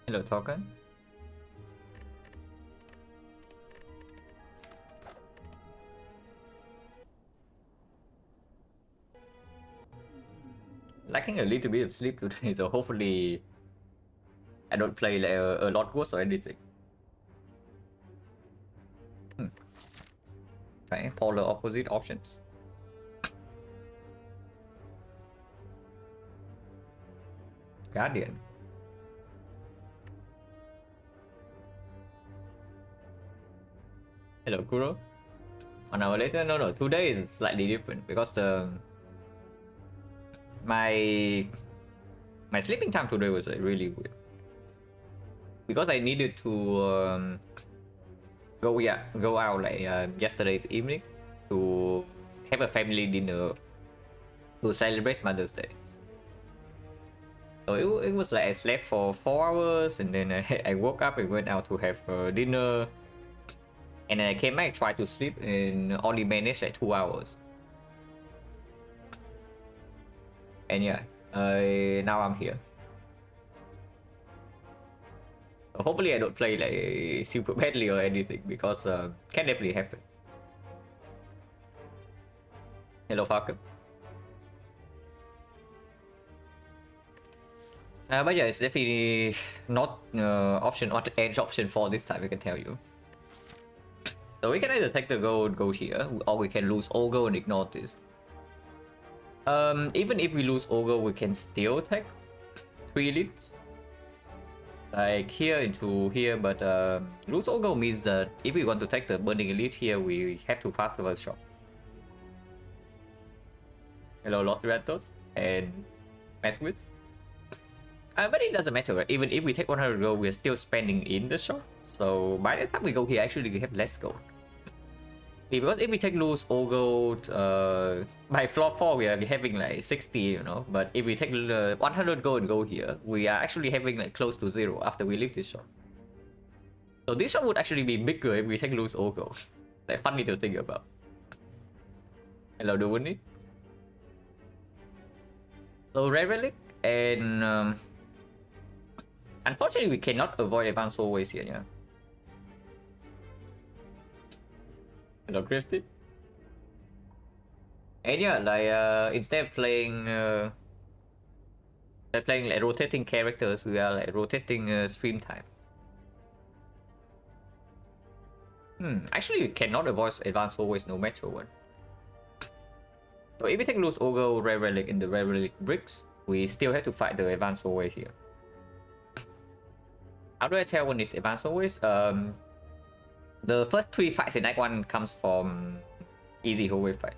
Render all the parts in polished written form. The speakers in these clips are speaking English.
Hello, token. Lacking a little bit of sleep today, so hopefully I don't play like a lot worse or anything. Okay, polar opposite options. Guardian. Hello, Kuro. 1 hour later? No. Today is slightly different because my sleeping time today was really weird because I needed to go out like yesterday's evening to have a family dinner to celebrate Mother's Day. So it was like I slept for 4 hours and then I woke up and went out to have dinner, and then I came back, tried to sleep, and only managed like 2 hours. And yeah, now I'm here. So hopefully I don't play like super badly or anything because can definitely happen. Hello, Falcon. But yeah, it's definitely not option or edge option 4 this time, I can tell you. So we can either take the gold, go here, or we can lose all gold and ignore this. Even if we lose all gold, we can still take 3 elites. Like here into here, but lose all gold means that if we want to take the burning elite here, we have to pass the first shot. Hello, Lost Raptors and Masquerades. But it doesn't matter, right? Even if we take 100 gold, we're still spending in the shop. So by the time we go here, actually we have less gold. Because if we take loose all gold, by floor 4 we are having like 60, you know. But if we take 100 gold and go here, we are actually having like close to 0 after we leave this shop. So this shop would actually be bigger if we take loose all gold. Like funny to think about. Hello, do we need? So Red Relic and unfortunately we cannot avoid advanced always here, yeah. Hello, Christy. And yeah, like instead of playing like rotating characters, we are like rotating stream time. Actually we cannot avoid advanced always no matter what. So if we take loose Ogre, Rare Relic in the Rare Relic bricks, we still have to fight the advanced always here. How do I tell when it's advanced always? The first 3 fights in Act 1 comes from easy hallway fight.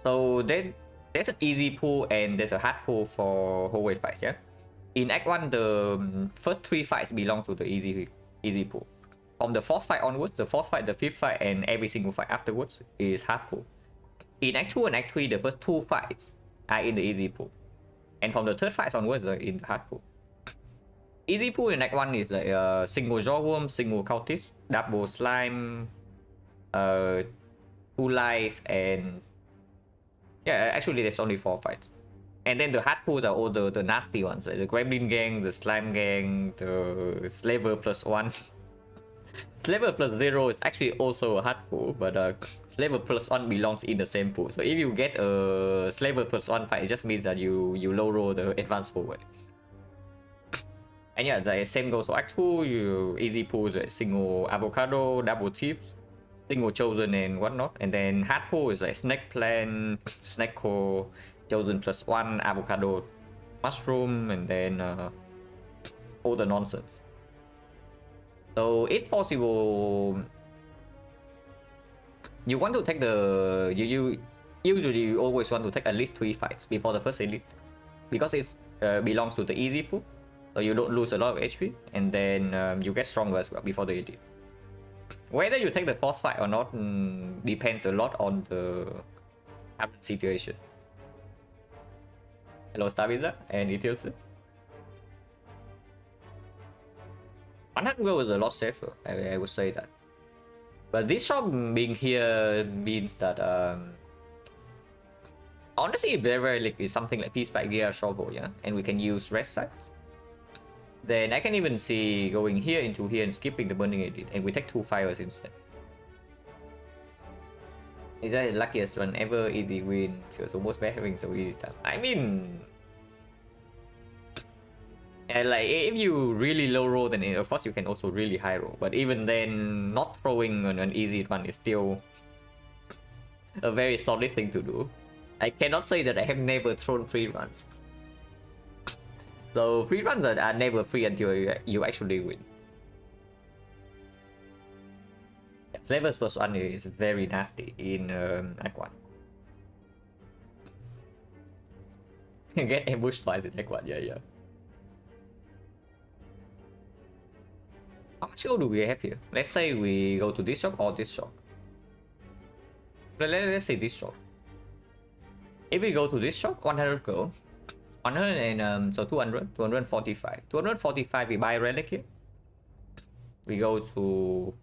So then there's an easy pool and there's a hard pool for hallway fights, yeah? In Act 1, the first 3 fights belong to the easy pool. From the 4th fight onwards, the 4th fight, the 5th fight, and every single fight afterwards is hard pool. In Act 2 and Act 3, the first 2 fights are in the easy pool. And from the 3rd fights onwards are in the hard pool. Easy pool in Act 1 is like single jawworm, single cultist, double slime, 2 lies, and yeah, actually there's only 4 fights. And then the hard pools are all the nasty ones, like the Gremlin gang, the Slime gang, the Slaver +1. Slaver +0 is actually also a hard pool, but Slaver +1 belongs in the same pool. So if you get a Slaver +1 fight, it just means that you low roll the advance forward. And yeah, the same goes for Act 2, you easy pools like single avocado, double tips, single chosen and whatnot. And then hard pool is like snake plant, snake core, chosen +1, avocado, mushroom, and then all the nonsense. So if possible, you want to take the usually you always want to take at least 3 fights before the first elite, because it belongs to the easy pool, so you don't lose a lot of HP, and then you get stronger as well before the elite. Whether you take the 4th fight or not depends a lot on the current situation. Hello, Starviza and Ethiosa. 100 gold is a lot safer, I would say that. But this shop being here means that honestly, Rare Relic is something like Peace by Gear Shovel, yeah, and we can use rest sites. Then I can even see going here into here and skipping the burning edit, and we take 2 fires instead. Is that the luckiest one ever? Easy win. Feels almost bad having so easy stuff. I mean, and like if you really low roll, then of course you can also really high roll. But even then, not throwing on an easy one is still a very solid thing to do. I cannot say that I have never thrown free runs. So free runs are never free until you actually win. Slavers plus 1 is very nasty in Act 1. Get ambushed twice in Act 1, yeah. How much gold do we have here? Let's say we go to this shop or this shop. Let's say this shop. If we go to this shop, 100 gold. 100 and so 200, 245. 245 we buy relic here. We go to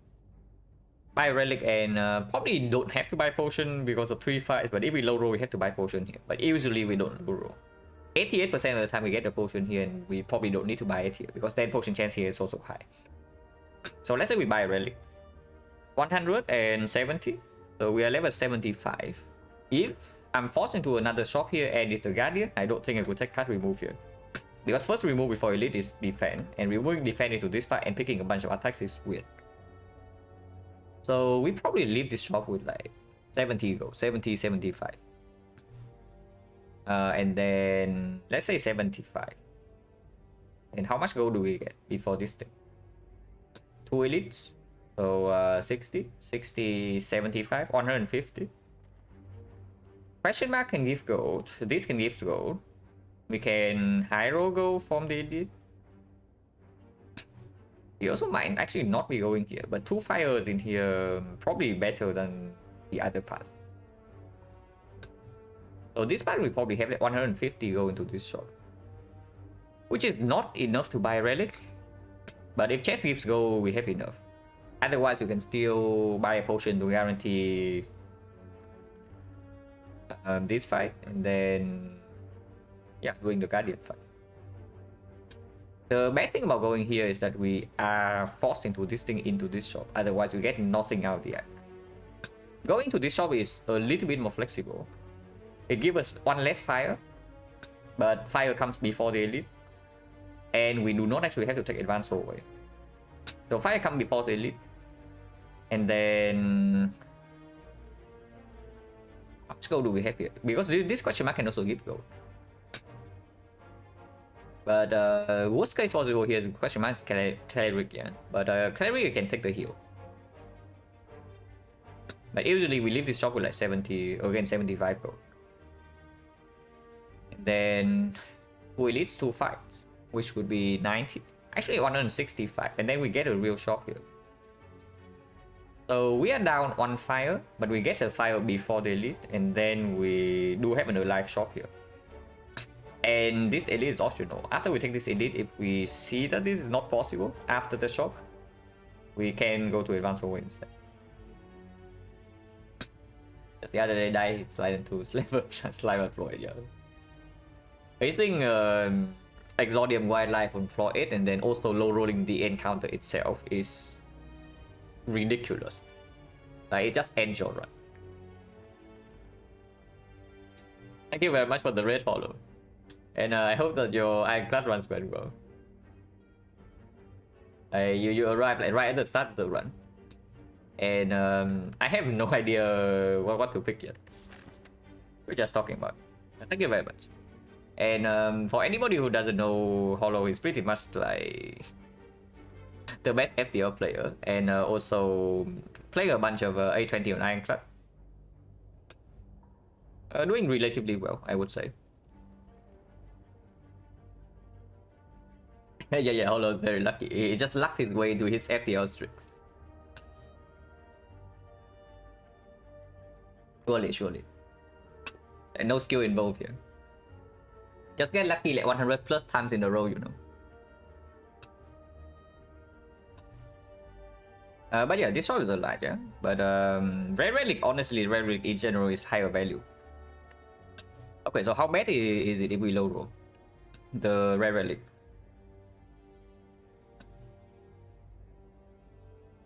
buy relic and probably don't have to buy potion because of 3 fights, but if we low roll we have to buy potion here. But usually we don't low roll. 88% of the time we get the potion here, and we probably don't need to buy it here because then potion chance here is also high. So let's say we buy relic. 170. So we are level 75. If I'm forced into another shop here and it's the Guardian, I don't think I would take card remove here. Because first remove before elite is defend, and removing defend into this fight and picking a bunch of attacks is weird. So we probably leave this shop with like 70 gold, 70, 75. And then let's say 75. And how much gold do we get before this thing? 2 elites. So 60, 60, 75, 150. Question mark can give gold. This can give gold. We can high roll gold from the elite. We also might actually not be going here, but 2 fires in here probably better than the other path. So this part we probably have like 150 go into this shop, which is not enough to buy relic. But if chest gives gold, we have enough. Otherwise, you can still buy a potion to guarantee this fight, and then yeah, doing the Guardian fight. The bad thing about going here is that we are forced into this thing into this shop. Otherwise, we get nothing out yet. Going to this shop is a little bit more flexible. It gives us 1 less fire, but fire comes before the elite, and we do not actually have to take advance away. So fire comes before the elite, and then how much gold do we have here? Because this question mark can also give gold. But worst case possible here is question mark is cleric, yeah. But cleric can take the heal. But usually we leave this shop with like 70, again 75 gold. And then 2 elites, 2 fights, which would be 90. Actually 165, and then we get a real shop here. So we are down 1 fire, but we get a fire before the elite, and then we do have an alive shop here. And this elite is optional. After we take this elite, if we see that this is not possible after the shop, we can go to advance away instead. Just the other day died Silent-2 Sliver floor 8, yeah. Facing Exodium Wildlife on floor 8 and then also low rolling the encounter itself is ridiculous. Like, it just ends your run. Thank you very much for the red follow. And I hope that your Ironclad runs went well. You arrived like right at the start of the run. And I have no idea what to pick yet. We're just talking about it. Thank you very much. And for anybody who doesn't know, Hollow is pretty much like the best FTL player, and also playing a bunch of A20 on Ironclad. Doing relatively well, I would say. yeah, Hollow is very lucky. He just lucks his way into his FTL streaks. Surely. And no skill involved here. Just get lucky like 100 plus times in a row, you know. But yeah, this shop is a lot, yeah. But Rare Relic, honestly, Rare Relic in general is higher value. Okay, so how bad is it if we low roll the Rare Relic?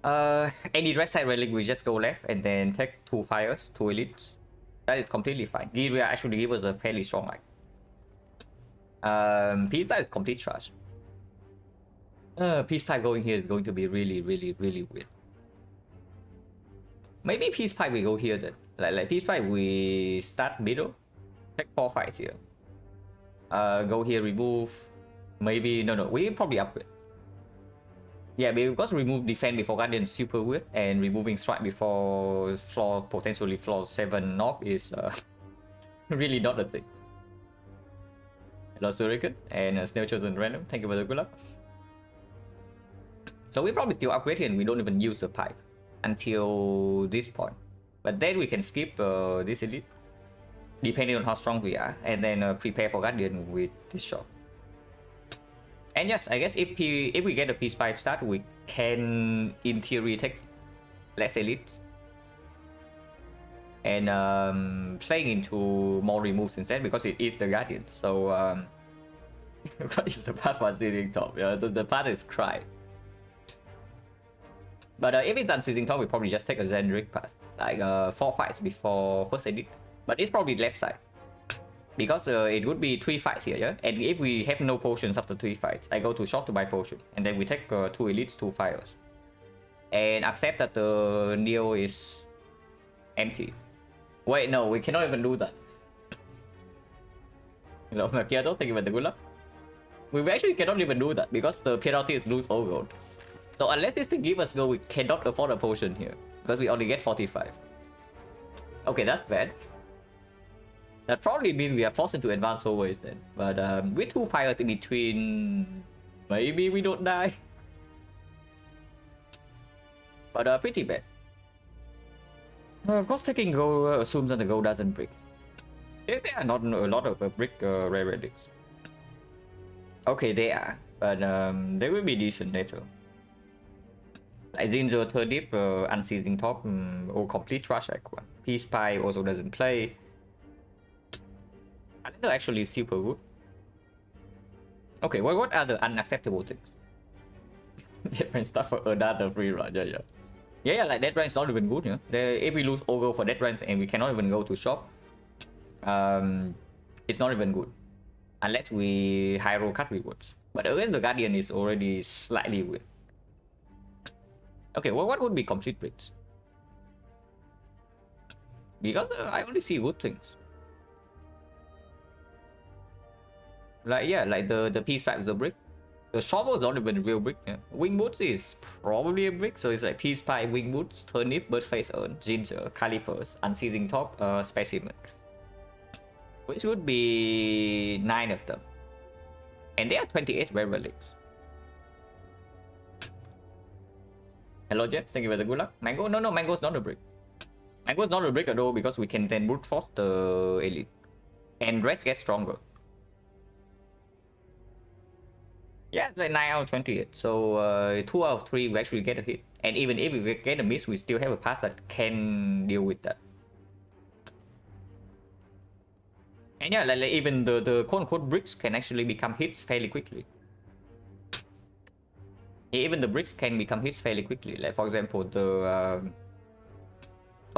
Any red side relic, we just go left and then take 2 fires, 2 elites. That is completely fine. Giria actually give us a fairly strong line. Peace type is complete trash. Peace type going here is going to be really weird. Maybe peace pipe we go here then. Like peace pipe we start middle, take 4 fights here. Go here, remove. Maybe no, we probably upgrade. Yeah, because remove defense before guardian is super weird, and removing strike before floor potentially floor 7 knock is really not a thing. Hello Surican and Snail Chosen Random. Thank you for the good luck. So we probably still upgrade here and we don't even use the pipe until this point. But then we can skip this elite, depending on how strong we are, and then prepare for guardian with this shot. And yes, I guess if we get a peace pipe start, we can in theory take less elites and playing into more removes instead, because it is the guardian. So what is the path for sitting top? Yeah, the path is cry. But if it's unseating top, we probably just take a generic path, like 4 fights before first edit. But it's probably left side, because it would be 3 fights here, yeah? And if we have no potions after 3 fights, I go to shop to buy potion. And then we take 2 elites, 2 fires. And accept that the Neo is empty. Wait, no, we cannot even do that. Hello, Macchiato, thank you for the good luck. We actually cannot even do that, because the penalty is lose all gold. So unless this thing give us gold, we cannot afford a potion here, because we only get 45. Okay, that's bad. That probably means we are forced into advanced always then. But with 2 fires in between, maybe we don't die. But pretty bad. Of course, taking gold assumes that the gold doesn't break. There are not a lot of brick rare relics. Okay, they are, but they will be decent later. Like Zinzo, Turdip, Unseizing Top, or complete trash one. Peace Pie also doesn't play. I think they're actually super good. Okay, what are the unacceptable things? Different stuff for another free run, yeah, like that rank is not even good, yeah. If we lose Ogre for that rank and we cannot even go to shop, it's not even good. Unless we high roll cut rewards. But against the Guardian is already slightly weird. Okay, well, what would be complete bricks? Because I only see good things. Like, yeah, like the peace pipe is a brick. The shovel is not even a real brick. Yeah. Wing boots is probably a brick, so it's like peace pipe, wing boots, turnip, bird face urn, ginger, calipers, unseizing top, specimen. Which would be 9 of them. And there are 28 rare relics. Hello Jets, thank you for the good luck. Mango? No, mango is not a brick. Mango is not a brick at all, because we can then brute force the elite. And rest gets stronger. Yeah, it's like 9 out of 28. So 2 out of 3 we actually get a hit. And even if we get a miss, we still have a path that can deal with that. And yeah, like even the quote-unquote bricks can actually become hits fairly quickly. Even the bricks can become hits fairly quickly. Like for example, the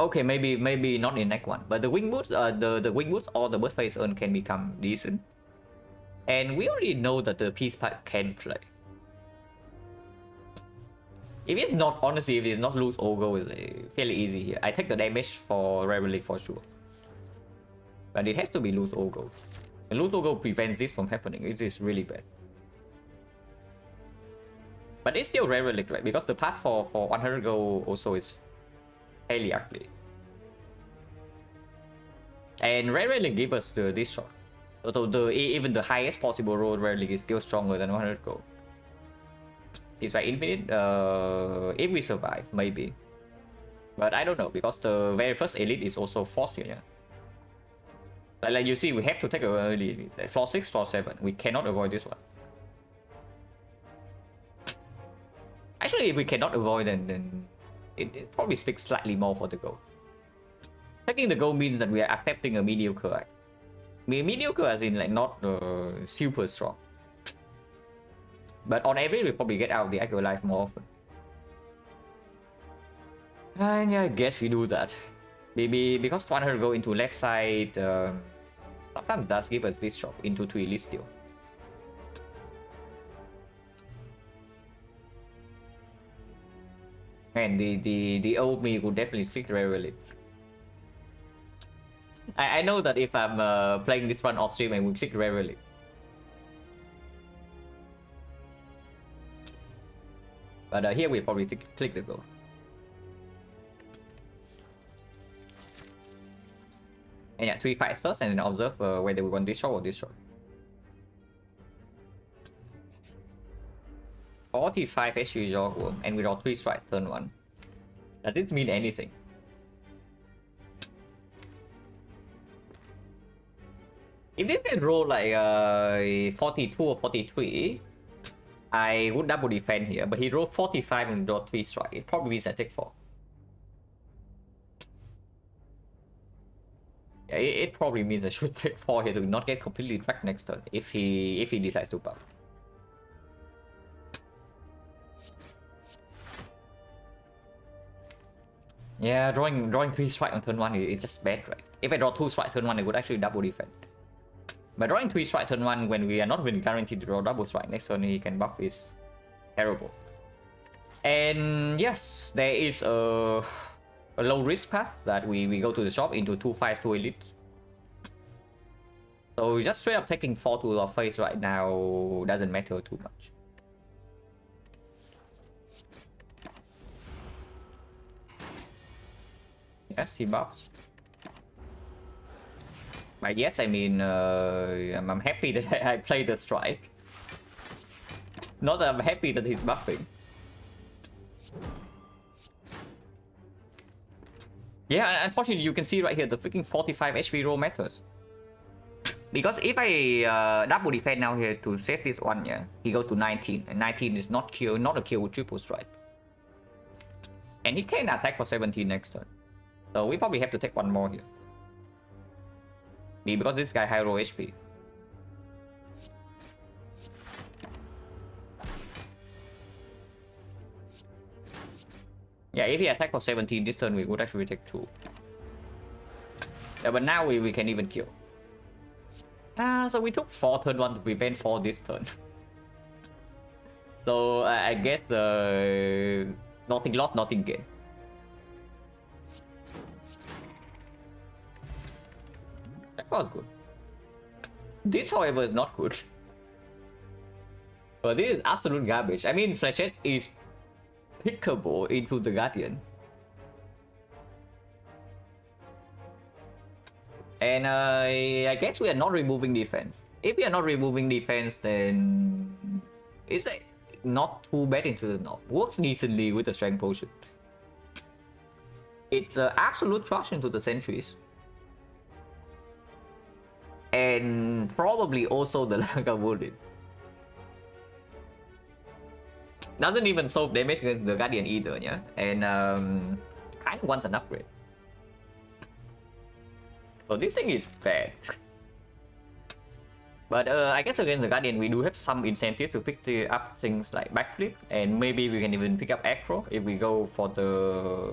okay, maybe not in neck 1, but the wing boots, the wing boots or the bird face urn can become decent. And we already know that the peace pipe can play. If it's not, honestly, if it's not lose Ogre, it's fairly easy here. I take the damage for rare relic for sure. But it has to be loose Ogre. And loose Ogre prevents this from happening. It is really bad. But it's still rare relic, right? Because the path for 100 gold also is fairly ugly. And rare relic give us this shot. So even the highest possible roll rare relic is still stronger than 100 gold. It's like infinite. If we survive, maybe. But I don't know, because the very first elite is also forced here. Yeah? Like you see, we have to take an early elite. Like floor 6, floor 7. We cannot avoid this one. Actually, if we cannot avoid, then it probably sticks slightly more for the gold. Taking the gold means that we are accepting a mediocre act. Mediocre as in like not super strong. But on average, we probably get out of the act alive more often. And yeah, I guess we do that. Maybe because 100 go into left side, sometimes does give us this shot into 2 elite still. Man, the old me would definitely stick rarely. I know that if I'm playing this run off stream, I would click rarely. But here we probably click the go. And yeah, 3 fights first and then observe whether we want this shot or this shot. 45 HP draw and we draw 3 strikes turn 1. Does this mean anything? If this can roll like 42 or 43, I would double defend here, but he rolled 45 and draw 3 strike. It probably means I take 4. Yeah, it probably means I should take 4 here to not get completely tracked next turn if he decides to buff. Yeah, drawing 3 strike on turn 1 is just bad, right? If I draw 2 strike turn 1, I would actually double defend. But drawing 3 strike turn 1 when we are not even guaranteed to draw double strike next turn he can buff is terrible. And yes, there is a low risk path that we go to the shop into 2 fights, 2 elites. So just straight up taking 4 to our face right now doesn't matter too much. Yes, he buffs. By yes, I mean I'm happy that I played the strike. Not that I'm happy that he's buffing. Yeah, unfortunately you can see right here the freaking 45 HP roll matters. Because if I double defend now here to save this one, yeah, he goes to 19, and 19 is not a kill with triple strike. And he can attack for 17 next turn. So we probably have to take one more here. Because this guy high roll HP. Yeah, if he attack for 17 this turn, we would actually take 2. Yeah, but now we can even kill. So we took 4 turn 1 to prevent 4 this turn. So I guess nothing lost, nothing gained. That was good. This, however, is not good. But this is absolute garbage. I mean, Flechette is pickable into the Guardian. And I guess we are not removing defense. If we are not removing defense, then it's not too bad into the north. Works decently with the strength potion. It's absolute trash into the sentries. And probably also the Laga Wounded. Doesn't even solve damage against the Guardian either, yeah? And kind of wants an upgrade. So this thing is bad. But I guess against the Guardian we do have some incentive to pick up things like backflip. And maybe we can even pick up aggro if we go for the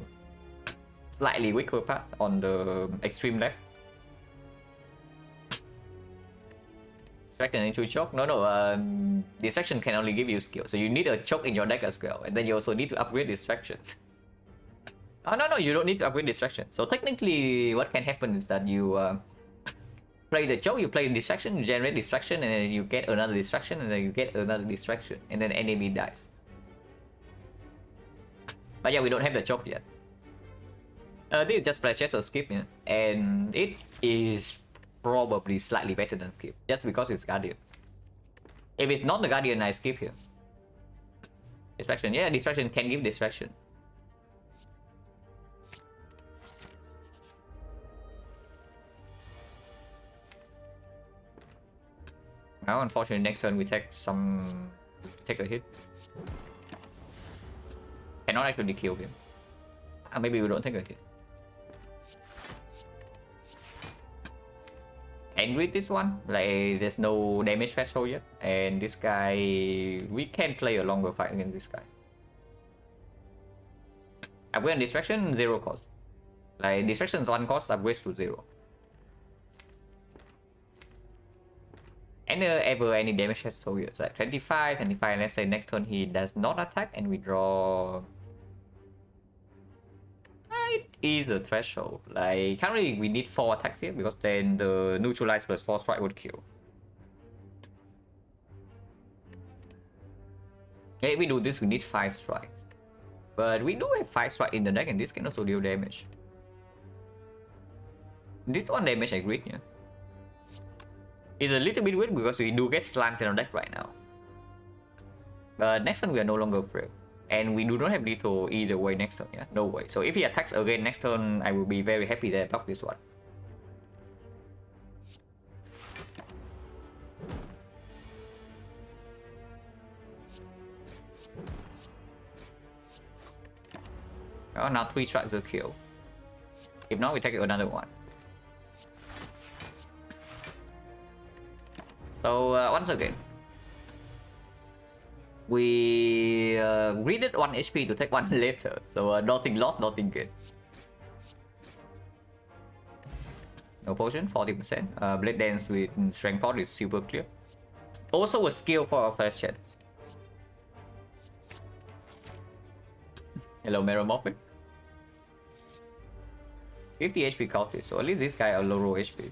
slightly weaker path on the extreme left. Distraction into choke? No, distraction can only give you skill. So you need a choke in your deck as well. And then you also need to upgrade distraction. Oh, no, you don't need to upgrade distraction. So technically what can happen is that you play the choke, you play distraction, you generate distraction, and then you get another distraction, and then you get another distraction, and then enemy dies. But yeah, we don't have the choke yet. This is just Flechette or skip, yeah? And it is probably slightly better than skip, just because it's Guardian. If it's not the Guardian, I skip here. Distraction, yeah, distraction can give distraction. Now, unfortunately, next turn we take a hit. Cannot actually kill him. Maybe we don't take a hit. And with this one, like there's no damage threshold yet, and this guy we can play a longer fight against this guy. Upgrade on distraction, 0 cost. Like distractions 1 cost, upgrades to 0. And ever any damage has so it's like 25, 25. Let's say next turn he does not attack and we draw. It is a threshold. Like currently we need 4 attacks here because then the neutralize plus 4 strike would kill. If we do this, we need 5 strikes. But we do have 5 strikes in the deck and this can also deal damage. This one damage I agree, yeah. It's a little bit weird because we do get slimes in our deck right now. But next turn we are no longer frail. And we do not have lethal either way next turn, yeah? No way. So if he attacks again next turn, I will be very happy that I block this one. Oh, now 3 strikes will kill. If not, we take another one. So once again, we greeded 1 HP to take 1 later. So nothing lost, nothing gained. No potion, 40%. Blade Dance with Strength Pot is super clear. Also a skill for our flash chat. Hello, Meramorphic. 50 HP cultist, so at least this guy a low HP.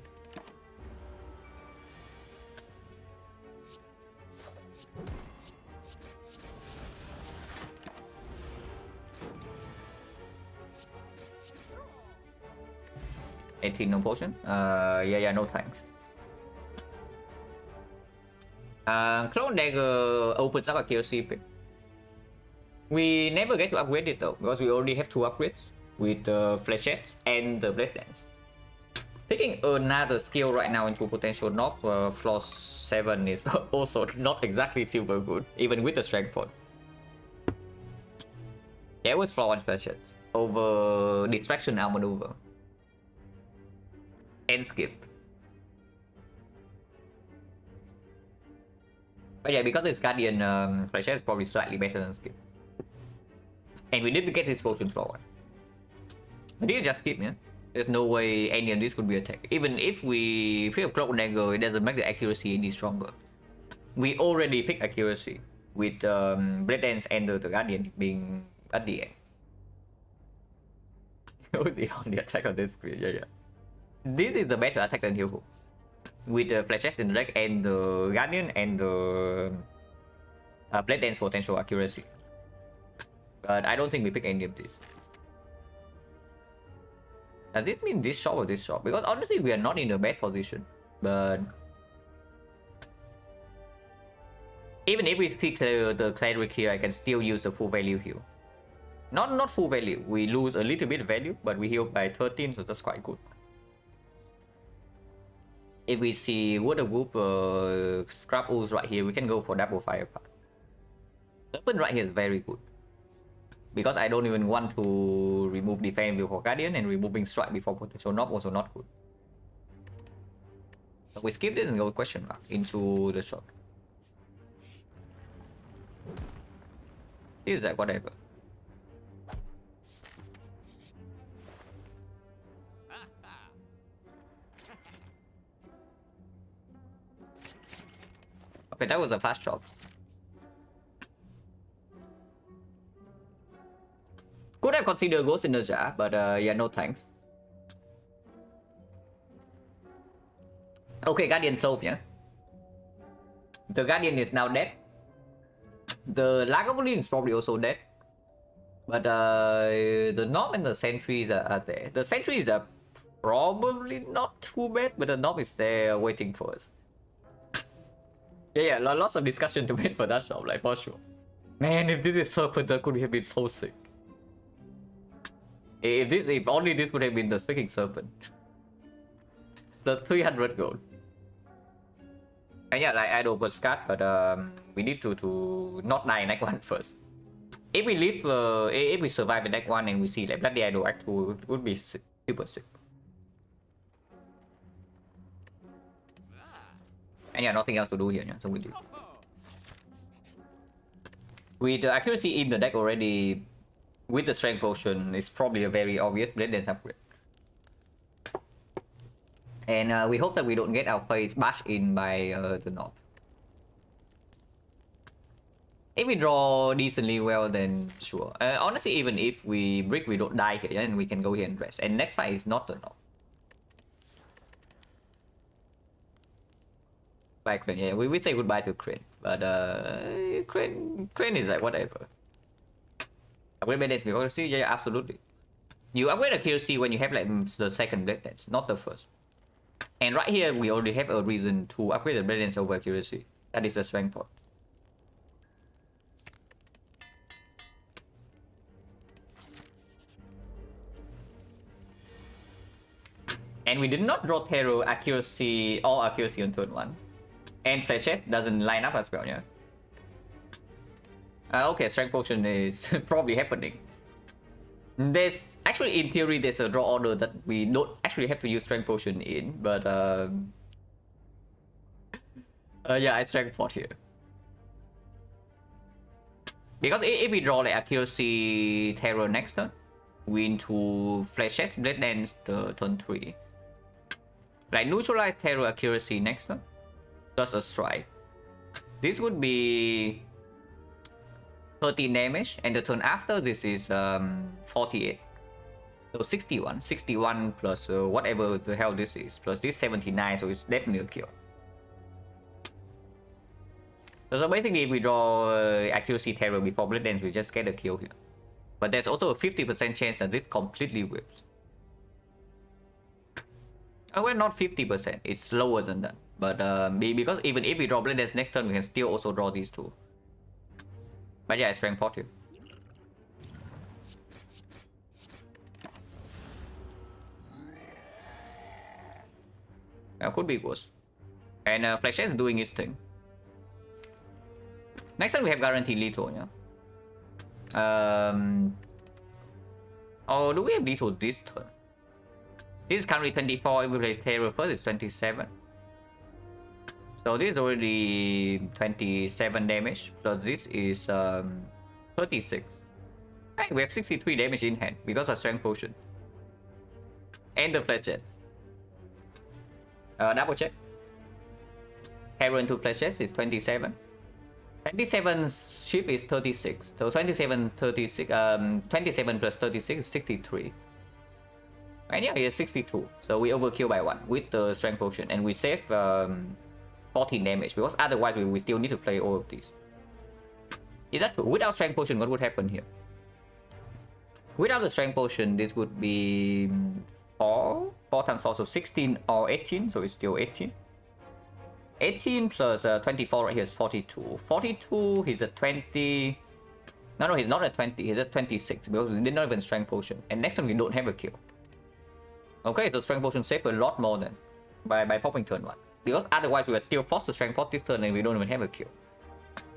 No potion. Yeah, no thanks. Clone Dagger opens up a KOC pick. We never get to upgrade it though, because we already have 2 upgrades with the Flechettes and the Blade Dance. Picking another skill right now into potential knock floor 7 is also not exactly super good, even with the Strength Point. Yeah, it was floor 1 Flechettes over Distraction Outmaneuver. And skip. But yeah, because it's Guardian, Flechette is probably slightly better than skip. And we didn't get his potion floor 1. But this is just skip, yeah? There's no way any of this could be attacked. Even if we pick a Cloak Dagger, it doesn't make the accuracy any stronger. We already pick accuracy with Blade Dance and the Guardian being at the end. Who's the only attack on this screen? Yeah. This is the better attack than Heal Hook. With the Flechettes in the deck and the Guardian and the Blade Dance potential accuracy. But I don't think we pick any of this. Does this mean this shop or this shop? Because honestly we are not in a bad position. But even if we pick the Cleric here, I can still use the full value heal. Not full value. We lose a little bit of value, but we heal by 13, so that's quite good. If we see Water Whoop, Scrap Ooze right here, we can go for double Firepath. Serpent right here is very good. Because I don't even want to remove Defense before Guardian, and removing Strike before potential knock also not good. So we skip this and go question mark into the shot. Is that whatever. Okay, that was a fast shot. Could have considered Ghost in the Jar, but yeah, no thanks. Okay, Guardian solved, yeah. The Guardian is now dead. The Lagavulin is probably also dead. But the Knob and the Sentries are there. The Sentries are probably not too bad, but the Knob is there waiting for us. Yeah, lots of discussion to wait for that shop, like for sure. Man, if this is Serpent, that could have been so sick. If only this would have been the freaking Serpent. The 300 gold. And yeah, like I'd overscart, but we need to not die in Act 1 first. If we live, if we survive in Act 1 and we see like Bloody Idol Act 2, it would be super sick. And yeah, nothing else to do here, yeah, so we do. With the accuracy in the deck already, with the strength potion, it's probably a very obvious blade dance upgrade. And we hope that we don't get our face bashed in by the knob. If we draw decently well, then sure. Honestly, even if we brick, we don't die here, and we can go here and rest. And next fight is not the knob. Bye, Crane. Yeah, we say goodbye to Crane. But Crane is like whatever. Upgrade blade dance because yeah, absolutely. You upgrade accuracy when you have like the second blade dance, not the first. And right here, we already have a reason to upgrade the blade dance over accuracy. That is the strength point. And we did not draw Terror accuracy or accuracy on turn 1. And Fletchet doesn't line up as well, yeah. Okay, strength potion is probably happening. There's actually, in theory, there's a draw order that we don't actually have to use strength potion in, but yeah, I strength fought here. Because if we draw like accuracy Terror next turn, we into Fletchet's Blade Dance the turn 3. Like neutralize Terror accuracy next turn, plus a strike. This would be 13 damage, and the turn after this is 48. So 61 plus whatever the hell this is, plus this 79, so it's definitely a kill. So basically, if we draw accuracy Terror before Blade Dance, we just get a kill here. But there's also a 50% chance that this completely whips. Oh, well, not 50%, it's lower than that. But because even if we draw Blade Dance next turn, we can still also draw these two. But yeah, strength pot here. Could be worse. And Fletchet is doing his thing. Next time we have guaranteed lethal, yeah. Oh, do we have lethal this turn? This is currently 24. If we play Terror first, it's 27. So this is already 27 damage. Plus this is 36. Hey, we have 63 damage in hand because of strength potion. And the Fletchets. Double check. Terror into Fletchets is 27. 27's shift is 36. So 27 plus 36 is 63. And yeah, it's 62. So we overkill by 1 with the strength potion, and we save 14 damage because otherwise we still need to play all of these. Is that true? Without strength potion, what would happen here? Without the strength potion, this would be 4 times 4, so 16 or 18, so it's still 18. 18 plus 24 right here is 42. 42, he's at 20. No, he's not at 20, he's at 26 because we did not even strength potion. And next time we don't have a kill. Okay, so strength potion save a lot more than by popping turn 1. Because otherwise we were still forced to strength pot this turn and we don't even have a kill.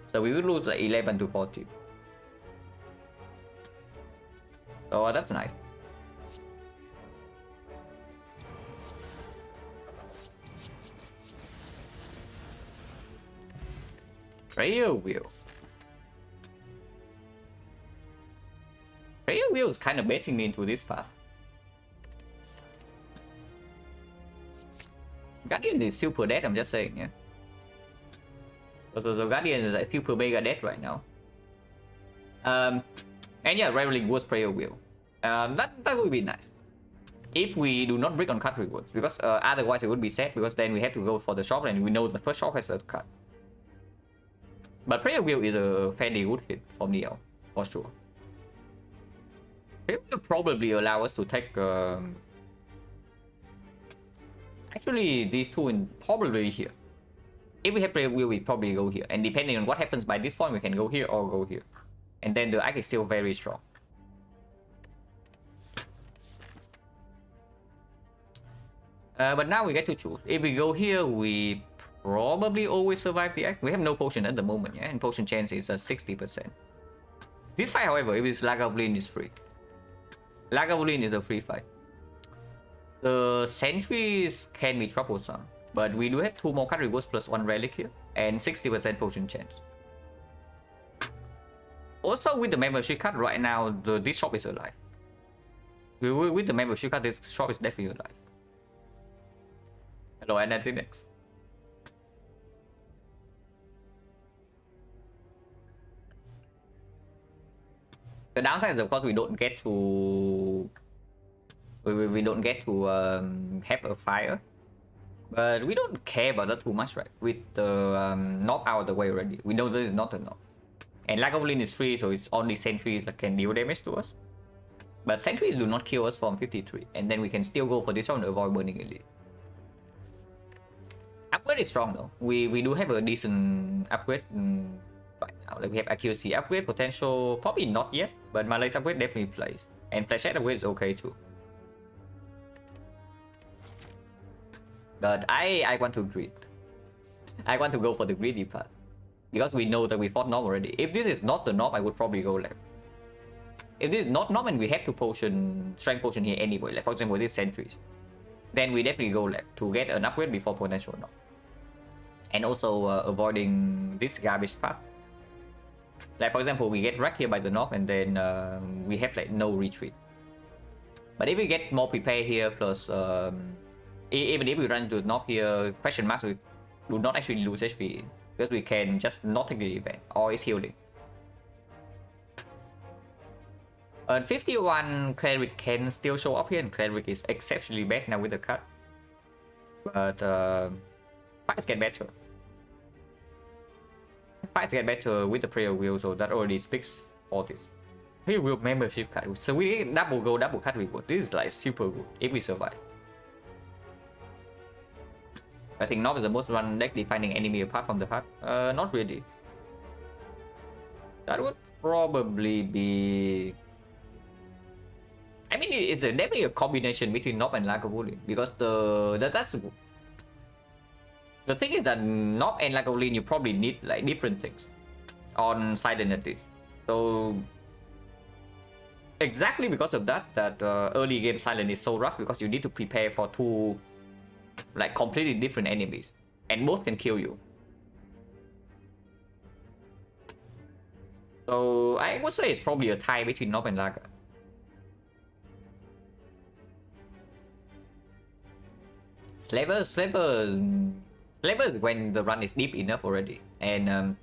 So we will lose like 11 to 14. So that's nice. Prayer Wheel. Prayer Wheel is kind of baiting me into this path. Guardian is super dead, I'm just saying, yeah. So the Guardian is like super mega dead right now. And yeah, rivaling was Prayer Wheel. That would be nice. If we do not brick on cut rewards, because otherwise it would be sad, because then we have to go for the shop and we know the first shop has a cut. But Prayer Wheel is a fairly good hit for Neo, for sure. Prayer Wheel probably allow us to take actually these two in probably here. If we have Prayer Wheel, we probably go here, and depending on what happens by this point, we can go here or go here. And then the Ike is still very strong. But now we get to choose. If we go here, we probably always survive the Ike. We have no potion at the moment, yeah, and potion chance is 60%. This fight, however, if it's Lagavulin, is free. Lagavulin is a free fight. The sentries can be troublesome, but we do have 2 more card rewards plus 1 relic here, and 60% potion chance. Also, with the membership card right now, this shop is alive. With the membership card, this shop is definitely alive. Hello, Analytics. The downside is, of course, we don't get to have a fire, but we don't care about that too much, right? With the knock out of the way already, we know this is not a knock, and Lagavulin is free, so it's only sentries that can deal damage to us. But sentries do not kill us from 53, and then we can still go for this round to avoid burning elite. Upgrade is strong though. We do have a decent upgrade right now. Like we have accuracy upgrade, potential probably not yet, but Malay's upgrade definitely plays, and flashlight upgrade is okay too. But I want to greed. I want to go for the greedy part, because we know that we fought Norm already. If this is not the Norm, I would probably go left. If this is not Norm and we have to potion, strength potion here anyway, like for example this sentries, then we definitely go left to get an upgrade before potential Norm. And also avoiding this garbage path. Like for example, we get wrecked here by the Norm and then we have like no retreat. But if we get more prepared here, plus even if we run into Norm here, question marks, we do not actually lose HP because we can just not take the event, or it's healing. 51 Cleric can still show up here, and Cleric is exceptionally bad now with the cut. But fights get better. Fights get better with the prayer wheel, so that already speaks for this. Prayer wheel membership card, so we double go, double cut reward. This is like super good if we survive. I think Nob is the most run deck defining enemy apart from the heart. Not really. That would probably be. I mean, it's definitely a combination between Nob and Lagavulin, because that's the thing is that Nob and Lagavulin you probably need like different things on Silent at least. So exactly because of that, early game Silent is so rough, because you need to prepare for two like completely different enemies, and both can kill you. So I would say it's probably a tie between Nob and Laga. Slaver is when the run is deep enough already, and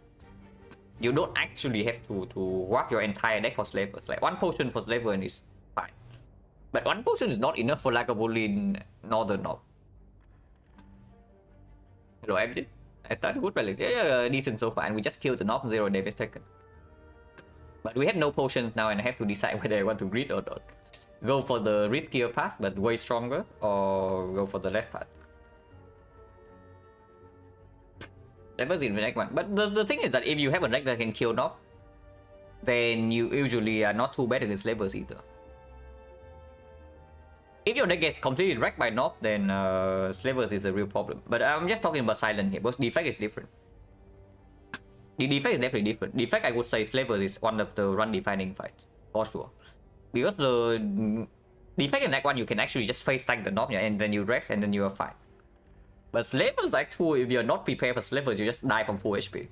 you don't actually have to wrap your entire deck for Slavers. Like one potion for Slaver and is fine, but one potion is not enough for Lagavulin nor the Nob. Hello MJ, I started good relics. Yeah, decent so far, and we just killed the Nob, 0 damage taken. But we have no potions now, and I have to decide whether I want to greed or not. Go for the riskier path, but way stronger, or go for the left path. That was in the next one. But the thing is that if you have a deck that can kill Nob, then you usually are not too bad against Slavers either. If your deck gets completely wrecked by Nob, then Slavers is a real problem. But I'm just talking about Silent here, because defect is different. The defect is definitely different. Defect, I would say Slavers is one of the run defining fights, for sure. Because the defect in that one, you can actually just face tank the Nob, yeah, and then you rest, and then you are fine. But Slavers Act 2, if you're not prepared for Slavers, you just die from full HP.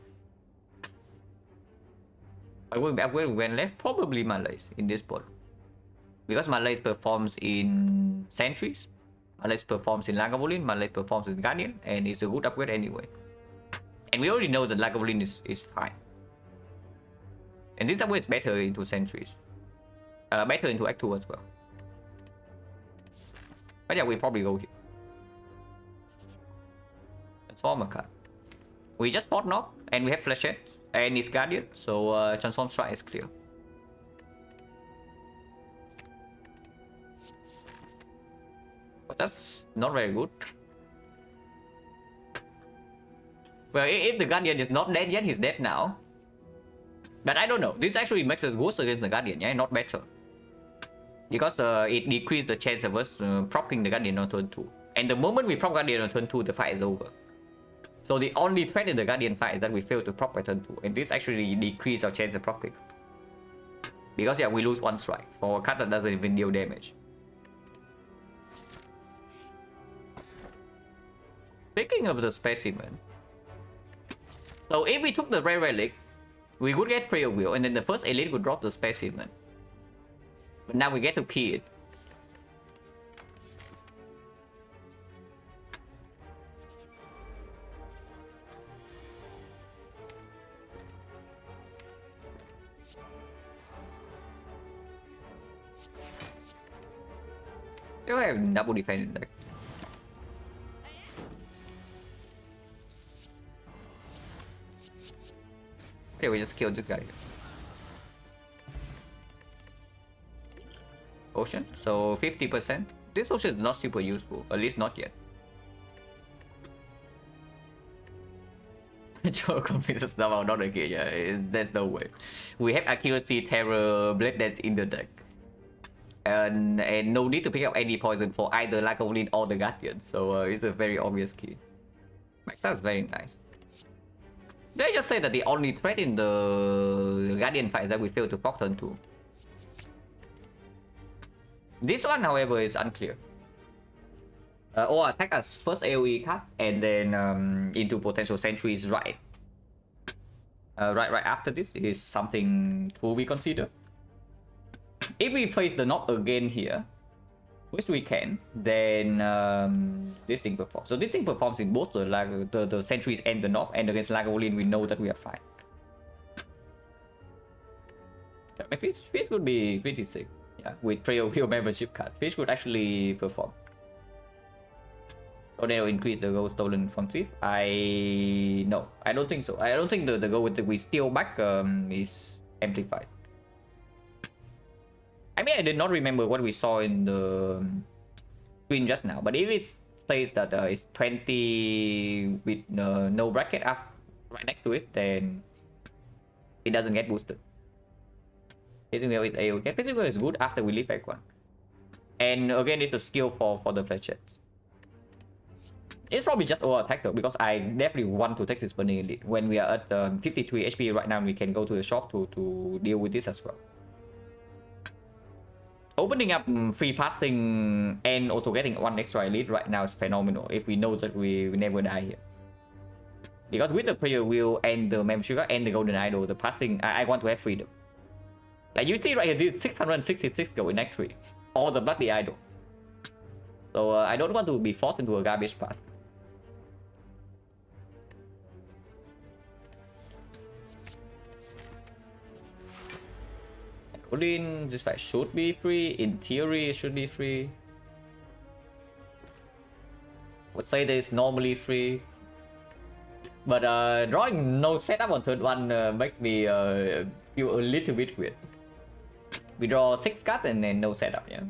But where we went left, probably Malays in this board. Because Malays performs in Sentries, Malays performs in Lagavulin, Malays performs in Guardian, and it's a good upgrade anyway. And we already know that Lagavulin is fine. And this upgrade is better into Sentries. Better into Act 2 as well. But yeah, we probably go here. Transformer card. We just fought Nob, and we have Flashette, and it's Guardian, so Transform Strike is clear. But that's not very good. Well, if the Guardian is not dead yet, he's dead now. But I don't know. This actually makes us worse against the Guardian, yeah, not better. Because it decreased the chance of us proccing the Guardian on turn 2. And the moment we proc Guardian on turn 2, the fight is over. So the only threat in the Guardian fight is that we fail to proc by turn 2. And this actually decreases our chance of proccing. Because yeah, we lose one strike for a card that doesn't even deal damage. Speaking of the specimen, so if we took the Rare Relic, We would get Prayer Wheel, and then the first elite would drop the specimen. But now we get to key it. You have double defense in deck. Okay, we just killed this guy. Potion, so 50%. This potion is not super useful, at least not yet. Joe convinces somehow not again, yeah, there's no way. We have accuracy, terror, blade dance in the deck. And no need to pick up any poison for either Lagavulin or the Guardian, so it's a very obvious key. Max is very nice. They just say that the only threat in the Guardian fight is that we fail to proc turn 2. This one, however, is unclear. Or attack us first AoE card and then into potential sentries right after this is something to be considered. If we face the knock again here, which we can, then this thing performs. So this thing performs in both the sentries and the knock, and against Lagavulin we know that we are fine. Fish would be pretty sick. Yeah, with Prayer Wheel membership card, Fish would actually perform. Or they'll increase the gold stolen from thief. No, I don't think so. I don't think the gold that we steal back is amplified. I mean, I did not remember what we saw in the screen just now, but if it says that it's 20 with no bracket right next to it, then it doesn't get boosted. Pacing Wheel is AoK. Pacing Wheel is good after we leave Act 1. And again, it's a skill for the flechettes. It's probably just over attack though, because I definitely want to take this burning elite. When we are at 53 HP right now, we can go to the shop to deal with this as well. Opening up free passing and also getting one extra elite right now is phenomenal if we know that we never die here. Because with the Prayer Wheel and the membership and the Golden Idol, the passing, I want to have freedom. Like you see right here, this 666 go in Act 3. Or the Bloody Idol. So I don't want to be forced into a garbage path. Odin, this fight should be free. In theory, it should be free. Would say that it's normally free. But drawing no setup on turn 1 makes me feel a little bit weird. We draw 6 cards and then no setup, yeah.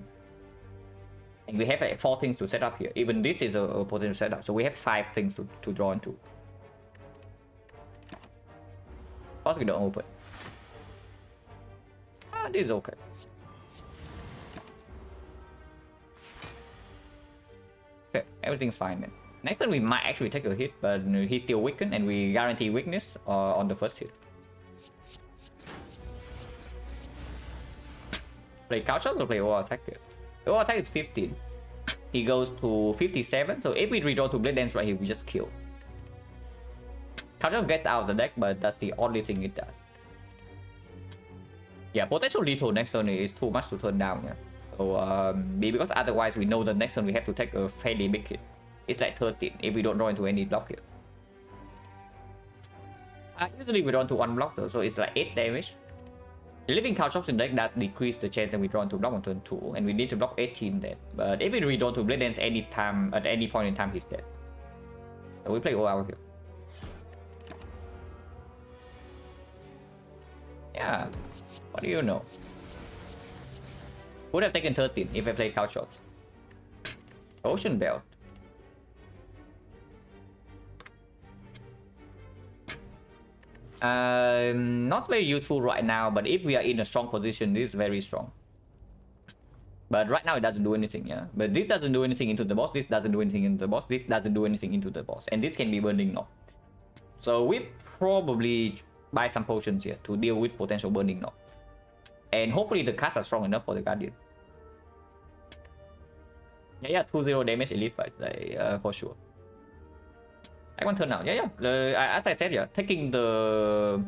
And we have 4 things to set up here. Even this is a potential setup. So we have 5 things to draw into. Of course we don't open. This is okay. Okay, everything's fine then. Next turn we might actually take a hit, but he's still weakened and we guarantee weakness on the first hit. Play couch shot or play over attack here? Over attack is 15. He goes to 57, so if we redraw to Blade Dance right here, we just kill. Couch shot gets out of the deck, but that's the only thing it does. Yeah, potential lethal next turn is too much to turn down, yeah. So because otherwise we know the next turn we have to take a fairly big hit. It's like 13 if we don't draw into any block here. Usually we draw into 1 block though, so it's like 8 damage. Living couch shops in deck does decrease the chance that we draw into block on turn 2, and we need to block 18 then. But if we redraw to Blade Dance any time, at any point in time, he's dead. So we play all out here. Yeah, what do you know? Would have taken 13 if I played couch shops. Ocean Belt. Not very useful right now, but if we are in a strong position, this is very strong. But right now it doesn't do anything, yeah. But this doesn't do anything into the boss, this doesn't do anything into the boss, this doesn't do anything into the boss, and this can be burning knock. So we probably buy some potions here to deal with potential burning knock. And hopefully the cards are strong enough for the Guardian. Yeah, 2-0 damage elite fight, like, for sure. I want turn now. Yeah. As I said, yeah, taking the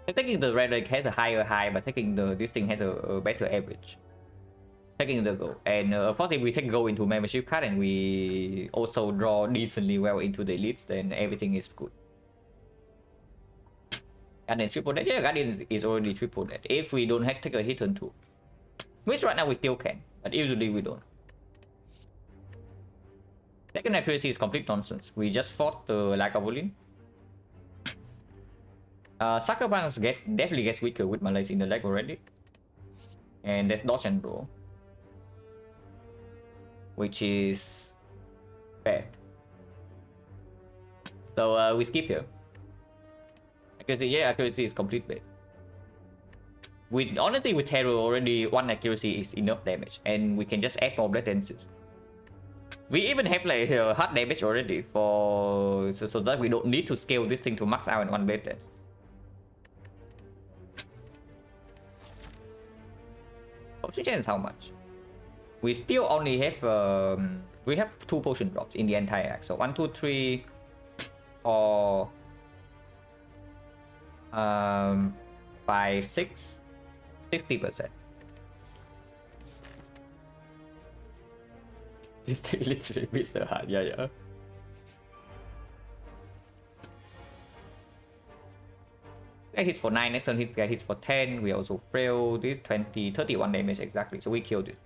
Taking the red deck has a higher high, but taking this thing has a better average. Taking the gold, and of course if we take gold into membership card and we also draw decently well into the elites, then everything is good. And then triple dead, yeah, Guardian is already triple dead if we don't have take a hit turn 2, which right now we still can, but usually we don't. Second accuracy is complete nonsense. We just fought the Lagavulin. Sucker Punch definitely gets weaker with Malays in the leg already. And that's dodge and roll, which is bad. So we skip here. Accuracy, yeah, accuracy is complete bad. Honestly, with Terror already, 1 accuracy is enough damage, and we can just add more Blood Dances. We even have like hard damage already for so that we don't need to scale this thing to max out in 1 Blood Dance. Potion chance how much? We still only have we have 2 potion drops in the entire act. So 1, 2, 3, 4, 5, 6, 60%. This thing literally beats so hard, yeah. Guy hits for 9, next turn hits, guy hits for 10, we also fail this 20, 31 damage exactly, so we killed it.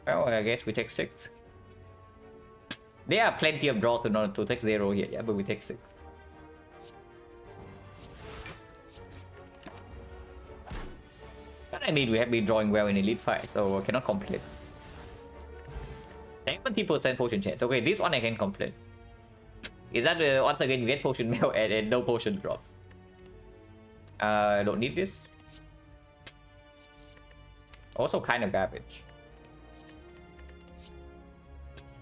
Well, I guess we take 6. There are plenty of draws to take 0 here, yeah, but we take 6. But I mean, we have been drawing well in Elite Fight, so I cannot complain. 70% potion chance. Okay, this one I can complain. Is that once again you get potion mail and no potion drops? I don't need this. Also kind of garbage.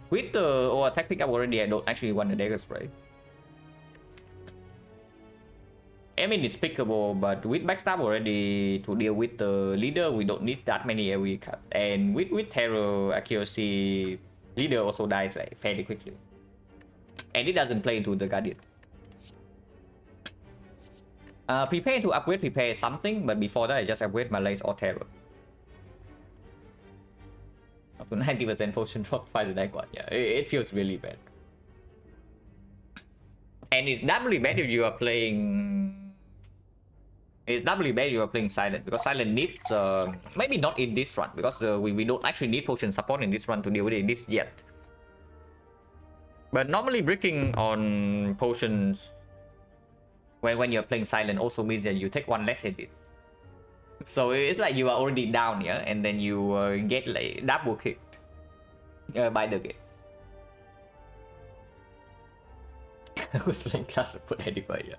With the attack pickup already, I don't actually want the dagger spray. I mean, it's pickable, but with backstab already to deal with the leader, we don't need that many AoE cuts. And with terror accuracy, leader also dies like fairly quickly. And it doesn't play into the guardian. Prepare to upgrade, prepare something, but before that I just upgrade my lace or terror. Up to 90% potion drop twice the deck one. Yeah, it feels really bad. And it's doubly bad if you are playing... It's doubly bad if you are playing Silent, because Silent needs... maybe not in this run, because we don't actually need potion support in this run to deal with it in this yet. But normally bricking on potions when you're playing Silent also means that you take one less hit. So it's like you are already down, yeah, and then you get like double kicked by the game. I was playing class of put anyway, yeah.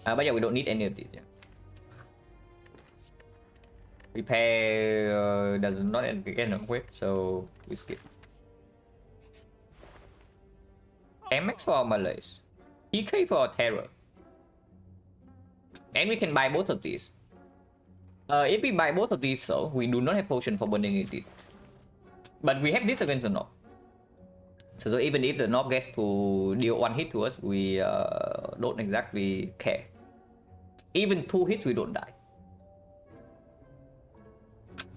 But yeah, we don't need any of these, yeah. Repair does not get an upgrade, so we skip. MX for Malays, PK for Terror. And we can buy both of these. If we buy both of these though, we do not have potion for burning it. But we have this against the knob. So even if the knob gets to deal one hit to us, we don't exactly care. Even 2 hits, we don't die.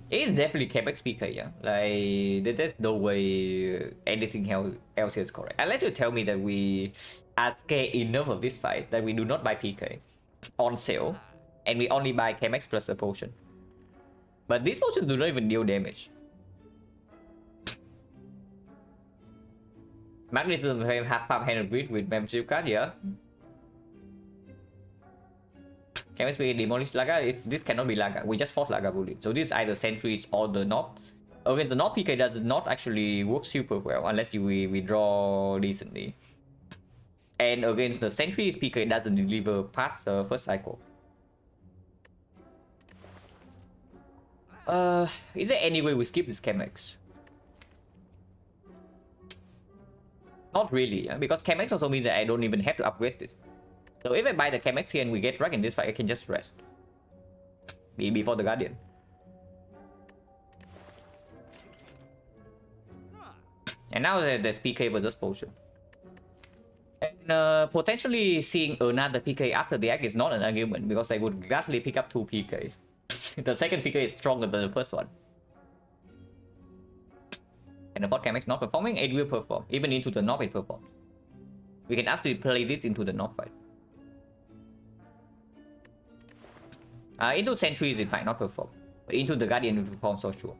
It is definitely Quebec PK, yeah. Like, there's no way anything else is correct. Unless you tell me that we are scared enough of this fight that we do not buy PK on sale, and we only buy Chemex plus a potion. But these potions do not even deal damage. Magnetism half farm hand with membership card, yeah. Chemex we demolish Laga. This cannot be Laga. We just fought Laga bully. So this is either sentries or the knob. Okay, the knob PK does not actually work super well unless we draw decently. And against the sentries, PK doesn't deliver past the first cycle. Is there any way we skip this Chemex? Not really, yeah? Because Chemex also means that I don't even have to upgrade this. So if I buy the Chemex here and we get drag in this fight, I can just rest. Before the Guardian. And now there's PK versus potion. And potentially seeing another PK after the act is not an argument, because I would gladly pick up 2 PKs. The second PK is stronger than the first one. And the fourth Chemex not performing, it will perform. Even into the knob it performs. We can actually play this into the knob fight. Into Sentries it might not perform. But into the Guardian it will perform, so sure.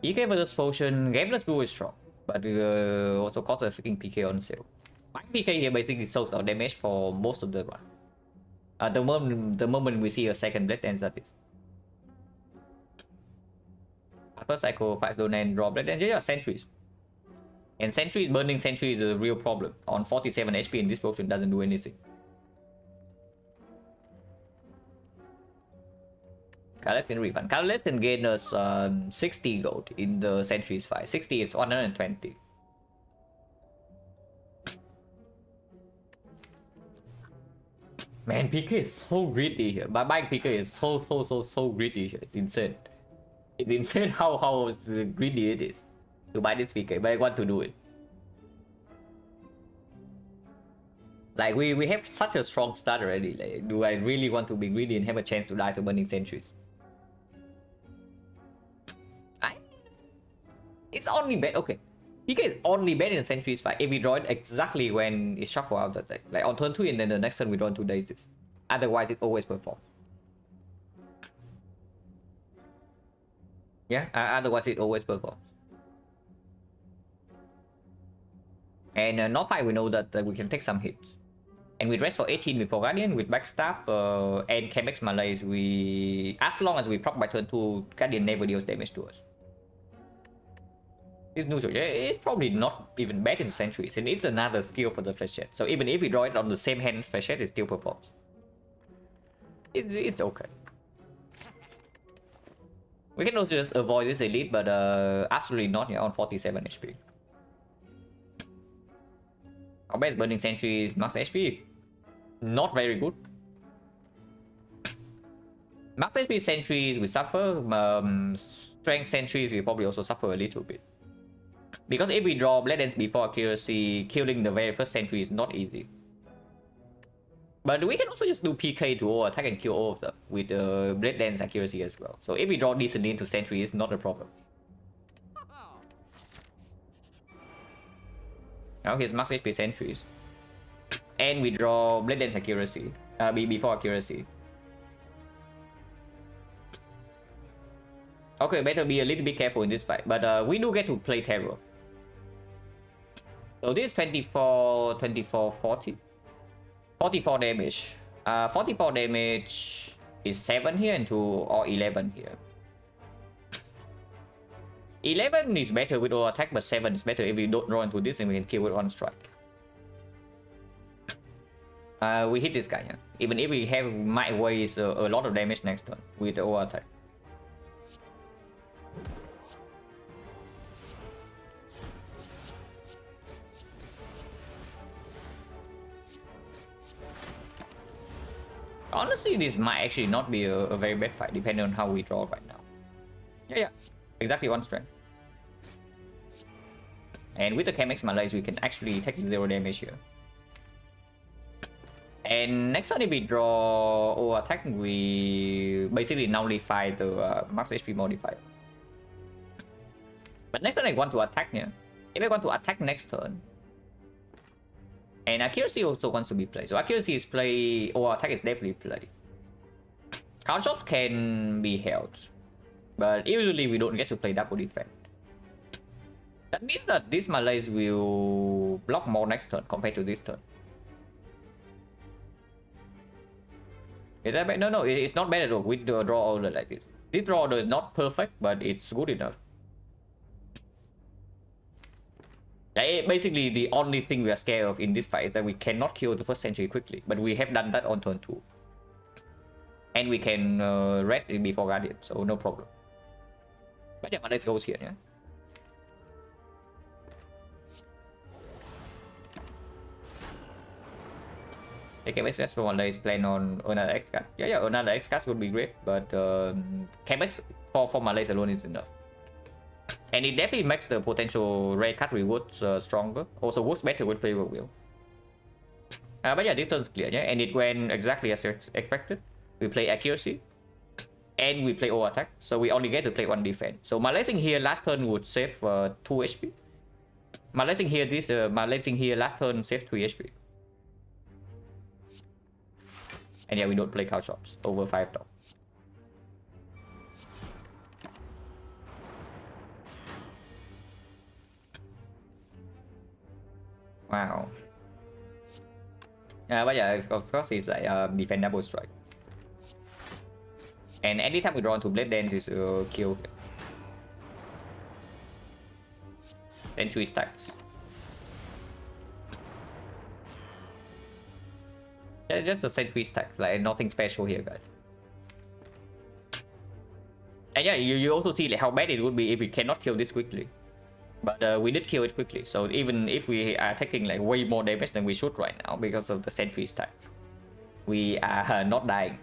PK versus Potion, Gameless Blue is strong. But also costs a freaking PK on sale. My PK here basically soaks our damage for most of the run. The moment we see a second Blade Dance, that is. First Psycho, Fast Zone and draw Blade Dance, yeah, Sentries. And Sentries, burning Sentry is a real problem. On 47 HP and this potion doesn't do anything. Colorless can refund. Colorless can gain us 60 gold in the Sentries fight. 60 is 120. Man, PK is so greedy here. My buying PK is so greedy here. It's insane. It's insane how greedy it is to buy this PK, but I want to do it. Like, we have such a strong start already. Like, do I really want to be greedy and have a chance to die to burning sentries? It's only bad. Okay, PK is only bad in the sentries fight if we draw it exactly when it's shuffled out the deck. Like on turn 2 and then the next turn we draw 2 daisies. Otherwise it always performs. Yeah, otherwise it always performs. And not fight, we know that we can take some hits. And with rest for 18 before Guardian, with Backstab and Chemex Malaise, as long as we proc by turn 2, Guardian never deals damage to us. It's neutral. It's probably not even bad in Sentries, and it's another skill for the Flechette. So even if we draw it on the same hand as Flechette, it still performs. It's okay. We can also just avoid this elite, but absolutely not here on 47 HP. Our best burning sentries, max HP, not very good. Max HP sentries we suffer. Strength sentries we probably also suffer a little bit. Because if we draw Blade Dance before accuracy, killing the very first sentry is not easy. But we can also just do PK to all attack and kill all of them with Blade Dance accuracy as well. So if we draw decently into sentry, it's not a problem. Now here's max HP sentries. And we draw Blade Dance accuracy before accuracy. Okay, better be a little bit careful in this fight. But we do get to play Terror. So this is 24, 40. 44 damage. 44 damage is 7 here and 2 or 11 here. 11 is better with all attack, but 7 is better if we don't draw into this and we can kill with one strike. We hit this guy, yeah. Even if we have might waste a lot of damage next turn with the all attack. Honestly, this might actually not be a very bad fight, depending on how we draw right now. Yeah. Exactly one strength. And with the Chemex Malaise, we can actually take 0 damage here. And next time if we draw or attack, we basically nullify the max HP modifier. But next time I want to attack here. If I want to attack next turn, and accuracy also wants to be played. So accuracy is play, or attack is definitely played. Count shots can be held, but usually we don't get to play double defense. That means that this Malaise will block more next turn compared to this turn. Is that bad? No, it's not bad at all with the draw order like this. This draw order is not perfect, but it's good enough. Basically, the only thing we are scared of in this fight is that we cannot kill the first sentry quickly, but we have done that on turn 2. And we can rest it before Guardian, so no problem. But yeah, let's go here, yeah. Okay, let's just for one day plan on another X card. Yeah, another X card would be great, but Chemex for Malaise alone is enough. And it definitely makes the potential rare card rewards stronger. Also works better with Favor Wheel. But yeah, this turn's clear, yeah? And it went exactly as expected. We play Accuracy. And we play all attack. So we only get to play one defense. So Malaising here last turn would save 2 HP. Malaising here last turn save 3 HP. And yeah, we don't play cow shops over 5 dogs. Wow. But yeah, of course it's like defend double strike. And anytime we draw into Blade Dance is kill. Then 3 stacks. Yeah, just the same 3 stacks, like nothing special here, guys. And yeah, you also see like how bad it would be if we cannot kill this quickly. But we did kill it quickly, so even if we are taking like way more damage than we should right now because of the sentry stacks, we are not dying.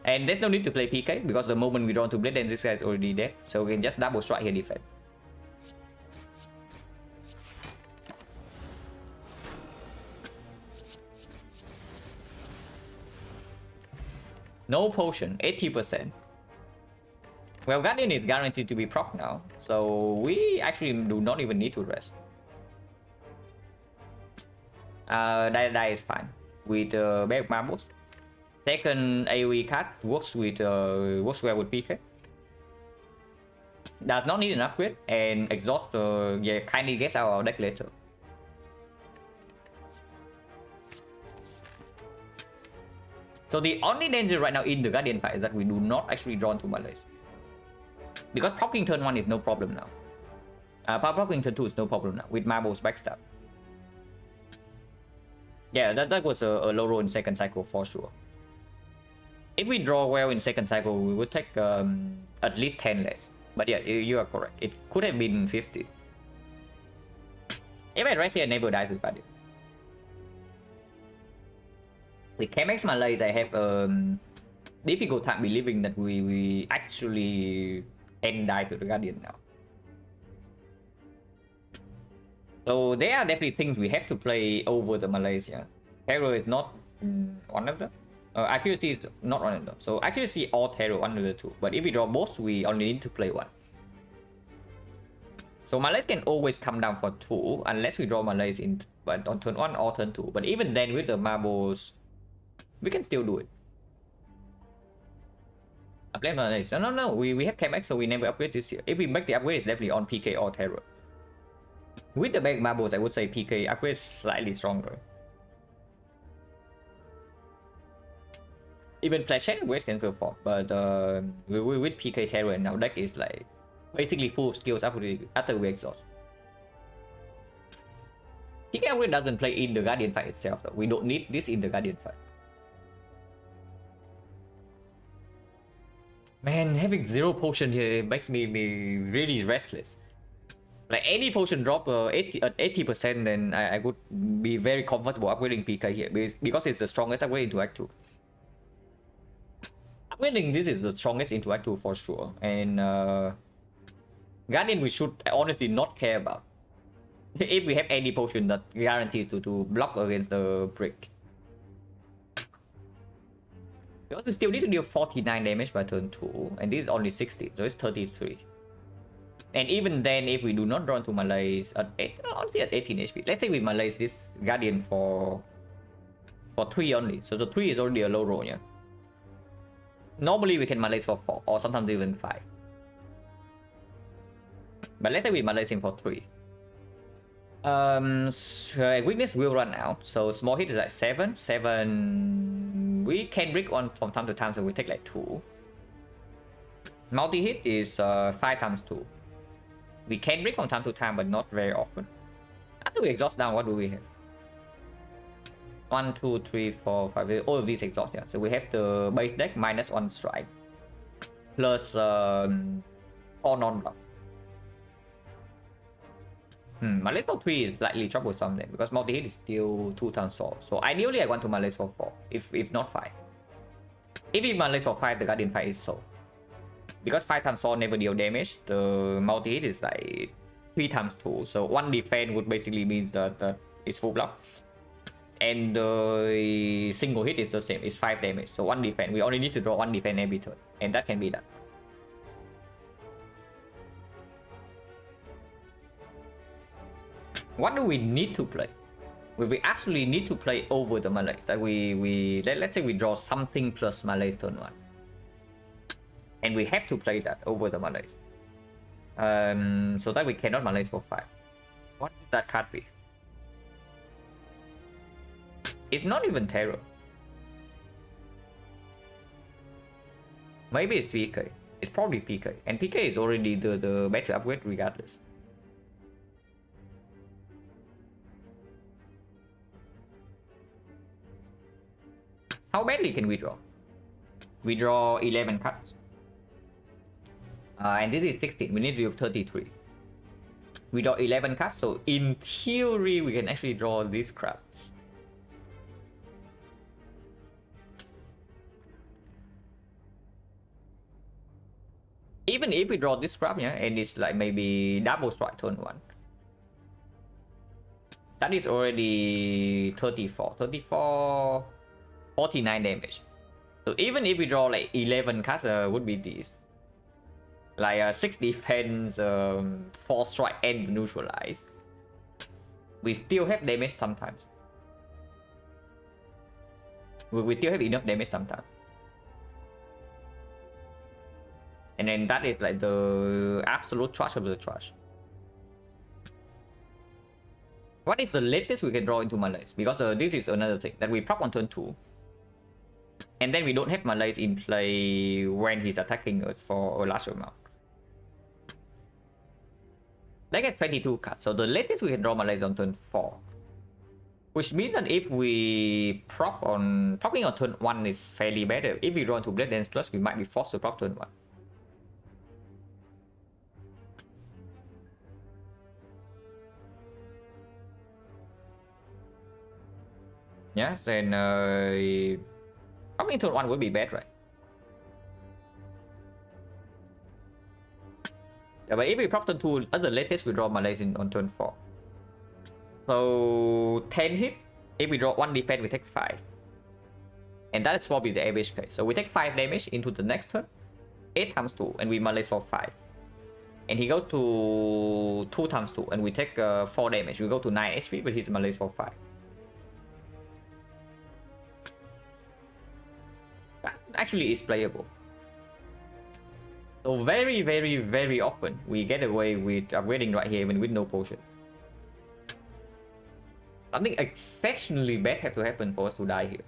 And there's no need to play PK because the moment we draw to Blade, then this guy is already dead, so we can just double strike here defense. No potion, 80%. Well, Guardian is guaranteed to be proc now, so we actually do not even need to rest. That is fine with Bag Marbles. Second AoE card works well with PK. Does not need an upgrade, and exhaust kindly gets out of our deck later. So the only danger right now in the Guardian fight is that we do not actually draw into Malaise. Because proccing turn 1 is no problem now. Proccing turn 2 is no problem now with Marbles backstab. Yeah, that was a low roll in second cycle for sure. If we draw well in second cycle, we would take at least 10 less. But yeah, you are correct. It could have been 50. If I rest here, I never die to Guardian. With KMX Malaise, I have difficult time believing that we actually end die to the Guardian now. So there are definitely things we have to play over the Malaysia. Terror is not one of them. Accuracy is not one of them. So accuracy or terror, one of the two. But if we draw both, we only need to play one. So Malaise can always come down for 2 unless we draw Malaise on turn 1 or turn 2. But even then with the marbles, we can still do it. Upgrade Malaise. No. We have KMX, so we never upgrade this year. If we make the upgrade, it's definitely on PK or terror. With the big marbles, I would say PK upgrade is slightly stronger. Even Flash and Waste can feel for, but with PK terror now deck is like basically full skills after we exhaust. PK upgrade doesn't play in the Guardian fight itself though. We don't need this in the Guardian fight. Man, having 0 potion here makes me really restless. Like any potion drop at 80%, then I would be very comfortable upgrading PK here because it's the strongest upgrade into Act 2. Upgrading this is the strongest into Act 2 for sure, and Guardian we should honestly not care about if we have any potion that guarantees to block against the brick. Because we still need to deal 49 damage by turn 2, and this is only 60, so it's 33. And even then, if we do not draw into Malaise at 18 HP, let's say we Malaise this Guardian for 3 only, so the 3 is already a low roll, yeah. Normally we can Malaise for 4, or sometimes even 5. But let's say we Malaise him for 3. Weakness will run out, so small hit is like 7. We can break one from time to time, so we take like 2. Multi hit is 5 times 2. We can break from time to time, but not very often. After we exhaust down, what do we have? 1, 2, 3, 4, 5. All of these exhaust, yeah. So we have the base deck minus 1 strike, plus 4 non-block. Malaise for 3 is slightly troublesome then, because multi hit is still 2 times sword. So ideally I want to Malaise for 4, if not 5. If we Malaise for 5, the Guardian fight is solved. because 5 times 4 never deal damage, the multi-hit is like 3 times 2. So 1 defense would basically mean that it's full block. And the single hit is the same, it's 5 damage. So 1 defense, we only need to draw 1 defense every turn. And that can be done. What do we need to play? We absolutely need to play over the Malays. That let's say we draw something plus Malays turn 1. And we have to play that over the Malays. So that we cannot Malays for 5. What would that card be? It's not even Terror. Maybe it's PK. It's probably PK. And PK is already the better upgrade regardless. How badly can we draw? We draw 11 cards. And this is 16. We need to do 33. We draw 11 cards, so in theory, we can actually draw this crap. Even if we draw this crap, yeah, and it's like maybe double strike turn 1. That is already 34. 49 damage. So even if we draw like 11 cards, would be this. Like 6 defense, 4 strike and neutralize. We still have damage sometimes. We still have enough damage sometimes. And then that is like the absolute trash of the trash. What is the latest we can draw into Malays? Because this is another thing that we prop on turn 2. And then we don't have Malays in play when he's attacking us for a large amount. That gets 22 cards. So the latest we can draw Malays on turn 4. Which means that if we propping on turn 1 is fairly better. If we draw into Blade Dance Plus, we might be forced to prop turn 1. Yes, then propping turn 1 would be bad, right? Yeah, but if we prop turn 2, at the latest we draw Malays on turn 4. So 10 hit. If we draw 1 defense, we take 5. And that is probably the average case. So we take 5 damage into the next turn. 8 times 2, and we Malays for 5. And he goes to 2 times 2, and we take 4 damage. We go to 9 HP, but he's Malays for 5. That actually is playable. So very, very, very often we get away with upgrading right here even with no potion. Something exceptionally bad had to happen for us to die here.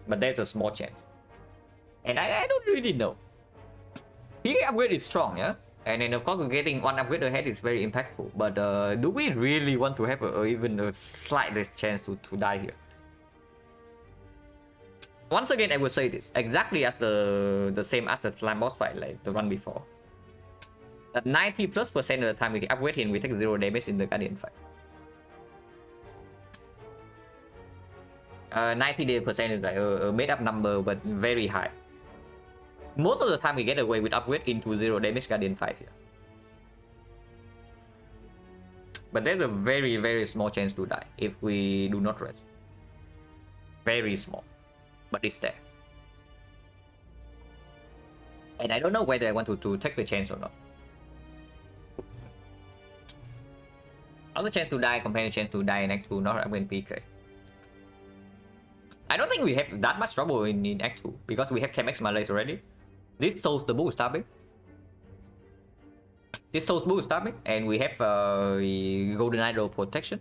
But there's a small chance. And I don't really know. PK upgrade is strong, yeah? And then of course getting 1 upgrade ahead is very impactful. But do we really want to have even a slightest chance to die here? Once again, I will say this, exactly as the same as the slime boss fight, like the one before. That 90+% of the time we can upgrade him, we take 0 damage in the Guardian fight. 90% is like a made up number, but very high. Most of the time we get away with upgrade into 0 damage Guardian fight here. But there's a very, very small chance to die if we do not rest. Very small. But it's there. And I don't know whether I want to take the chance or not. Other chance to die compared to chance to die in Act 2, not upgrade PK. I don't think we have that much trouble in Act 2 because we have Chemex Malays already. This solves the bull stabbing. This solves bull stabbing, and we have Golden Idol protection.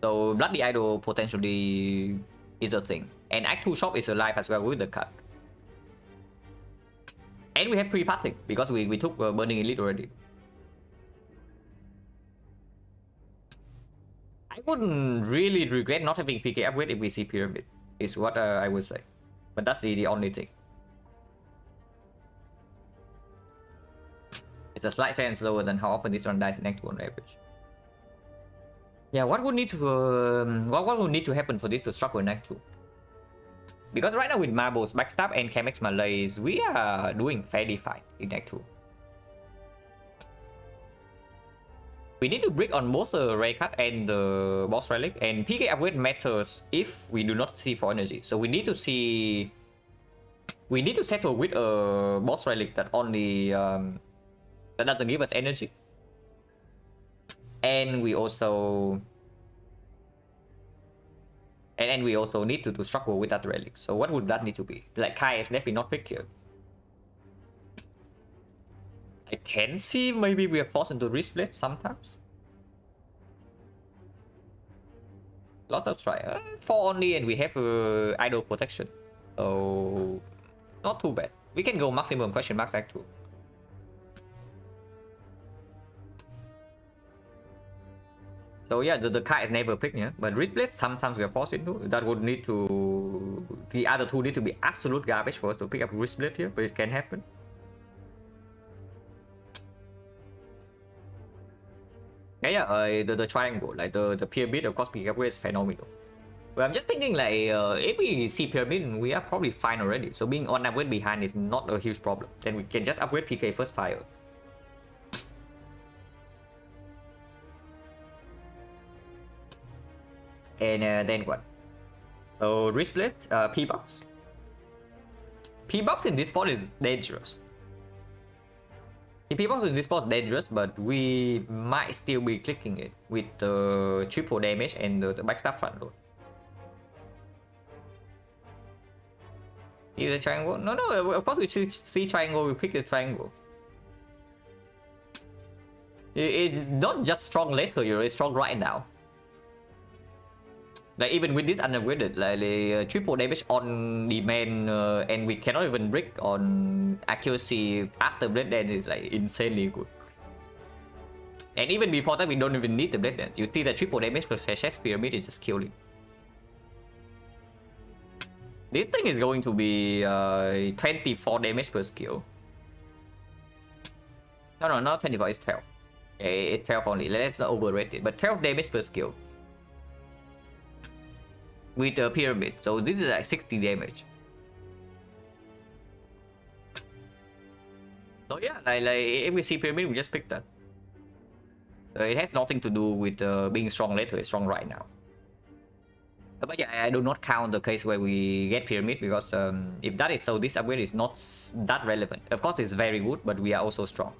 So Bloody Idol potentially is a thing. And Act 2 shop is alive as well with the card. And we have free pathing because we took Burning Elite already. I wouldn't really regret not having PK upgrade if we see Pyramid, is what I would say. But that's the only thing. It's a slight chance lower than how often this run dies in Act 2 on average. Yeah, what would need to happen for this to struggle in Act 2? Because right now with Marbles, Backstab and Chemex Malays, we are doing fairly fine in Act 2. We need to brick on both the Ray Cut and the Boss Relic, and PK upgrade matters if we do not see for energy. So we need to see... We need to settle with a Boss Relic that only... that doesn't give us energy. And we also... And we also need to struggle with that relic. So what would that need to be? Like Kai is definitely not picked here. I can see maybe we are forced into resplit sometimes. Lots of try. 4 only and we have idle protection. So not too bad. We can go maximum question marks act 2. So yeah, the card is never picked, yeah. But resplit sometimes we are forced into. That would need to... The other two need to be absolute garbage for us to pick up resplit here, but it can happen. Yeah, the triangle, like the pyramid, of course, pick up is phenomenal. But I'm just thinking, like, if we see pyramid, we are probably fine already. So being on upgrade behind is not a huge problem. Then we can just upgrade PK first fire. And then what? So resplit, P-box. P-box in this spot is dangerous. P-box in this spot is dangerous, but we might still be clicking it with the triple damage and the backstab front load. Is the triangle? No, of course we see triangle, we pick the triangle. It's not just strong later, it's strong right now. Like even with this unupgraded, like triple damage on the main, and we cannot even brick on accuracy after Blade Dance is like insanely good. And even before that, we don't even need the Blade Dance. You see that triple damage plus Flash Pyramid is just killing. This thing is going to be 24 damage per skill. No, not 24, it's 12. It's 12 only, let's not overrate it, but 12 damage per skill. With a pyramid, so this is like 60 damage. So yeah, like if we see pyramid, we just pick that. It has nothing to do with being strong later, it's strong right now. But yeah, I do not count the case where we get pyramid, because if that is so, this upgrade is not that relevant. Of course it's very good, but we are also strong.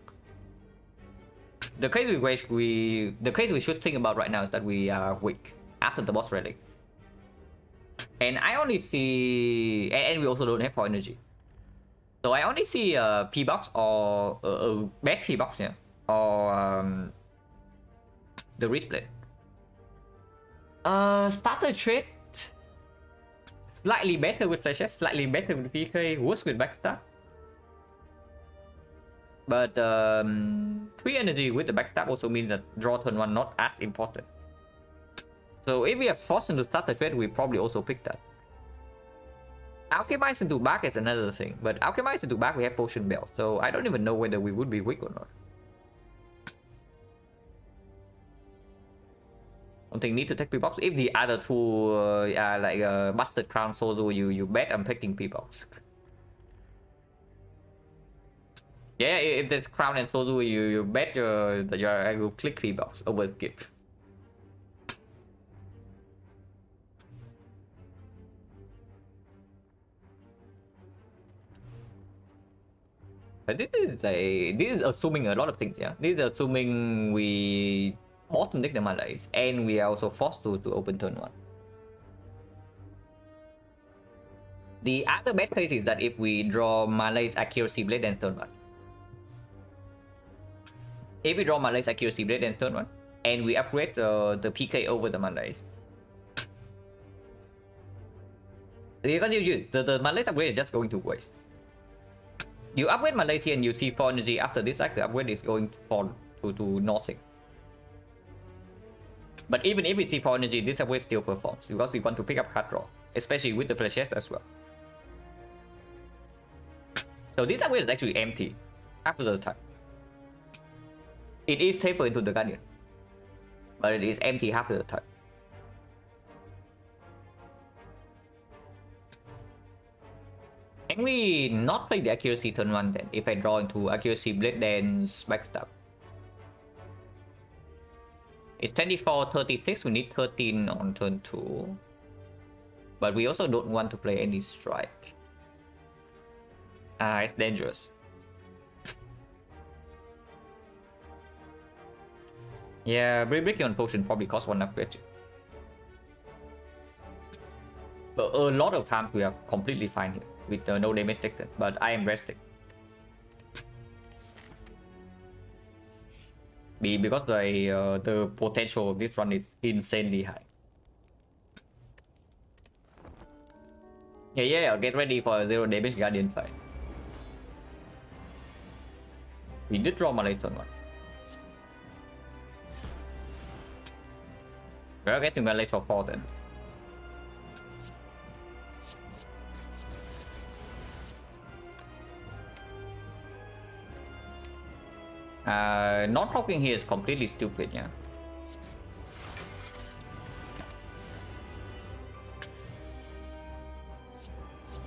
The case we should think about right now is that we are weak after the boss relic. And I only see... And we also don't have 4 energy. So I only see a P-box or a bad P-box, yeah. Or the resplit. Starter trait... Slightly better with flashes, slightly better with PK, worse with backstab. But 3 energy with the backstab also means that draw turn 1 not as important. So if we are forced into starter trade, we probably also pick that. Alchemize into back is another thing, but Alchemize into back we have Potion Belt, so I don't even know whether we would be weak or not. I don't think need to take P-box. If the other two are like Busted Crown Sozo, you bet I'm picking P-box. Yeah, if there's Crown and Sozo, you bet that I will click P-box over skip. But this is assuming a lot of things, yeah. This is assuming we bottom deck the Malays, and we are also forced to open turn 1. The other bad case is that if we draw Malays accuracy blade and turn 1. If we draw Malays accuracy blade and turn 1, and we upgrade the PK over the Malays. Because the Malays upgrade is just going to waste. You upgrade Malays here and you see 4 energy after this, like the upgrade is going to nothing. But even if we see 4 energy, this upgrade still performs because we want to pick up card draw, especially with the flashes as well. So this upgrade is actually empty after the time. It is safer into the Guardian, but it is empty after the time. Can we not play the accuracy turn 1 then? If I draw into accuracy blade dance backstab. It's 24, 36, we need 13 on turn 2. But we also don't want to play any strike. It's dangerous. Yeah, breaking on potion probably costs 1 upgrade. But a lot of times we are completely fine here with no damage taken, but I am resting. Because the potential of this run is insanely high. Yeah, get ready for a 0 damage Guardian fight. We did draw Malay turn 1. We're guessing Malay for 4 then. Not blocking here is completely stupid, yeah.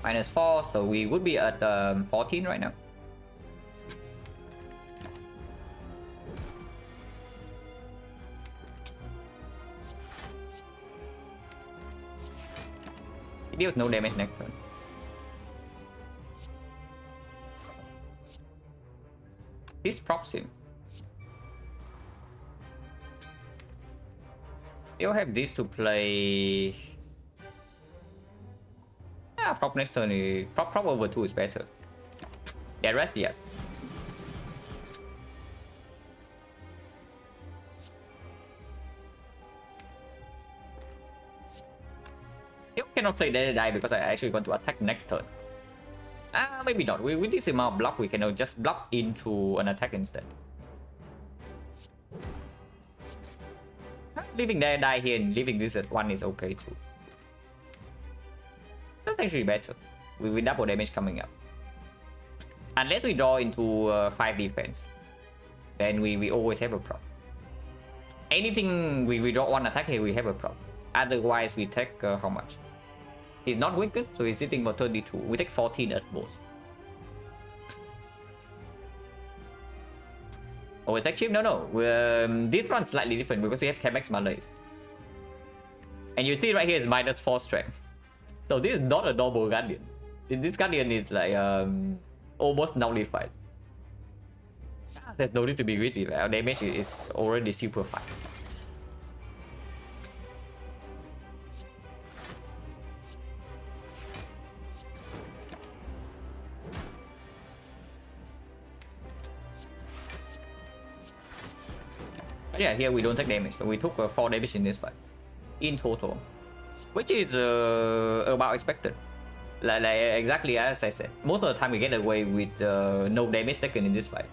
-4, so we would be at 14 right now. It deals no damage next turn. This props him. You'll have this to play. Yeah, prop next turn is prop over 2 is better. Yeah, rest yes. You cannot play Dead Die because I actually want to attack next turn. Maybe not. With this amount of block, we can just block into an attack instead. Leaving Dead Die here and leaving this at 1 is okay too. That's actually better. With double damage coming up. Unless we draw into 5 defense, then we always have a prop. Anything we draw 1 attack here, we have a prop. Otherwise, we take how much? He's not wicked, so he's sitting for 32. We take 14 at most. Oh, it's like cheap? No. This one's slightly different because we have Chemex Malays. And you see right here is -4 strength. So this is not a normal Guardian. This Guardian is like almost nullified. There's no need to be greedy. Our damage is already super fine. But yeah, here we don't take damage, so we took 4 damage in this fight in total, which is about expected. Like exactly as I said, most of the time we get away with no damage taken in this fight.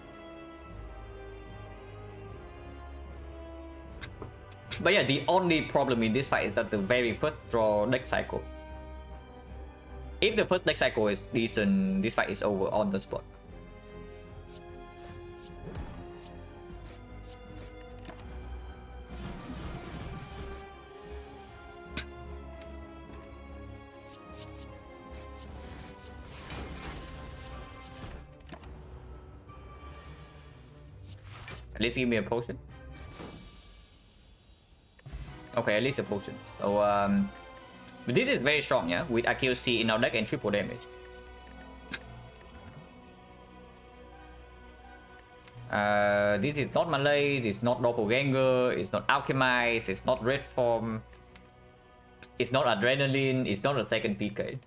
But yeah, the only problem in this fight is that the very first draw deck cycle. If the first deck cycle is decent, this fight is over on the spot. At least give me a potion. Okay, at least a potion. So but this is very strong, yeah, with accuracy in our deck and triple damage. This is not Malay, this is not Doppelganger, it's not Alchemize, it's not Red Form, it's not Adrenaline, it's not a second PK.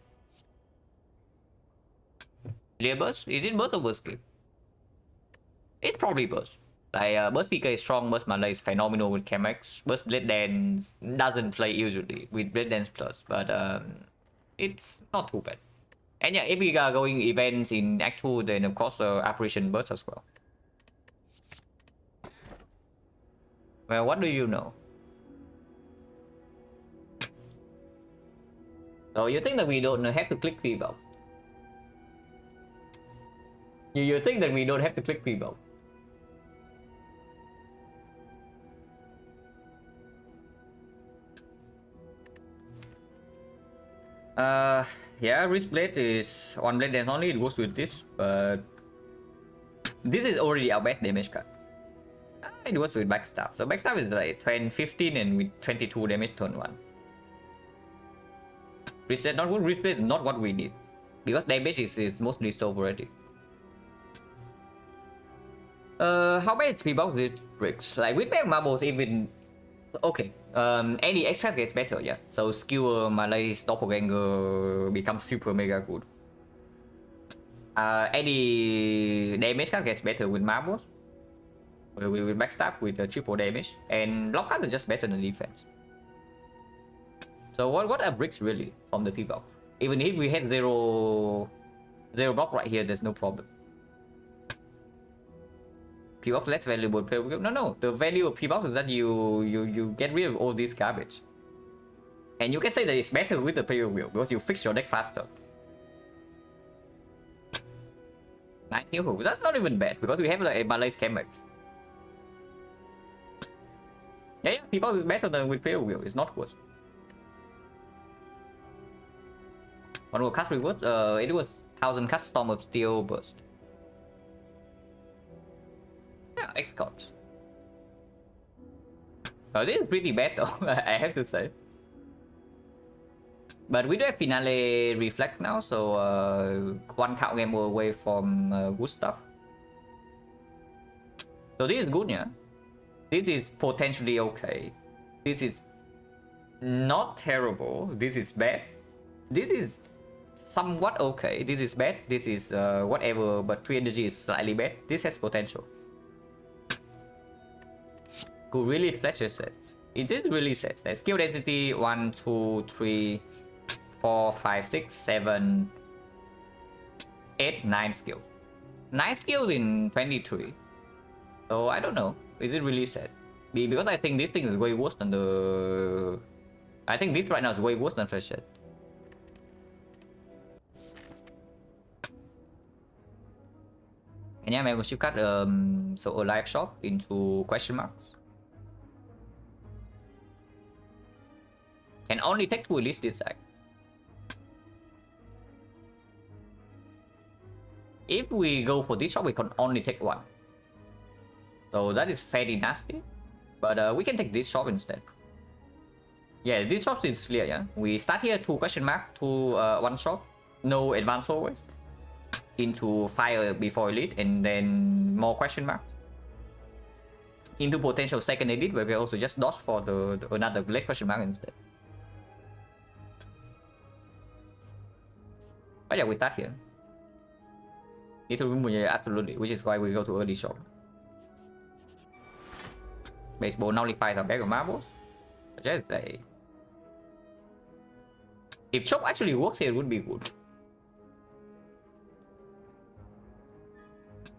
Clear burst? Is it burst or burst skip? It's probably burst. Like burst PK is strong, burst Malay is phenomenal with Chemex. Burst Blade Dance doesn't play usually with Blade Dance Plus, but it's not too bad. And yeah, if we are going events in Act 2, then of course Apparition Burst as well. Well, what do you know? So you think that we don't have to click P-Bow? You think that we don't have to click P-Bow? Yeah, wrist blade is one blade and only, it goes with this, but this is already our best damage card. It was with backstab, so backstab is like 15 and with 22 damage turn 1. Reset not good, wrist blade is not what we need, because damage is mostly solved already. How bad is P-box with bricks? Like with back marbles even okay. Any except gets better, yeah. So skewer Malay's doppelganger becomes super mega good. Any damage card gets better with marbles. With backstab with triple damage, and block cards are just better than defense. So what are bricks really from the P-box? Even if we had zero block right here, there's no problem. P-box less valuable. No. The value of P-box is that you get rid of all this garbage. And you can say that it's better with the player wheel because you fix your deck faster. 9 heal. That's not even bad because we have like a Malay's Chemex. Yeah, P-box is better than with player wheel. It's not worse. One more cast reward. It was 1000 cast Storm of Steel burst. Yeah, X cards. This is pretty bad though, I have to say. But we do have Finale Reflect now, so one count game away from good stuff. So this is good, yeah. This is potentially okay. This is not terrible. This is bad. This is somewhat okay. This is bad. This is whatever, but 3 energy is slightly bad. This has potential. Could really flash your sets. It is really set. Like skill density 1, 2, 3, 4, 5, 6, 7, 8, 9 skills. 9 skills in 23. So I don't know. Is it really set? Because I think this thing is way worse than the. I think this right now is way worse than flash set. And yeah, membership card so a live shop into question marks. Can only take 2 release this side. If we go for this shop, we can only take 1. So that is fairly nasty. But we can take this shop instead. Yeah, this shop is clear, yeah. We start here 2 question mark, 2 1 shop, no advance always. Into fire before elite, and then more question marks. Into potential second elite, where we also just dodge for the another late question mark instead. But yeah, we start here. Need to remove, yeah, absolutely, which is why we go to early shop. Baseball nullifies our bag of marbles. Just like, if chop actually works here, it would be good.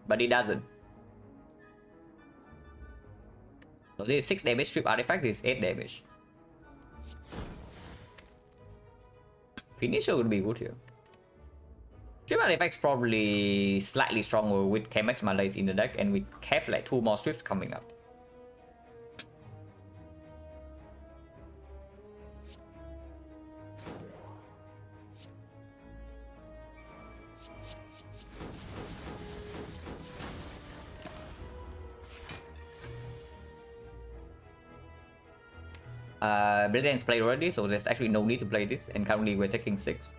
But it doesn't. So this is 6 damage, strip artifact, this is 8 damage. Finisher would be good here. Strip artifact's probably slightly stronger with Chemex Malays in the deck, and we have like 2 more strips coming up. Blade Dance played already, so there's actually no need to play this, and currently we're taking 6.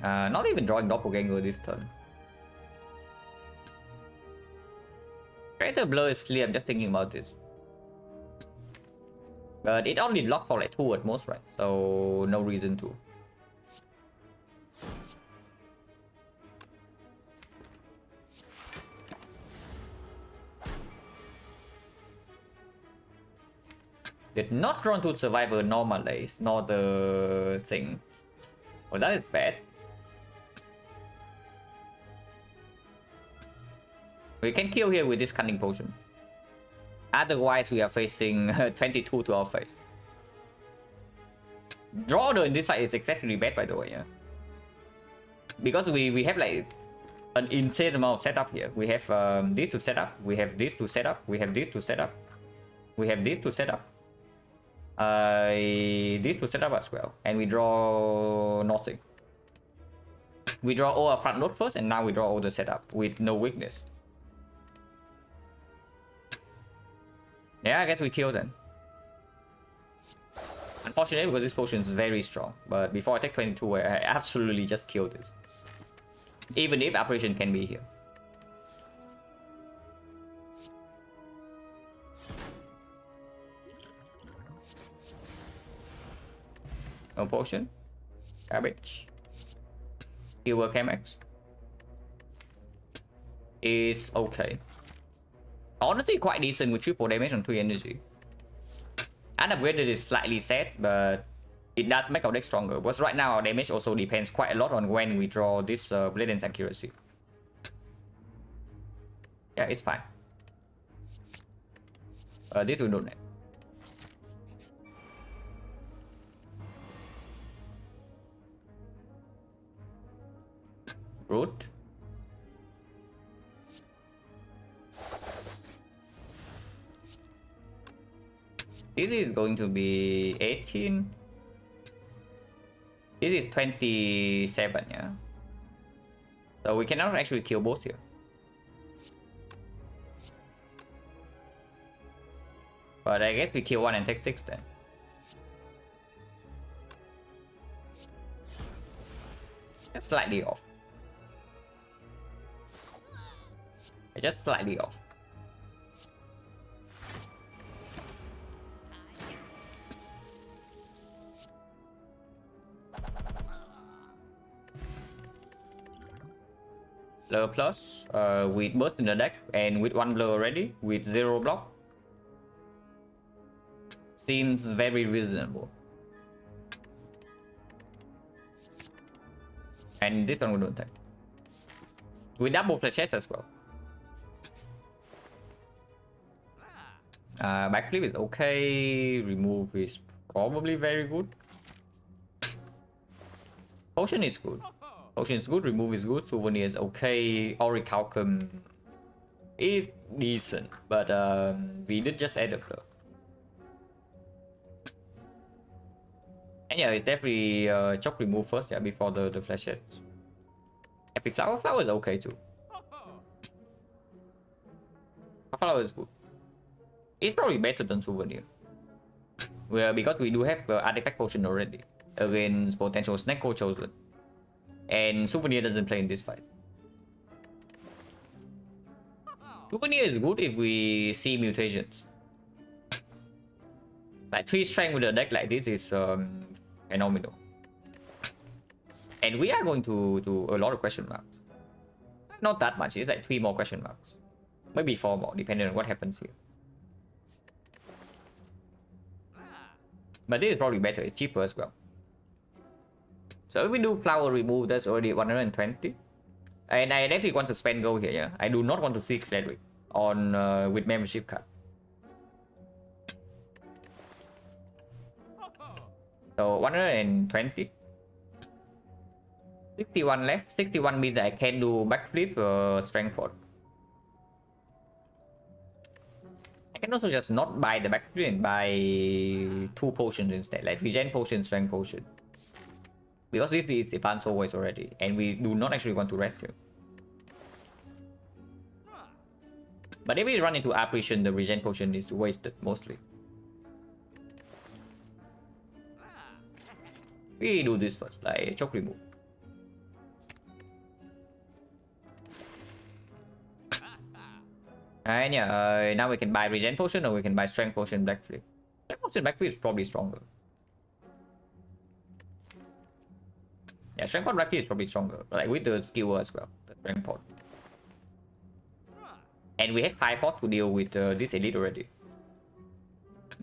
Not even drawing Doppelganger this turn. Creator Blur is clear, I'm just thinking about this. But it only blocks for like 2 at most, right? So no reason to. Did not run to Survivor normal days, nor the thing. Well, that is bad. We can kill here with this Cunning Potion. Otherwise, we are facing 22 to our face. Draw order in this fight is exceptionally bad, by the way, yeah. Because we have like an insane amount of setup here. We have this to set up, we have this to set up, we have this to set up, we have this to set up. This will set up as well, and we draw nothing. We draw all our front load first, and now we draw all the setup with no weakness. Yeah, I guess we kill then. Unfortunately, because this potion is very strong. But before I take 22, I absolutely just kill this. Even if apparition can be here. No potion. Garbage. Heal KMX. Is okay. Honestly, quite decent with triple damage on 3 energy. Unupgraded is slightly sad, but it does make our deck stronger. Because right now our damage also depends quite a lot on when we draw this Blade and accuracy. Yeah, it's fine. This will donate. Root. This is going to be 18. This is 27, yeah. So we cannot actually kill both here. But I guess we kill one and take 6 then. Just slightly off. Just slightly off. Blur plus with burst in the deck and with 1 blur already with 0 block. Seems very reasonable. And this one we don't take. We double fletches as well. Backflip is okay. Remove is probably very good. Potion is good. Potion is good. Remove is good. Souvenir is okay. Orichalcum is decent, but we did just add a blur. And yeah, it's definitely choke remove first, yeah, before the flashettes. Epic flower. Flower is okay too. Flower is good. It's probably better than souvenir. Well, because we do have artifact potion already against potential Snecko chosen. And souvenir doesn't play in this fight. Souvenir is good if we see mutations. Like 3 strength with a deck like this is phenomenal. And we are going to a lot of question marks. Not that much, it's like 3 more question marks. Maybe 4 more, depending on what happens here. But this is probably better, it's cheaper as well. So if we do flower remove, that's already 120. And I definitely want to spend gold here, yeah. I do not want to see Cleric on with membership card. So 120. 61 left. 61 means that I can do backflip strength pot. I can also just not buy the backflip and buy 2 potions instead, like regen potion, strength potion. Because this is advanced always already, and we do not actually want to rest here. But if we run into apparition, the regen potion is wasted mostly. We do this first, like choke remove. And yeah, now we can buy regen potion or we can buy strength potion backflip. Strength potion backflip is probably stronger. Yeah, strength pot backflip is probably stronger, like with the skill as well, the strength pot. And we have 5 pot to deal with this elite already.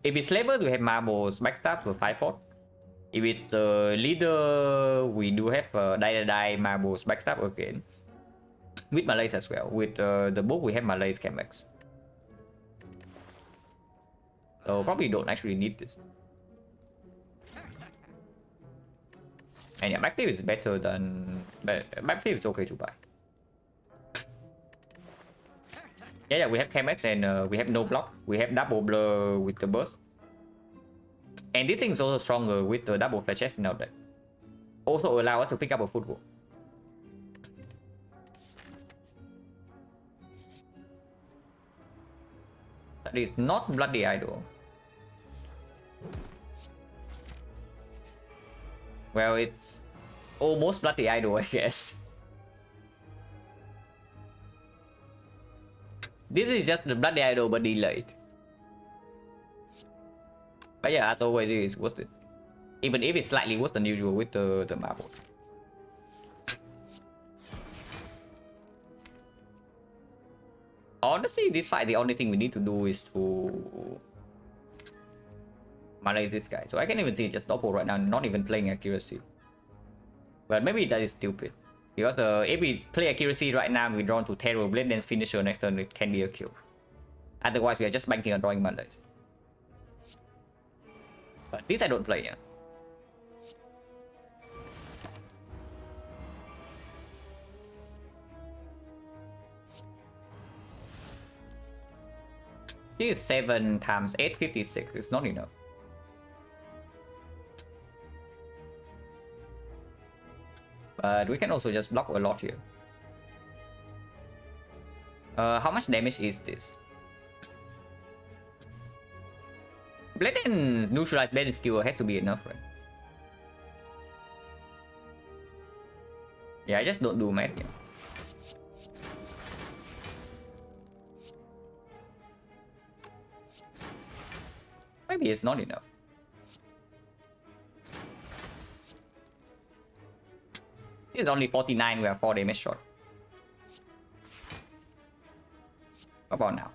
If it's slavers, we have marbles backstab for 5 pot. If it's the leader, we do have die marbles backstab again. With Malays as well. With the book, we have Malays Chemex. So probably don't actually need this. And yeah, backflip is better than... Backflip is okay to buy. Yeah, we have Chemex and we have no block. We have double blur with the burst. And this thing is also stronger with the double fletches in our deck. Also allow us to pick up a football. That is not Bloody Idol. Well, it's almost Bloody Idol, I guess. This is just the Bloody Idol but delayed. But yeah, as always, it is worth it. Even if it's slightly worse than usual with the marble. Honestly, this fight, the only thing we need to do is to manage this guy. So I can even see just double right now, not even playing accuracy. But maybe that is stupid. Because if we play accuracy right now, we draw to Terror Blade, then finisher next turn, it can be a kill. Otherwise, we are just banking on drawing Mondays. But this I don't play, yeah. This is 7 times 856. It's not enough. But we can also just block a lot here. How much damage is this? Blade and neutralize blade skill has to be enough, right? Yeah, I just don't do math here. Maybe it's not enough. It's only 49, we are 4 damage short. How about now?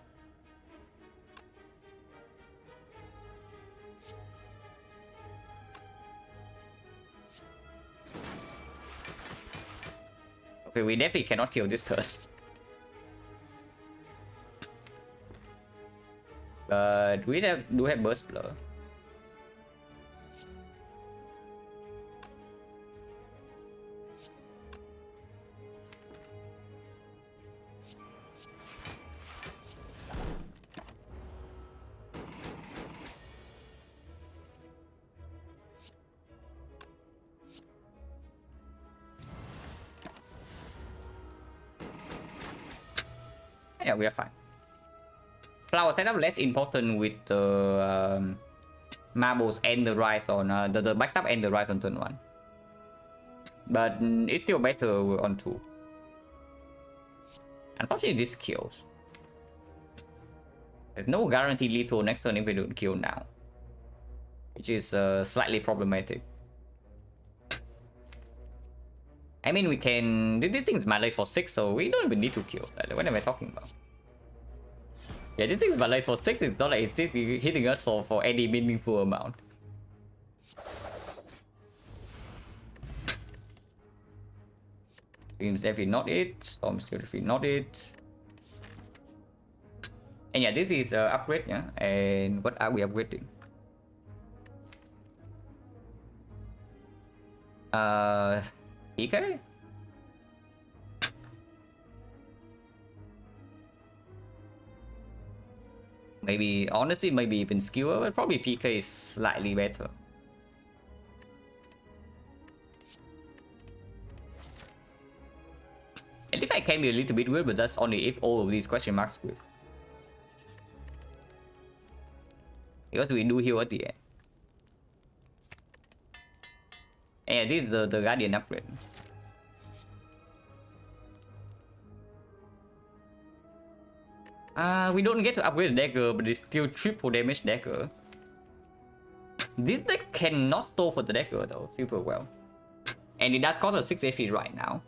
Okay, we definitely cannot kill this turn. But we do have burst blur. Yeah, we are fine. Flower setup less important with the marbles and the rise on the backstab and the rise on turn 1. But it's still better on 2. Unfortunately, this kills. There's no guarantee lethal next turn if we don't kill now, which is slightly problematic. I mean, we can... This thing's melee for 6, so we don't even need to kill. What am I talking about? Yeah, this thing's melee for 6. It's not like it's hitting us for any meaningful amount. Dreams definitely not it. Storm still definitely not it. And yeah, this is upgrade, yeah. And what are we upgrading? PK? Maybe, honestly, maybe even skewer, but probably PK is slightly better. And if I can be a little bit weird, but that's only if all of these question marks with. Because we do heal at the end. And yeah, this is the Guardian upgrade. We don't get to upgrade the dagger, but it's still triple damage dagger. This deck cannot store for the dagger though, super well. And it does cost us 6 HP right now.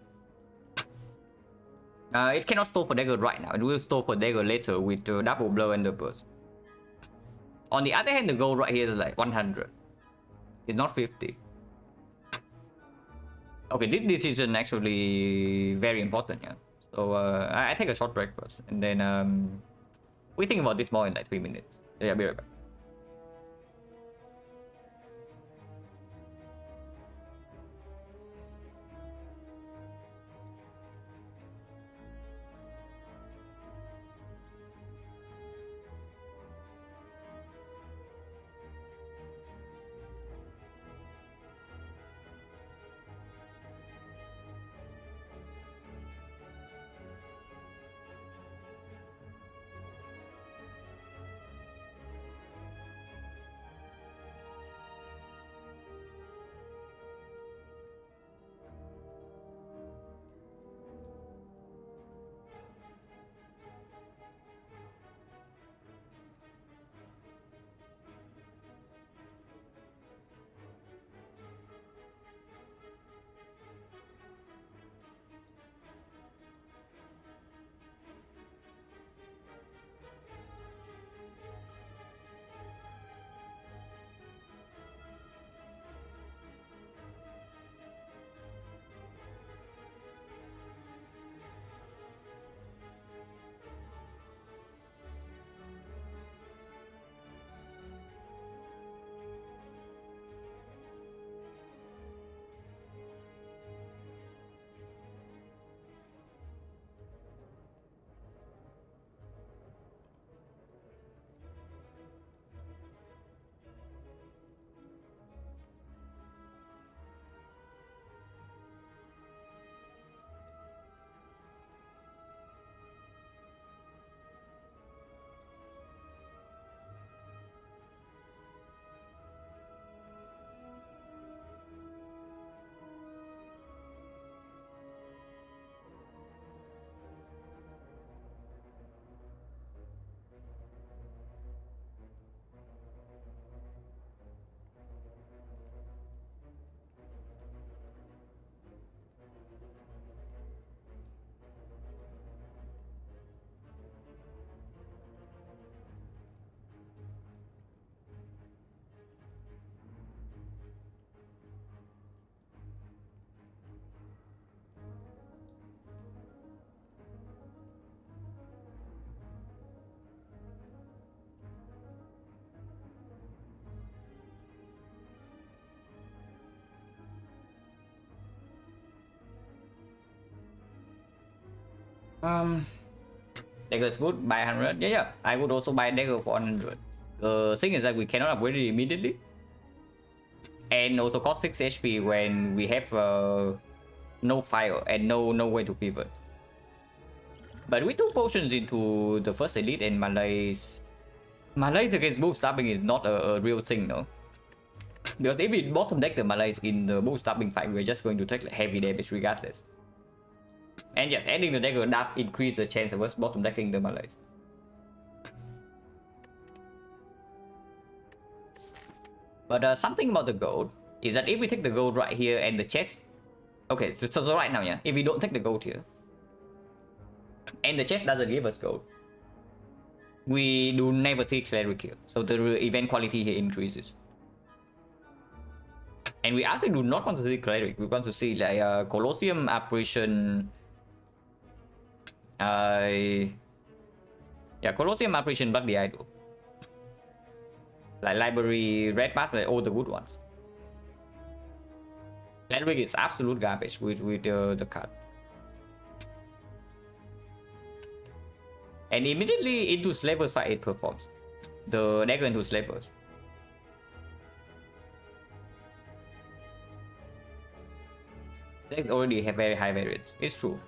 It cannot store for dagger right now. It will store for dagger later with the double blow and the burst. On the other hand, the goal right here is like 100. It's not 50. Okay, this decision actually very important, yeah. So I take a short break first, and then we think about this more in like 3 minutes. Yeah, I'll be right back. Dagger is good, buy 100. Yeah, I would also buy dagger for 100. The thing is that we cannot upgrade it immediately. And also cost 6 HP when we have no fire and no way to pivot. But we took potions into the first elite, and Malays against bow stabbing is not a real thing, no. Because if we bottom deck the Malays in the bow stabbing fight, we're just going to take like heavy damage regardless. And just adding the dagger does increase the chance of us bottom decking the Malays. But something about the gold is that if we take the gold right here and the chest, okay, so right now, yeah, if we don't take the gold here and the chest doesn't give us gold, we do never see cleric here, so the event quality here increases. And we actually do not want to see cleric. We want to see like Colosseum apparition. Yeah, Colosseum apparition, but the idol. Like library, red pass, like all the good ones. Cleric is absolute garbage with the card. And immediately into Slavers fight it performs. The dagger into Slavers. They already have very high variance. It's true.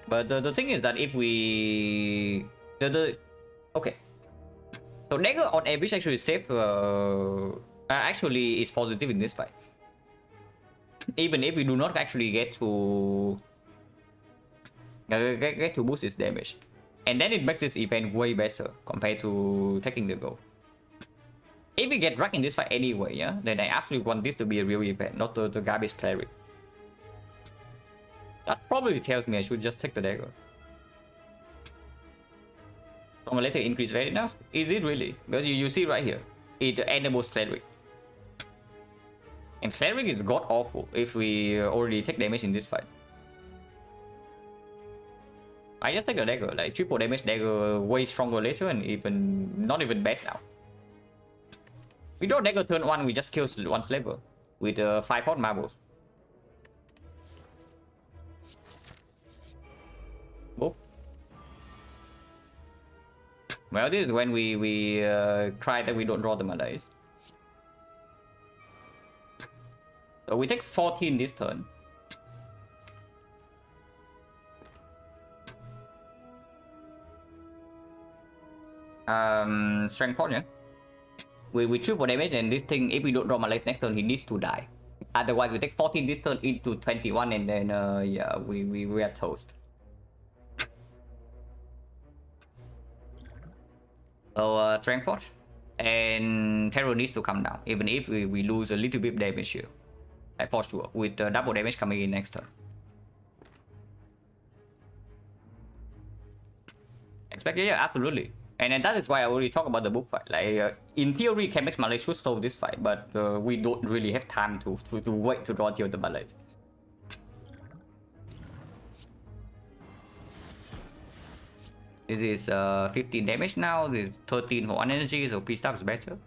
But the thing is that if we okay, so dagger on average actually save actually is positive in this fight. Even if we do not actually get to boost its damage, and then it makes this event way better compared to taking the gold. If we get dragged in this fight anyway, yeah, then I absolutely want this to be a real event, not the garbage cleric. That probably tells me I should just take the dagger. From a later increase very enough? Is it really? Because you see right here, it enables cleric. And cleric is god awful if we already take damage in this fight. I just take the dagger, like triple damage dagger, way stronger later and even not even bad now. We draw dagger turn 1, we just kill one slaver with 5 hot marbles. Whoop. Well, this is when we cry that we don't draw the Malays. So we take 14 this turn. Strength point, yeah. We triple damage, and this thing, if we don't draw Malays next turn, he needs to die. Otherwise, we take 14 this turn into 21, and then yeah, we are toast. So strength point, and terror needs to come down, even if we lose a little bit damage here, like for sure, with double damage coming in next turn. Expect, yeah, absolutely. And that is why I already talk about the book fight. Like in theory, Chemex Malay should solve this fight, but we don't really have time to wait to draw till the Malay. This is 15 damage now. This is 13 for 1 energy, so P-Stab is better.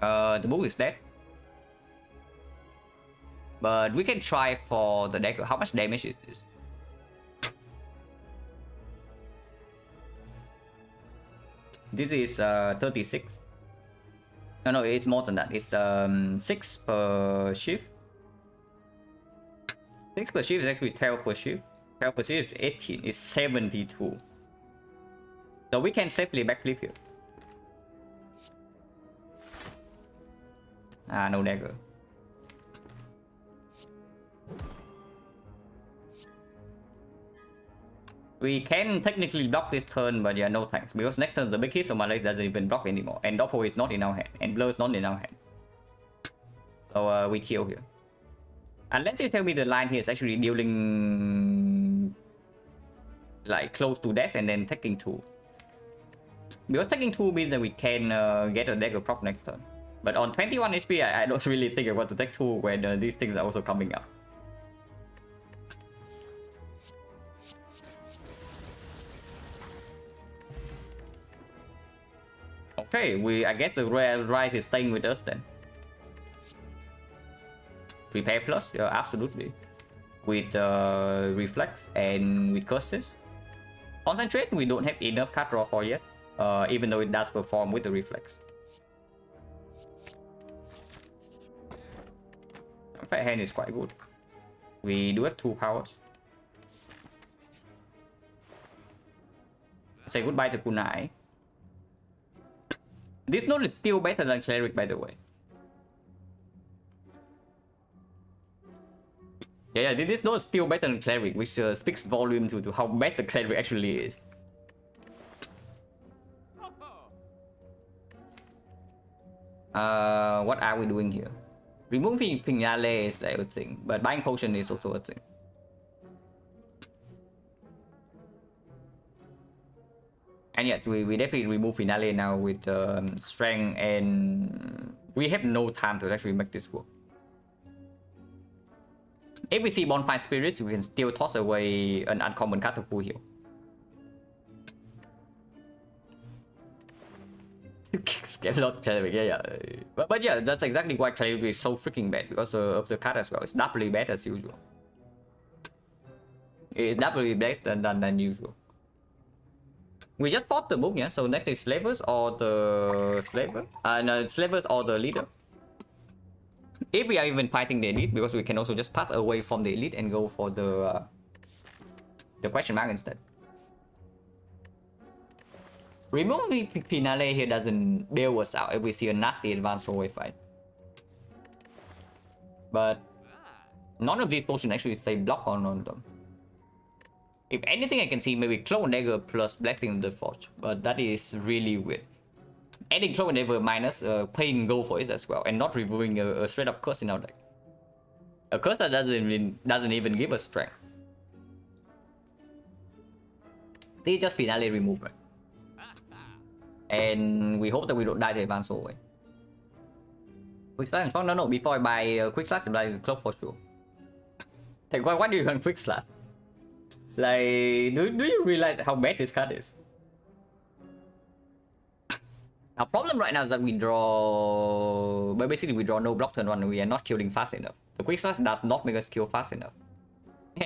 The book is dead. But we can try for the dagger. How much damage is this? This is 36. No, it's more than that. It's 6 per shift. 6 per shift is actually 12 per shift. 12 per shift is 18. It's 72. So we can safely backflip here. No dagger. We can technically block this turn, but yeah, no thanks. Because next turn the big hit of Malays doesn't even block anymore. And Doppel is not in our hand. And Blur is not in our hand. So we kill here. Unless you tell me the line here is actually dealing like close to death and then taking 2. Because taking 2 means that we can get a dagger proc next turn. But on 21 HP, I don't really think I want to take 2 when these things are also coming up. Okay, I guess the right is staying with us then. Prepare plus, yeah, absolutely. With reflex and with curses. Concentrate, we don't have enough card draw for yet. Even though it does perform with the reflex. Fat hand is quite good. We do have 2 powers. Say goodbye to Kunai. This node is still better than Cleric, by the way. Yeah, this node is still better than Cleric, which speaks volume to how bad the Cleric actually is. What are we doing here? Removing Finale is a thing, but buying potion is also a thing. And yes, we definitely remove Finale now with strength, and we have no time to actually make this work. If we see Bonfire Spirits, we can still toss away an uncommon card to full heal. Scared Cleric, yeah. But yeah, that's exactly why Cleric is so freaking bad, because of the card as well. It's doubly bad as usual. It's doubly bad than usual. We just fought the book, yeah. So next is Slavers or the Slaver. No, Slavers or the Leader. If we are even fighting the Elite, because we can also just pass away from the Elite and go for the question mark instead. Removing Finale here doesn't bail us out if we see a nasty advanced hallway fight. But none of these potions actually say block on them. If anything, I can see maybe Clone Dagger plus Blessing of the Forge, but that is really weird. Adding Clone Dagger minus paying gold for it as well, and not removing a straight up curse in our deck. A curse that doesn't even give us strength. This is just Finale remove, right? And we hope that we don't die to advance hallway. Quick slash and strong? No, before I buy quick slash, I buy the cloak for sure. Like, why do you run quick slash? Like, do you realize how bad this card is? Our problem right now is that we draw... But basically we draw no block turn 1 and we are not killing fast enough. The quick slash does not make us kill fast enough.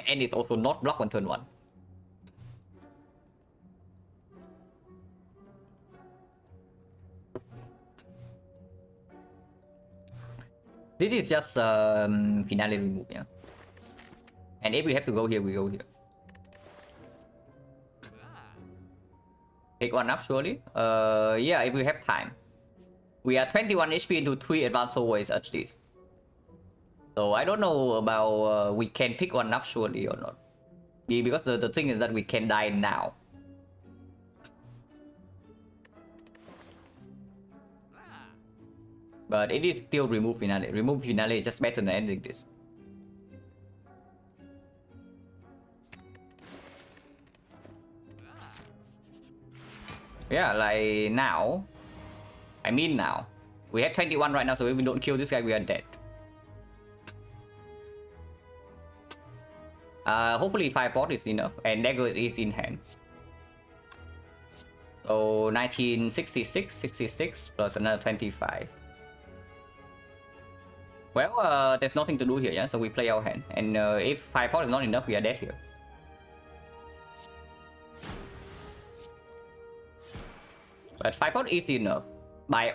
And it's also not block on turn 1. This is just Finale remove, yeah. And if we have to go here, we go here. Pick one up, surely? Yeah, if we have time. We are 21 HP into 3 advanced hallways at least. So I don't know about we can pick one up, surely, or not. Because the thing is that we can die now. But it is still remove Finale. Remove Finale is just better than ending this. Yeah, like now. I mean now. We have 21 right now, so if we don't kill this guy, we are dead. Hopefully 5 pot is enough, and dagger is in hand. So 1966, 66 plus another 25. Well, there's nothing to do here, yeah. So we play our hand, and if 5 pot is not enough, we are dead here. But 5 pot is enough by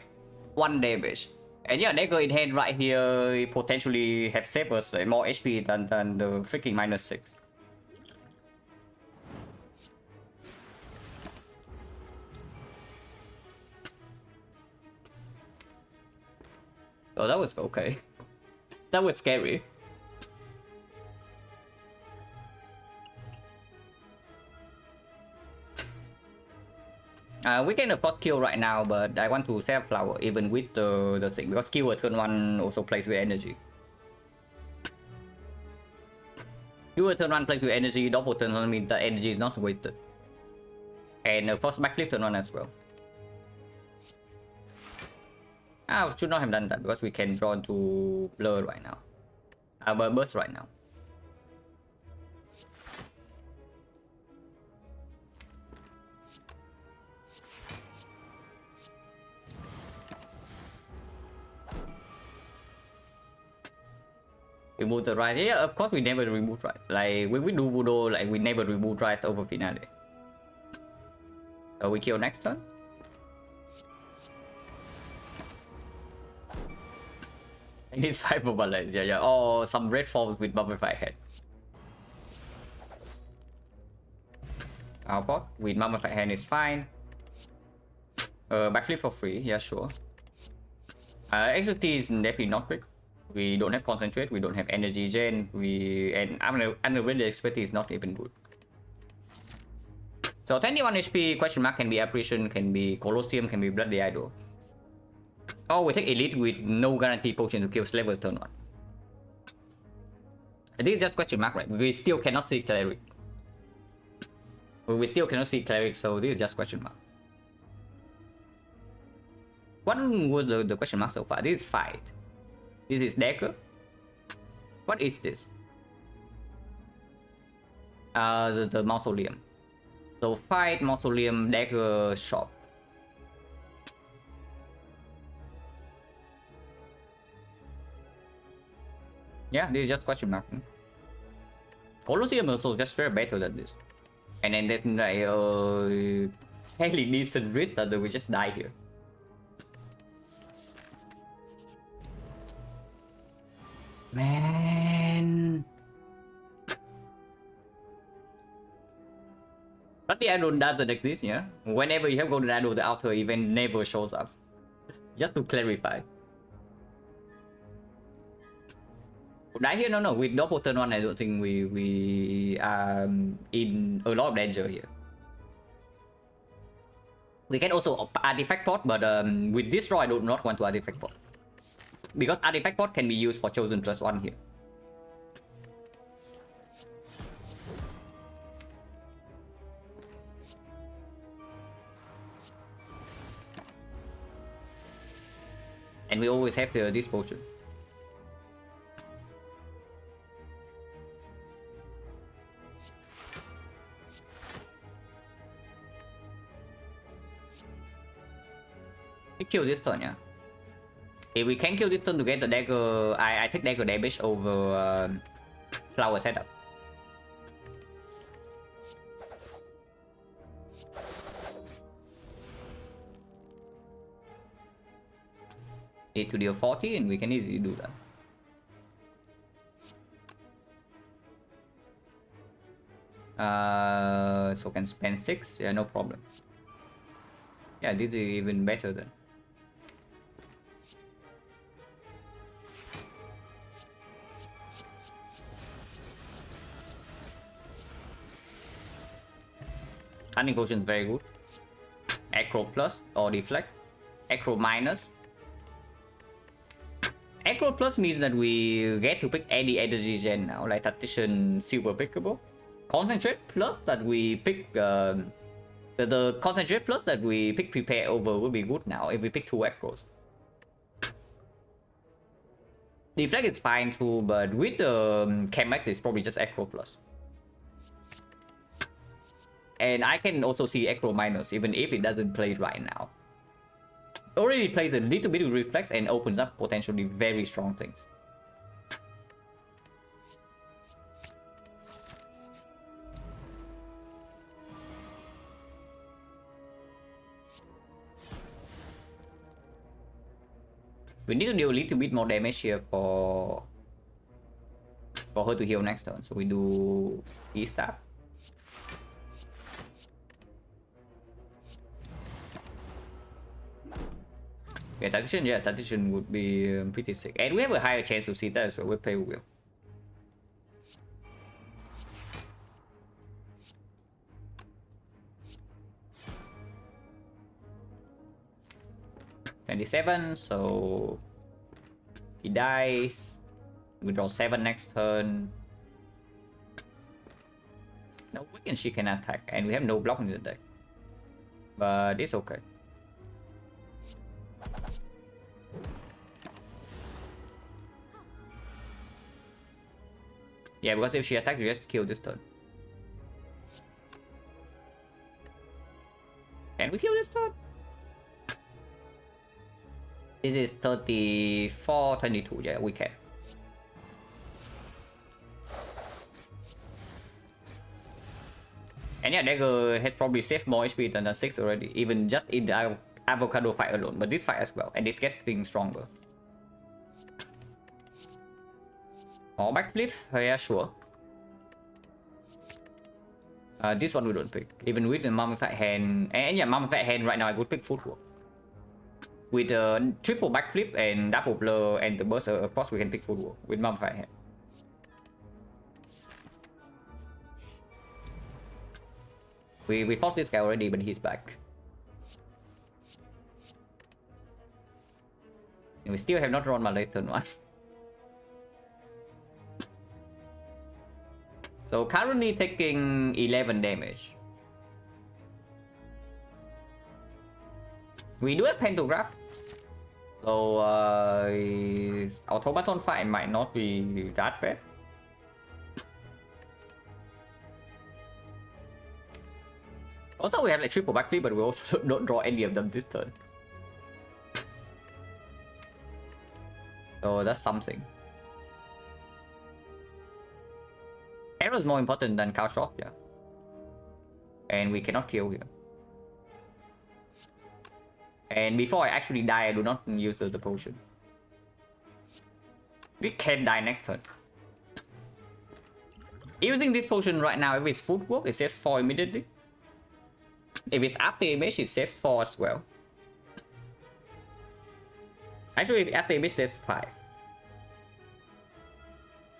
1 damage. And yeah, dagger in hand right here potentially have saved us more HP than the freaking -6. Oh, that was okay. That was scary. We can afford kill right now, but I want to save flower even with the thing, because kill at turn 1 also plays with energy. Kill at turn 1 plays with energy, double turn 1 means that energy is not wasted. And first backflip turn 1 as well. I should not have done that because we can draw into blur right now. Burst right now. Remove the rise. Yeah, of course we never remove rise. Like when we do Voodoo, like we never remove rise over finale. We kill next turn. I need 5 overlays. Yeah. Or some red forms with mummified head. Output with mummified hand is fine. Backflip for free. Yeah, sure. XP is definitely not quick. We don't have concentrate. We don't have energy gen. And unreal expertise is not even good. So 21 HP question mark can be apparition, can be Colosseum, can be Bloody Idol. Oh, we take elite with no guarantee potion to kill slavers turn 1. This is just question mark, right? We still cannot see cleric. We still cannot see cleric, so this is just question mark. What was the question mark so far? This is fight. This is dagger. What is this? The mausoleum. So fight, mausoleum, dagger, shop. Yeah, this is just question mark. Colosseum also just very better than this. And then there's like fairly decent risk that we just die here. Man. But the idol doesn't exist, yeah? Whenever you have golden idol, the outer event never shows up. Just to clarify. Die here? No. With double turn 1, I don't think we are in a lot of danger here. We can also artifact pot, but with this draw, I do not want to artifact pot. Because artifact pot can be used for chosen +1 here. And we always have this potion. We kill this turn, yeah. If we can kill this turn to get the dagger, I take dagger damage over flower setup. Need to deal 40 and we can easily do that. So can spend 6, yeah, no problem. Yeah, this is even better then. Hunting potion is very good. Acro plus or deflect. Acro minus. Acro plus means that we get to pick any energy gen now, like tactician super pickable. Concentrate plus that we pick the concentrate plus that we pick prepare over will be good now if we pick 2 acros. Deflect is fine too, but with the Chemex it's probably just acro plus. And I can also see acro minus even if it doesn't play it right now. Already plays a little bit of reflex and opens up potentially very strong things. We need to do a little bit more damage here for her to heal next turn. So we do E-Stab. Yeah, tactician would be pretty sick. And we have a higher chance to see that, so we'll play Will. $27, so he dies. We draw 7 next turn. No, she can attack, and we have no block in the deck. But it's okay. Yeah, because if she attacks, we just kill this turn. Can we kill this turn? This is 34, 22. Yeah, we can. And yeah, dagger has probably saved more HP than the 6 already, even just in the avocado fight alone, but this fight as well, and this gets getting stronger. Oh, backflip? Yeah, sure. This one we don't pick. Even with the mummified hand, and yeah, mummified hand right now I would pick footwork. With a triple backflip and double blur and the burst, of course we can pick footwork with mummified hand. We fought this guy already, but he's back. And we still have not drawn my late turn one. So currently taking 11 damage. We do have pantograph. So automaton fight might not be that bad. Also we have like triple backflip, but we also don't draw any of them this turn. So that's something. Arrow is more important than cow shot, yeah. And we cannot kill here. And before I actually die, I do not use the potion. We can die next turn. Using this potion right now, if it's footwork, it saves 4 immediately. If it's after image, it saves 4 as well. Actually, if after image saves 5.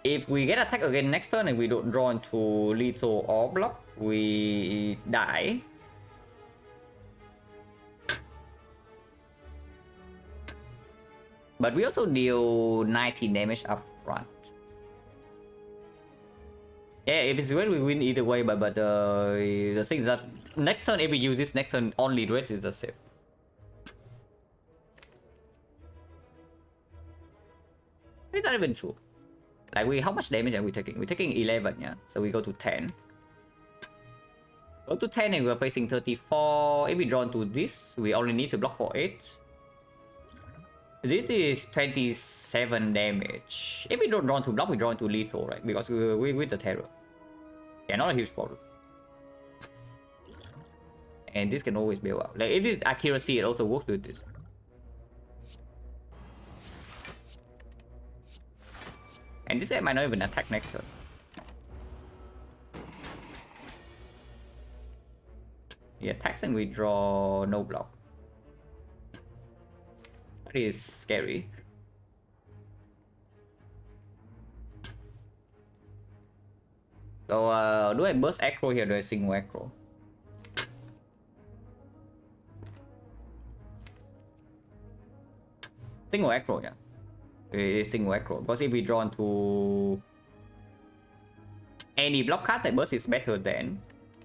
If we get attacked again next turn and we don't draw into lethal or block, we die. But we also deal 19 damage up front. Yeah, if it's red, we win either way, but the thing is that next turn, if we use this next turn, only red is a save. It's not even true. Like, how much damage are we taking? We're taking 11, yeah? So we go to 10. Go to 10 and we're facing 34. If we draw into this, we only need to block for 8. This is 27 damage. If we don't draw into block, we draw into lethal, right? Because we with the terror. Yeah, not a huge problem. And this can always bail out. Like, if this accuracy, it also works with this. And this guy might not even attack next turn. He attacks and we draw no block. That is scary. So do I burst aggro here or do I single aggro? Single aggro, yeah. Single aggro, because if we draw into any block card, that burst is better than,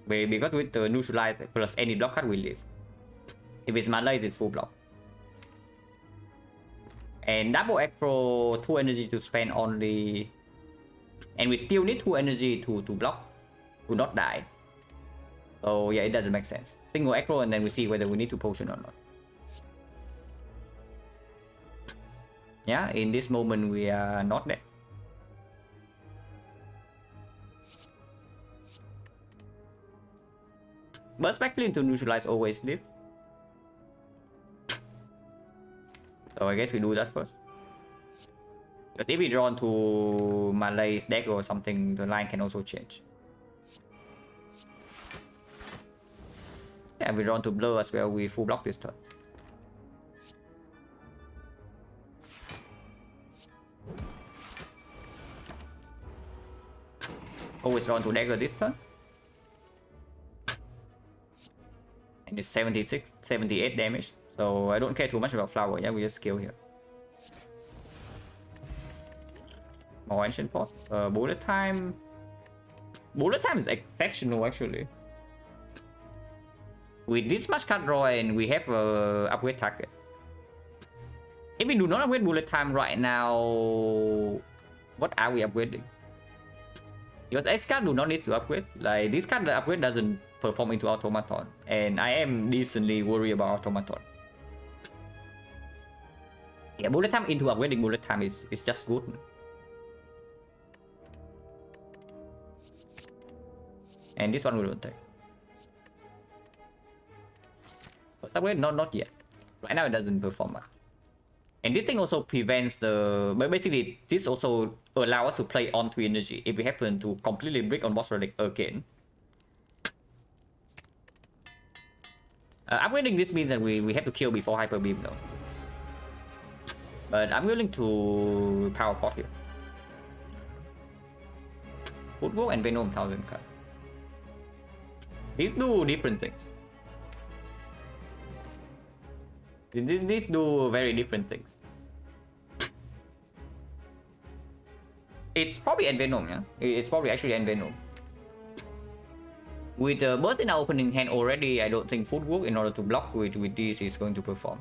because with the neutralize plus any block card we live. If it's mana, it's full block. And double aggro, 2 energy to spend only, and we still need 2 energy to block, to not die. So yeah, it doesn't make sense. Single aggro and then we see whether we need to potion or not. Yeah, in this moment we are not dead. Burst backflip to neutralize always live. So I guess we do that first. But if we draw into Malay's deck or something, the line can also change. Yeah, we draw into blur as well, we full block this turn. Always drawn to dagger this turn. And it's 76, 78 damage. So I don't care too much about flower, yeah, we just skill here. More ancient pot. Bullet time. Bullet time is exceptional actually. With this much card draw and we have a upgrade target. If we do not upgrade bullet time right now, what are we upgrading? Because X card do not need to upgrade. Like this card, the upgrade doesn't perform into automaton, and I am decently worried about automaton. Yeah, bullet time into upgrading bullet time is just good. And this one we don't take. first upgrade? Not yet. Right now it doesn't perform much. And this thing also prevents the... But basically, this also allows us to play on 3 energy if we happen to completely brick on boss relic again. Upgrading this means that we have to kill before Hyper Beam though. But I'm willing to power pot here. Footwalk and Venom 1000 cut. These do different things. These do very different things. It's probably Envenom, yeah? It's probably actually Envenom. With Burst in our opening hand already, I don't think Footwork in order to block with this is going to perform.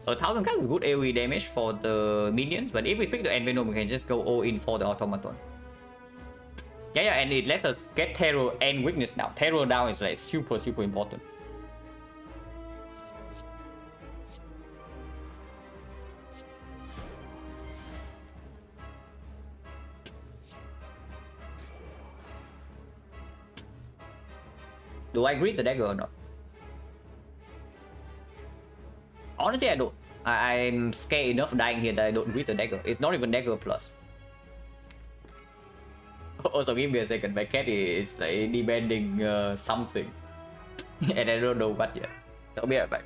1000 cards is good AoE damage for the minions, but if we pick the Envenom, we can just go all in for the automaton. Yeah, and it lets us get terror and weakness now. Terror down is like super important. Do I greet the dagger or not? Honestly, I don't. I'm scared enough dying here that I don't greet the dagger. It's not even dagger plus. Also, give me a second. My cat is like demanding something, and I don't know what yet. I'll be right back.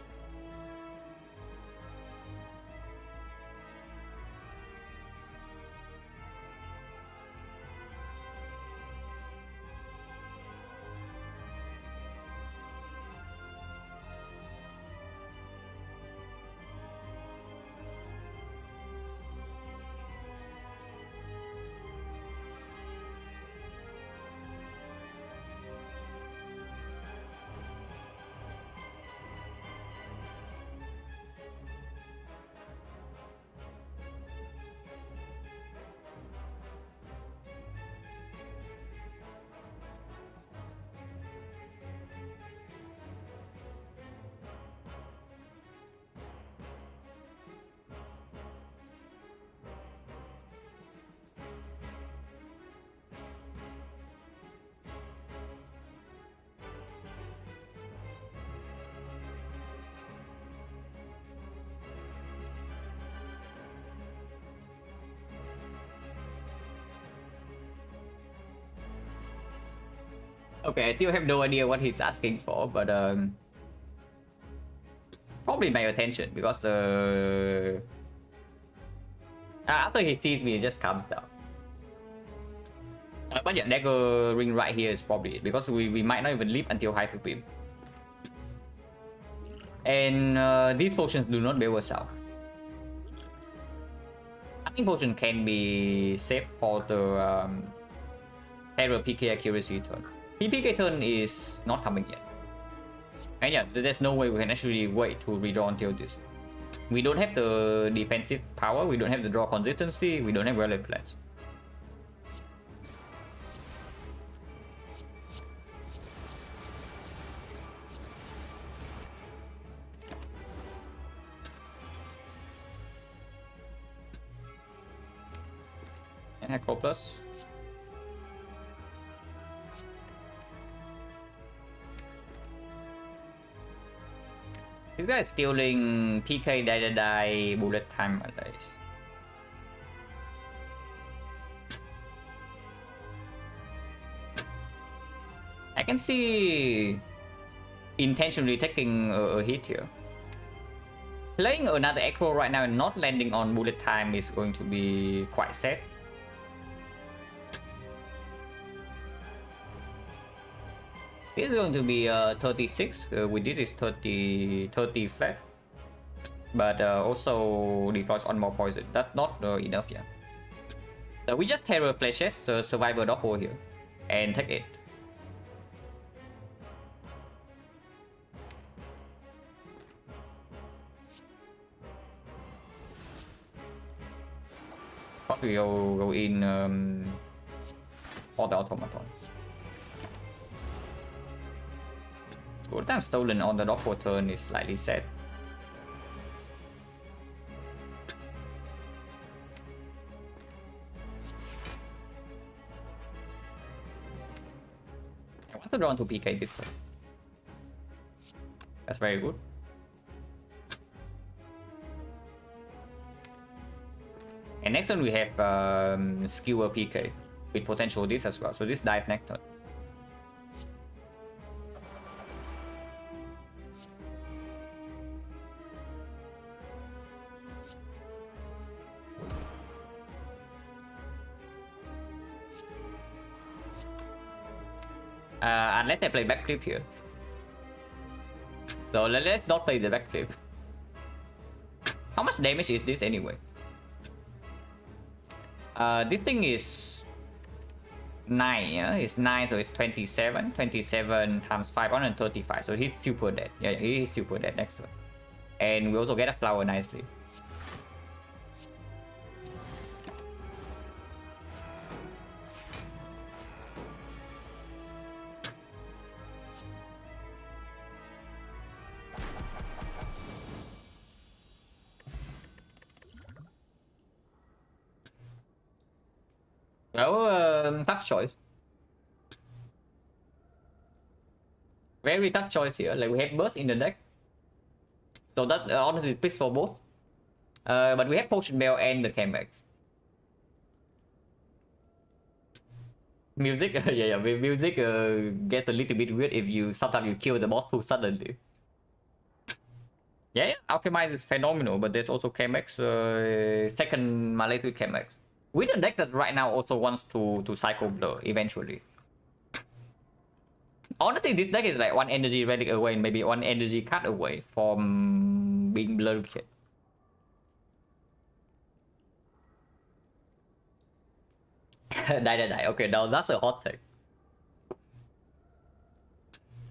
Okay, I still have no idea what he's asking for, but probably my attention because after he sees me, it just comes down. But yeah, dagger ring right here is probably it because we might not even live until Hyper Beam. And these potions do not bail us out. I think potion can be saved for the Terror PK accuracy turn. PK turn is not coming yet. And yeah, there's no way we can actually wait to redraw until this. We don't have the defensive power, we don't have the draw consistency, we don't have relic plans. And Acro Plus. This guy is stealing PK die bullet time at least. I can see intentionally taking a hit here. Playing another Acro right now and not landing on bullet time is going to be quite sad. This is going to be 36, with this is 30 flat. But also deploys on more poison. That's not enough yet. So we just Terror Flashes, Survivor Doppel here, and take it. Probably go in for the automaton. Good time stolen on the Doppel turn is slightly sad. I want to draw into PK this turn. That's very good. And next one we have Skewer PK with potential this as well. So this dies next turn. Unless I play backflip here. So let's not play the backflip. How much damage is this anyway? This thing is 9, yeah? It's 9, so it's 27. 27 times 5, 135. So he's super dead. Yeah, he's super dead next one. And we also get a flower nicely. Well, tough choice. Very tough choice here. Like we have burst in the deck, so that honestly fits for both. But we have Potion Bell and the Chemex. Music, yeah, music gets a little bit weird if you sometimes you kill the boss too suddenly. Yeah, Alchemize is phenomenal, but there's also Chemex, second Malaise with Chemex. With a deck that right now also wants to cycle Blur eventually. Honestly, this deck is like one energy relic away and maybe one energy card away from being Blur Kit. Die. Okay, now that's a hot take.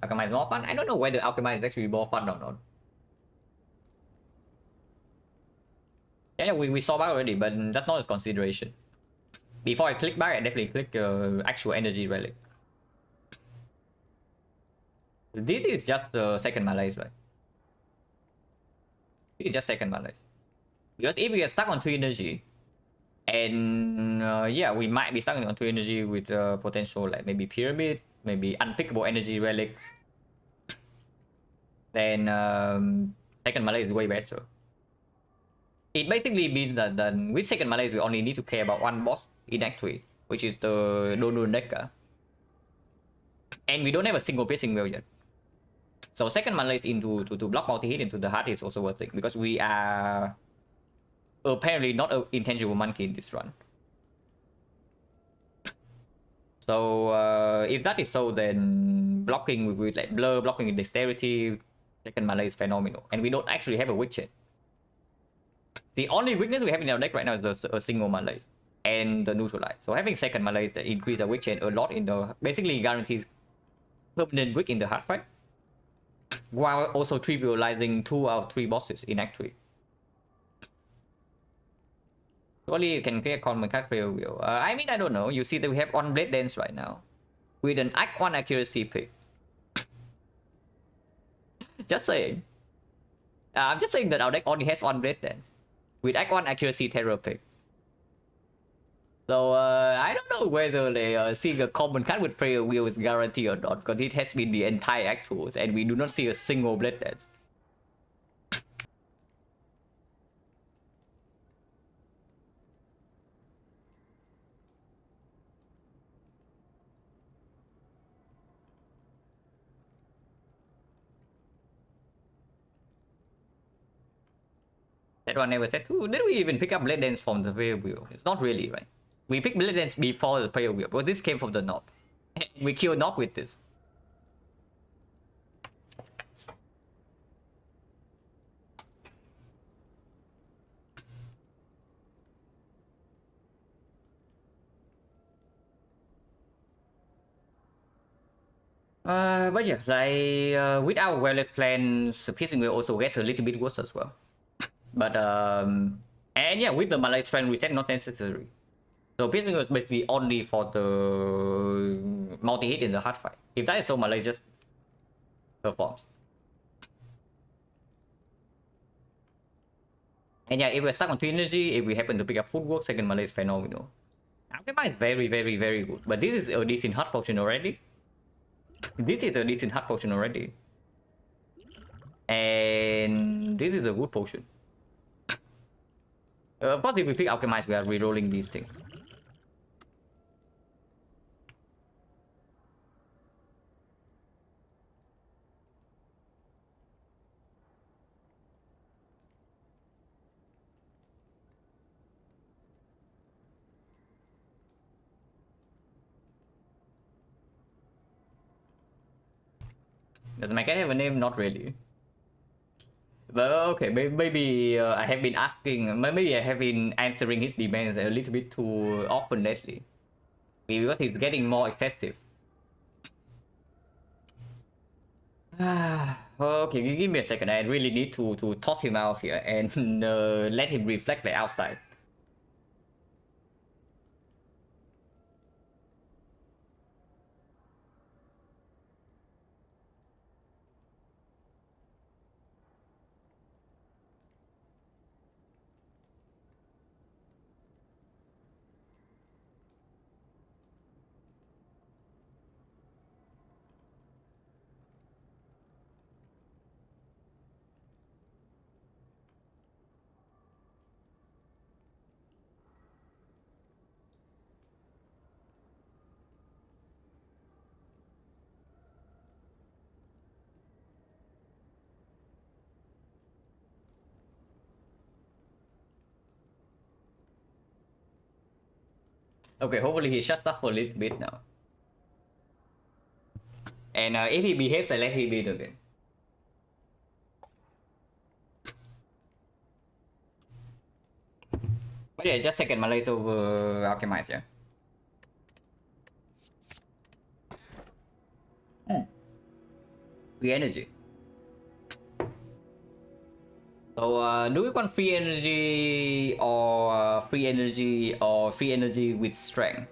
Alchemize is more fun? I don't know whether Alchemize is actually more fun or not. Yeah, we saw back already, but that's not a consideration. Before I click back, I definitely click actual energy relic. This is just the second Malaise, right? This is just second Malaise. Because if we get stuck on 3 energy, and yeah, we might be stuck on 2 energy with potential like maybe Pyramid, maybe unpickable energy relics, then second Malaise is way better. It basically means that then with second Malaise we only need to care about one boss in Act 3, which is the Donun Decker. And we don't have a single piercing wheel yet. So second Malaise into to block multi-hit into the heart is also worth it, because we are apparently not an intangible monkey in this run. So if that is so, then blocking with like Blur, blocking with Dexterity, second Malaise is phenomenal. And we don't actually have a Witch yet. The only weakness we have in our deck right now is a single Malaise and the Neutralize. So having second Malaise that increase the Witch chain a lot in the basically guarantees permanent weak in the hard fight, while also trivializing 2 out of 3 bosses in Act 3. Only you can get common card prayer wheel. I mean, I don't know. You see that we have one Blade Dance right now with an Act 1 accuracy pick. Just saying. I'm just saying that our deck only has one Blade Dance with Act 1 accuracy terror pick. So I don't know whether they seeing a common card with prayer wheel is guaranteed or not, because it has been the entire Act 2 and we do not see a single Blade Dance. That one never said, ooh, did we even pick up Blade Dance from the prayer wheel? It's not really, right? We picked Blade Dance before the prayer wheel, but this came from the knob. We killed knob with this. But yeah, like with our well-laid plans, piercing will also get a little bit worse as well. But and yeah, with the Malay strength reset not necessary. So piercing was basically only for the multi-hit in the hard fight. If that is so, Malay just performs. And yeah, if we're stuck on 2 energy, if we happen to pick up footwork, second Malay is phenomenal. Alchemy is very good, but this is a decent hard potion already. This is a decent hard potion already. And this is a good potion. Of course, if we pick Alchemize, we are rerolling these things. Does my cat have a name? Not really. But okay, maybe I have been asking, maybe I have been answering his demands a little bit too often lately. Maybe because he's getting more excessive. Okay, give me a second. I really need to toss him out here and let him reflect the outside. Okay, hopefully he shuts up for a little bit now. And if he behaves, I let him be again. But yeah, just second Malays over Alchemize, yeah. Free energy. So do we want free energy or free energy or free energy with strength?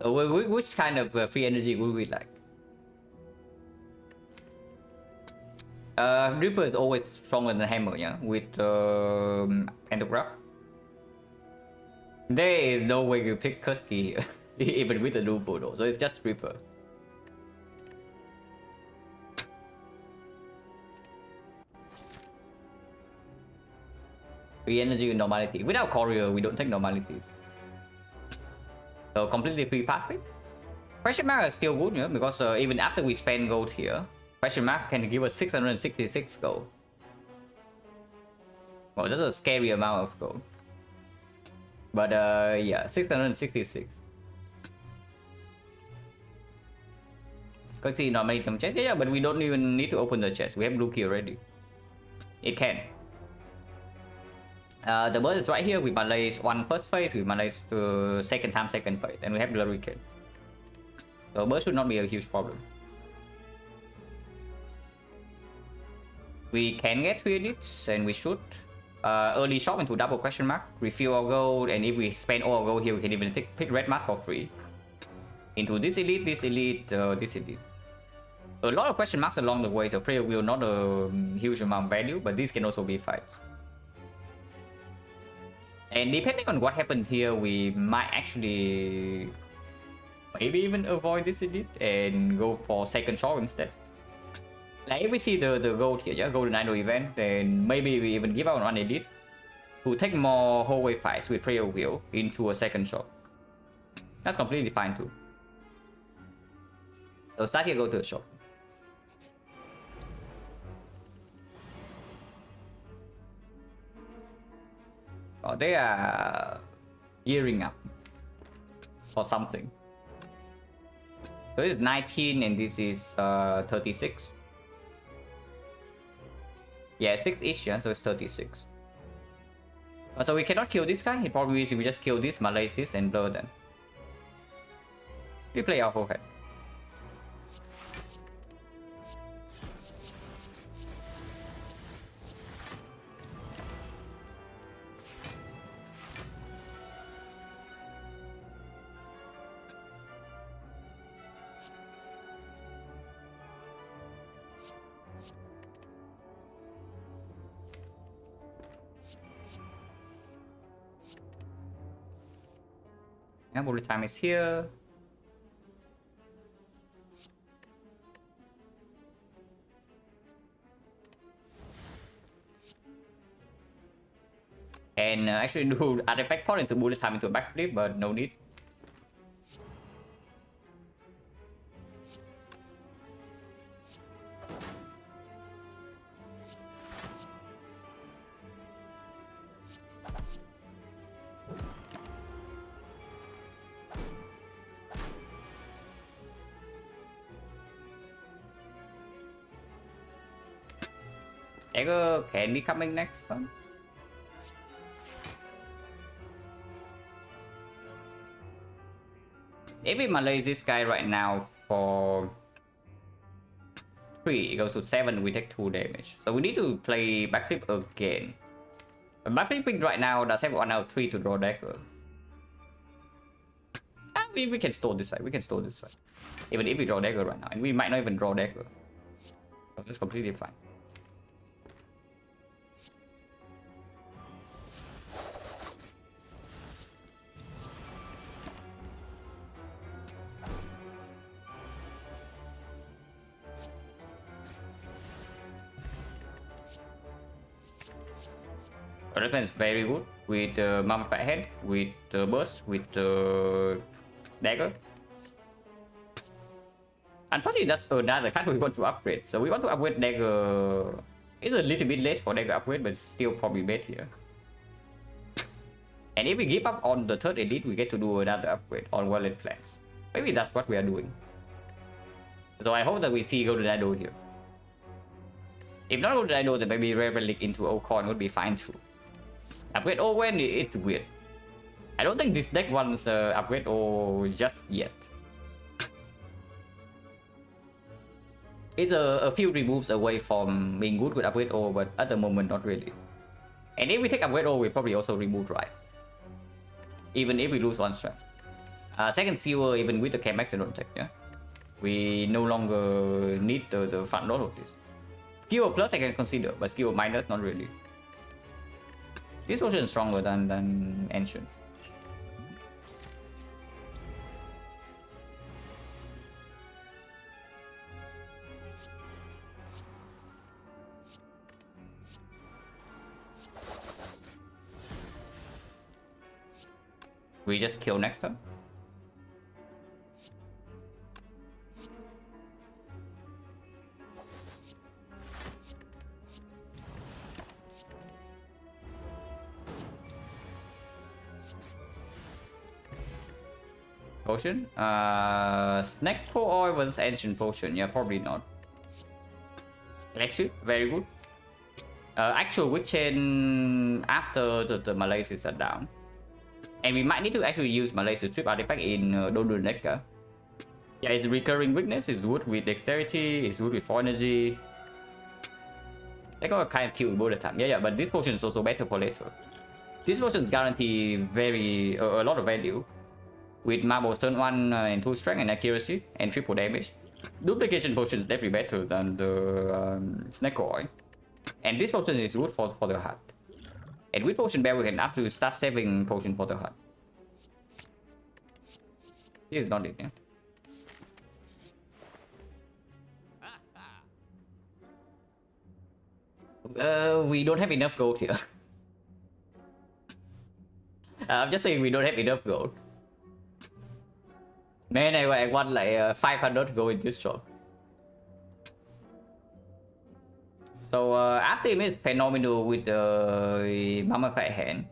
So which kind of free energy would we like? Reaper is always stronger than Hammer, yeah, with Pantograph. There is no way you pick Kuski here, even with the Lupo though, so it's just Reaper. Free energy with normality. Without Courier, we don't take normalities. So completely free path. Question mark is still good, yeah, because even after we spend gold here, question mark can give us 666 gold. Well, that's a scary amount of gold. But yeah, 666. Can see normally some chest, yeah, but we don't even need to open the chest. We have blue key already. It can. The bird is right here. We malaise one first phase, we malaise second phase, and we have blurry kid. So bird should not be a huge problem. We can get 3 edits, and we should. Early shop into double question mark, refill our gold, and if we spend all our gold here, we can even pick red mask for free. Into this elite, this elite, this elite. A lot of question marks along the way, so player will not a huge amount of value, but these can also be fights. And depending on what happens here, we might actually maybe even avoid this elite and go for second shop instead. Like if we see the gold here, yeah, golden idol event, then maybe we even give out one elite to take more hallway fights with prayer wheel into a second shop. That's completely fine too. So start here, go to the shop. Oh, they are gearing up for something. So this is 19 and this is 36. Yeah, 6-ish, yeah, so it's 36. So we cannot kill this guy. He probably is we just kill this, Malaysis, and blur them. We play our whole head. Yeah, bullet time is here. and actually do artifact pot into bullet time into a backflip, but no need. Dagger can be coming next one. If we Malay this guy right now for 3, it goes to 7, we take 2 damage. So we need to play backflip again. But backflipping right now does have 1 out of 3 to draw dagger. We can store this fight, we can store this fight. Even if we draw dagger right now, and we might not even draw dagger. So that's completely fine. Reckon is very good with Mama Fat Head, with Burst, with Dagger. Unfortunately, that's another card we want to upgrade. So we want to upgrade Dagger. It's a little bit late for Dagger upgrade, but still probably bad here. And if we give up on the 3rd elite, we get to do another upgrade on Wallet Plans. Maybe that's what we are doing. So I hope that we see Golden Idol here. If not Golden Idol, then maybe Rare Relic into Ocon would be fine too. Upgrade O when it's weird. I don't think this deck wants upgrade O just yet. It's a few removes away from being good with upgrade O, but at the moment not really. And if we take upgrade O, we probably also remove right. Even if we lose 1 strength. Second Silver, even with the K-Max, I don't take, yeah? We no longer need the front load of this. Skill plus I can consider, but skill minus not really. This version is stronger than Ancient. We just kill next turn. Potion? Snack Pro Oil versus Ancient Potion. Yeah, probably not. Electric, very good. Actual Witch Chain after the Malays are down. And we might need to actually use Malays to trip artifact in Dodo deck. Yeah, it's recurring weakness, it's good with dexterity, it's good with 4 energy. They got a kind of kill with both the time. Yeah, but this potion is also better for later. This potions guarantee a lot of value. With Marbles turn 1 and 2 strength and accuracy and triple damage. Duplication potion is definitely better than the Snake Oil. And this potion is good for the heart. And with Potion Bear we can actually start saving potion for the heart. This is not it, yeah? We don't have enough gold here. I'm just saying we don't have enough gold. Man, I want like 500 gold in this shop. So after him is phenomenal with the Mama Fat Hand.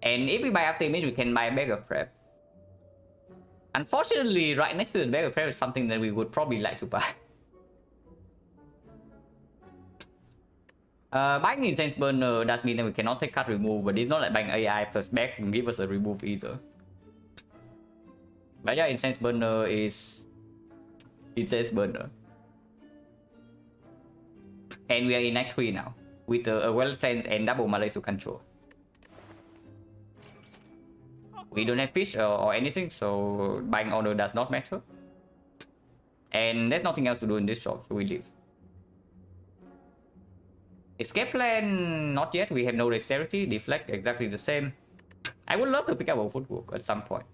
And if we buy after image, we can buy Beggar Prep. Unfortunately, right next to the Beggar Prep is something that we would probably like to buy. Buying Incense Burner does mean that we cannot take card remove, but it's not like buying AI plus back can give us a remove either. But yeah, Incense Burner is Incense Burner. And we are in Act 3 now, with a well cleansed and double Malay to control. We don't have fish or anything, so buying order does not matter. And there's nothing else to do in this shop, so we leave. Escape plan, not yet. We have no dexterity. Deflect, exactly the same. I would love to pick up a footwork at some point.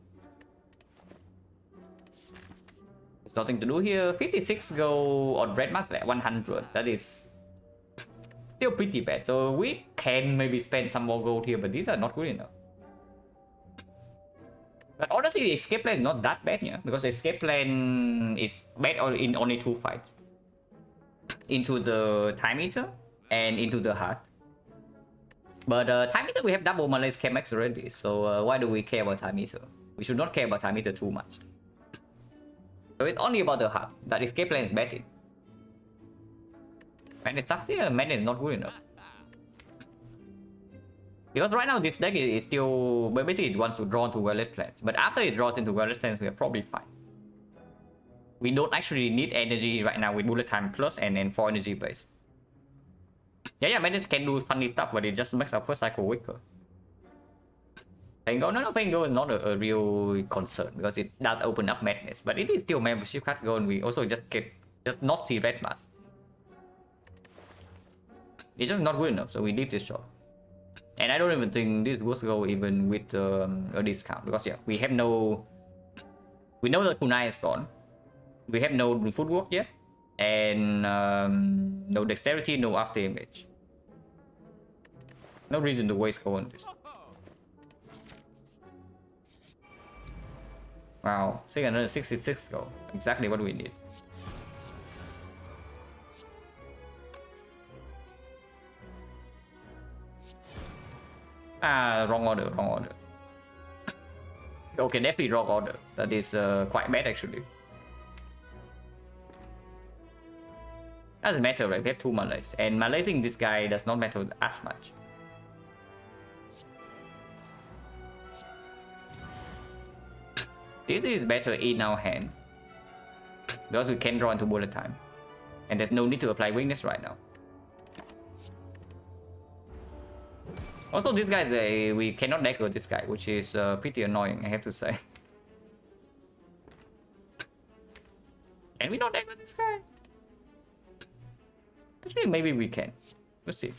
There's nothing to do here. 56 go on Red Mask at 100. That is still pretty bad. So we can maybe spend some more gold here, but these are not good enough. But honestly, the escape plan is not that bad, yeah, because the escape plan is bad in only 2 fights. Into the time meter and into the heart. But time meter we have double Malay scam max already, so why do we care about time meter? We should not care about time meter too much. So it's only about the heart. That escape plan is bad in. Man, it sucks here. Man is not good enough. Because right now this deck is still, but basically it wants to draw into Violet Plans. But after it draws into Violet Plans, we are probably fine. We don't actually need energy right now with Bullet Time Plus and then 4 energy base. Yeah, Madness can do funny stuff, but it just makes our first cycle weaker. Pango, no, Pango is not a real concern because it does open up Madness, but it is still membership card goal, and we also just not see red mass. It's just not good enough, so we leave this shop. And I don't even think this would go even with a discount because yeah, we know the kunai is gone. We have no footwork yet, and no dexterity, no after image. No reason to waste gold on this. Wow, 666 gold. Exactly what we need. Ah, wrong order. Okay, definitely wrong order. That is quite bad actually. Doesn't matter, right? We have 2 Malays, and Malaysing this guy does not matter as much. This is better in our hand because we can draw into bullet time, and there's no need to apply weakness right now. Also, this guy is we cannot dagger this guy, which is pretty annoying, I have to say. Can we not dagger this guy? Actually, maybe we can. Let's see.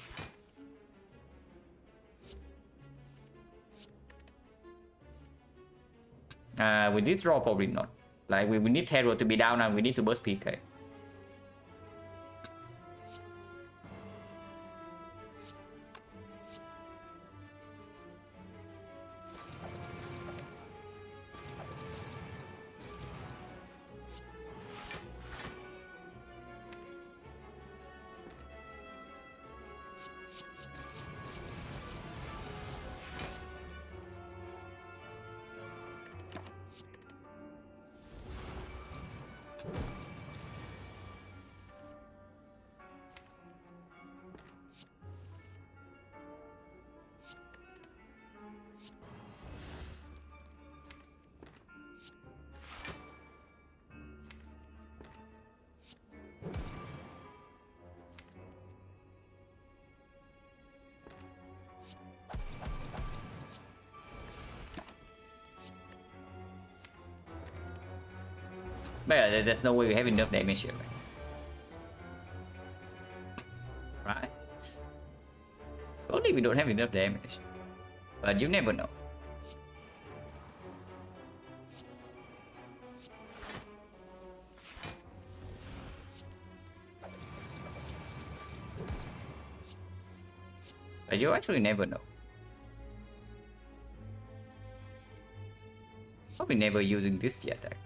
With this draw, probably not. Like, we need Terror to be down and we need to burst PK. But yeah, there's no way we have enough damage here, right? Only we don't have enough damage. But you never know. But you actually never know. Probably never using this yet, actually.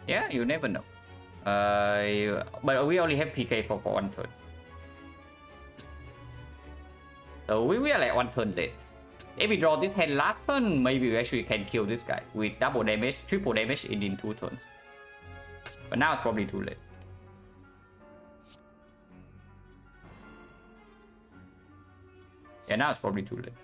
Yeah, you never know. But we only have PK for 1 turn. So we are like 1 turn late. If we draw this hand last turn, maybe we actually can kill this guy with double damage, triple damage in 2 turns. But now it's probably too late. Yeah, now it's probably too late.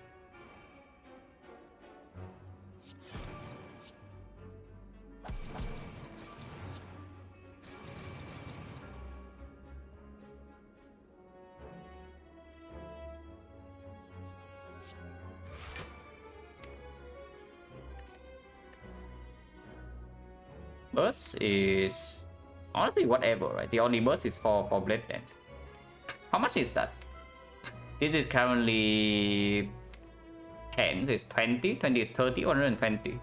Burst is honestly whatever, right? The only burst is for Blade Dance. How much is that? This is currently 10, so it's 20. 20 is 30, 120.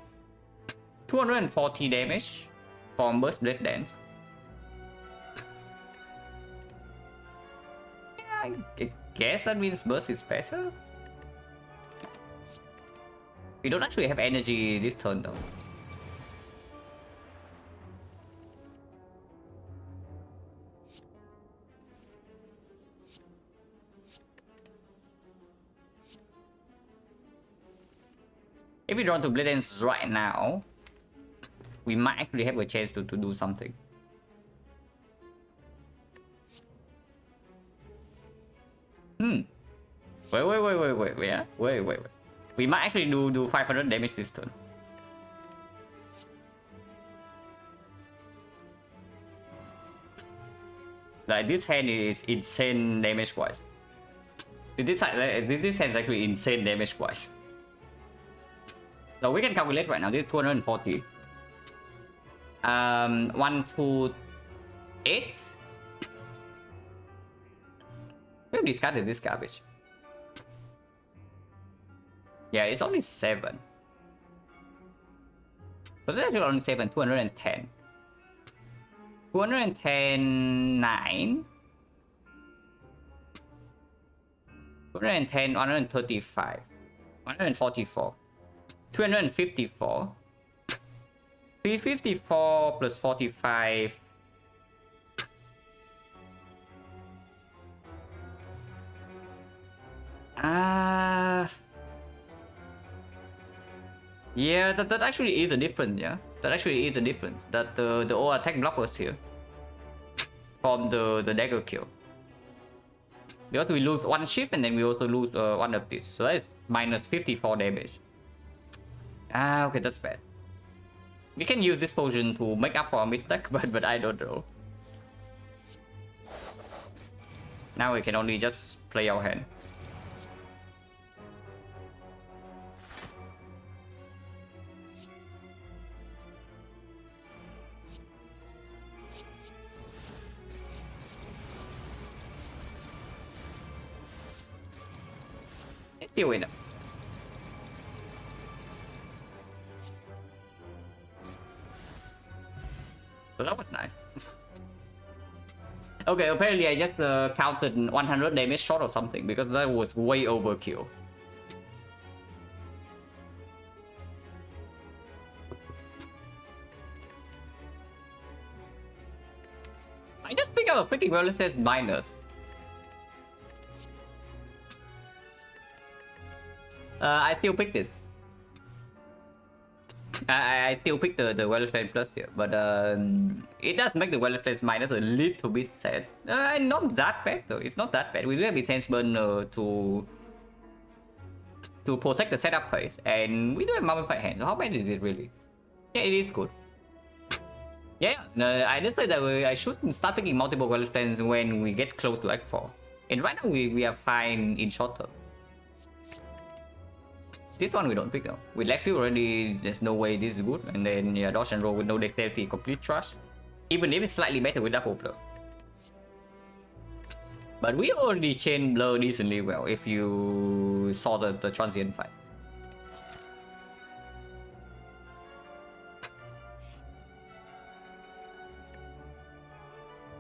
240 damage from Burst Blade Dance. Yeah, I guess that means Burst is better. We don't actually have energy this turn though. If we draw to Blade Dance right now, we might actually have a chance to do something. Wait. We might actually do 500 damage this turn. Like, this hand is insane damage wise. This hand is actually insane damage wise. So we can calculate right now. This is 240. 1, 2, 8. We've discarded this garbage. Yeah, it's only 7. So it's actually only 7, 210. 210, 9. 210, 135. 144. 254. 354 plus 45. Yeah, that actually is the difference, yeah? That actually is the difference. That the all attack blockers here from the dagger kill. Because we lose one shift and then we also lose one of this. So that is minus 54 damage. Okay, that's bad. We can use this potion to make up for a mistake, but I don't know. Now we can only just play our hand. Still win. So that was nice. Okay, apparently I just counted 100 damage short or something because that was way overkill. I just picked up a freaking well-set minus. I still pick this. I still pick the well-played plus here, but it does make the well-played minus a little bit sad. Not that bad though. It's not that bad. We do have a sense burner to protect the setup phase, and we do have mummified hand. So how bad is it really? Yeah, it is good. Yeah, I did say that I should start picking multiple well-plays when we get close to Act 4. And right now we are fine in short term. This one we don't pick though. With Lexi already, there's no way this is good. And then yeah, dodge and roll with no dexterity, complete trash. Even if it's slightly better with double blur. But we already chain blur decently well if you saw the transient fight.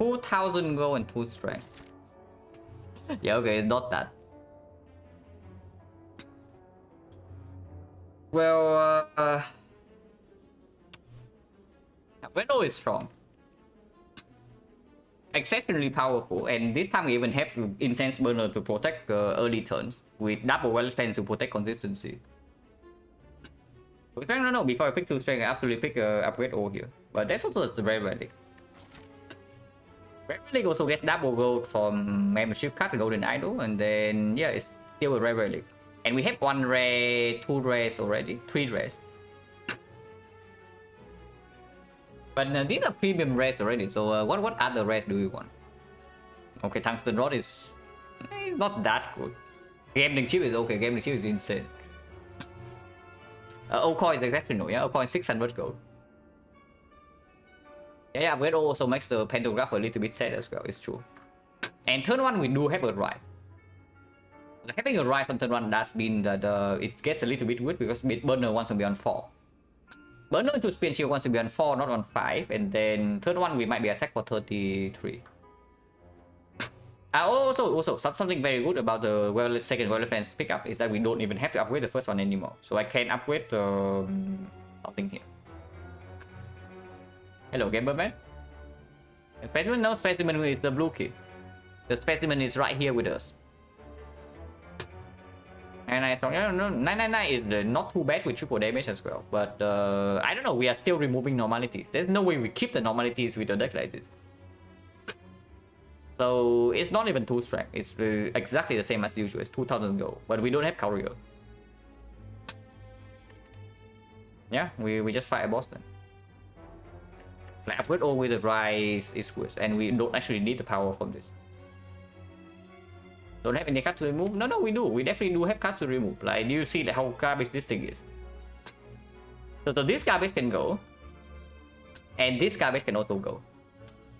$2,000 gold and 2 strength. Yeah, okay, not that. Well, Venom is strong. Exceptionally powerful, and this time we even have Incense Burner to protect early turns, with double well spent to protect consistency. Strength, no, before I pick 2 strength, I absolutely pick upgrade O here. But that's also the Rare Relic. Rare Relic also gets double gold from Membership Card, Golden Idol, and then yeah, it's still a Rare Relic. And we have 1 rare, 2 rares already, 3 rares. But these are premium rares already, so what other rares do we want? Okay, Tungsten Rod is not that good. Gambling Chip is okay, Gambling Chip is insane. O-Coin is exceptional, yeah, O-Coin 600 gold. Yeah, upgrade also makes the pantograph a little bit sad as well, it's true. And turn 1 we do have a ride. Having a rise on turn 1 does mean that it gets a little bit weird because burner wants to be on 4. Burner into spin shield wants to be on 4, not on 5, and then turn 1 we might be attacked for 33. Also something very good about the second Wireless Fence pickup is that we don't even have to upgrade the first one anymore. So I can upgrade something here. Hello, Gamerman. Specimen? No, Specimen is the blue key. The Specimen is right here with us. And I thought, no, 999 is not too bad with triple damage as well. But I don't know, we are still removing normalities. There's no way we keep the normalities with a deck like this. So it's not even 2 strength. It's exactly the same as usual. It's 2000 gold. But we don't have courier. Yeah, we just fight a boss then. Like upgrade all with the rise is good. And we don't actually need the power from this. Don't have any card to remove? No, we do. We definitely do have cards to remove. Like, do you see how garbage this thing is? So this garbage can go. And this garbage can also go.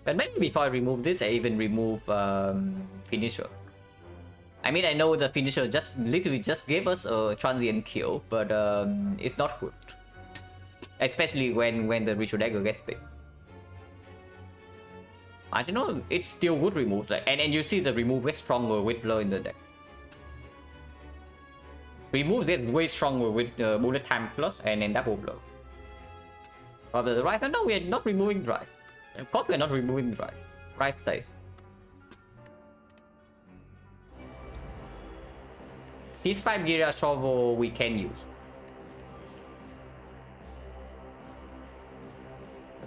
But maybe before I remove this, I even remove Finisher. I mean, I know the Finisher just literally just gave us a transient kill, but it's not good. Especially when the Ritual Dagger gets big. I don't know, it's still good remove. Like, and you see the remove gets stronger with Blur in the deck. Remove gets way stronger with Bullet Time Plus and then Double Blur. But the right, no, we are not removing drive. Of course, we're not removing drive. Right stays. His 5 Gira Shovel we can use.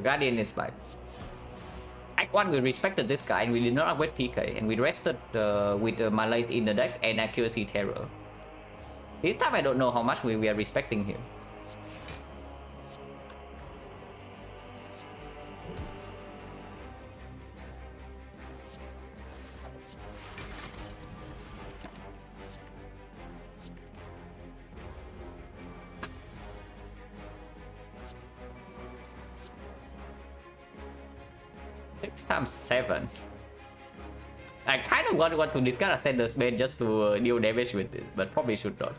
Guardian is 5. Act 1 we respected this guy and we did not upgrade PK and we rested with Malaise in the deck and Accuracy Terror. This time I don't know how much we are respecting here. Times 7. I kind of want to discard a Sender's Bane just to deal damage with this, but probably should not.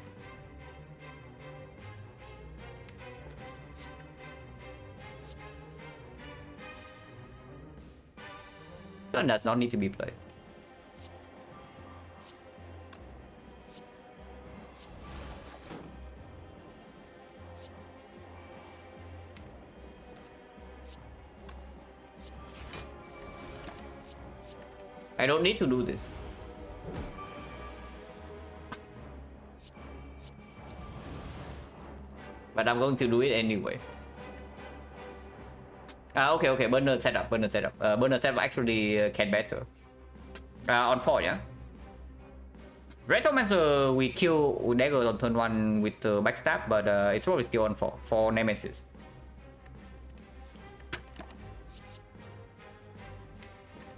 Turn does not need to be played. I don't need to do this. But I'm going to do it anyway. Okay, burner setup. Burner setup actually can better. On 4, yeah? Retromancer, we kill Dagger on turn 1 with Backstab, but it's probably still on 4 for Nemesis.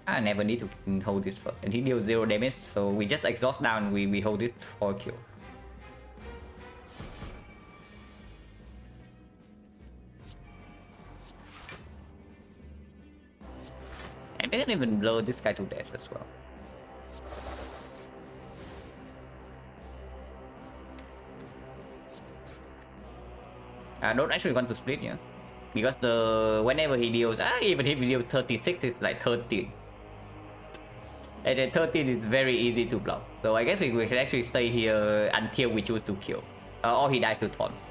I never need to hold this first, and he deals 0 damage, so we just exhaust down. We hold this for a kill. And we can even blow this guy to death as well. I don't actually want to split, yeah, because whenever he deals, even if he deals 36, it's like 13. And then 13 is very easy to block. So I guess we can actually stay here until we choose to kill. Or he dies to taunts.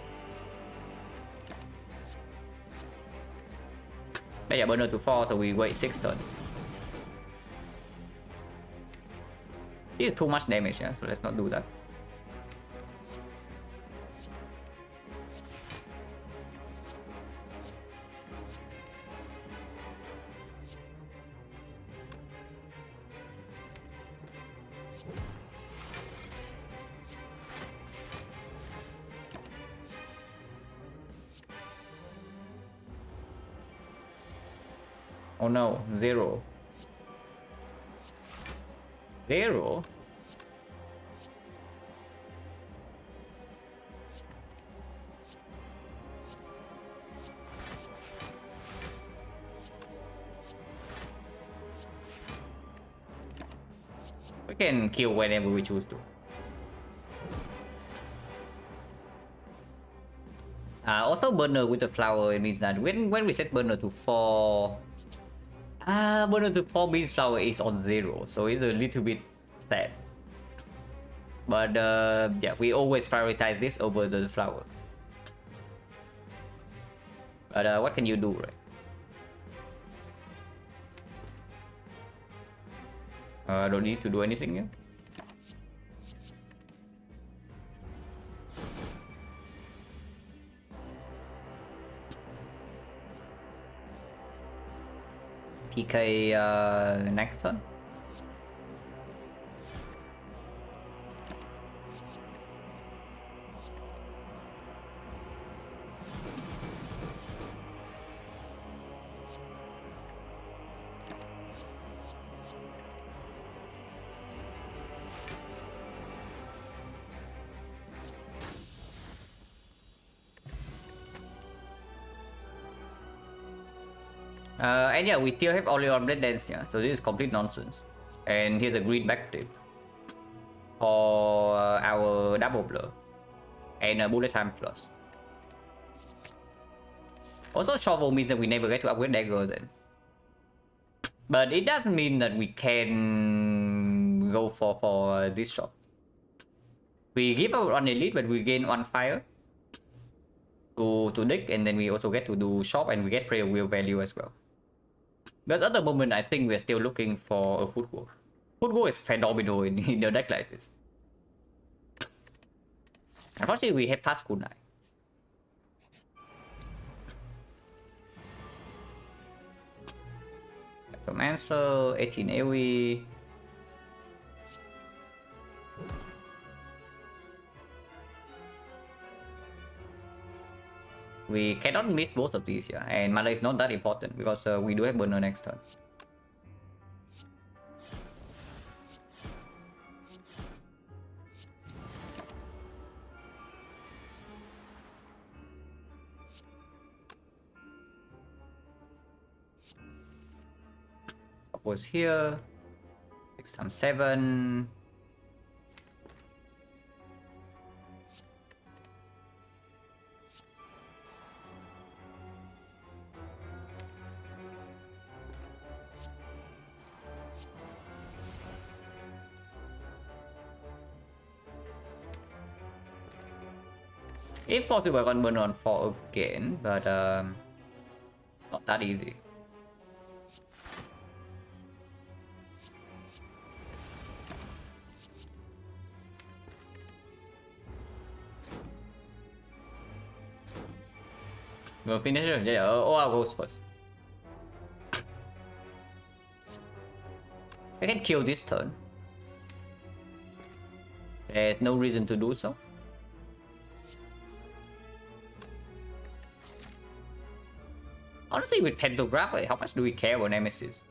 But yeah, burner to 4, so we wait 6 turns. This is too much damage, yeah, so let's not do that. Oh no, 0. 0? can kill whenever we choose to. Also burner with the flower, it means that when we set burner to 4, burner to 4 means flower is on 0, so it's a little bit sad. But yeah, we always prioritize this over the flower. But what can you do, right? Don't need to do anything here. PK next turn. And yeah, we still have only on Red Dance, yeah, so this is complete nonsense. And here's a green backflip for our double blur and a bullet time plus. Also, shovel means that we never get to upgrade dagger then. But it doesn't mean that we can go for this shot. We give out on elite, but we gain 1 fire to dig, and then we also get to do shop, and we get prayer wheel value as well. But at the moment, I think we're still looking for a footwall. Footwall is phenomenal in a deck like this. Unfortunately, we have past kunai. Answer 18 AoE. We cannot miss both of these, yeah, and mana is not that important because we do have burner next turn. Was here 6 times 7. If possible, I can burn on 4 again, but not that easy. We'll finish it. Yeah, I'll goes first. I can kill this turn. There's no reason to do so. Honestly, with Pantograph, like, how much do we care about Nemesis?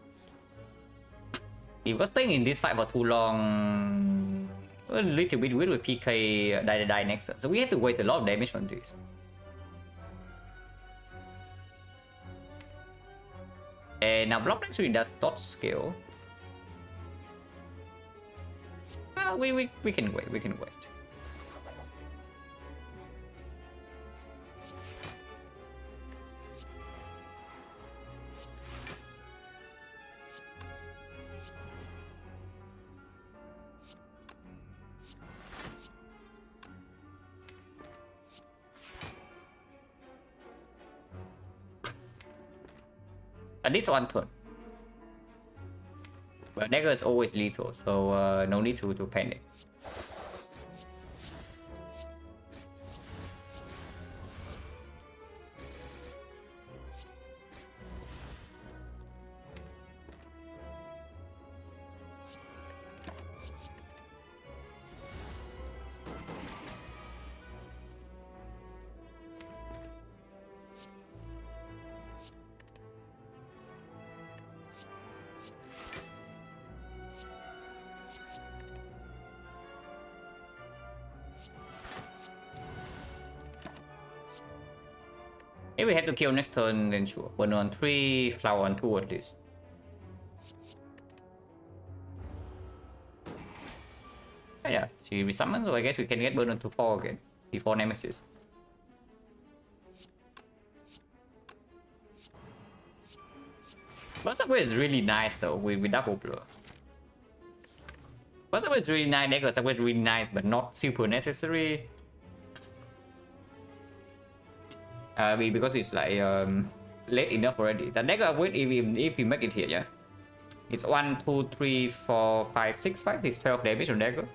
If we're staying in this fight for too long, a little bit weird with PK die next turn. So we have to waste a lot of damage on this. And now block next really does dot scale. We can wait, we can wait. At least 1 turn. But dagger is always lethal, so no need to panic. If we have to kill next turn, then sure. Burn on 3, flower on 2 at least. Yeah, she resummons, so I guess we can get burn on to 4 again before Nemesis. Berserker is really nice though with double blur. Berserker is really nice, Dagger is really nice, but not super necessary. Because it's like late enough already. The Dagger upgrade, if we make it here, yeah, it's 1, 2, 3, 4, 5, 6, 5, 6, 12 damage on Dagger.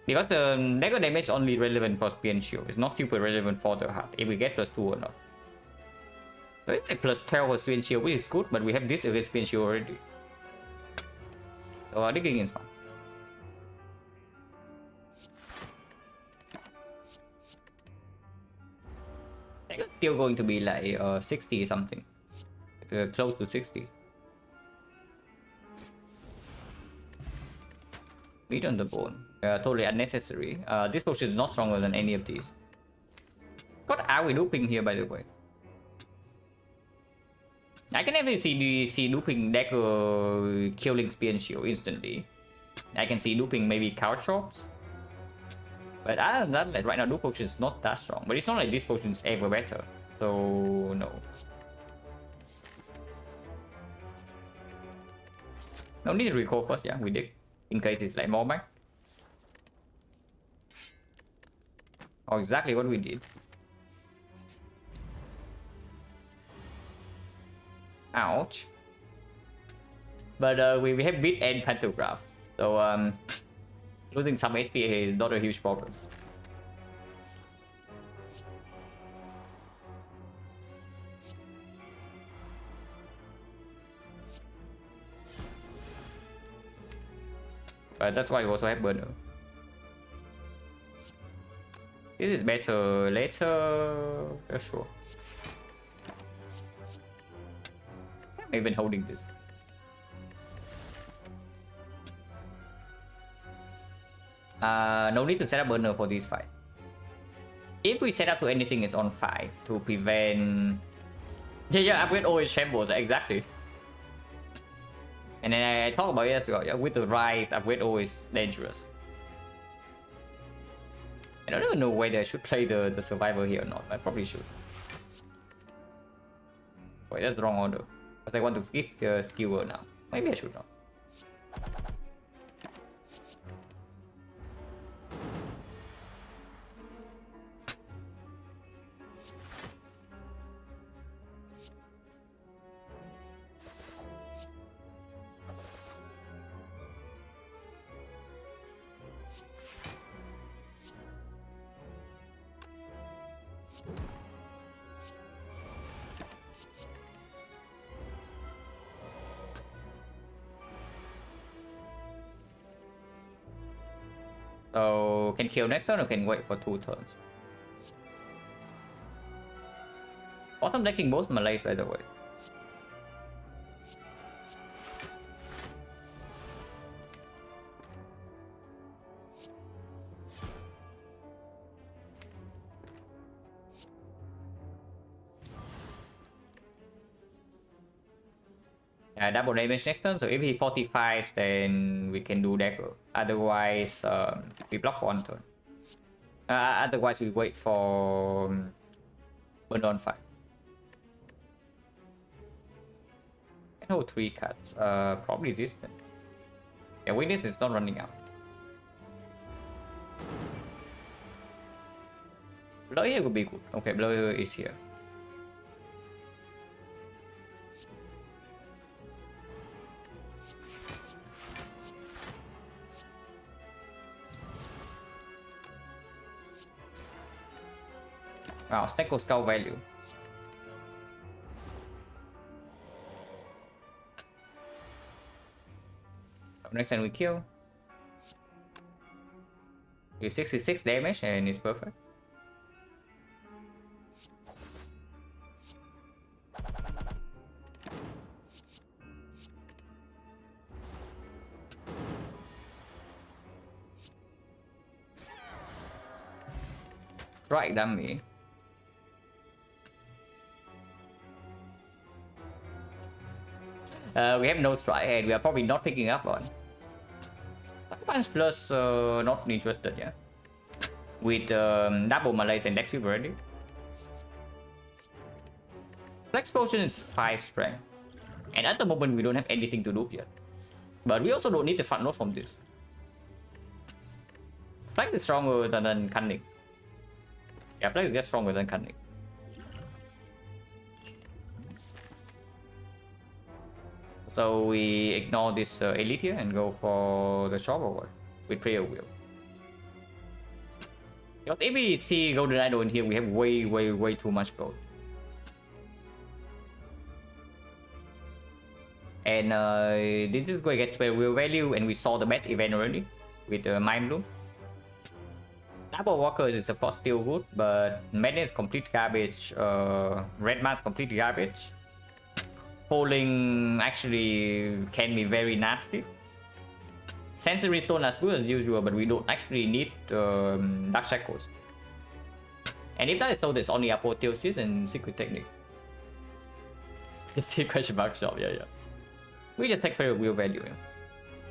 Because the Dagger damage is only relevant for Spear and Shield. It's not super relevant for the heart, if we get +2 or not. So it's like +12 for Spear and Shield, which is good, but we have this against Spear and Shield already. So digging is fine. It's still going to be like 60 something. Close to 60. Meat on the bone. Totally unnecessary. This potion is not stronger than any of these. What are we looping here, by the way? I can never see looping Dagger killing Spear and Shield instantly. I can see looping maybe Couch Chops. But other than that, like right now, loop potion is not that strong. But it's not like this potion is ever better. So, no. No need to recall first, yeah, we did. In case it's like more back. Or exactly what we did. Ouch. But we have beat and pantograph. So losing some HP is not a huge problem. But that's why we also have burner. This is better later. Yeah, sure. I'm even holding this. No need to set up burner for this fight. If we set up to anything, it's on 5 to prevent. Yeah, upgrade always shambles, exactly. And then I talk about it as well. Yeah, with the right upgrade always dangerous. I don't even know whether I should play the survivor here or not. I probably should. Wait, that's the wrong order. Because I want to skip the skewer now. Maybe I should not. So can kill next turn or can wait for 2 turns? Bottom decking both melees, by the way. Double damage next turn, so if he 45s, then we can do dagger. Otherwise, we block for 1 turn. Otherwise, we wait for burn on 5. Can hold 3 cards. Probably this then. Yeah, witness is not running out. Blur here would be good. Okay, blur is here. Wow, stack of skull value. Next time we kill. With 66 damage and it's perfect. Strike dummy. We have no strike and we are probably not picking up one. Punch plus not interested, yeah. With double Malays and deck sweep already. Flex Potion is 5 strength. And at the moment we don't have anything to do yet. But we also don't need the front note from this. Flex is stronger than Cunning. Yeah, Flex is just stronger than Cunning. So we ignore this elite here and go for the shop over with Prayer Wheel. Because if we see Golden Idol in here, we have way too much gold. And this is going to get Prayer Wheel value, and we saw the best event already with Mind Bloom. Double Walker is of course still good, but Madness is complete garbage. Red Mask complete garbage. Polling actually can be very nasty. Sensory Stone as good as usual, but we don't actually need Dark Shackles. And if that is so, there's only Apotheosis and Secret Technique. Just see question mark shop, yeah. We just take Prayer Wheel value, yeah.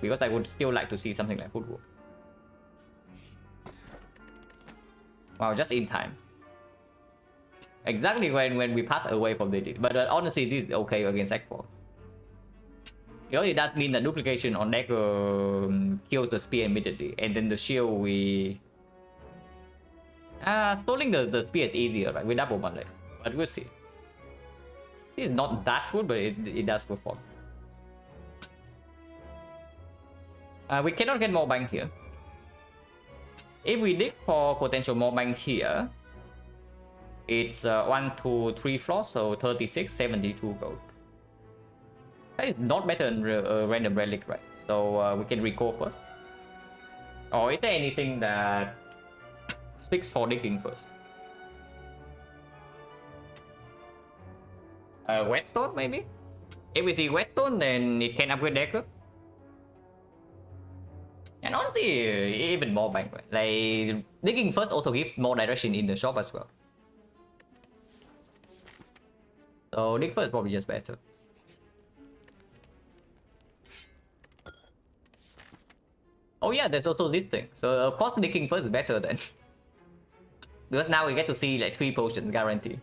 Because I would still like to see something like Footwork. Wow, just in time. Exactly when we pass away from the deck. But honestly, this is okay against Act 4. It only does mean that duplication on deck kills the spear immediately. And then the shield we... Stalling the spear is easier, right? With double one legs. But we'll see. This is not that good, but it does perform. We cannot get more bank here. If we dig for potential more bank here, it's 1, 2, 3 floors, so 36, 72 gold. That is not better than random relic, right? So we can recall first. Or is there anything that speaks for digging first? Whetstone maybe? If we see Whetstone, then it can upgrade Decker. And honestly, even more bank, right? Like, digging first also gives more direction in the shop as well. So dig first is probably just better. Oh yeah, there's also this thing. So of course digging first is better then. Because now we get to see like 3 potions guarantee.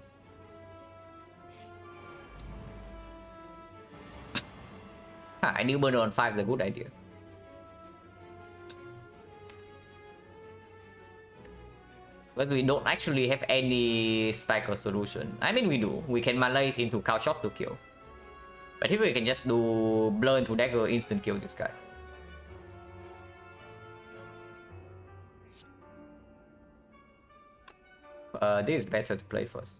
I knew burner on 5 is a good idea. But we don't actually have any stack or solution. I mean we do. We can malaise into cow chop to kill. But here we can just do blur into dagger, instant kill this guy. This is better to play first.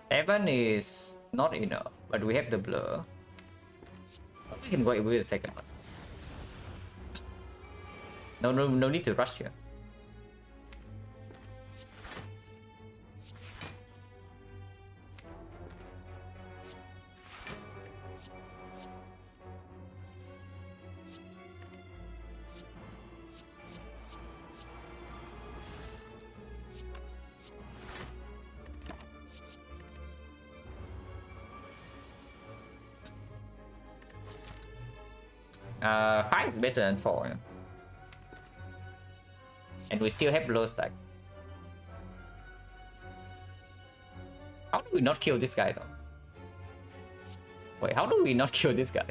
Seven is not enough, but we have the blur. We can go with the second one. No need to rush here. Five is better than 4, yeah. And we still have low stack. How do we not kill this guy though? Wait, how do we not kill this guy?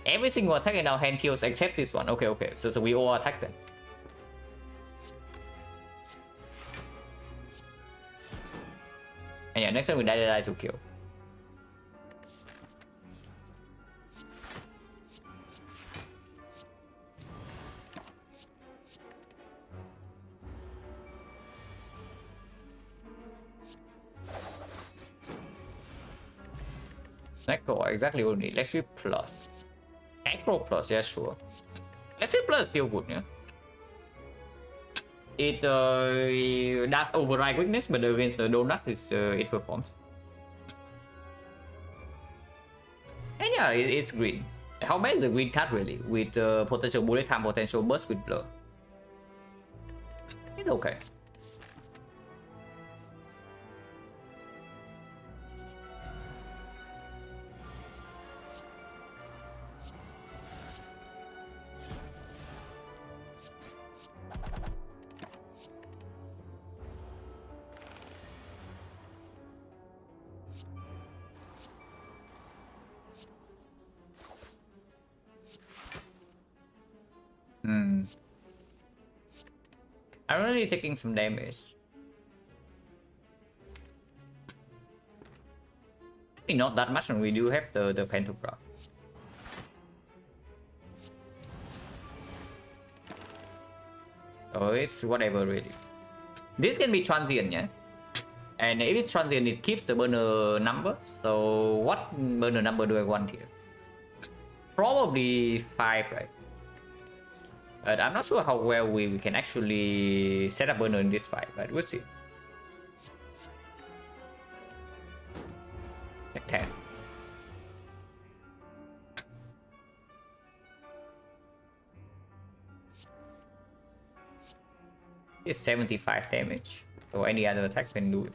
Every single attack in our hand kills except this one. Okay. So we all attack them. And yeah, next time we die to kill. XecnaR, exactly what we need. Let's see plus. Acro plus, yeah, sure. Let's see plus still good, yeah. It does override weakness, but against the donuts, it performs. And yeah, it's green. How bad is a green card really? With potential bullet time, potential burst with blur. It's okay. I'm really taking some damage. Maybe not that much when we do have the pantograph. So it's whatever really. This can be transient, yeah? And if it's transient, it keeps the burner number. So what burner number do I want here? Probably 5, right? But I'm not sure how well we can actually set up burner in this fight, but we'll see. Like 10. It's 75 damage, so any other attack can do it.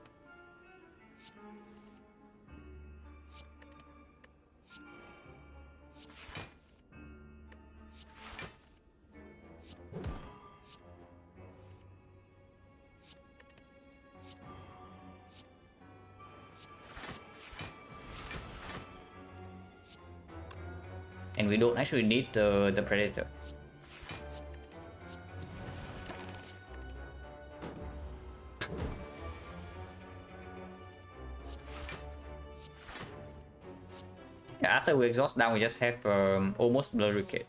And we don't actually need the predator. Yeah, after we exhaust down, we just have almost blurry kit.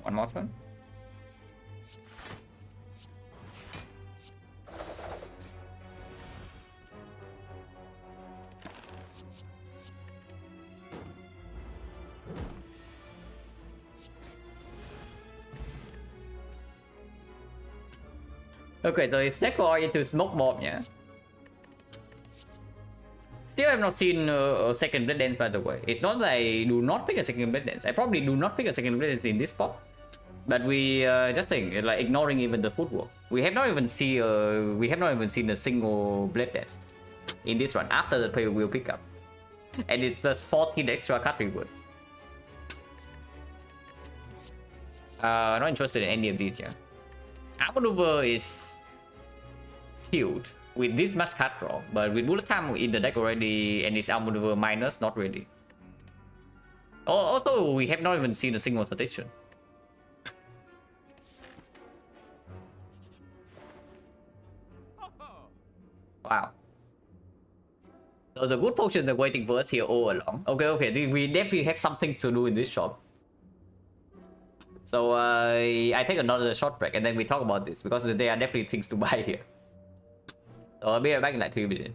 One more turn. Okay, so it's XecnaR into smoke bomb, yeah. Still have not seen a second blade dance, by the way. It's not that I do not pick a second blade dance. I probably do not pick a second blade dance in this spot. But we just saying, like ignoring even the footwork. We have not even seen a single blade dance in this run after the player will pick up. And it does 14 extra card rewards. Not interested in any of these, yeah. Outmaneuver is killed with this much card draw, but with bullet time in the deck already, and it's outmaneuver minus, not really. Also, we have not even seen a single rotation. Wow. So the good potions are waiting for us here all along. Okay, we definitely have something to do in this shop. So I take another short break and then we talk about this because there are definitely things to buy here. So I'll be right back in like 3 minutes.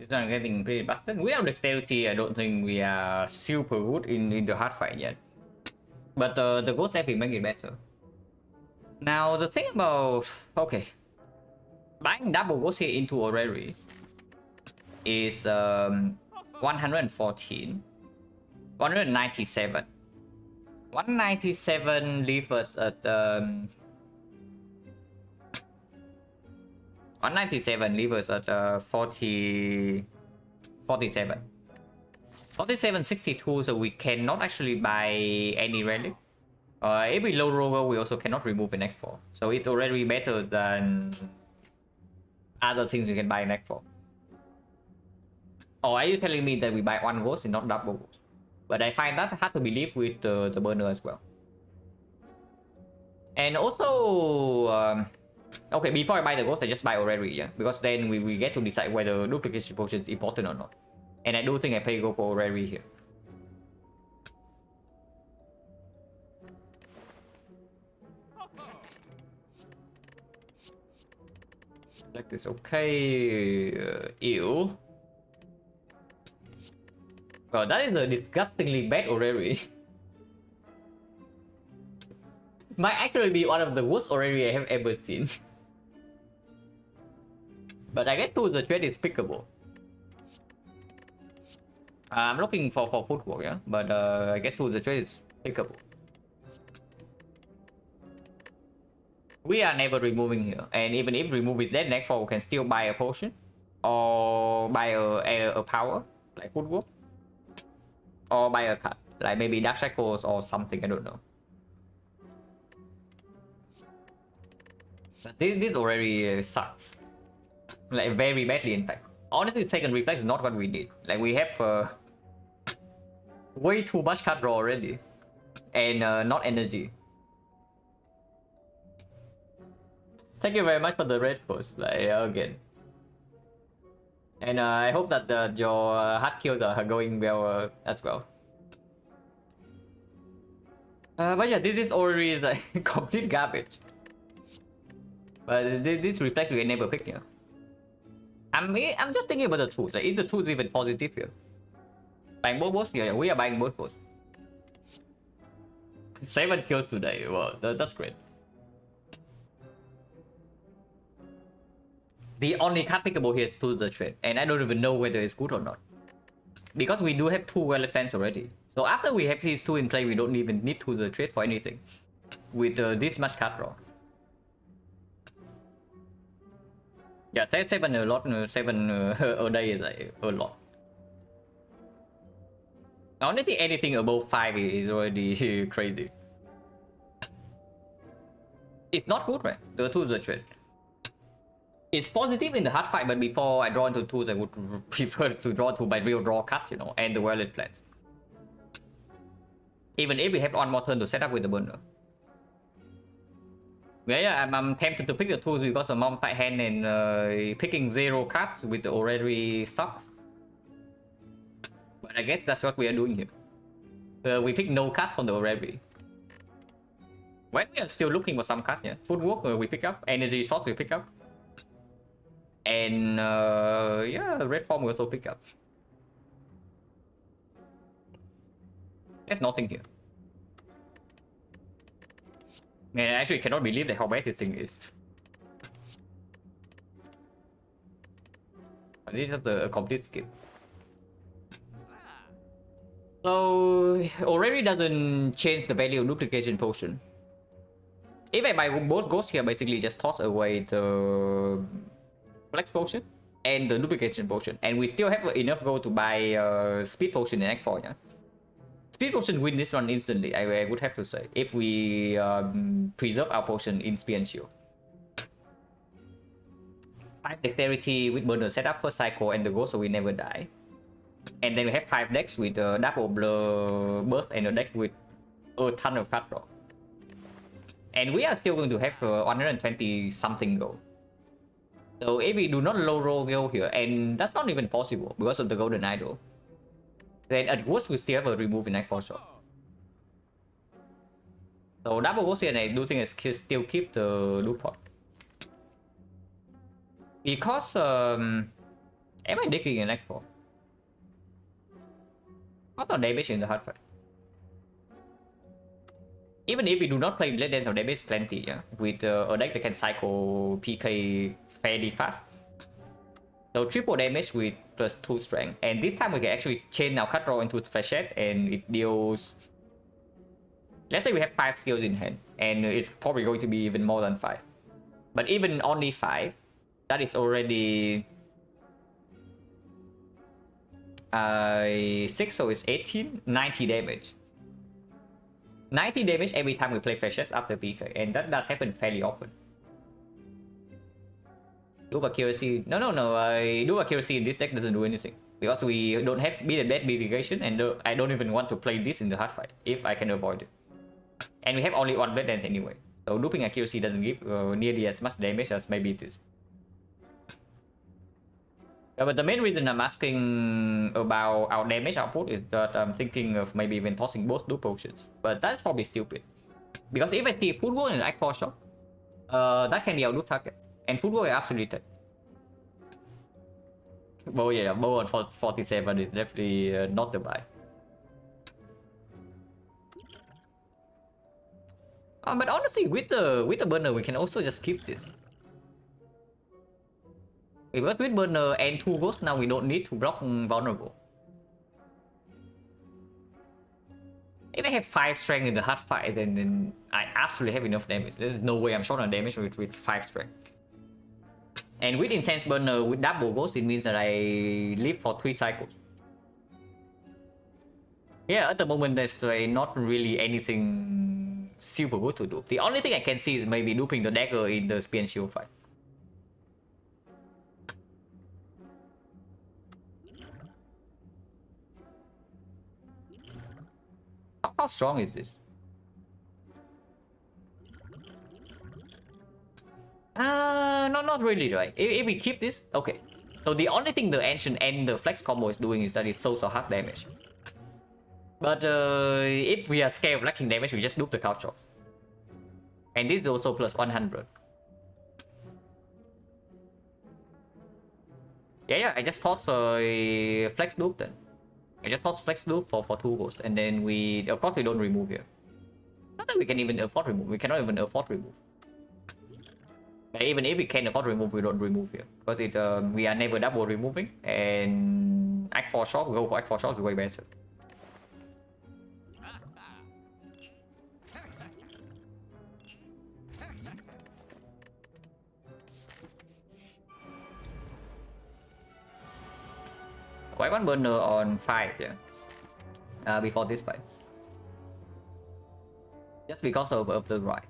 This one getting pretty busted. Without dexterity, I don't think we are super good in the hard fight yet. But the ghost definitely make it better. Now the thing about buying double ghost here into Orrery is 114, 197. 197 leave us at 197 leave us at 47. 4762, so we cannot actually buy any relic. If we low roll, we also cannot remove an X4. So it's already better than other things you can buy an X4. Or are you telling me that we buy one ghost and not double ghost? But I find that hard to believe with the burner as well. And also, okay, before I buy the ghost, I just buy already, yeah? Because then we get to decide whether duplication potion is important or not. And I do think I pay go for Rary here. Like this, okay. Ew. Well, that is a disgustingly bad Orrery. Might actually be one of the worst Orrery I have ever seen. But I guess too the trade is pickable. I'm looking for footwork, yeah, but I guess too the trade is pickable. We are never removing here, and even if remove is dead, next 4 we can still buy a potion or buy a power like footwork, or buy a card like maybe Dark Shackles or something. I don't know. But this already sucks, like very badly in fact. Honestly, second reflex is not what we need. Like we have way too much card draw already, and not energy. Thank you very much for the red post, like again. And I hope that your hard kills are going well as well. But yeah, this is already like complete garbage. But this reflex we can never pick here. I'm just thinking about the tools. Like, is the tools even positive here? Buying both posts? Yeah, we are buying both posts. 7 kills today. Wow, that's great. The only card pickable here is to the trade, and I don't even know whether it's good or not. Because we do have 2 well plans already. So after we have these 2 in play, we don't even need to the trade for anything. With this much card draw. Yeah, 7 a lot, 7 a day is like a lot. Honestly, anything above 5 is already crazy. It's not good, right? The tools are trade. It's positive in the hard fight, but before I draw into tools, I would prefer to draw to my real draw cards, you know, and the wallet plans. Even if we have one more turn to set up with the burner. Yeah, I'm tempted to pick the tools because of mom fight hand, and picking 0 cards with the already sucks. But I guess that's what we are doing here. We pick no cards from the already. When we are still looking for some cards, yeah. Footwork we pick up, energy source we pick up. And yeah, red form we also pick up. There's nothing here. Man, I actually cannot believe that how bad this thing is. This is a complete skip. So already doesn't change the value of duplication potion. If I buy both ghosts here, basically just toss away the flex potion and the duplication potion, and we still have enough gold to buy speed potion in Act 4, yeah. Speed potion win this one instantly, I would have to say, if we preserve our potion in speed and shield. 5 dexterity with burner setup first cycle and the ghost so we never die. And then we have 5 decks with double blur burst and a deck with a ton of card draw. And we are still going to have 120 something gold. So if we do not low roll gold here, and that's not even possible because of the golden idol, then at worst we still have a remove in Act 4 shot. So double ghost here, and I do think I still keep the loot pot. Because Am I digging an X4? What the damage in the hard fight? Even if we do not play Blade Dance, our damage is plenty, yeah? With a deck that can cycle PK fairly fast. So triple damage with plus 2 strength. And this time we can actually chain our cut draw into Flechette and it deals... Let's say we have 5 skills in hand. And it's probably going to be even more than 5. But even only 5, that is already... 6, so it's 18, 90 damage. 90 damage every time we play Flechette after PK. And that does happen fairly often. Dupe accuracy. No. Dupe accuracy in this deck doesn't do anything. Because we don't have beat and dead mitigation, and I don't even want to play this in the hard fight if I can avoid it. And we have only one Blade Dance anyway. So duping accuracy doesn't give nearly as much damage as maybe it is. But the main reason I'm asking about our damage output is that I'm thinking of maybe even tossing both dupe potions. But that's probably stupid. Because if I see footwork and Act 4 shot, that can be our dupe target. And footwork is absolutely dead. Bow, yeah, bow on 47 is definitely not the buy. But honestly, with the burner, we can also just keep this. Because with burner and 2 ghosts, now we don't need to block vulnerable. If I have 5 strength in the hard fight, then I absolutely have enough damage. There's no way I'm short on damage with 5 strength. And with Incense Burner, with double ghost, it means that I live for 3 cycles. Yeah, at the moment there's not really anything super good to do. The only thing I can see is maybe duping the dagger in the Spear and Shield fight. How strong is this? Not really, right? If we keep this, okay. So the only thing the Ancient and the Flex combo is doing is that it so hard damage. But if we are scared of lacking damage, we just dupe the couch off. And this is also plus 100. Yeah, I just toss Flex dupe then. I just toss Flex dupe for 2 ghosts. And then we, of course, we don't remove here. Not that we can even afford remove. We cannot even afford remove. Even if we can afford remove, we don't remove here. Because we are never double removing. And Act 4 shot, we go for Act 4 shot is way better. Why one burner on 5, yeah? Before this fight. Just because of the right.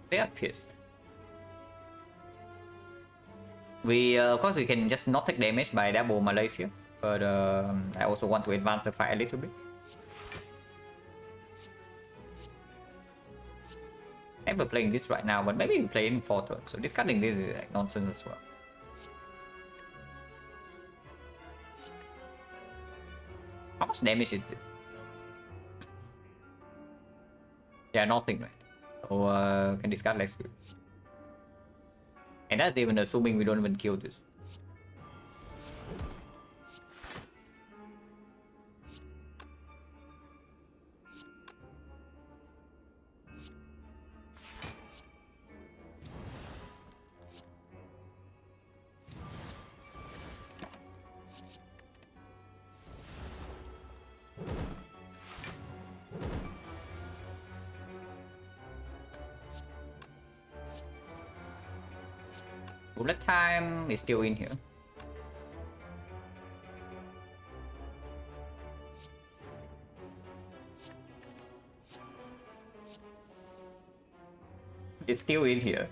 They are pissed. We, of course, we can just not take damage by double Malaysia, but I also want to advance the fight a little bit. Never playing this right now, but maybe we play in 4 turns, so discarding this is like nonsense as well. How much damage is this? Yeah, nothing, right? So can discard Lex Spirit. And that's even assuming we don't even kill this. Bullet time is still in here. It's still in here.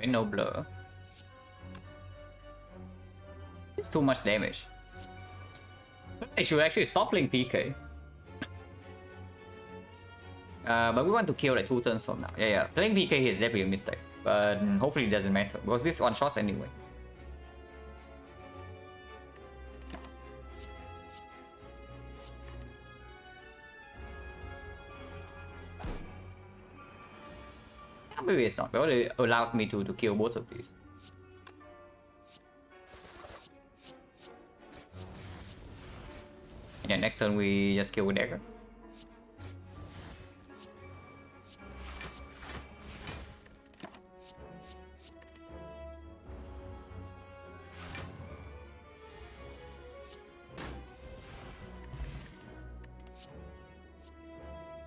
Okay, no blur. It's too much damage. I should actually stop playing PK. But we want to kill like 2 turns from now. Yeah. Playing PK is definitely a mistake. But hopefully it doesn't matter. Because this one shots anyway. Maybe it's not, but it allows me to kill both of these. And then next turn we just kill with dagger.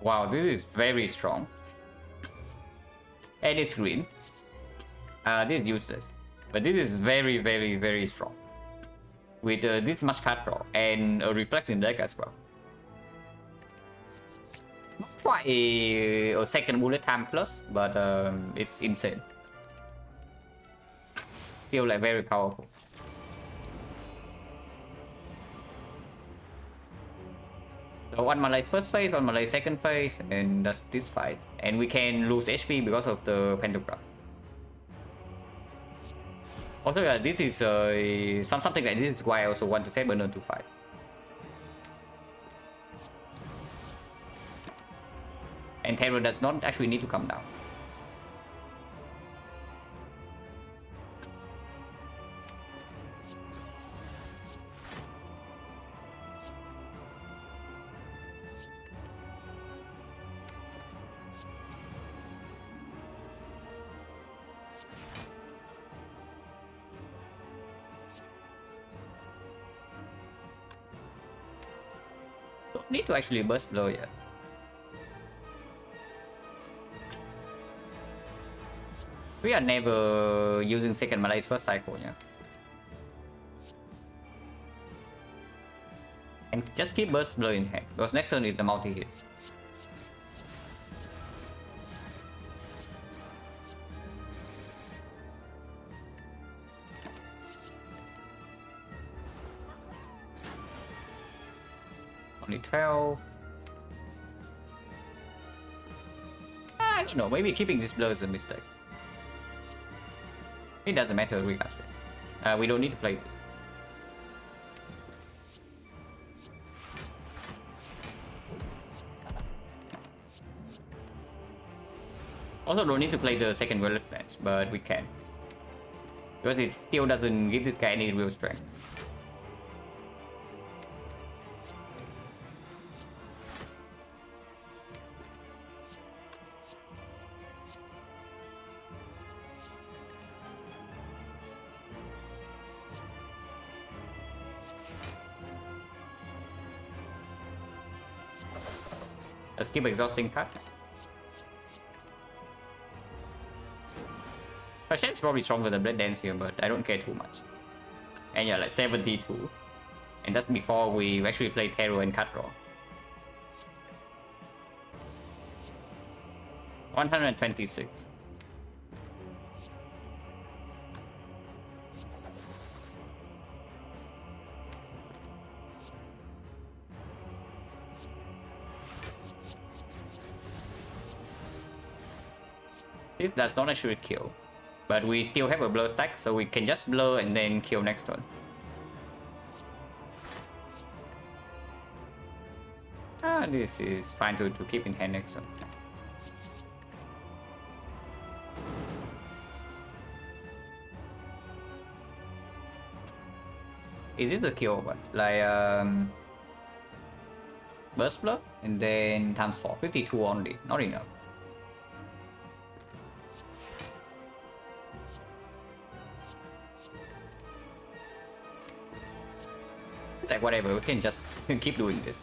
Wow, this is very strong. And it's green. This is useless. But this is very, very, very strong. With this much card draw and a reflexing deck as well. Not quite a second bullet time plus, but it's insane. Feel like very powerful. So one Malay first phase, one Malay second phase, and that's this fight. And we can lose HP because of the pentagram. Also, yeah, this is something like this is why I also want to set Burner to fight. And Terror does not actually need to come down. Don't need to actually burst blow yet. We are never using second Malay's first cycle, yeah. And just keep burst blow in hand, because next turn is the multi-hit. Only 12. I don't know, maybe keeping this blow is a mistake. It doesn't matter regardless. We don't need to play this. Also don't need to play the second Violet Lance, but we can. Because it still doesn't give this guy any real strength. Let's keep exhausting cards. Passion's probably stronger than Blood Dance here, but I don't care too much. And yeah, like 72. And that's before we actually play Terror and cut draw. 126. This does not actually kill, but we still have a blur stack, so we can just blur and then kill next turn. This is fine to keep in hand next turn. Is it the kill or what? Like burst blur and then times 4, 52 only, not enough. Like whatever, we can just keep doing this.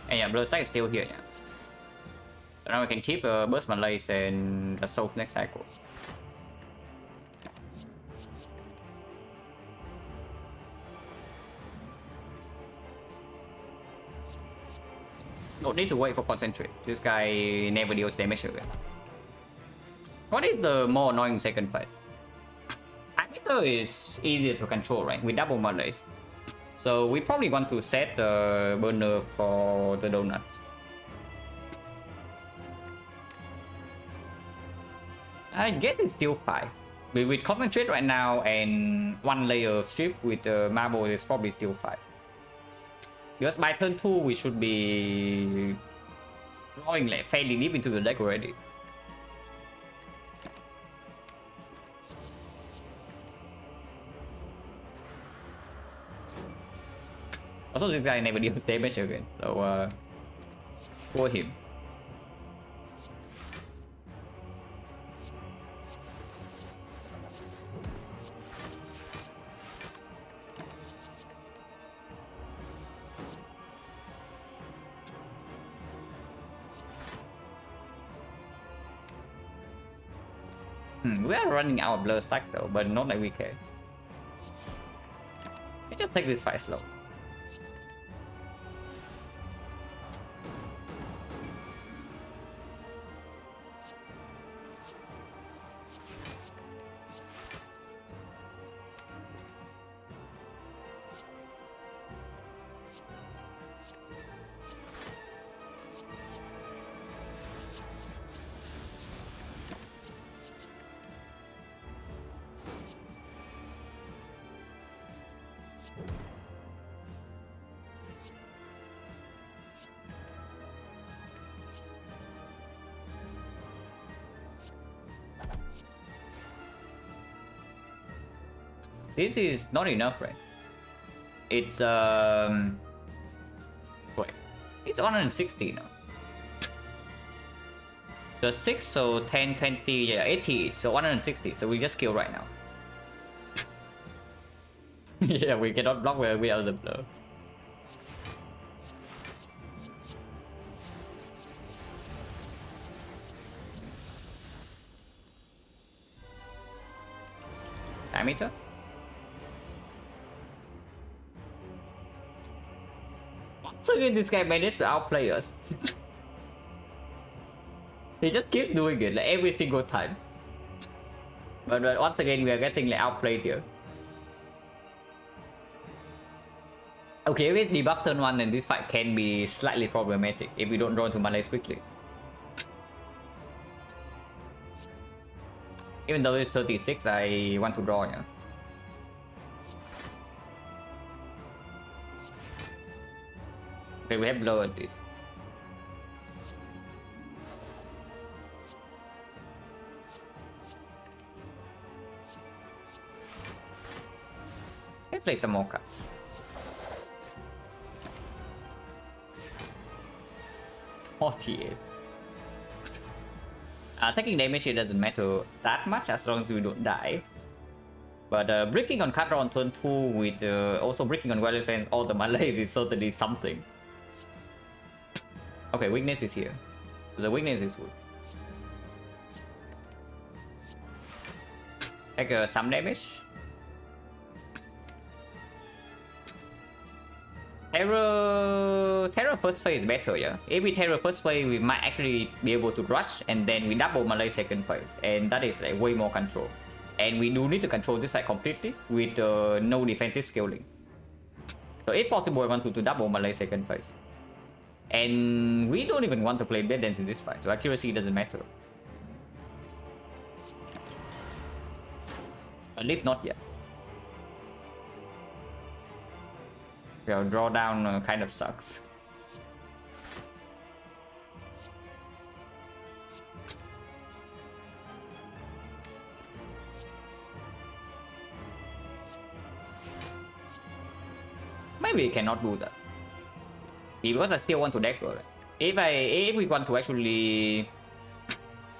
And yeah, Blur Stack is still here, yeah. So now we can keep Burst Malays and Assault next cycle. Don't need to wait for Concentrate. This guy never deals damage again. What is the more annoying second fight? Amitor is easier to control, right? With double Malays. So we probably want to set the burner for the donut. I guess it's still 5. But with Concentrate right now and 1 layer strip with the marble is probably still 5. Because by turn 2 we should be going like fairly deep into the deck already. Also, this guy never deals damage again, so for him. We are running out of blur stack though, but not like we can. Let's just take this fight slow. This is not enough, right? It's wait, it's 160 now. The 6, so 10, 20, yeah, 80, so 160. So we just kill right now. Yeah, we cannot block without the blur. Diameter? So again, this guy managed to outplay us. He just keeps doing it like every single time. But once again, we are getting like outplayed here. Okay, if it's debug turn 1, then this fight can be slightly problematic if we don't draw into Malays quickly. Even though it's 36, I want to draw, yeah. Okay, we have lowered this. Let's play some more cards. Taking damage here doesn't matter that much as long as we don't die. But breaking on card draw on turn 2 with also breaking on Wild Defense all the Malays is certainly something. Okay, weakness is here. The weakness is good. Take some damage. Terror first phase is better, yeah. If we Terror first phase, we might actually be able to rush, and then we double Malay second phase, and that is like way more control. And we do need to control this side completely with no defensive scaling. So if possible, I want to double Malay second phase. And we don't even want to play Dead Dance in this fight, so accuracy doesn't matter. At least not yet. Well, drawdown kind of sucks. Maybe we cannot do that. Because I still want to deck roll. If we want to actually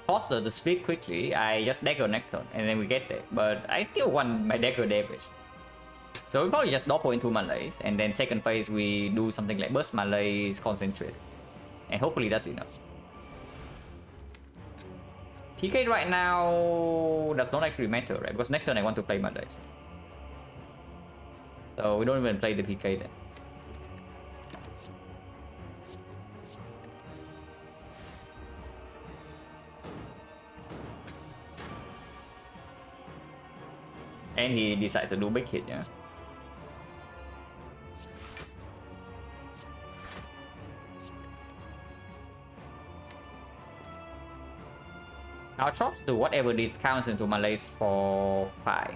foster the speed quickly, I just deck next turn and then we get there. But I still want my deck damage. So we probably just double into Malays, and then second phase we do something like burst Malays, concentrate, and hopefully that's enough. PK right now does not actually matter, right? Because next turn I want to play Malays, so we don't even play the PK then. And he decides to do big hit, yeah. Our chops do whatever this counts into Malays for 5.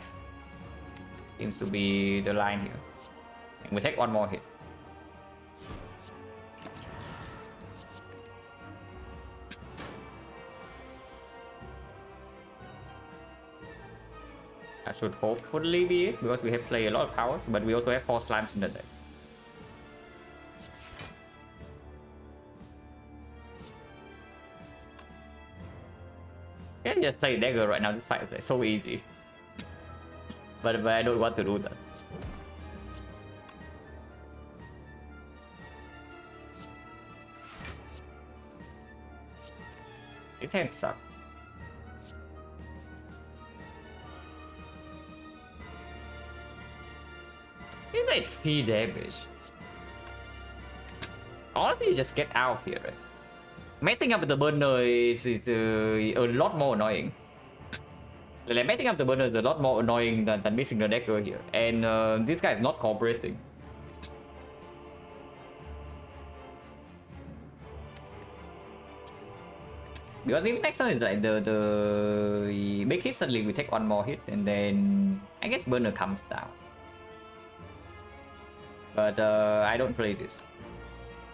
Seems to be the line here. And we take one more hit. That should hopefully be it, because we have played a lot of powers, but we also have 4 slimes in the deck. I can just play dagger right now, this fight is like so easy. But I don't want to do that. This hand sucks. It's like 3 damage. Honestly, you just get out of here, right? Messing up with the burner is a lot more annoying. Like, messing up the burner is a lot more annoying than missing the deck here. And this guy is not cooperating. Because if next turn is like the big hit, suddenly we take one more hit, and then I guess burner comes down. But I don't play this.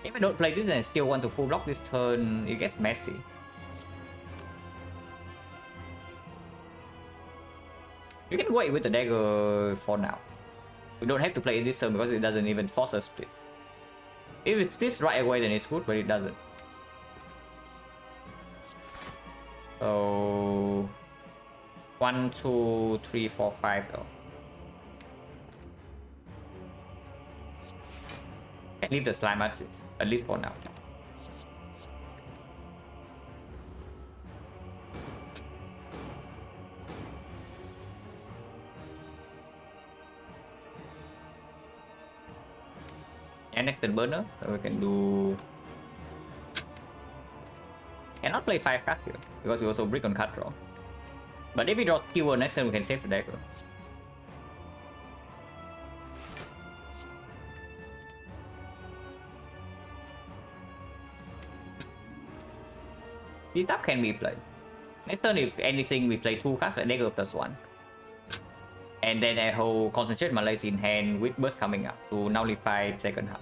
If I don't play this and I still want to full block this turn, it gets messy. You can wait with the dagger for now. We don't have to play it this turn because it doesn't even force a split. If it splits right away, then it's good, but it doesn't. So 1, 2, 3, 4, 5 though. Can leave the slime at 6, at least for now. And next turn burner, so we can do. Cannot play 5 cards here because we also brick on card draw. But if we draw skewer next turn, we can save the dagger. This stuff can be played. Next turn, if anything, we play 2 cards, like dagger +1. And then I hold concentrate Malays in hand with burst coming up to nullify second half.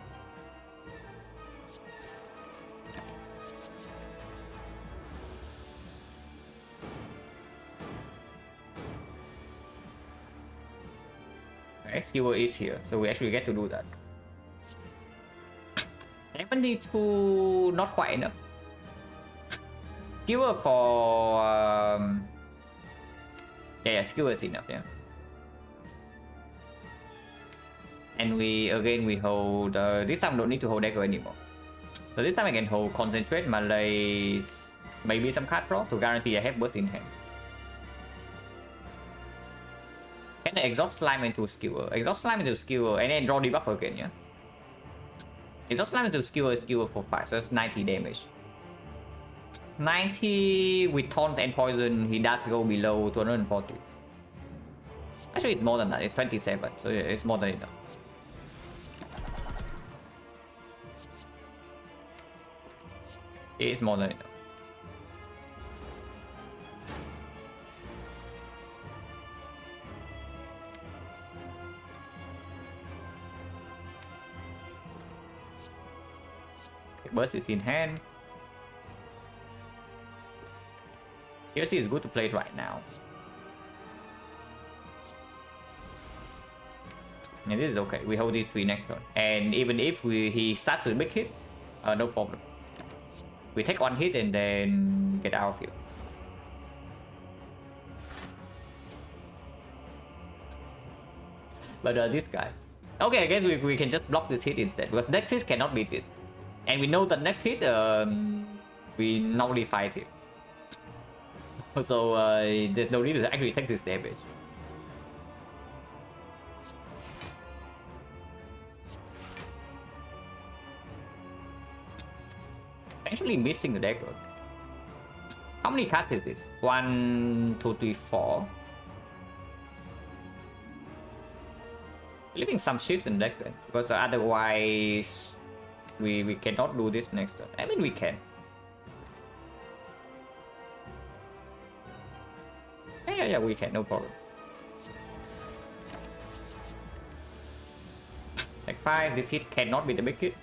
Skewer is here, so we actually get to do that. 72, not quite enough. Skewer for yeah, skewer is enough, yeah. And we hold this time don't need to hold dagger anymore. So this time I can hold concentrate Malays, maybe some card draw to guarantee I have burst in hand. Can I exhaust slime into skewer? Exhaust slime into skewer and then draw debuff again, yeah? Exhaust slime into skewer for 5, so that's 90 damage. 90 with taunts and poison, he does go below 240. Actually, it's more than that, it's 27, so yeah, it's more than enough. It's more than enough. Burst is in hand. DLC is good to play it right now. And this is okay. We hold these 3 next turn. And even if he starts with a big hit, no problem. We take 1 hit and then get out of here. But this guy. Okay, I guess we can just block this hit instead, because next hit cannot beat this. And we know that next hit, we nullified him. So there's no need to actually take this damage. Actually missing the dagger. How many cards is this? 1, 2, 3, 4. Leaving some shifts in deck then, because otherwise we cannot do this next turn. I mean, we can. Yeah, we can, no problem. Like 5, this hit cannot be the big hit.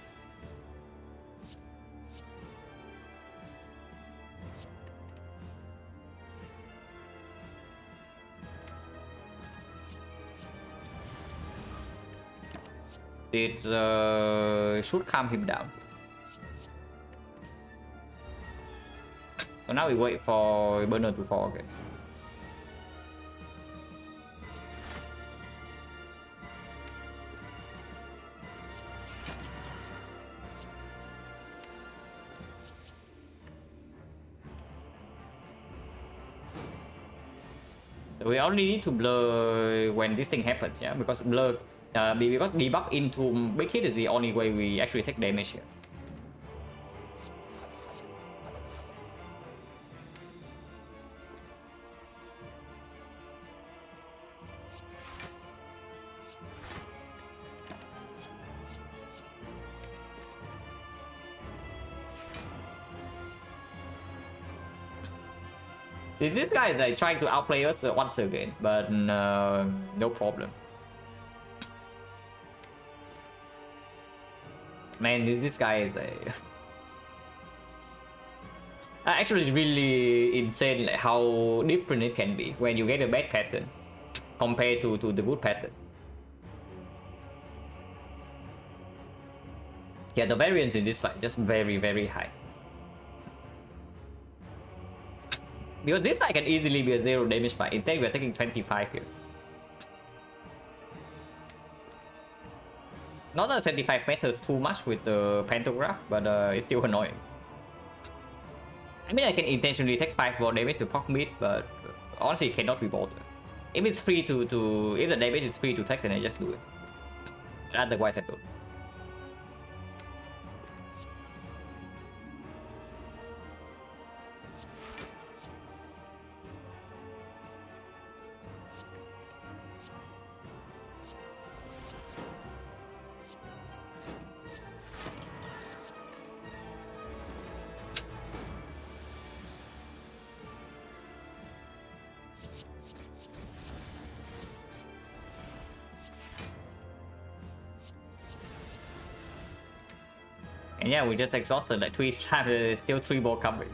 It should calm him down. So now we wait for burner to fall again. We only need to blur when this thing happens, yeah, because blur, because debug into big hit is the only way we actually take damage here. This guy is like trying to outplay us once again, but no problem. Man, this guy is like actually really insane, like how different it can be when you get a bad pattern compared to the good pattern. Yeah, the variance in this fight just very high. Because this fight can easily be a 0 damage fight. Instead, we are taking 25 here. Not that 25 matters too much with the pantograph, but it's still annoying. I mean, I can intentionally take 5 more damage to proc mid, but honestly, it cannot be bothered. If it's free if the damage is free to take, then I just do it. But otherwise, I don't. And yeah, we just exhausted like 3 times, there's still 3 more coming.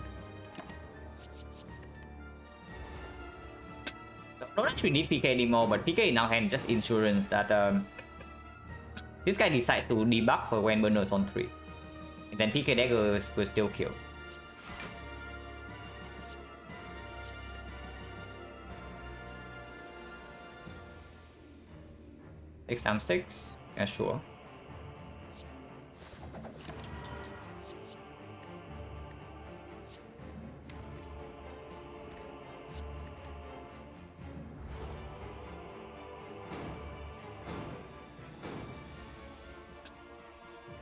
Don't actually need PK anymore, but PK in our hand just insurance that this guy decides to debug for when burner's on 3. And then PK dagger will still kill. Six times 6? Yeah, sure.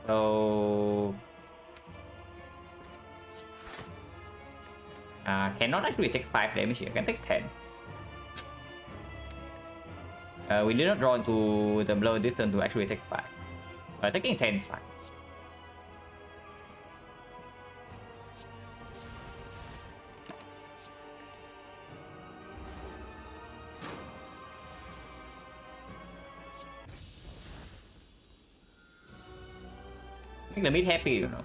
So cannot actually take 5 damage here. Can take 10. We did not draw into the blow distance to actually take 5. But taking 10 is fine. Make the mid happy, you know.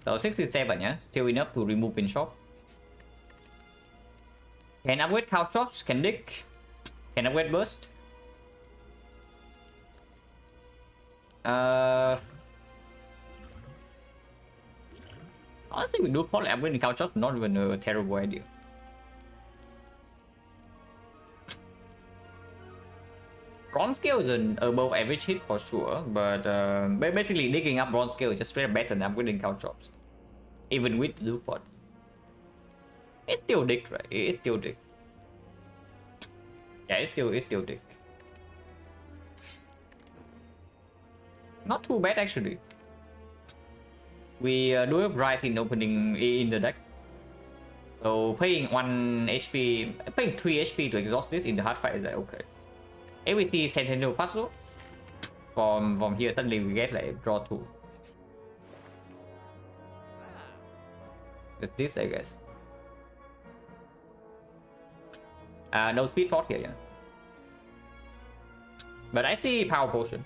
So 67, yeah, still enough to remove in shop. Can upgrade cow shots, can dig, can upgrade burst. Honestly, we do probably upgrading couch shots, not even a terrible idea. Bronze scale is an above average hit for sure, but basically digging up bronze scale is just straight up better than upgrading couch shops. Even with the pot. It's still dick, right? It's still dick. Yeah, it's still dick. Not too bad actually. We do have right in opening in the deck. So paying 1 HP, paying 3 HP to exhaust this in the hard fight is like okay. If we see Sentinel Puzzle from here, suddenly we get like draw 2. It's this, I guess. No speed pot here, yeah. But I see power potion.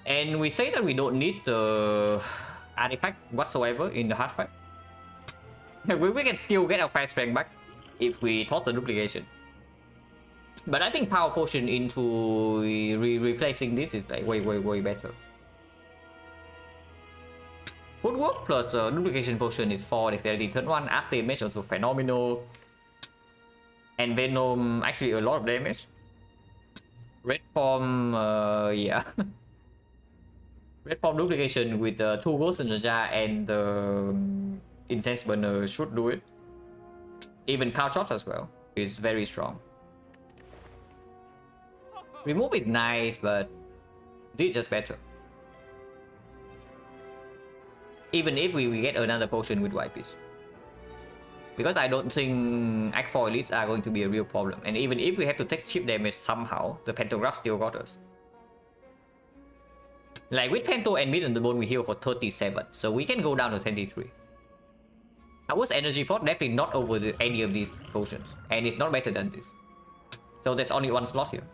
And we say that we don't need the artifact whatsoever in the hard fight. we can still get our fire strength back if we toss the duplication. But I think power potion into replacing this is like way better. Footwork plus duplication potion is 4 dexterity turn 1. After damage also phenomenal. And Venom actually a lot of damage. Red form, yeah. Red form duplication with 2 ghosts in the jar and the incense burner should do it. Even couch shots as well is very strong. Remove is nice, but this is just better. Even if we get another potion with white piece. Because I don't think Act 4 elites are going to be a real problem. And even if we have to take chip damage somehow, the Pantograph still got us. Like with Panto and Mid on the bone, we heal for 37. So we can go down to 23. Our energy pot definitely not over any of these potions. And it's not better than this. So there's only one slot here.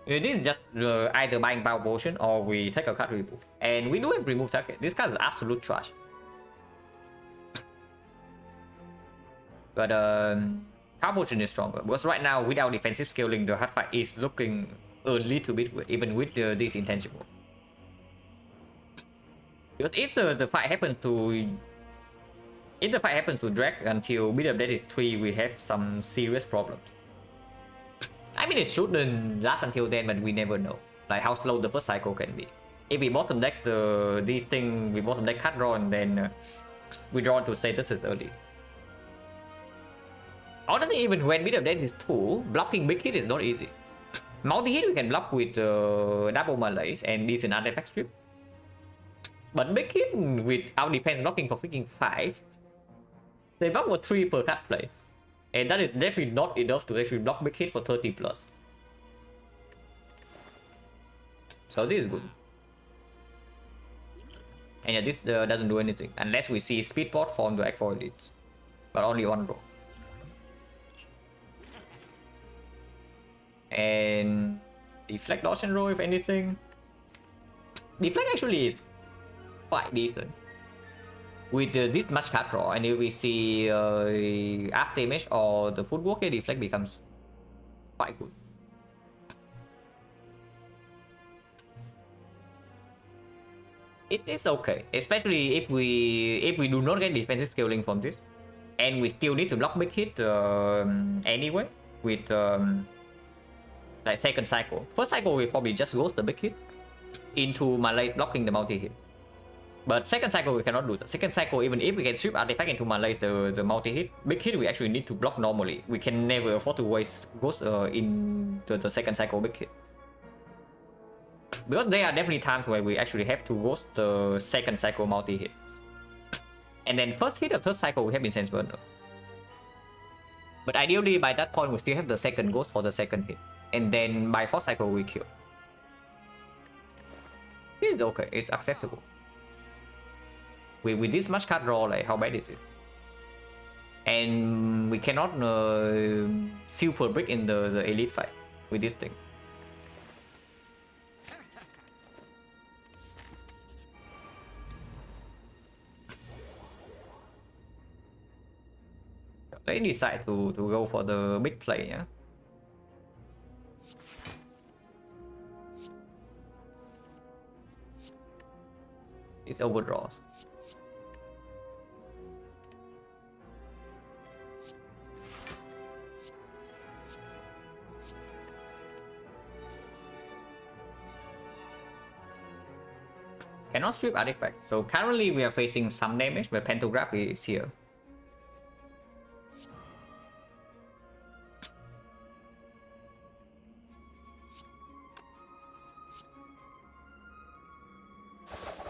This is just either buying power potion or we take a card remove. And we do have remove target. This card is absolute trash. But power potion is stronger. Because right now, without defensive scaling, the hard fight is looking a little bit weird, even with this intangible. Because if the fight happens to... If the fight happens to drag until mid of death is 3, we have some serious problems. I mean, it shouldn't last until then, but we never know. Like how slow the first cycle can be. If we bottom deck these things, we bottom deck card draw and then we draw into statuses early. Honestly, even when mid of death is 2, blocking big hit is not easy. Multi-hit we can block with double malaise and decent artifact strip. But big hit with our defense blocking for freaking 5, they block for 3 per card play. And that is definitely not enough to actually block big hit for 30 plus. So this is good. And yeah, this doesn't do anything unless we see speed pot form the Act 4 elites. But only one row. And deflect dodge and roll if anything. Deflect actually is quite decent. With this much card draw, and if we see after damage or the footwork, deflect becomes quite good. It is okay, especially if we do not get defensive scaling from this, and we still need to block big hit anyway with like second cycle. First cycle we probably just ghost the big hit into malaise blocking the multi hit. But second cycle we cannot do that. Second cycle, even if we can strip artifact into malaise the multi hit, big hit we actually need to block normally. We can never afford to waste ghost in the second cycle big hit. Because there are definitely times where we actually have to ghost the second cycle multi hit. And then first hit or third cycle we have incense burner. But ideally by that point we still have the second ghost for the second hit. And then by fourth cycle we kill. This is okay, it's acceptable. With this much card draw, like how bad is it? And we cannot super brick in the elite fight with this thing. They decide to go for the big play, yeah. It's overdraws. Cannot strip artifact. So currently we are facing some damage, but Pantograph is here.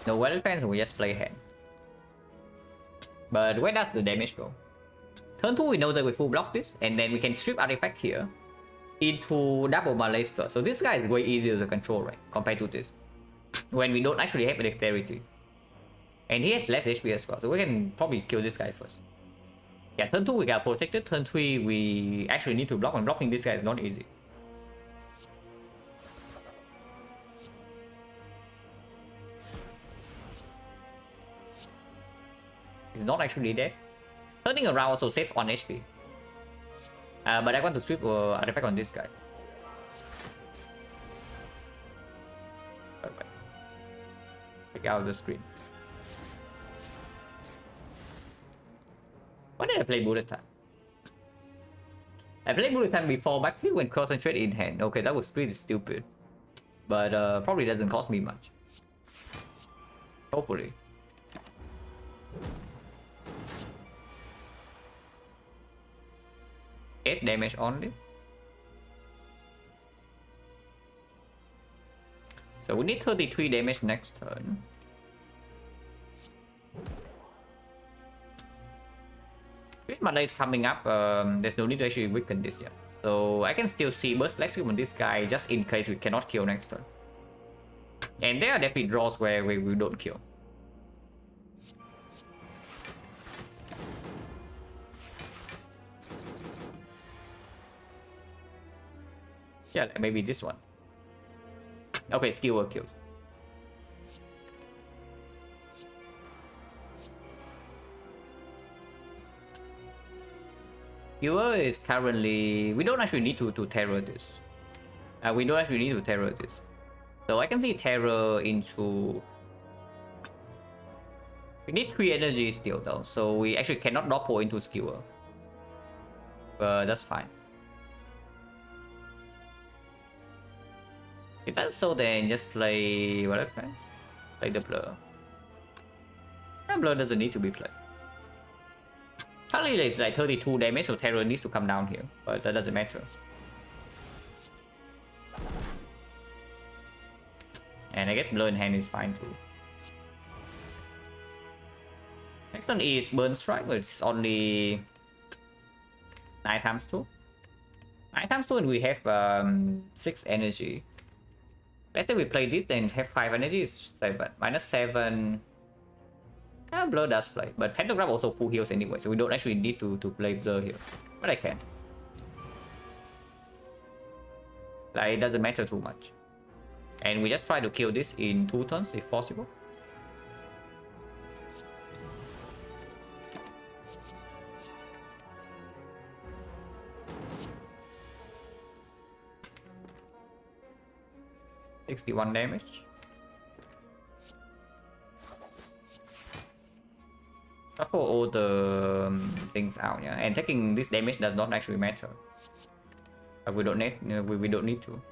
No well defense, we just play hand. But where does the damage go? Turn 2 we know that we full block this, and then we can strip artifact here into double Malaise plus. So this guy is way easier to control, right? Compared to this. When we don't actually have a dexterity. And he has less HP as well, so we can probably kill this guy first. Yeah, turn 2 we got protected, turn 3 we actually need to block, and blocking this guy is not easy. He's not actually dead. Turning around also saves 1 HP. But I want to strip artifact on this guy. Okay. Take out the screen. Why did I play bullet time? I played bullet time before backfield when concentrate in hand. Okay, that was pretty stupid. But probably doesn't cost me much. Hopefully. Eight damage only. So we need 33 damage next turn. With Malay is coming up, there's no need to actually weaken this yet. So I can still see Burst Flex on this guy just in case we cannot kill next turn. And there are definitely draws where we don't kill. Yeah, maybe this one. Okay, skewer kills. Skewer is currently... We don't actually need to terror this. We don't actually need to terror this. So I can see terror into... We need 3 energy still though, so we actually cannot doppel into skewer. But that's fine. If that's so, then just play what else? Play the blur. And blur doesn't need to be played. Currently it's like 32 damage, so terror needs to come down here, but that doesn't matter. And I guess blur in hand is fine too. Next one is burn strike, which is only 9 times 2. 9 times 2 and we have 6 energy. Let's say we play this and have 5 energy is 7. Minus 7. Blur does play. But Pantograph also full heals anyway, so we don't actually need to play Blur here. But I can. Like, it doesn't matter too much. And we just try to kill this in 2 turns if possible. $61 damage. Shuffle all the things out, yeah. And taking this damage does not actually matter. But we don't need we don't need to.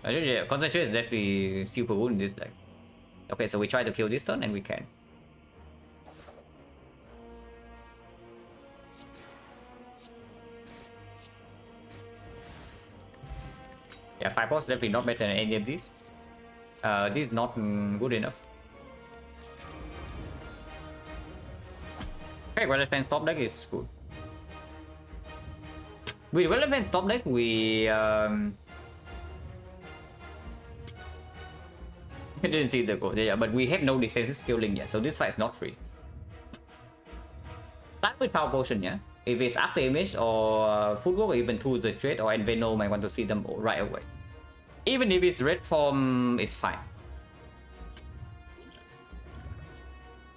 Yeah, concentrate is definitely super good in this deck. Okay, so we try to kill this turn and we can. Yeah, 5 points definitely not better than any of these. This is not good enough. Okay, relevant top deck is good. With relevant top deck, we I didn't see the goal, yeah, but we have no defensive skilling yet, so this fight is not free. Start with Power Potion, yeah? If it's after image or footwork or even tools the trade or Adveno, I want to see them right away. Even if it's red form, it's fine.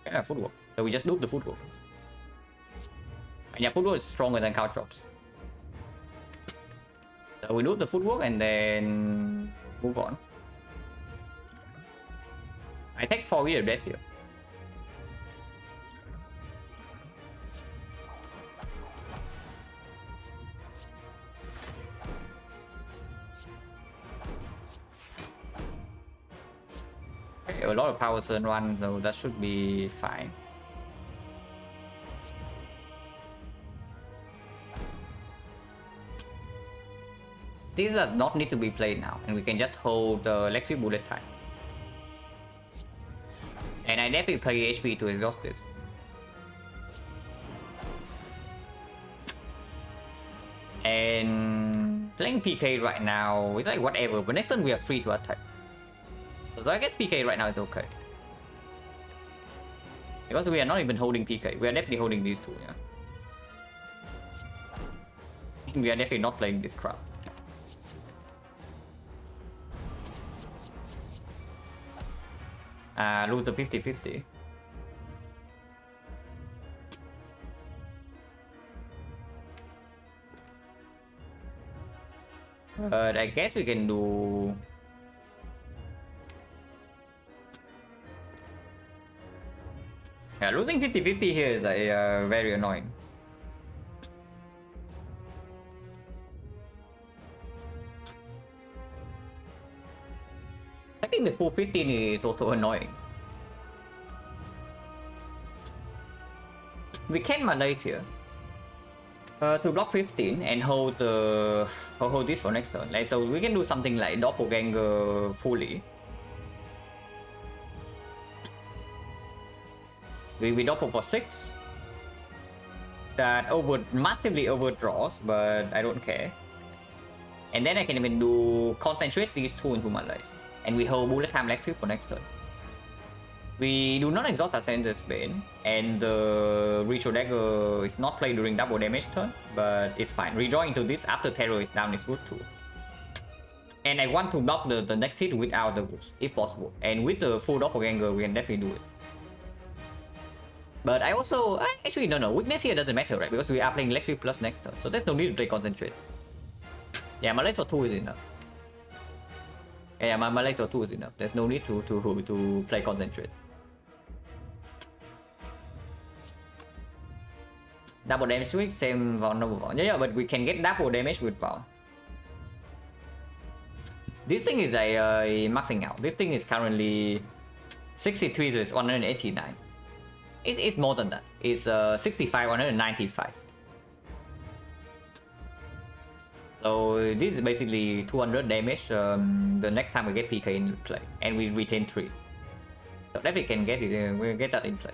Yeah, footwork. So we just do the footwork. And yeah, footwork is stronger than couch drops. So we do the footwork and then move on. I take 4 year death here. We have a lot of power turn 1, so that should be fine. This does not need to be played now, and we can just hold Lex with bullet time. And I definitely play HP to exhaust this. And playing PK right now is like whatever, but next turn we are free to attack. So I guess PK right now is okay. Because we are not even holding PK, we are definitely holding these two, yeah. We are definitely not playing this crap. Lose the 50-50. But I guess we can do... Yeah, losing 50-50 here is very annoying. I think the full 15 is also annoying. We can manage here to block 15 and hold this for next turn. Like, so we can do something like doppelganger fully. We doppel for 6. That massively overdraws, but I don't care. And then I can even do concentrate these two into Malaise. And we hold bullet time Lex for next turn. We do not exhaust our Sender's Bane, and the Ritual Dagger is not played during double damage turn, but it's fine. Redrawing into this after Terror is down is good too. And I want to block the next hit without the Woods, if possible. And with the full doppelganger, we can definitely do it. But I also... actually, no. Weakness here doesn't matter, right? Because we are playing Lex plus next turn, so there's no need to play Concentrate. Yeah, my legs for 2 is enough. Yeah, my legs for 2 is enough. There's no need to play Concentrate. Double damage with same vulnerable. Yeah, but we can get double damage with Vaughn. This thing is maxing out. This thing is currently 63, so it's 189. It's more than that. It's 65, 195. So this is basically 200 damage the next time we get PK in play, and we retain 3. So definitely can get it. We'll get that in play.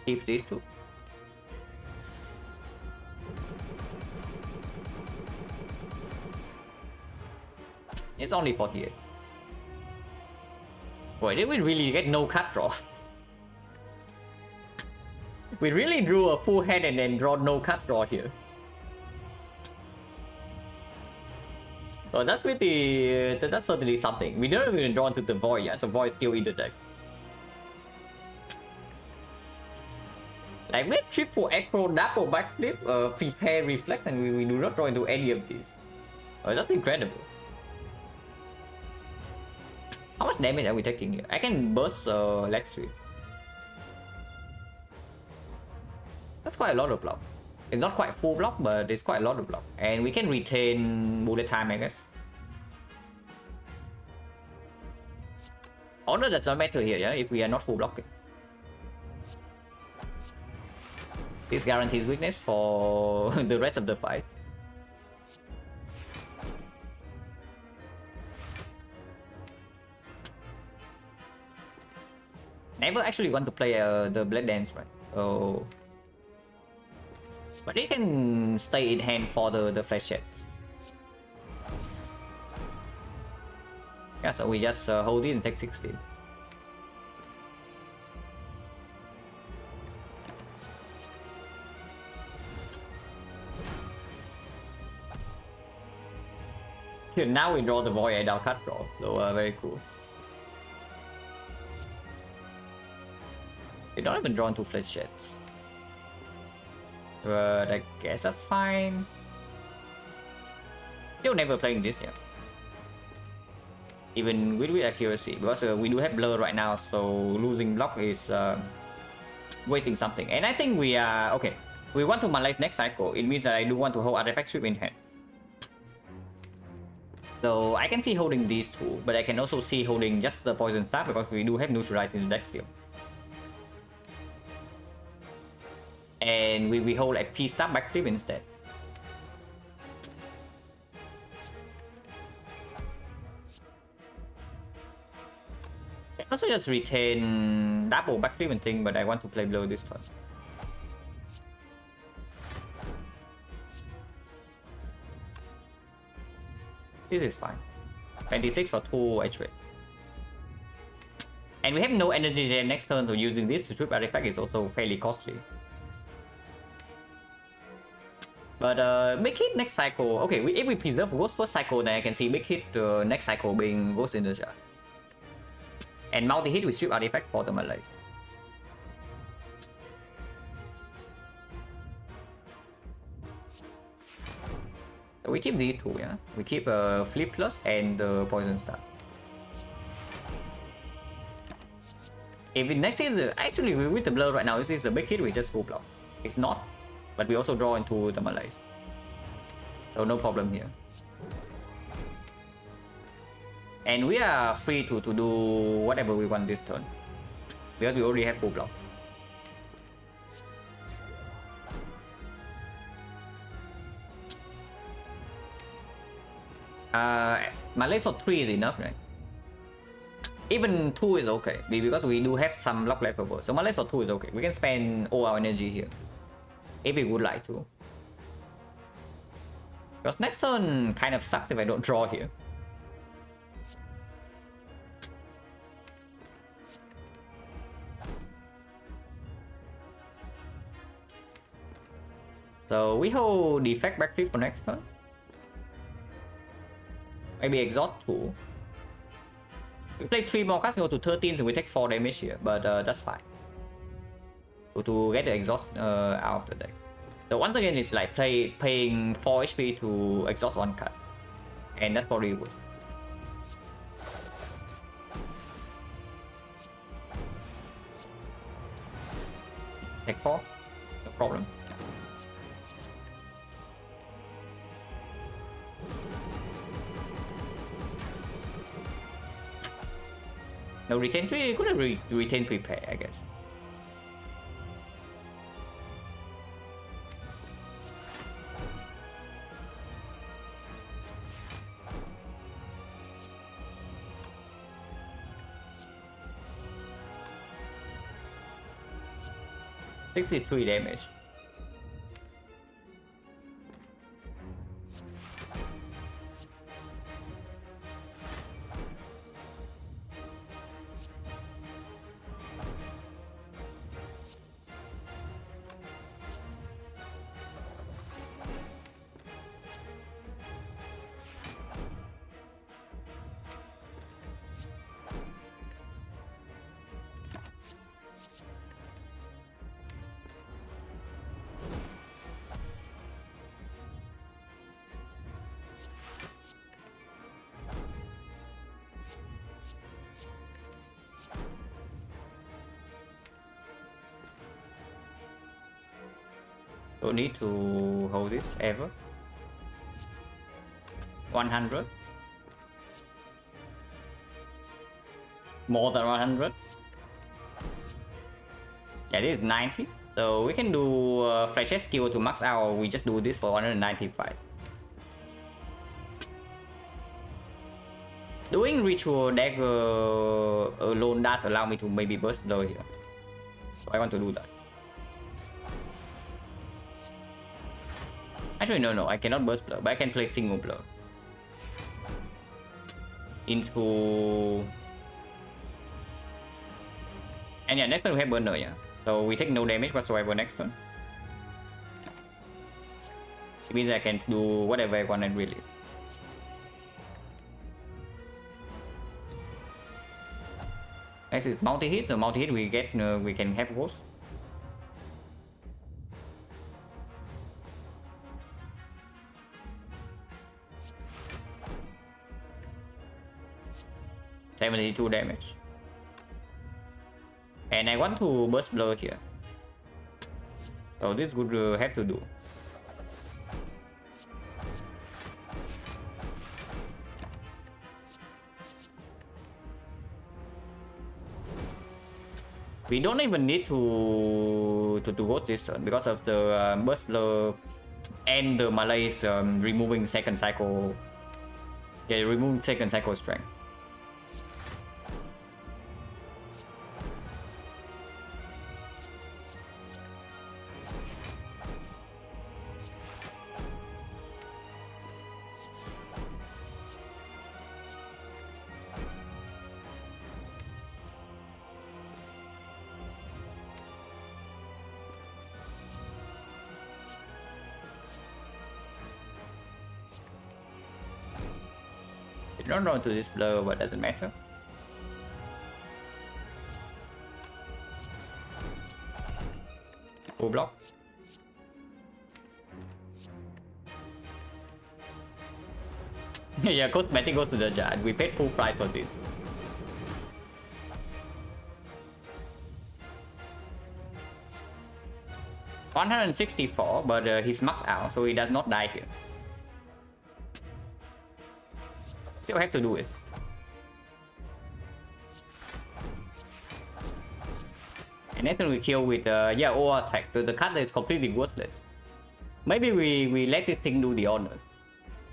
Keep these two. It's only 48. Boy, did we really get no cut draw? We really drew a full hand and then draw no cut draw here. So that's really, that's certainly something. We didn't even draw into the Void yet, so Void is still in the deck. Like we have triple acro, double backflip, prepare, reflect, and we do not draw into any of these. Oh, that's incredible. How much damage are we taking here? I can burst leg sweep. That's quite a lot of block. It's not quite full block, but it's quite a lot of block. And we can retain bullet time, I guess. Although that's not matter here, yeah, if we are not full blocking. This guarantees weakness for the rest of the fight. Never actually want to play the Blade Dance, right? Oh. But they can stay in hand for the flash checks. Yeah, so we just hold it and take 16. Here, now we draw the Void and our cut draw, so very cool. They don't even draw into flash checks. But I guess that's fine. Still never playing this yet. Even with accuracy, because we do have blur right now, so losing block is wasting something. And I think we are okay. We want to Malaise next cycle. It means that I do want to hold artifact strip in hand. So I can see holding these two, but I can also see holding just the poison staff because we do have neutralize in the deck still. And we hold a P staff backflip instead. I also just retain double backflip and thing, but I want to play blow this turn. This is fine. 26 for 2 H-rate. And we have no energy gem next turn, so using this to trip artifact is also fairly costly. But big hit next cycle. Okay, if we preserve Ghost first cycle, then I can see big hit next cycle being Ghost Inertia. And multi-hit with strip artifact for the Malays. So we keep these two, yeah? We keep Flip Plus and the Poison Star. If it next is actually with the blur right now, this is a big hit with just full block. It's not, but we also draw into the Malays. So no problem here. And we are free to do whatever we want this turn. Because we already have full block. Malays for 3 is enough, right? Even 2 is okay, because we do have some lock left over. So Malays for 2 is okay. We can spend all our energy here. If we would like to. Because next turn kind of sucks if I don't draw here. So we hold defect backflip for next turn. Maybe exhaust 2. We play 3 more cards, go to 13, so we take 4 damage here, but that's fine. To get the exhaust out of the deck. So once again, it's like paying 4 HP to exhaust 1 card. And that's probably good. Take 4, no problem. No retain 3, could have retain prepare, I guess. $63 damage. Don't need to hold this ever. 100. More than 100. Yeah, this is 90. So we can do flash skill to max out, or we just do this for 195. Doing ritual dagger alone does allow me to maybe burst blow here. So I want to do that. Actually, no, I cannot burst blow, but I can play single blow. Into... And yeah, next turn we have burner, yeah. So we take no damage whatsoever next turn. It means I can do whatever I want and really. Next is multi-hit, so multi-hit we get, we can have ghost. $72 damage. And I want to burst blow here. So this would have to do. We don't even need to go this turn because of the Bustler and the Malays removing second cycle. Yeah, removing second cycle strength. You don't know to this blur, but doesn't matter. Full block. Yeah, cosmetic goes to the jar. We paid full price for this. $164, but he's maxed out, so he does not die here. Still have to do it. And then we kill with yeah, or attack. The card is completely worthless. Maybe we let this thing do the honors,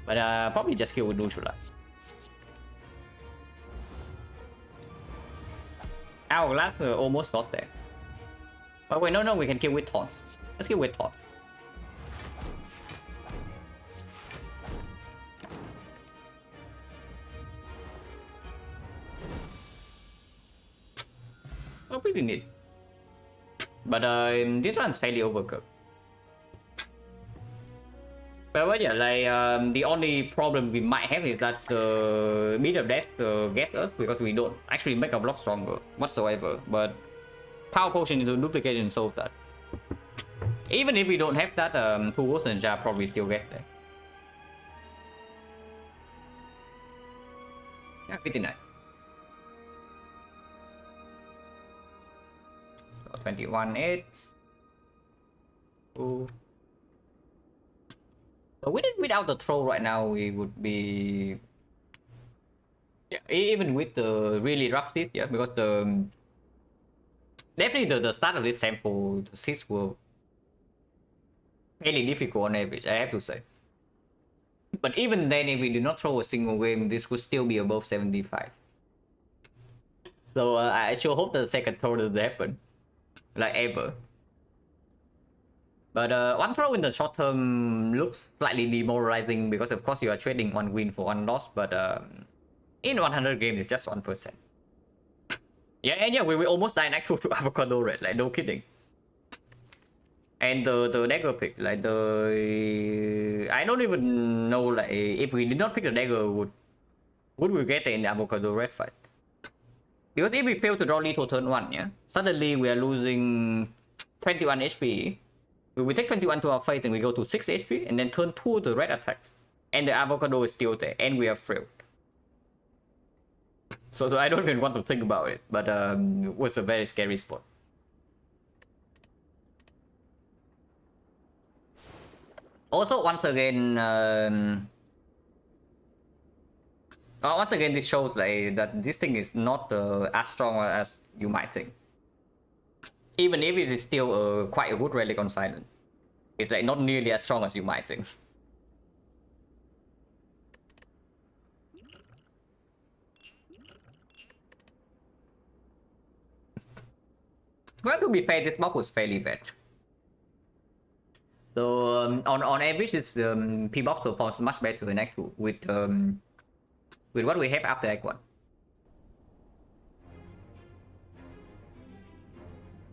but probably just kill with neutralize. Hourglass almost got there. But wait, no, we can kill with taunts. Let's kill with taunts. Oh, pretty neat. But this one's fairly overcooked. But yeah, like the only problem we might have is that the Beat of Death gets us because we don't actually make our block stronger whatsoever. But Power Potion into duplication solves that. Even if we don't have that, Two Wolves and Jar probably still gets there. Yeah, pretty nice. 21-8. Ooh. But without the throw right now, we would be... Yeah, even with the really rough seeds, yeah, because the... Definitely the start of this sample, the seeds were fairly difficult on average, I have to say. But even then, if we do not throw a single game, this would still be above 75. So I sure hope the second throw doesn't happen. Like ever. But one throw in the short term looks slightly demoralizing because of course you are trading one win for one loss, but in 100 games it's just 1%. Yeah, and yeah, we almost died next to Avocado Red, like no kidding. And the dagger pick, like I don't even know, like if we did not pick the dagger, would we get in the Avocado Red fight? Because if we fail to draw lethal turn 1, yeah, suddenly we are losing 21 HP. We take 21 to our face and we go to 6 HP, and then turn 2 the red attacks. And the avocado is still there, and we are failed. So I don't even want to think about it, but it was a very scary spot. Also, once again, this shows like that this thing is not as strong as you might think. Even if it is still quite a good relic on Silent, it's like not nearly as strong as you might think. Well, to be fair, this mock was fairly bad. So on average, this P-box performs much better than Act 2 with what we have after Act 1.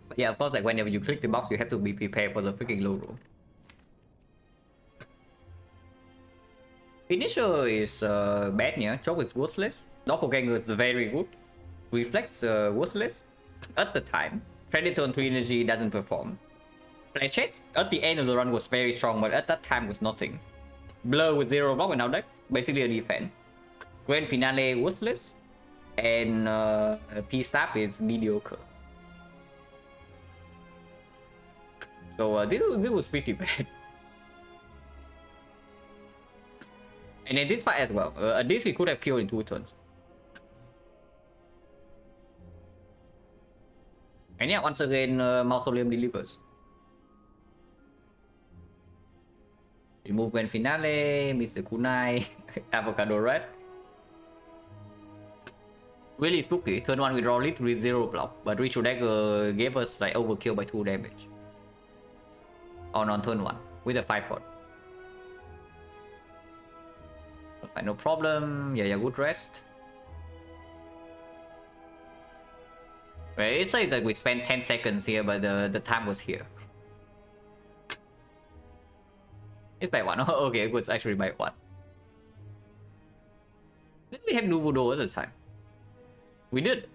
But yeah, of course, like whenever you click the box, you have to be prepared for the freaking low roll. Finisher is bad, yeah. Choke is worthless. Doppelganger is very good. Reflex worthless at the time. Predator on 3 energy doesn't perform. Flashhead at the end of the run was very strong, but at that time was nothing. Blur with 0 block in our deck, basically a defense. Grand Finale worthless, and P-Stab is mediocre. So this was pretty bad. And in this fight as well, at least we could have killed in 2 turns. And yeah, once again, Mausoleum delivers. Remove Grand Finale, Mr. Kunai, Avocado Red. Really spooky. Turn 1 we draw literally 0 block, but Ritual Dagger gave us like overkill by 2 damage. On turn 1 with a 5-pot. Okay, no problem. Yeah, good rest. Well, it says that we spent 10 seconds here, but the time was here. It's by 1. Okay, it was actually by 1. Did we have Nouveau Door at the time? We did.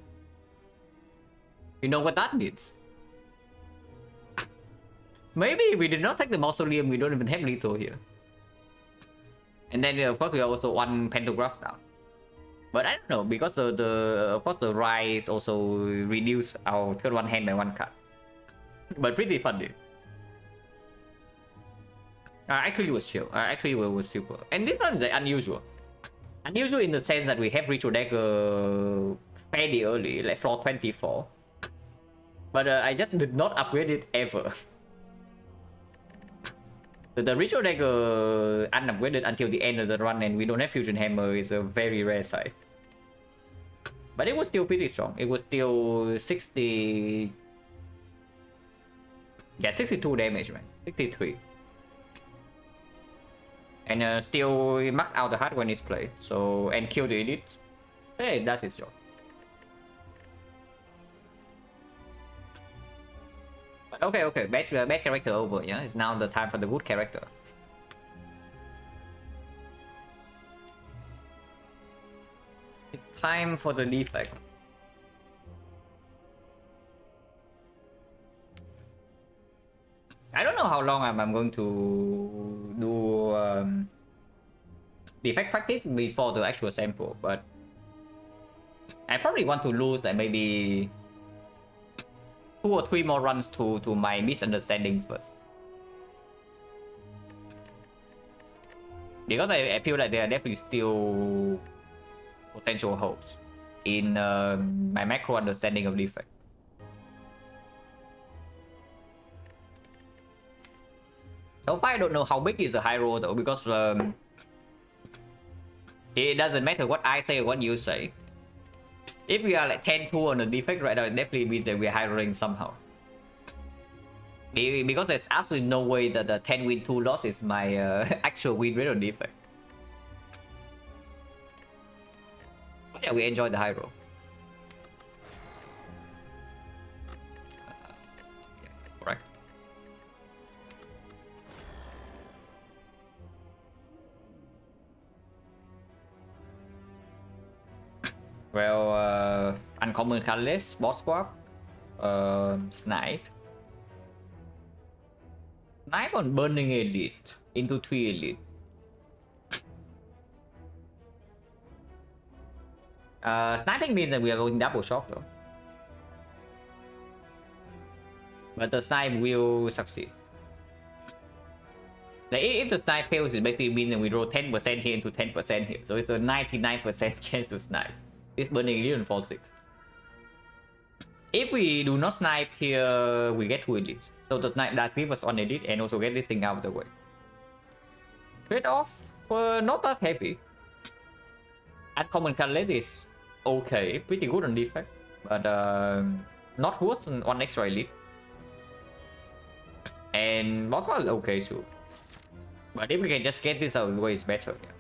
You know what that means? Maybe we did not take the Mausoleum, we don't even have lethal here. And then of course we also 1 Pantograph now. But I don't know, because of course the rise also reduce our turn 1 hand by 1 card. But pretty funny. Actually it was chill. Actually it was super. And this one is unusual. Unusual in the sense that we have Ritual Dagger fairly early, like floor 24. But I just did not upgrade it ever. The Ritual Dagger unupgraded until the end of the run, and we don't have Fusion Hammer is a very rare sight. But it was still pretty strong. It was still 60... Yeah, 62 damage, man. 63. And still max out the heart when it's played. So, and kill the elite. Hey, that's its job. But okay, bad character over, yeah? It's now the time for the good character. It's time for the defect. I don't know how long I'm going to do defect practice before the actual sample, but I probably want to lose like maybe 2 or 3 more runs to my misunderstandings first. Because I feel like there are definitely still potential holes in my macro understanding of defect. So far I don't know how big is the high roll though, because it doesn't matter what I say or what you say. If we are like 10-2 on the defect right now, it definitely means that we're high rolling somehow. Because there's absolutely no way that the 10 win 2 loss is my actual win rate on defect. But yeah, we enjoy the high roll. Yeah, correct. Well, uncommon colorless, boss swap, snipe. Snipe on burning elite into 3 elite. Sniping means that we are going double shock though. But the snipe will succeed. Like if the snipe fails, it basically means that we roll 10% here into 10% here. So it's a 99% chance to snipe. This burning elite on 4-6. If we do not snipe here, we get 2 elites. So the snipe that gives us 1 elite and also get this thing out of the way. Trade off not that heavy. Uncommon colorless is okay, pretty good on defect, but not worse than 1 extra elite. And boss was okay too. But if we can just get this out of the way, it's better. Yeah.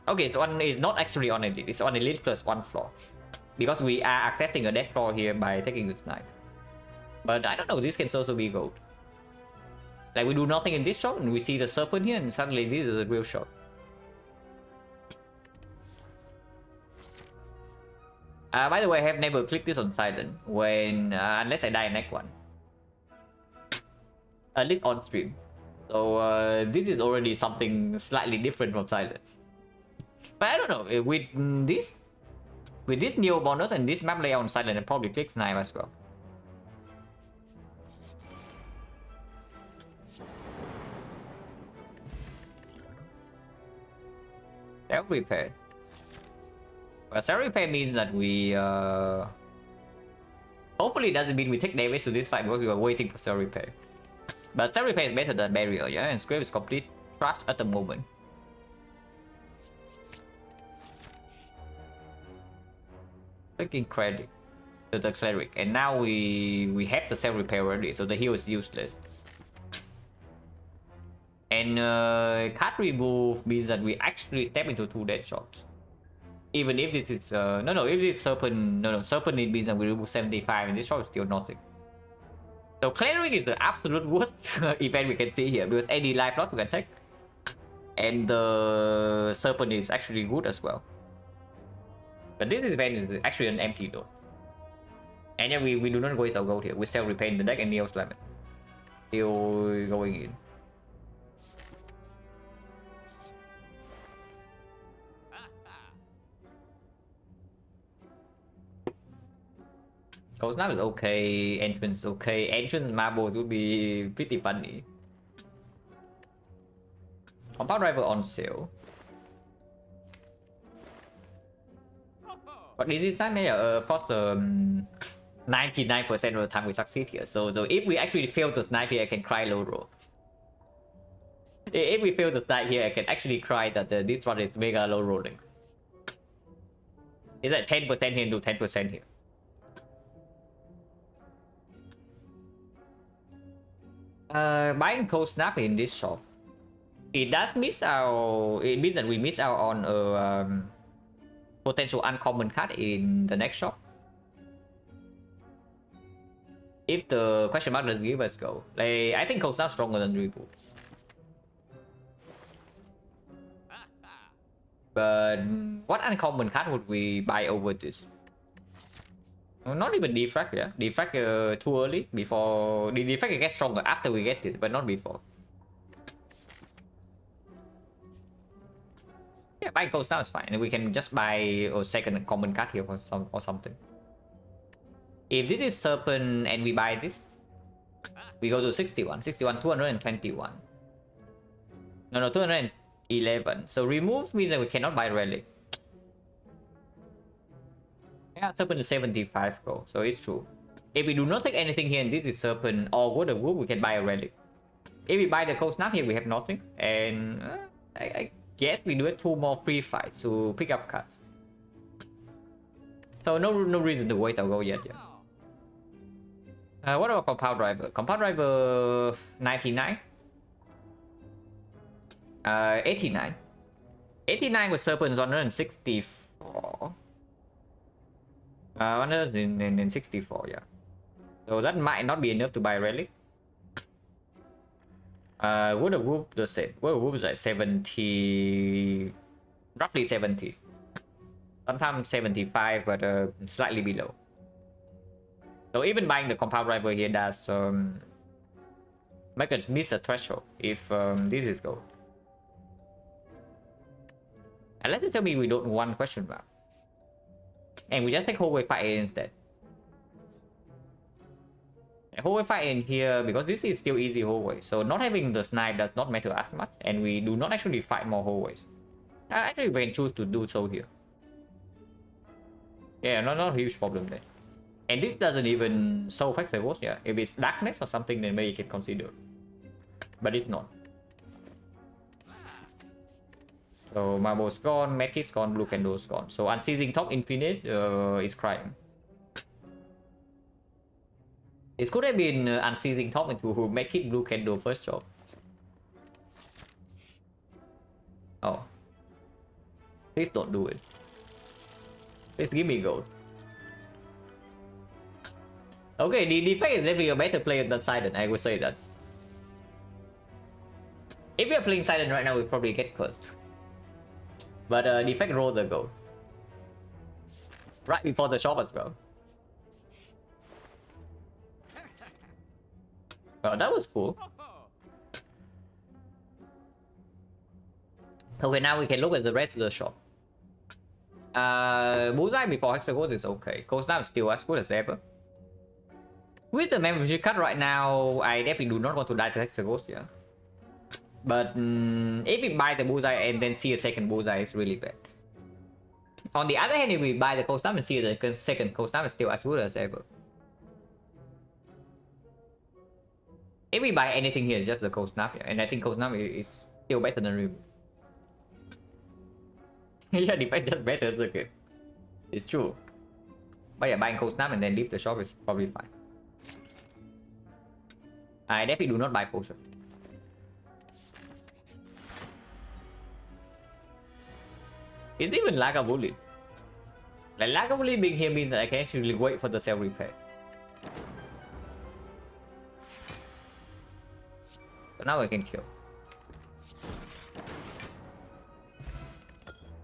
Okay, so one is not actually on elite, it's on elite plus 1 floor. Because we are accepting a death floor here by taking the snipe. But I don't know, this can also be gold. Like we do nothing in this shot and we see the serpent here and suddenly this is a real shot. By the way, I have never clicked this on silent when unless I die in Act 1. At least on stream. So this is already something slightly different from silent. But I don't know, with this new bonus and this map layout on silent, I probably click snipe as well. Self repair. Well, self repair means that we Hopefully it doesn't mean we take damage to this fight because we are waiting for Cell Repair. But Cell Repair is better than Barrier, yeah? And Scrape is complete trash at the moment. Taking credit to the Cleric. And now we have the Cell Repair already, so the heal is useless. And card remove means that we actually step into 2 dead shots. Even if this is if this is Serpent, Serpent it means that we remove 75 and this shot is still nothing. So Cleric is the absolute worst event we can see here because any life loss we can take. And the Serpent is actually good as well. But this event is actually an empty though. And yeah, we do not waste our gold here. We Cell Repair in the deck and Neo Slam it. Still going in. Cold Snap is okay, Entrance is okay. Entrance marbles would be pretty funny. Compound Driver on sale. But this is time here, for the 99% of the time we succeed here. So if we actually fail to snipe here, I can cry low roll. If we fail to snipe here, I can actually cry that this one is mega low rolling. It's at 10% here into 10% here. Buying Cold Snap in this shop, it does miss out. It means that we miss out on a potential uncommon card in the next shop. If the question mark doesn't give us go, like I think Cold Snap stronger than Reboot. But what uncommon card would we buy over this? Not even defrag, yeah. Defrag too early before the defrag gets stronger after we get this, but not before. Yeah, buying Cold Snap is fine, and we can just buy a second common card here or something. If this is Serpent and we buy this, we go to 61, 221. No, 211. So remove means that we cannot buy Relic. Yeah, Serpent is 75 gold, so it's true. If we do not take anything here and this is Serpent or Wood of Whoop, we can buy a Relic. If we buy the Cold Snap here, we have nothing. And I guess we do have 2 more free fights to pick up cards. So no reason to waste our gold yet. What about Compound Driver? Compound Driver 99. 89. 89 with Serpent is 164. 164, yeah. So that might not be enough to buy Relic. Wood of Whoop the same. Wood of Whoop is like 70, roughly 70. Sometimes 75, but slightly below. So even buying the Compound Driver here does make it miss a threshold if this is gold. Unless you tell me we don't want question mark. And we just take hallway fight instead. And hallway fight in here, because this is still easy hallway, so not having the snipe does not matter as much, and we do not actually fight more hallways. Actually, we can choose to do so here. Yeah, not a huge problem there. And this doesn't even solve Hexagons, yeah. If it's darkness or something, then maybe you can consider. But it's not. So Marble's gone, Medkit's gone, Blue Candle's gone. So Unceasing Top Infinite is crying. It could have been Unceasing Top into Medkit Blue Candle first job. Oh. Please don't do it. Please give me gold. Okay, the defect is definitely a better player than Silent, I would say that. If we are playing Silent right now, we probably get cursed. But defect roll the gold. Right before the shop as well. Oh, that was cool. Okay, now we can look at the rest of the shop. Bullseye before Hexagons is okay. Cold Snap is still as good as ever. With the membership cut right now, I definitely do not want to die to Hexagons, yeah. But if we buy the Bullseye and then see a second Bullseye, it's really bad. On the other hand, if we buy the Cold Snap and see the second Cold Snap, is still as good as ever. If we buy anything here, it's just the cold snap, and I think cold snap is still better than remove. Yeah, defense just better. Okay, it's true. But yeah, buying cold snap and then leave the shop is probably fine. I definitely do not buy potion. It's even Lagavulin. Like Lagavulin being here means that I can actually wait for the cell repair. So now I can kill.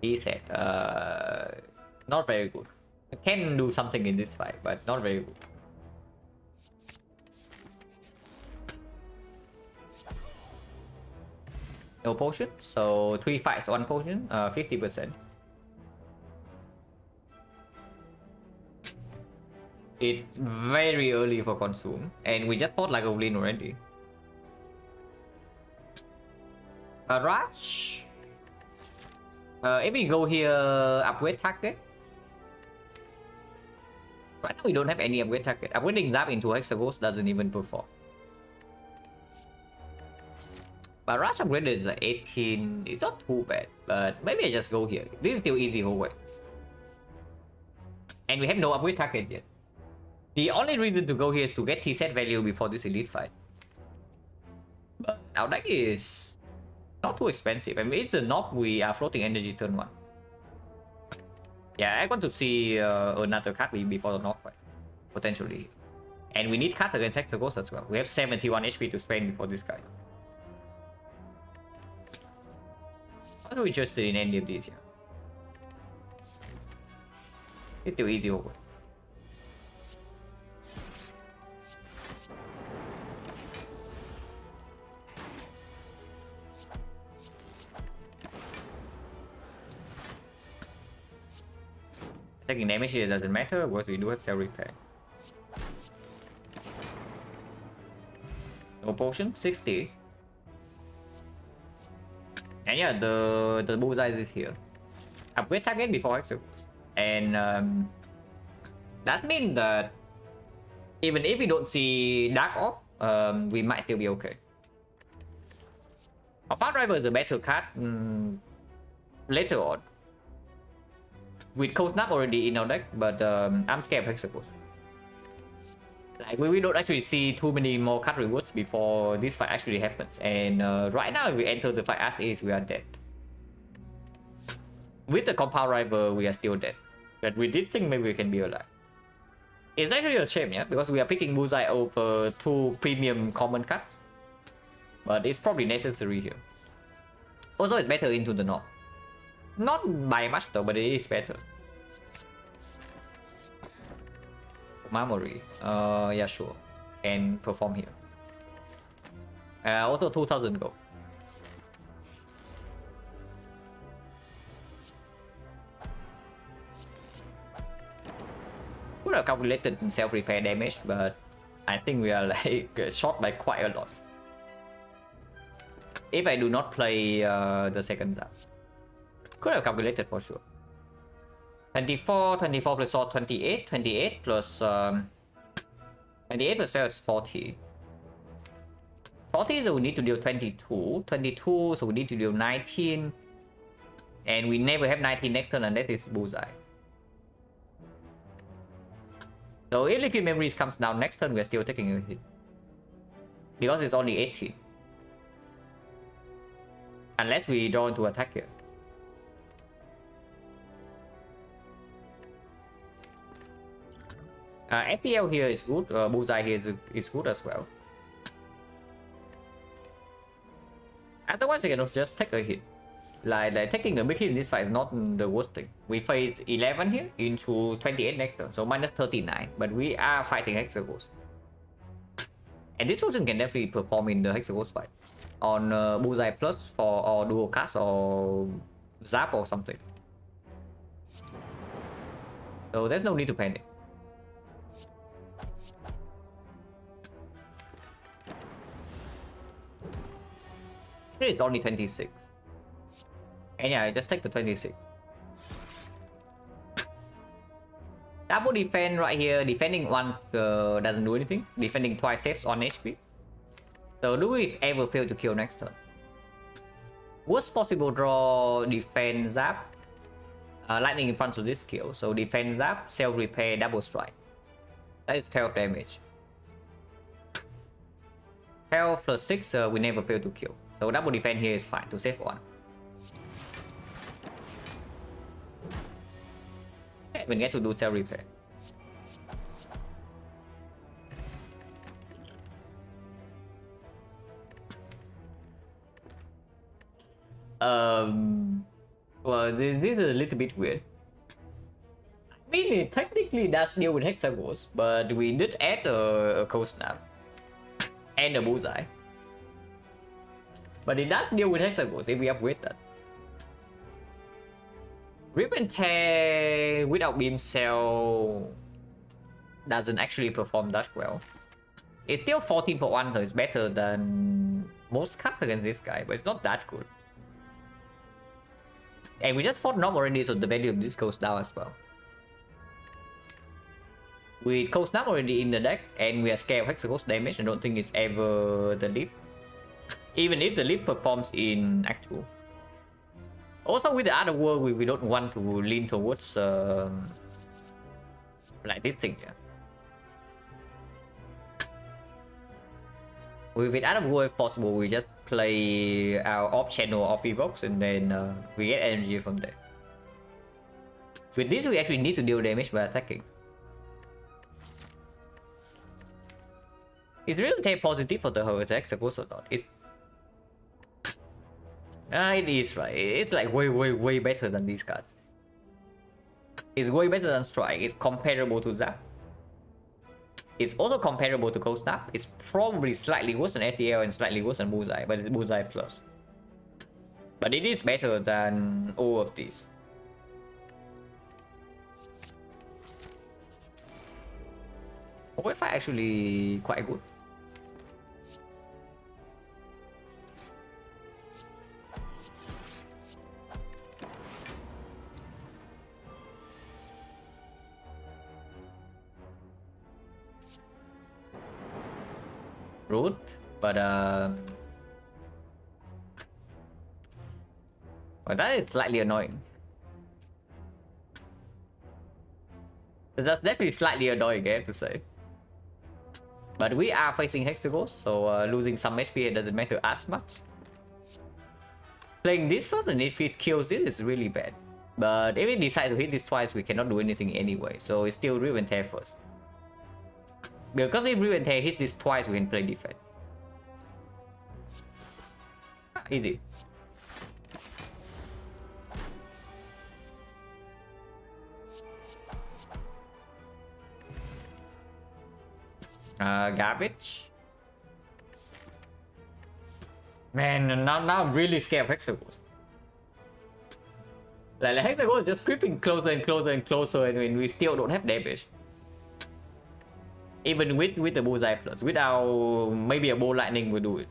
He said, not very good. I can do something in this fight, but not very good. No potion, so 3 fights, 1 potion, 50%. It's very early for consume, and we just fought like a win already. Rush. If we go here, upgrade target. Right now we don't have any upgrade target. Upgrading Zap into Hexaghost doesn't even perform. But Rush upgrade is like 18. It's not too bad, but maybe I just go here. This is still easy whole way. And we have no upgrade target yet. The only reason to go here is to get T-set value before this elite fight. But our deck is not too expensive. I mean, it's a knock. We are floating energy turn 1. Yeah, I want to see another card before the knock fight, potentially. And we need cards against Hexaghost as well. We have 71 HP to spend before this guy. I'm not interested in any of these here. It's too easy over. Taking damage here doesn't matter because we do have cell repair. No potion, 60. And yeah, the bullseye is here. Upgrade target before Hexaghost. And that means that even if we don't see Dark Orb, we might still be okay. Our Power Driver is a better card later on. With Cold Snap already in our deck, but I'm scared of Hexaghost. Like we don't actually see too many more card rewards before this fight actually happens. And right now, if we enter the fight as is, we are dead. With the Compound Rival, we are still dead. But with this thing, maybe we can be alive. It's actually a shame, yeah, because we are picking Bullseye over 2 premium common cards. But it's probably necessary here. Also, it's better into the north. Not by much though, but it is better. Memory, yeah, sure, and perform here. Also 2000 gold. Could have calculated self-repair damage, but I think we are like short by quite a lot. If I do not play the second Zap. Could have calculated for sure. 24 plus sword 28, 28 plus 28 plus is 40. 40, so we need to deal 22, 22, so we need to deal 19, and we never have 19 next turn unless it's bullseye. So if Liquid Memories comes down next turn, we're still taking a hit because it's only 18, unless we draw into attack here. FPL here is good, Bullseye here is good as well. Otherwise, you can just take a hit. Like taking a big hit in this fight is not the worst thing. We face 11 here into 28 next turn, so minus 39, but we are fighting Hexaghost. And this version can definitely perform in the Hexaghost fight. On Bullseye Plus for or Dual Cast or Zap or something. So there's no need to panic. It's only 26. And yeah, I just take the 26. Double defend right here. Defending once doesn't do anything. Defending twice saves on HP. So do we ever fail to kill next turn? Worst possible draw, defense zap. Lightning in front of this skill. So defense zap, self repair, double strike. That is 12 damage. 12 plus 6, we never fail to kill. So double defense here is fine to save 1. We get to do self repair. Well, this is a little bit weird. I mean, it technically does deal with hexagons, but we did add a cold snap and a bullseye. But it does deal with hexagons if we upgrade that. Rip and Tear without beam cell doesn't actually perform that well. It's still 14 for 1, so it's better than most cards against this guy, but it's not that good. And we just fought Knob already, so the value of this goes down as well. With Cold Snap already in the deck, and we are scared of Hexagon's damage, I don't think it's ever the leap. Even if the leap performs in Act 2. Also with the other world, we don't want to lean towards like this thing. Yeah. With it out of world if possible, we just play our off channel off evokes and then we get energy from there. With this, we actually need to deal damage by attacking. Is real attack positive for the whole attack, suppose or not? It's it is right. It's like way better than these cards. It's way better than Strike. It's comparable to Zap. It's also comparable to Cold Snap. It's probably slightly worse than ATL and slightly worse than Bullseye, but it's Bullseye plus. But it is better than all of these. Wi-Fi actually quite good. Rude, but that is slightly annoying. That's definitely slightly annoying, I have to say. But we are facing Hexagons, so losing some HP it doesn't matter as much. Playing this first and if it kills it is really bad. But if we decide to hit this twice, we cannot do anything anyway, so it's still Rip and Tear first. Because if Rip and Tear hits this twice, we can play defense. Easy. Garbage. Man, now I'm really scared of Hexagons. Like Hexagons is just creeping closer and closer and closer, and we still don't have damage. Even with the Bullseye plus, without maybe a Bolt Lightning will do it.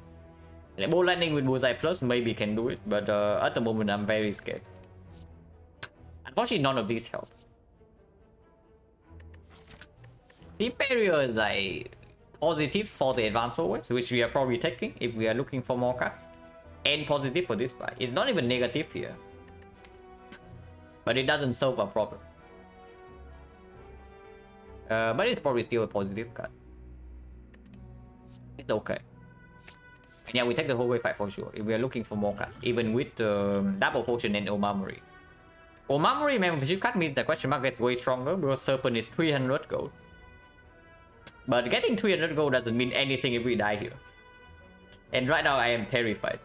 Like Bolt Lightning with Bullseye plus maybe can do it, but at the moment I'm very scared. Unfortunately, none of these help. The Imperial is like positive for the advanced always, which we are probably taking if we are looking for more cards, and positive for this fight. It's not even negative here, but it doesn't solve our problem. But it's probably still a positive card. It's okay. And yeah, we take the whole way fight for sure if we are looking for more cards, even with double potion and Omamori. Omamori membership card means the question mark gets way stronger because Serpent is 300 gold. But getting 300 gold doesn't mean anything if we die here. And right now I am terrified.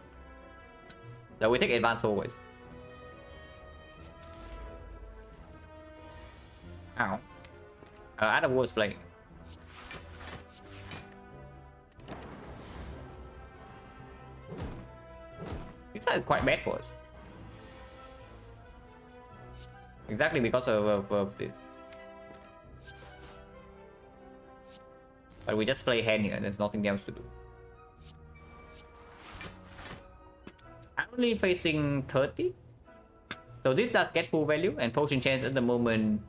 So we take advance always. Ow. Adam was playing. This side is quite bad for us. Exactly because of this. But we just play hand here and there's nothing else to do. I'm only facing 30. So this does get full value and potion chance at the moment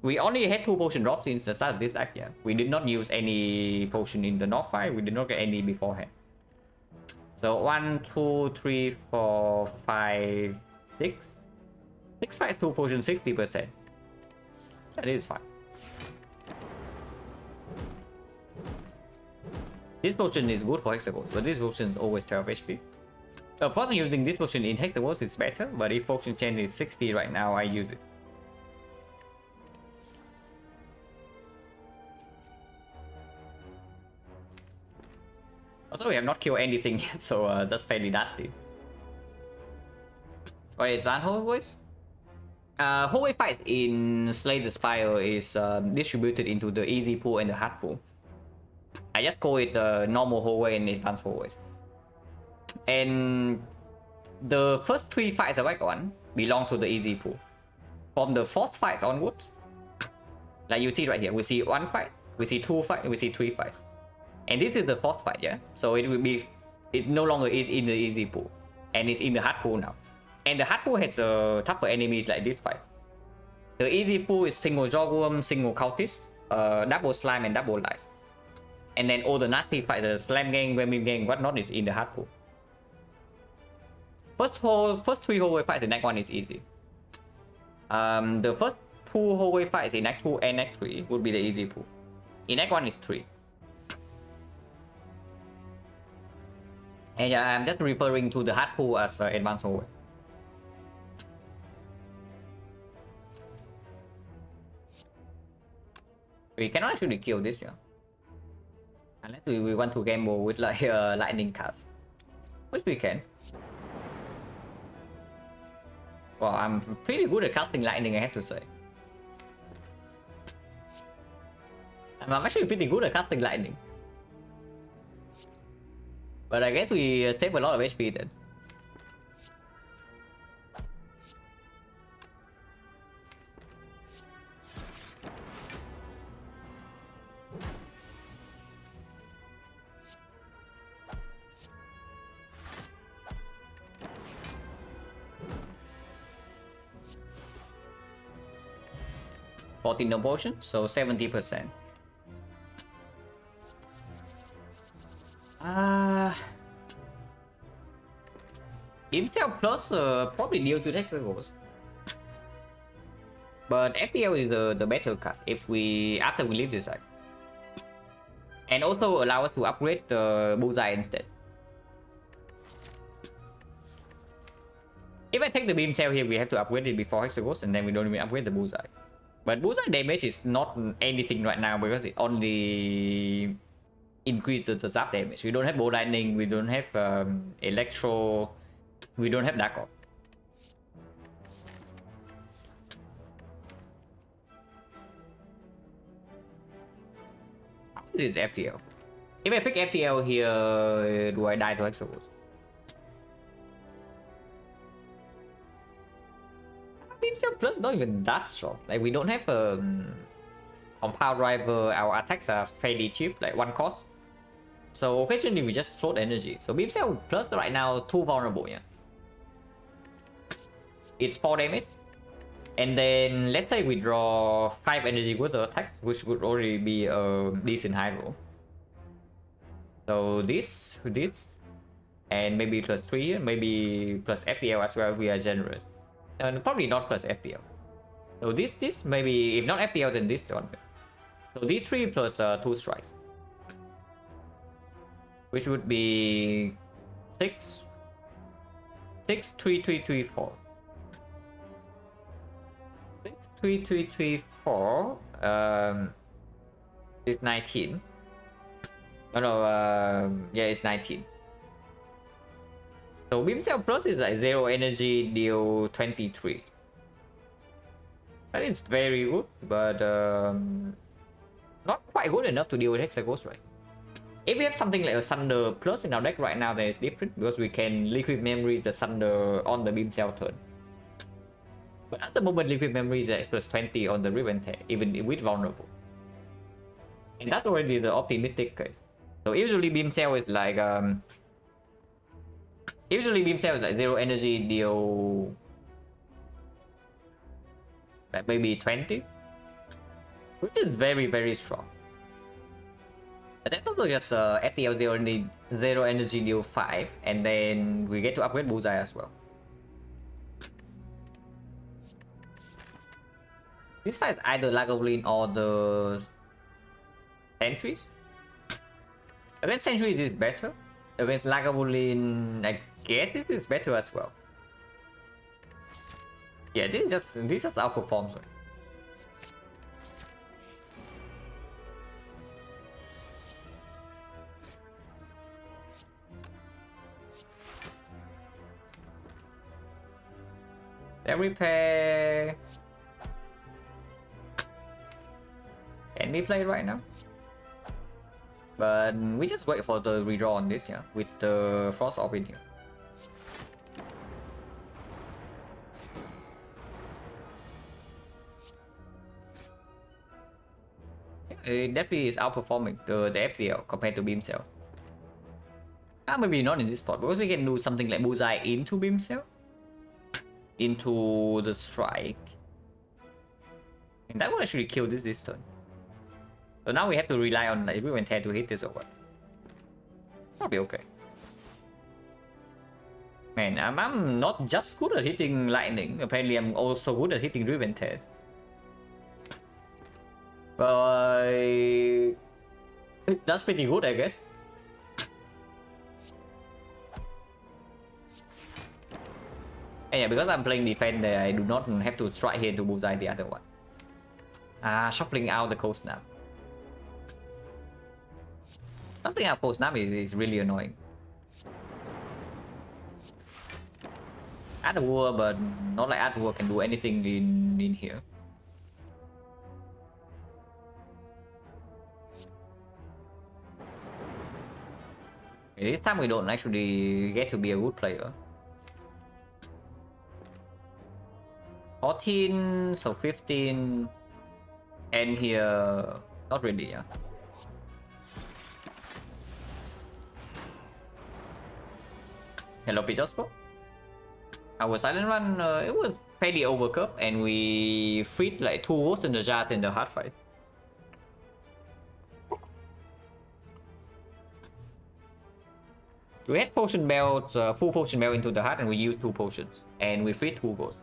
We only had 2 potion drops since the start of this act, yeah. We did not use any potion in the North fight, we did not get any beforehand. So 1, 2, 3, 4, 5, 6. 6 fights, 2 potions, 60%. That is fine. This potion is good for Hexagons, but this potion is always 12 HP. Of course, using this potion in Hexagons is better, but if potion chain is 60 right now, I use it. Also, we have not killed anything yet, so that's fairly nasty. Alright, is that whole voice? Hallway fight in Slay the Spire is distributed into the easy pool and the hard pool. I just call it normal hallway and advanced hallways. And the first 3 fights of Act 1 belongs to the easy pool. From the 4th fights onwards, like you see right here, we see 1 fight, we see 2 fights, we see 3 fights. And this is the 4th fight, yeah? So it will be, it no longer is in the easy pool. And it's in the hard pool now. And the hard pool has tougher enemies like this fight. The easy pool is single Jawworm, single Cultist, double Slime and double Lice. And then all the nasty fights, the Slam Gang, Vermin Gang, whatnot is in the hard pool. First 3 hallway fights in Act 1 is easy. The first 2 hallway fights in Act 2 and Act 3 would be the easy pool. In Act 1 is 3. And yeah, I'm just referring to the hard pool as advanced hallway. We cannot actually kill this, yeah. Unless we want to gamble with like lightning cards. Which we can. Well, I'm pretty good at casting lightning, I have to say. I'm actually pretty good at casting lightning. But I guess we save a lot of HP then. No potion, so 70%. Himself plus probably deals with Hexagons. But FPL is the better card if we after we leave this side. And also allow us to upgrade the Bullseye instead. If I take the beam cell here, we have to upgrade it before Hexagons, and then we don't even upgrade the Bullseye. But Bullseye damage is not anything right now because it only increases the zap damage. We don't have Bow Lightning, we don't have Electro, we don't have Dark Orb. This is FTL. If I pick FTL here, do I die to Hexagons? Beam Cell Plus not even that strong. Like we don't have a compound rival. Our attacks are fairly cheap, like 1 cost. So occasionally we just float energy. So Beam Cell Plus right now too vulnerable, yeah. It's 4 damage. And then let's say we draw 5 energy with the attacks, which would already be a decent high roll. So this, and maybe plus 3 here, maybe plus FTL as well if we are generous. And probably not plus FTL. So this, maybe if not FTL then this one. So these 3 plus 2 strikes. Which would be 6, 3, 3, 3, 4. 6, 3, 3, 3, 4. It's 19. No, yeah, it's 19. So Beam Cell Plus is like 0 energy, deal 23. That is very good, but not quite good enough to deal with Hexagons, right? If we have something like a Thunder Plus in our deck right now, then it's different because we can Liquid Memory the Thunder on the Beam Cell turn. But at the moment, Liquid Memory is at plus 20 on the Rip and Tear, even with vulnerable. And that's already the optimistic case. So usually Beam Cell is like 0 energy, deal like maybe 20. which is very strong. But that's also just FTL 0 energy deal 5, and then we get to upgrade Bullseye as well. This fight is either Lagavulin or the Sentries. Against Sentries it is better. Against Lagavulin, I guess it is better as well. Yeah, this just outperforms it. Their repair. Can we play right now? But we just wait for the redraw on this, yeah, with the Frost Orb in here. It definitely is outperforming the FTL compared to Beam Cell. Maybe not in this spot, because we can do something like Bullseye into Beam Cell, into the Strike, and that will actually kill this turn. So now we have to rely on like Riven-Tear to hit this or what? That'll be okay. Man, I'm not just good at hitting lightning. Apparently, I'm also good at hitting Riven-Tears. But that's pretty good, I guess. And yeah, because I'm playing defense, I do not have to strike here to bullseye the other one. Shuffling out the Cold Snap. Shuffling out Cold Snap is really annoying. Add a war, but not like Add war can do anything in here. This time we don't actually get to be a good player. 14, so 15, and here, not really, yeah. Hello, Pijospo. Our silent run, it was fairly overcup, and we freed like 2 ghosts in the jar in the hard fight. We had potion belt, full potion belt into the heart, and we used 2 potions, and we freed 2 ghosts.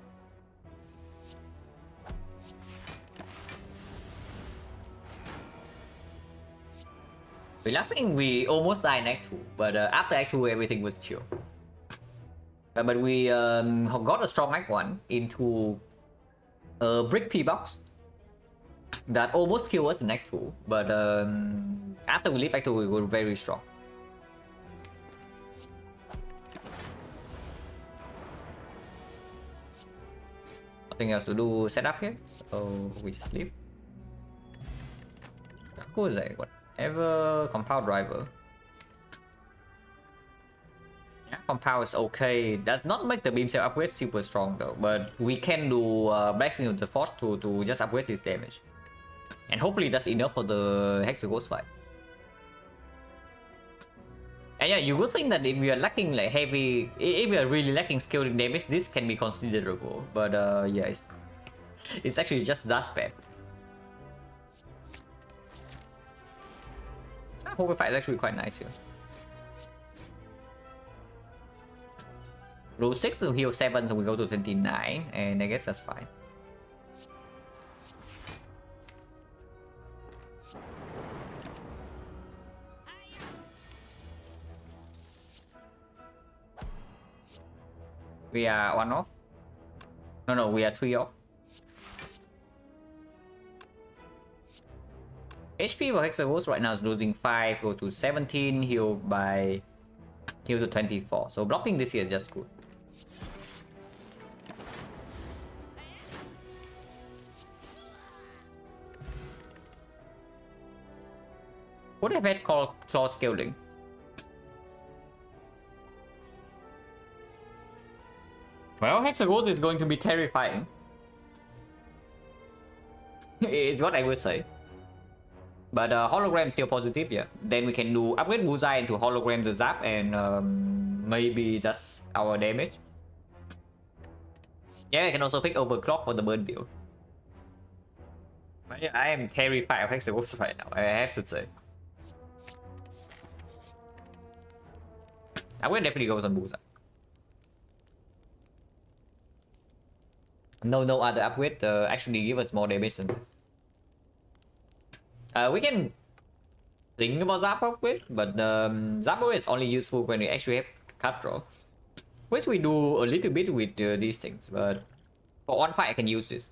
The last thing we almost died in Act 2, but after Act 2 everything was chill. But we got a strong Act 1 into a brick P box that almost killed us in Act 2, but after we leave Act 2 we were very strong. Nothing else to do setup here, so we just leave. Cool, like whatever. Compound driver. Yeah, compound is okay. Does not make the beam cell upgrade super strong though, but we can do Blessing of the Force to just upgrade his damage, and hopefully that's enough for the Hexa Ghost fight. And yeah, you would think that if we are lacking like heavy, if we are really lacking skill in damage, this can be considerable. But yeah, it's actually just that bad. Hover fight is actually quite nice here. Rule 6 to heal 7, so we go to 29, and I guess that's fine. We are 1 off. No, we are 3 off. HP for Hexaghost right now is losing 5, go to 17, heal to 24. So blocking this here is just good. Would have had claw scaling. Well, Hexaghost is going to be terrifying. It's what I would say. But hologram still positive, yeah. Then we can do upgrade Bullseye into hologram to zap, and maybe that's our damage. Yeah, I can also pick overclock for the bird build. I am terrified of Hexaghost right now, I have to say. I will definitely go some Bullseye. No other upgrade actually give us more damage than this. We can think about Zap upgrade, but Zap upgrade is only useful when we actually have cut draw. Which we do a little bit with these things, but for one fight I can use this.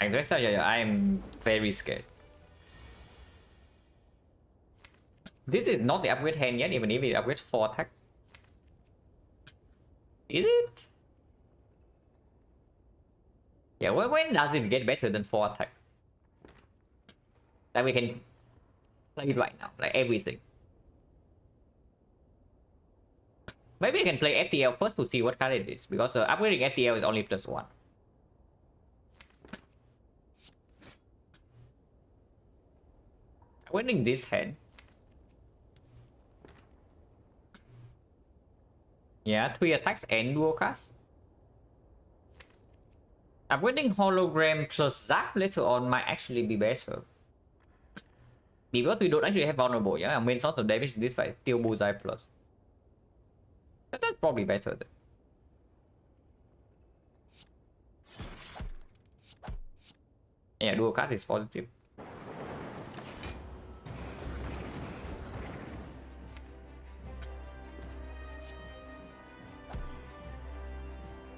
Yeah, I am very scared. This is not the upgrade hand yet, even if it upgrades 4 attacks. Is it? Yeah, when does it get better than 4 attacks? That we can play it right now, like everything. Maybe I can play FTL first to see what card it is, because upgrading FTL is only +1. Winning this hand. Yeah, 3 attacks and dual cast. Upgrading hologram plus zap later on might actually be better. Because we don't actually have vulnerable, yeah? Our main source of damage in this fight is still bullseye plus. But that's probably better then. Yeah, dual cast is positive.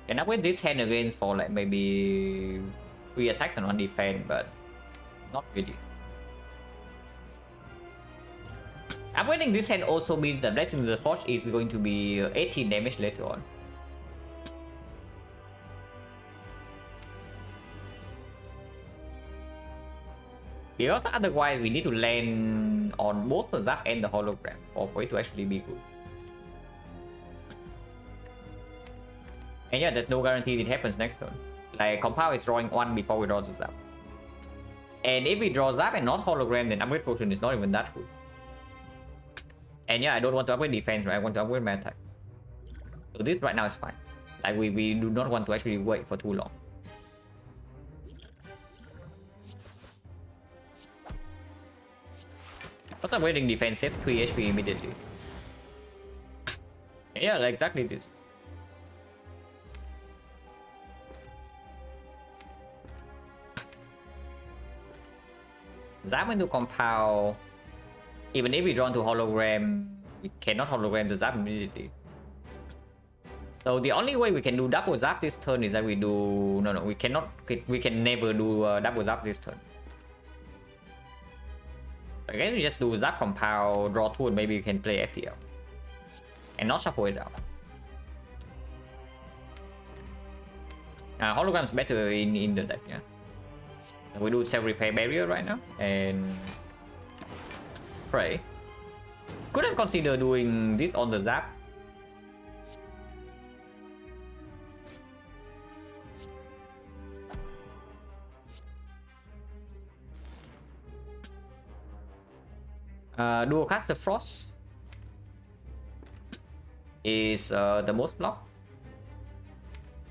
Can upgrade this hand again for like maybe 3 attacks and 1 defense, but not really. Upgrading this hand also means that Blessing of the Forge is going to be 18 damage later on. Because otherwise we need to land on both the Zap and the hologram for it to actually be good. And yeah, there's no guarantee it happens next turn. Like Compound is drawing 1 before we draw the Zap. And if we draw Zap and not hologram, then upgrade potion is not even that good. And yeah, I don't want to upgrade defense, right? I want to upgrade my attack. So this right now is fine. Like we do not want to actually wait for too long. After upgrading defense, save 3 HP immediately. Yeah, like exactly this. Zap into Compound. Even if we draw into hologram, we cannot hologram the Zap immediately. So the only way we can do double Zap this turn is that we do... No, we cannot... We can never do double Zap this turn. Again, we just do Zap Compound, draw 2, and maybe you can play FTL. And not shuffle it out. Hologram's better in the deck, yeah. We do self-repair barrier right now, and... Pray. Could have considered doing this on the Zap. Dual cast the Frost is the most block,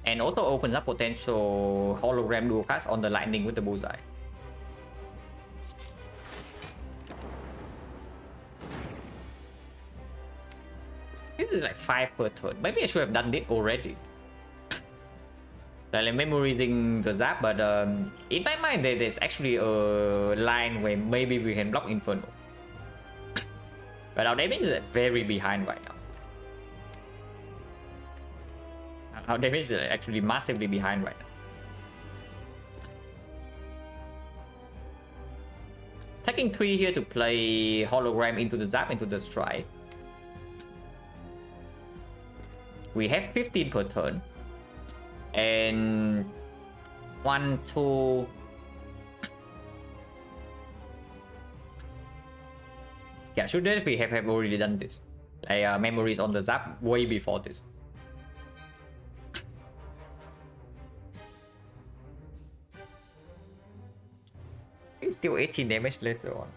and also opens up potential hologram dual cast on the lightning with the bullseye. This is like 5 per turn. Maybe I should have done it already. Like memorizing the Zap, but in my mind there's actually a line where maybe we can block Inferno. But our damage is very behind right now. Our damage is actually massively behind right now. Taking 3 here to play hologram into the Zap, into the strike. We have 15 per turn. And 1, 2... Yeah, should we have already done this? Like memories on the Zap way before this. It's still 18 damage later on.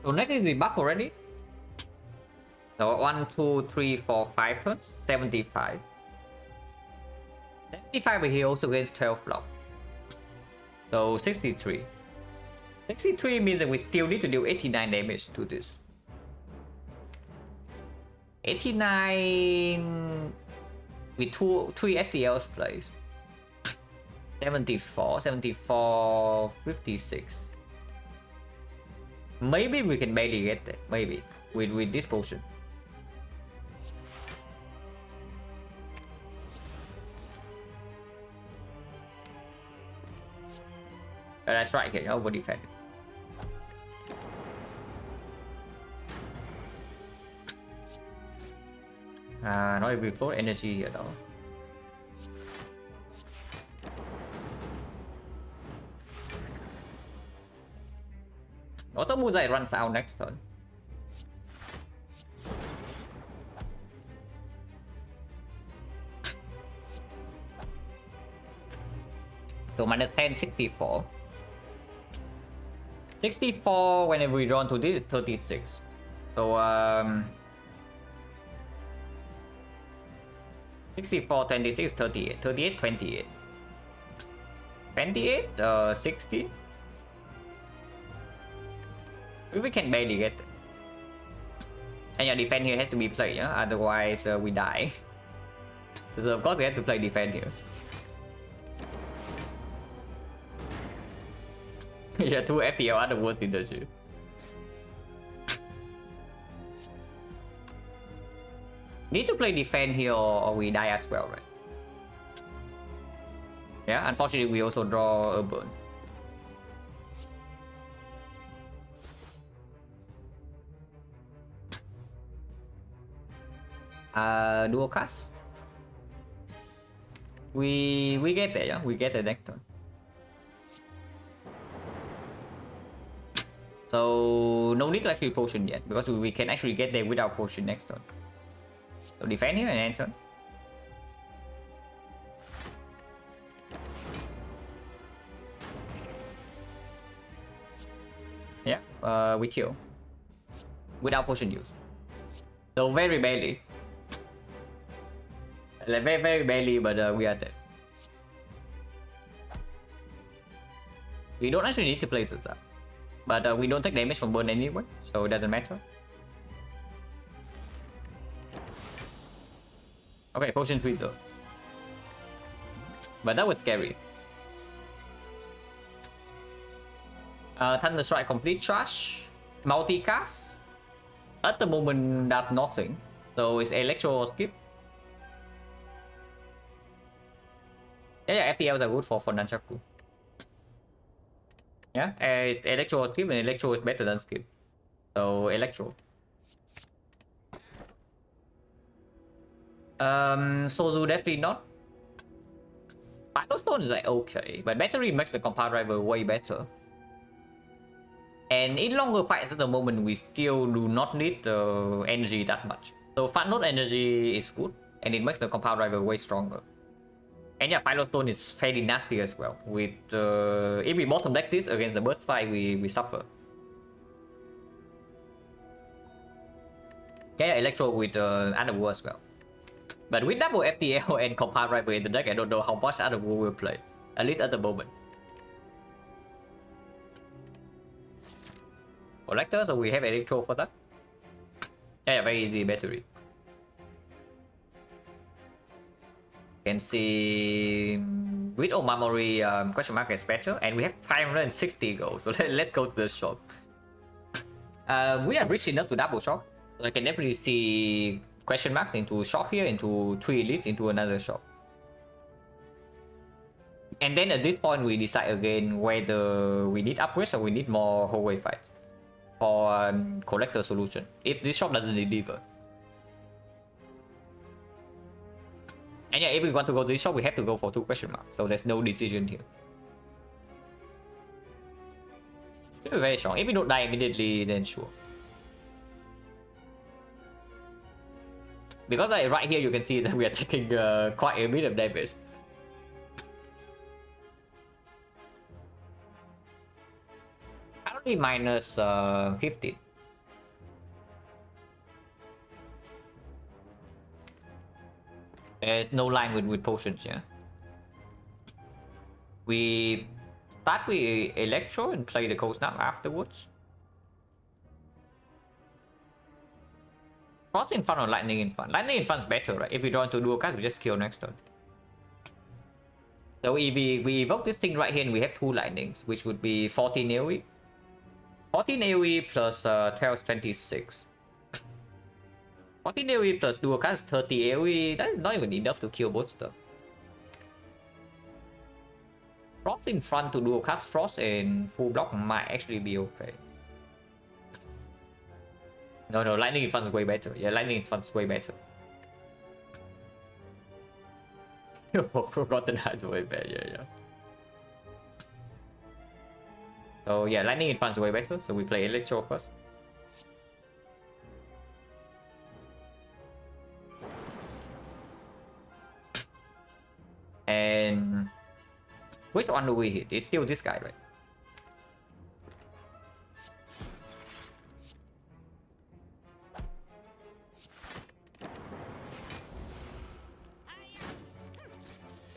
So next is the buff already. So 1, 2, 3, 4, 5 turns. 75. 75, but he also gains 12 block. So 63. 63 means that we still need to deal 89 damage to this. 89 with 3 FTLs plays. 74, 74, 56. Maybe we can barely get that. Maybe with this potion. That's right here. Over defend. Nói về float energy ở đó. Auto Muzai runs out next turn. So minus 10, 64. 64 whenever we draw to this is 36. So 64, 26, 38. 38, 28. 28, 60. We can barely get it. And yeah, defense here has to be played, yeah? Otherwise we die. So of course we have to play defense here. Yeah, 2 FTL are the worst in the shoe. Need to play defense here or we die as well, right? Yeah, unfortunately we also draw a burn. Dual cast. We get there, yeah? We get the next turn. So no need to actually potion yet because we can actually get there without potion next turn. So defend here and end turn. Yeah, we kill without potion use. So very barely. Like very barely, but we are dead. We don't actually need to play this up. But we don't take damage from burn anyway, so it doesn't matter. Okay, potion tweezer. But that was scary. Thunder Strike complete trash. Multicast. At the moment does nothing. So it's electro skip. Yeah, FTLs are good for Nunchaku. Yeah, it's electro skip and electro is better than skip. So electro. Sozu definitely not. Firestone is like okay, but battery makes the compound driver way better. And in longer fights at the moment, we still do not need the energy that much. So fat node energy is good, and it makes the compound driver way stronger. And yeah, Firestone is fairly nasty as well. With if we bottom deck this against the burst fight, we suffer. Yeah, Electro with Underworld as well. But with double FTL and compound driver in the deck, I don't know how much Underworld will play. At least at the moment. Collector, so we have Electro for that. Yeah, very easy battery. You can see with Omamori question mark is better, and we have 560 gold. So let's go to the shop. We are rich enough to double shop. So I can definitely see question marks into shop here, into 3 elites, into another shop. And then at this point we decide again whether we need upgrades or we need more hallway fights for collector solution if this shop doesn't deliver. And yeah, if we want to go to this shop, we have to go for 2 question marks. So there's no decision here. It's very strong. If we don't die immediately, then sure. Because like right here, you can see that we are taking quite a bit of damage. Only minus 15. There's no line with potions, yeah. We start with Electro and play the Cold Snap afterwards. Frost in front or Lightning in front? Lightning in front is better, right? If we draw into dual cast, we just kill next turn. So if we evoke this thing right here and we have 2 lightnings, which would be 14 AoE. 14 AoE plus Tails 26. 14 AoE plus dual cast 30 AoE. That is not even enough to kill both stuff. Frost in front to dual cast Frost and full block might actually be okay. No, Lightning in front is way better. Yeah, Lightning in front is way better. Forgotten how to way better, yeah. So yeah, Lightning in front is way better, so we play Electro first. And which one do we hit? It's still this guy, right?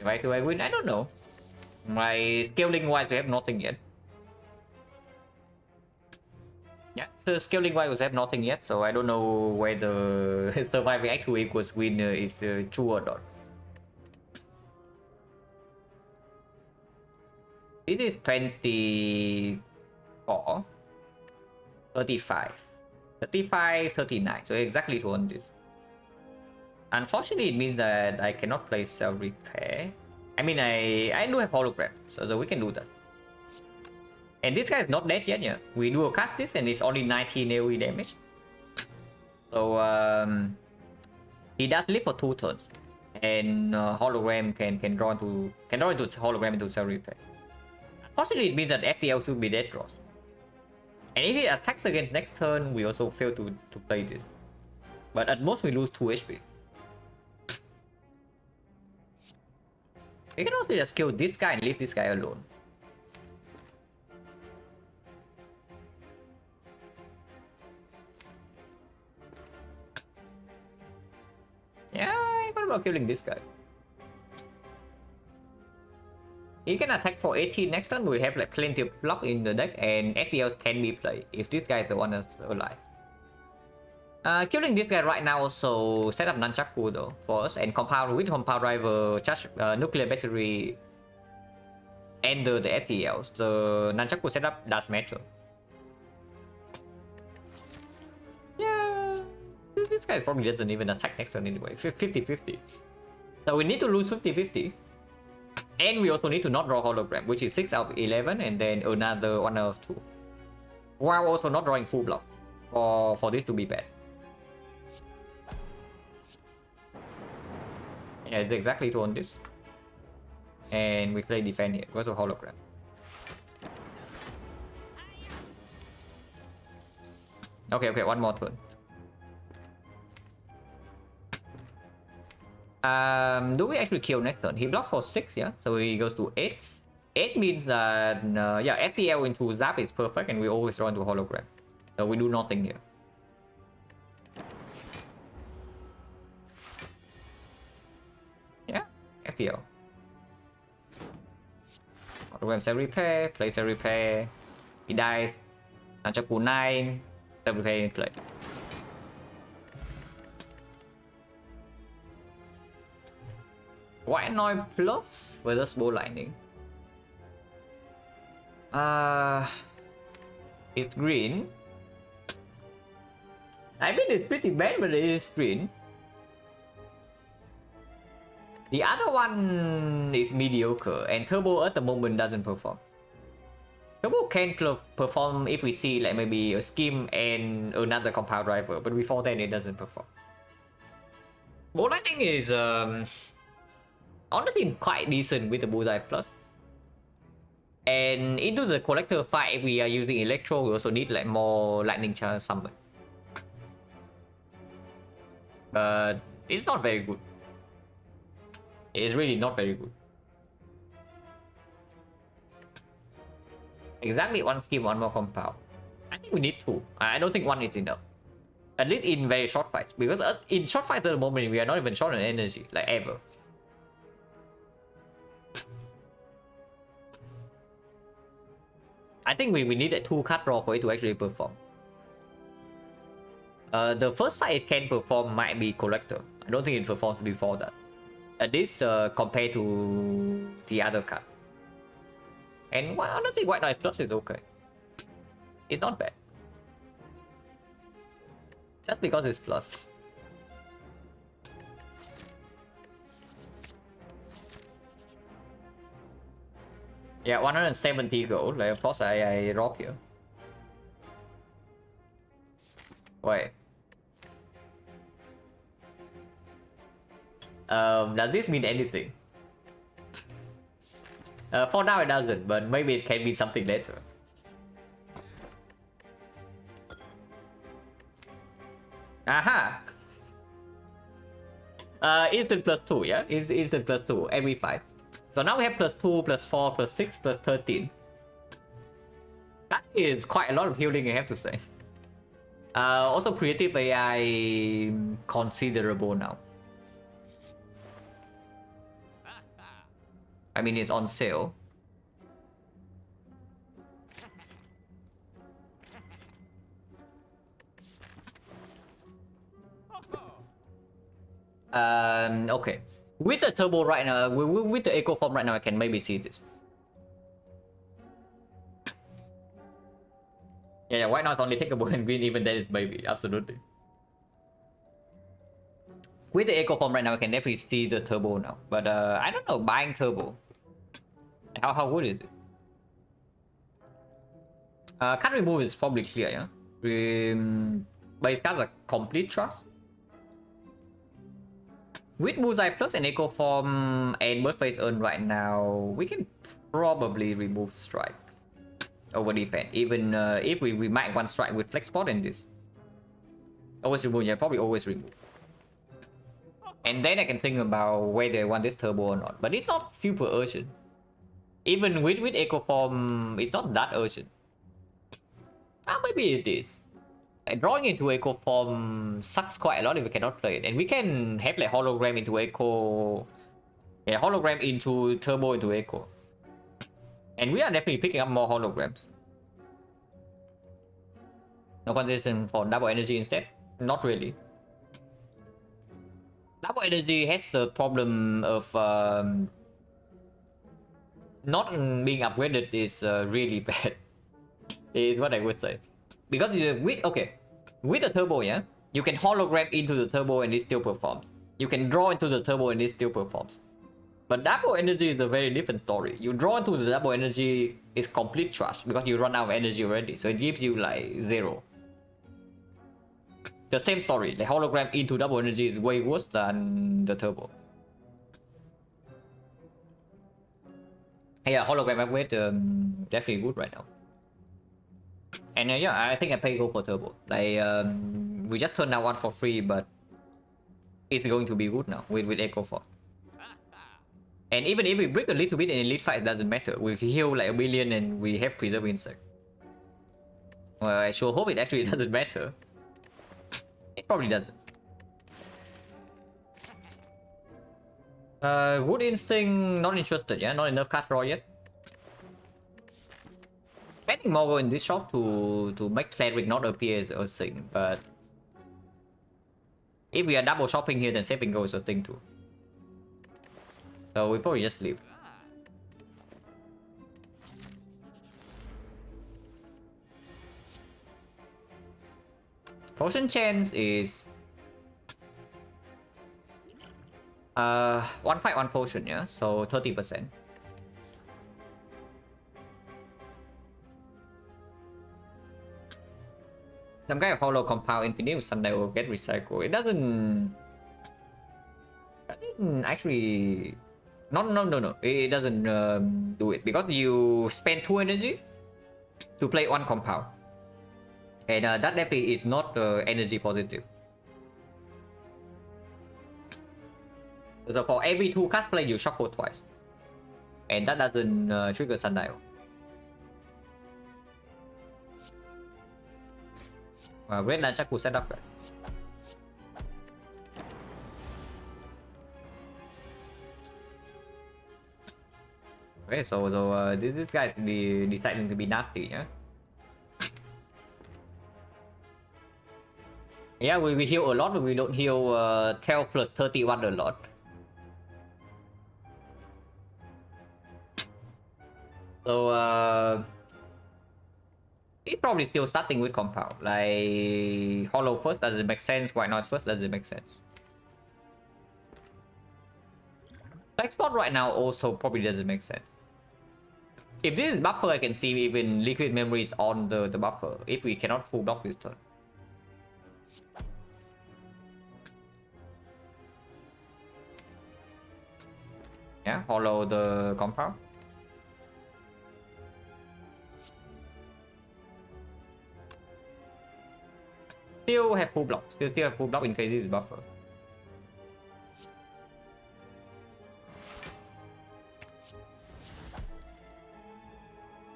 Why do I win? I don't know. My scaling wise, I have nothing yet. Yeah, so scaling wise, I have nothing yet, so I don't know whether surviving actually equals win is true or not. It is 24, 35, 35, 39, so exactly 200. Unfortunately, it means that I cannot play Self Repair. I mean, I do have Hologram, so we can do that. And this guy is not dead yet, yeah. We do a cast this and it's only 19 AoE damage. So he does live for 2 turns. And Hologram can draw into Hologram into Self Repair. Unfortunately, it means that FTL should be dead draws. And if he attacks again next turn, we also fail to play this. But at most we lose 2 HP. We can also just kill this guy and leave this guy alone. Yeah, what about killing this guy? He can attack for 18 next turn. We have like plenty of block in the deck, and FTLs can be played if this guy is the one that's alive. Killing this guy right now also set up Nunchaku though for us, and with compound driver, charge nuclear battery, and the FTLs. The Nunchaku setup does matter. Yeah, this guy probably doesn't even attack next turn anyway. 50-50. So we need to lose 50-50. And we also need to not draw Hologram, which is 6 out of 11, and then another 1 out of 2. While also not drawing full block for this to be bad. Yeah, it's exactly 2 on this. And we play defend here because of Hologram. Okay, 1 more turn. Do we actually kill next turn? He blocks for 6, yeah? So he goes to 8. 8 means that, yeah, FTL into Zap is perfect and we always draw into Hologram. So we do nothing here. Yeah, FTL. Hologram Self Repair, play Self Repair. He dies. Nunchaku 9, Self Repair in play. White Noise plus versus Bow Lightning. It's green. I mean, it's pretty bad, but it is green. The other one is mediocre, and Turbo at the moment doesn't perform. Turbo can perform if we see like maybe a Scheme and another compound driver, but before then it doesn't perform. Bow Lightning is honestly quite decent with the Bullseye Plus. And into the collector fight, if we are using Electro, we also need like more Lightning Charge Summon. But it's not very good. It's really not very good. Exactly 1 Scheme, 1 more compound. I think we need 2. I don't think 1 is enough. At least in very short fights, because in short fights at the moment we are not even short on energy, like ever. I think we need a 2-card draw for it to actually perform. The first fight it can perform might be Collector. I don't think it performs before that. At least compared to the other card. And well, honestly, White Knight Plus is okay. It's not bad. Just because it's plus. Yeah, 170 gold. Like, of course, I rob here. Wait. Does this mean anything? For now it doesn't, but maybe it can be something later. Aha! Instant +2, yeah? Instant +2 every 5. So now we have +2, +4, +6, +13. That is quite a lot of healing, I have to say. Also, creative AI considerable now. I mean, it's on sale. Okay. With the turbo right now, with the echo form right now, I can maybe see this. Yeah, why not only take a blue and green, even that is maybe, absolutely. With the echo form right now, I can definitely see the turbo now. But I don't know, buying turbo. How good is it? Card remove is probably clear, yeah? But it's got a complete trust. With Muzai Plus and Echo Form and Birthface Earn right now, we can probably remove Strike over defense. Even if we might want Strike with Flex Spot in this. Always remove, yeah, probably always remove. And then I can think about whether I want this turbo or not. But it's not super urgent. Even with Echo Form, it's not that urgent. Maybe it is. Drawing into Echo Form sucks quite a lot if we cannot play it. And we can have like hologram into Echo. Yeah, hologram into turbo into Echo. And we are definitely picking up more holograms. No consideration for double energy instead? Not really. Double energy has the problem of not being upgraded is really bad. Is what I would say. Because with the turbo, yeah, you can hologram into the turbo and it still performs. You can draw into the turbo and it still performs. But double energy is a very different story. You draw into the double energy is complete trash because you run out of energy already. So it gives you like 0. The same story, the hologram into double energy is way worse than the turbo. Yeah, hologram upgrade definitely good right now. And yeah, I think I pay go for turbo. Like we just turned out one for free, but it's going to be good now with Echo Form. And even if we break a little bit in elite fights, doesn't matter. We heal like 1 billion and we have preserve insect. Well, I sure hope it actually doesn't matter. It probably doesn't. Wood Instinct, not interested, yeah? Not enough card draw yet. Spending more gold in this shop to make Cleric not appear is a thing, but if we are double shopping here, then saving gold is a thing too. So we probably just leave. Potion chance is 1 fight 1 potion, yeah, so 30%. Some kind of hollow compound infinite with Sunday will get recycled. It doesn't actually. No. It doesn't do it because you spend 2 energy to play 1 compound, and that definitely is not energy positive. So for every 2 cards played, you shuffle twice, and that doesn't trigger Sundial. Great Nunchaku setup, guys. Okay, so this guy is deciding to be nasty, yeah? Yeah, we heal a lot, but we don't heal 12 plus 31 a lot. So, he's probably still starting with compound. Like, hollow first doesn't make sense, white noise first doesn't make sense. Black spot right now also probably doesn't make sense. If this is buffer, I can see even liquid memories on the buffer, if we cannot full block this turn. Yeah, hollow the compound. Still have full block. Still have full block in case this is buffer.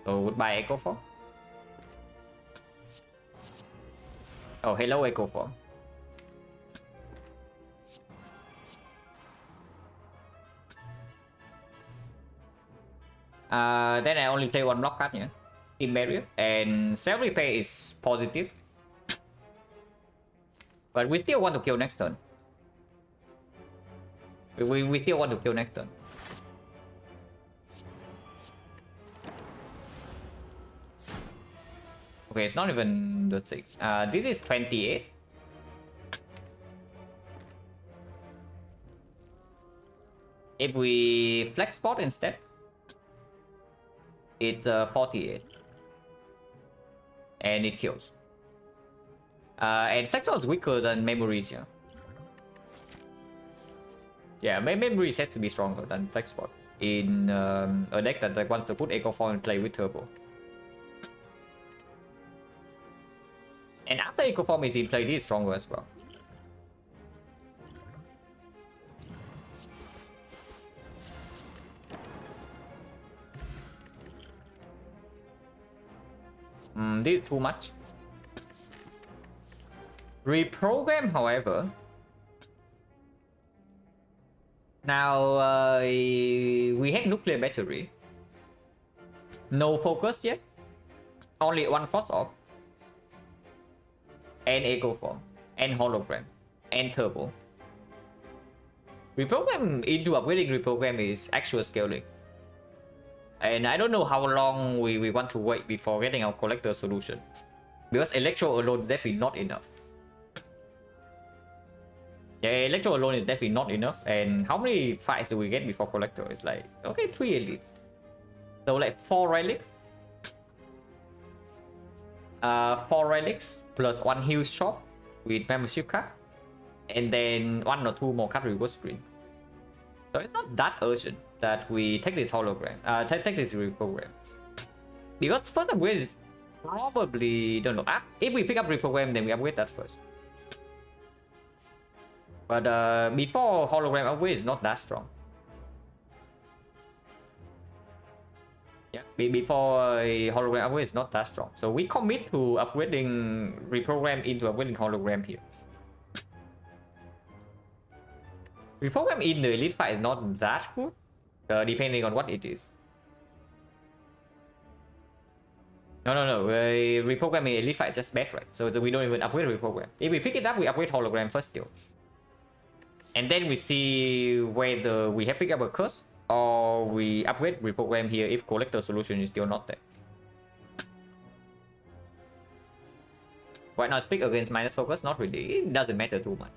So goodbye Echo Form. Oh, hello Echo Form. Then I only play one block card, yeah. Team barrier. And self-repair is positive. But we still want to kill next turn. We still want to kill next turn. Okay, it's not even the thing. This is 28. If we flex spot instead, it's 48. And it kills. And flex spot is weaker than memories, yeah. Yeah, memories has to be stronger than flex spot in a deck that like, wants to put Echo Form and play with turbo. And after Echo Form is in play, this is stronger as well. This is too much. Reprogram, however. Now, we have nuclear battery. No focus yet. Only one force off. And Echo Form. And hologram. And turbo. Reprogram into upgrading reprogram is actual scaling. And I don't know how long we want to wait before getting our collector solution. Because Electro alone is definitely not enough. Yeah, Electro alone is definitely not enough. And how many fights do we get before collector? It's like, okay, 3 elites. So like 4 relics. 4 relics plus 1 heal shop with membership card. And then 1 or 2 more card reward screen. So it's not that urgent that we take this hologram, take this reprogram. Because first upgrade is probably, don't know, if we pick up reprogram, then we upgrade that first. But before hologram upgrade is not that strong. Yeah, before hologram upgrade is not that strong. So we commit to upgrading reprogram into upgrading hologram here. Reprogram in the elite fight is not that good, depending on what it is. No. Reprogram in elite fight is just bad, right? So we don't even upgrade reprogram. If we pick it up, we upgrade hologram first still. And then we see whether we have picked up a curse or we upgrade reprogram here if collector solution is still not there. Why not speak against minus focus? Not really. It doesn't matter too much.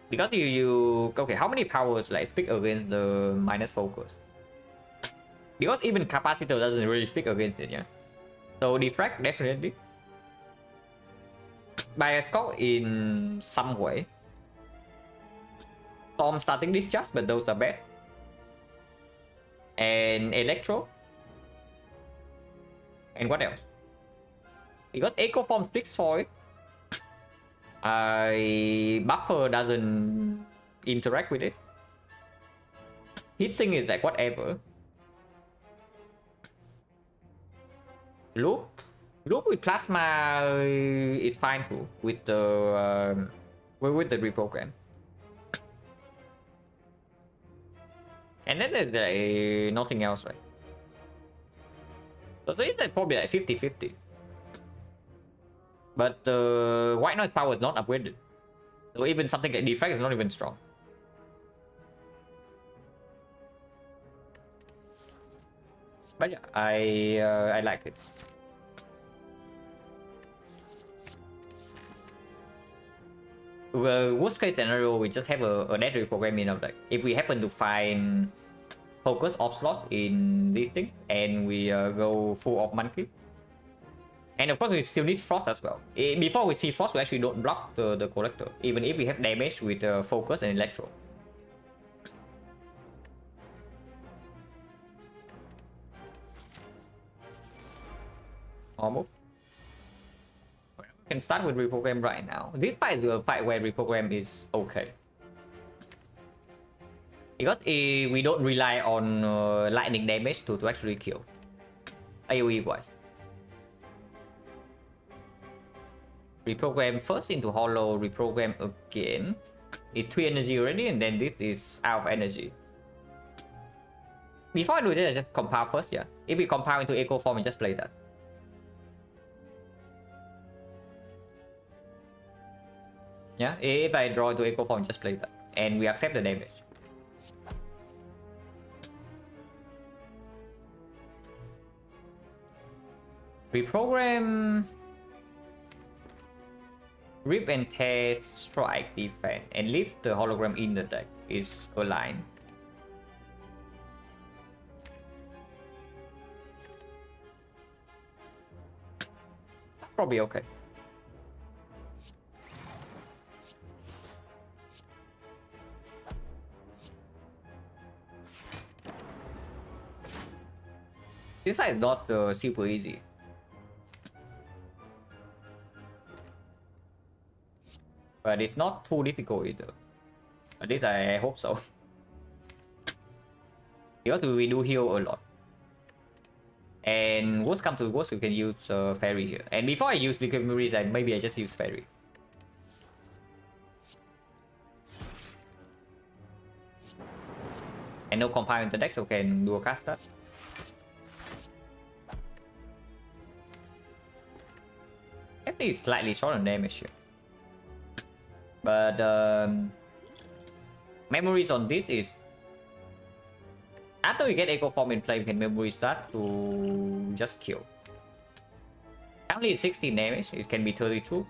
Because you okay, how many powers like speak against the minus focus? Because even capacitor doesn't really speak against it, yeah. So defrag definitely. Bias score in some way. Storm starting discharge, but those are bad. And electro. And what else? Because Echo Form speaks for it. Buffer doesn't interact with it. Heatsink is like whatever. Loop Look with plasma is fine too with the reprogram. And then there's nothing else, right? So it's like probably like 50-50. But the white noise power is not upgraded. So even something like defect is not even strong. But yeah, I like it. Well, worst case scenario, we just have a dead reprogram in our deck. If we happen to find focus off slots in these things and we go full of monkey. And of course, we still need frost as well. Before we see frost, we actually don't block the collector, even if we have damage with focus and electro. Almost. We can start with reprogram right now. This fight is a fight where reprogram is okay. Because we don't rely on lightning damage to actually kill. AoE wise. Reprogram first into hollow, reprogram again. It's 3 energy already, and then this is out of energy. Before I do this, I just compile first, yeah. If we compile into echo form and just play that. Yeah, if I draw into echo form, just play that. And we accept the damage. Reprogram Rip and Tear, Strike, Defense, and leave the hologram in the deck is aligned. That's probably okay. This side is not super easy. But it's not too difficult either. At least I hope so. Because we do heal a lot. And worst come to worst, we can use Fairy here. And before I use Liquid Memories, maybe I just use Fairy. And no compile in the deck, so we can do a cast that. FD is slightly short on damage here. But memories on this is after we get echo form in play, we can memory start to just kill. Currently it's 16 damage, it can be 32.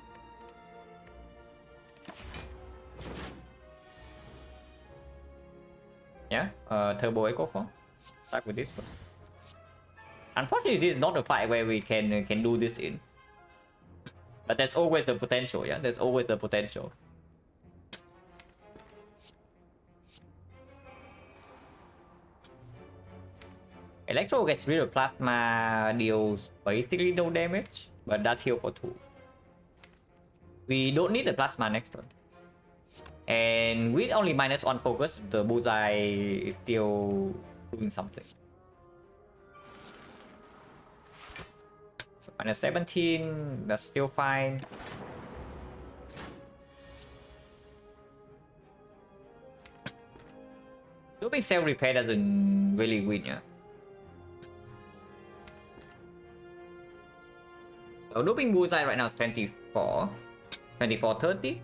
Yeah, turbo echo form. Start with this one. Unfortunately, this is not a fight where we can do this in. But there's always the potential, yeah? There's always the potential. Electro gets rid of plasma, deals basically no damage, but does heal for 2. We don't need the plasma next turn. And with only -1 focus, the bullseye is still doing something. So -17, that's still fine. Doing self-repair doesn't really win, yeah? So looping bullseye right now is 24. 24, 30.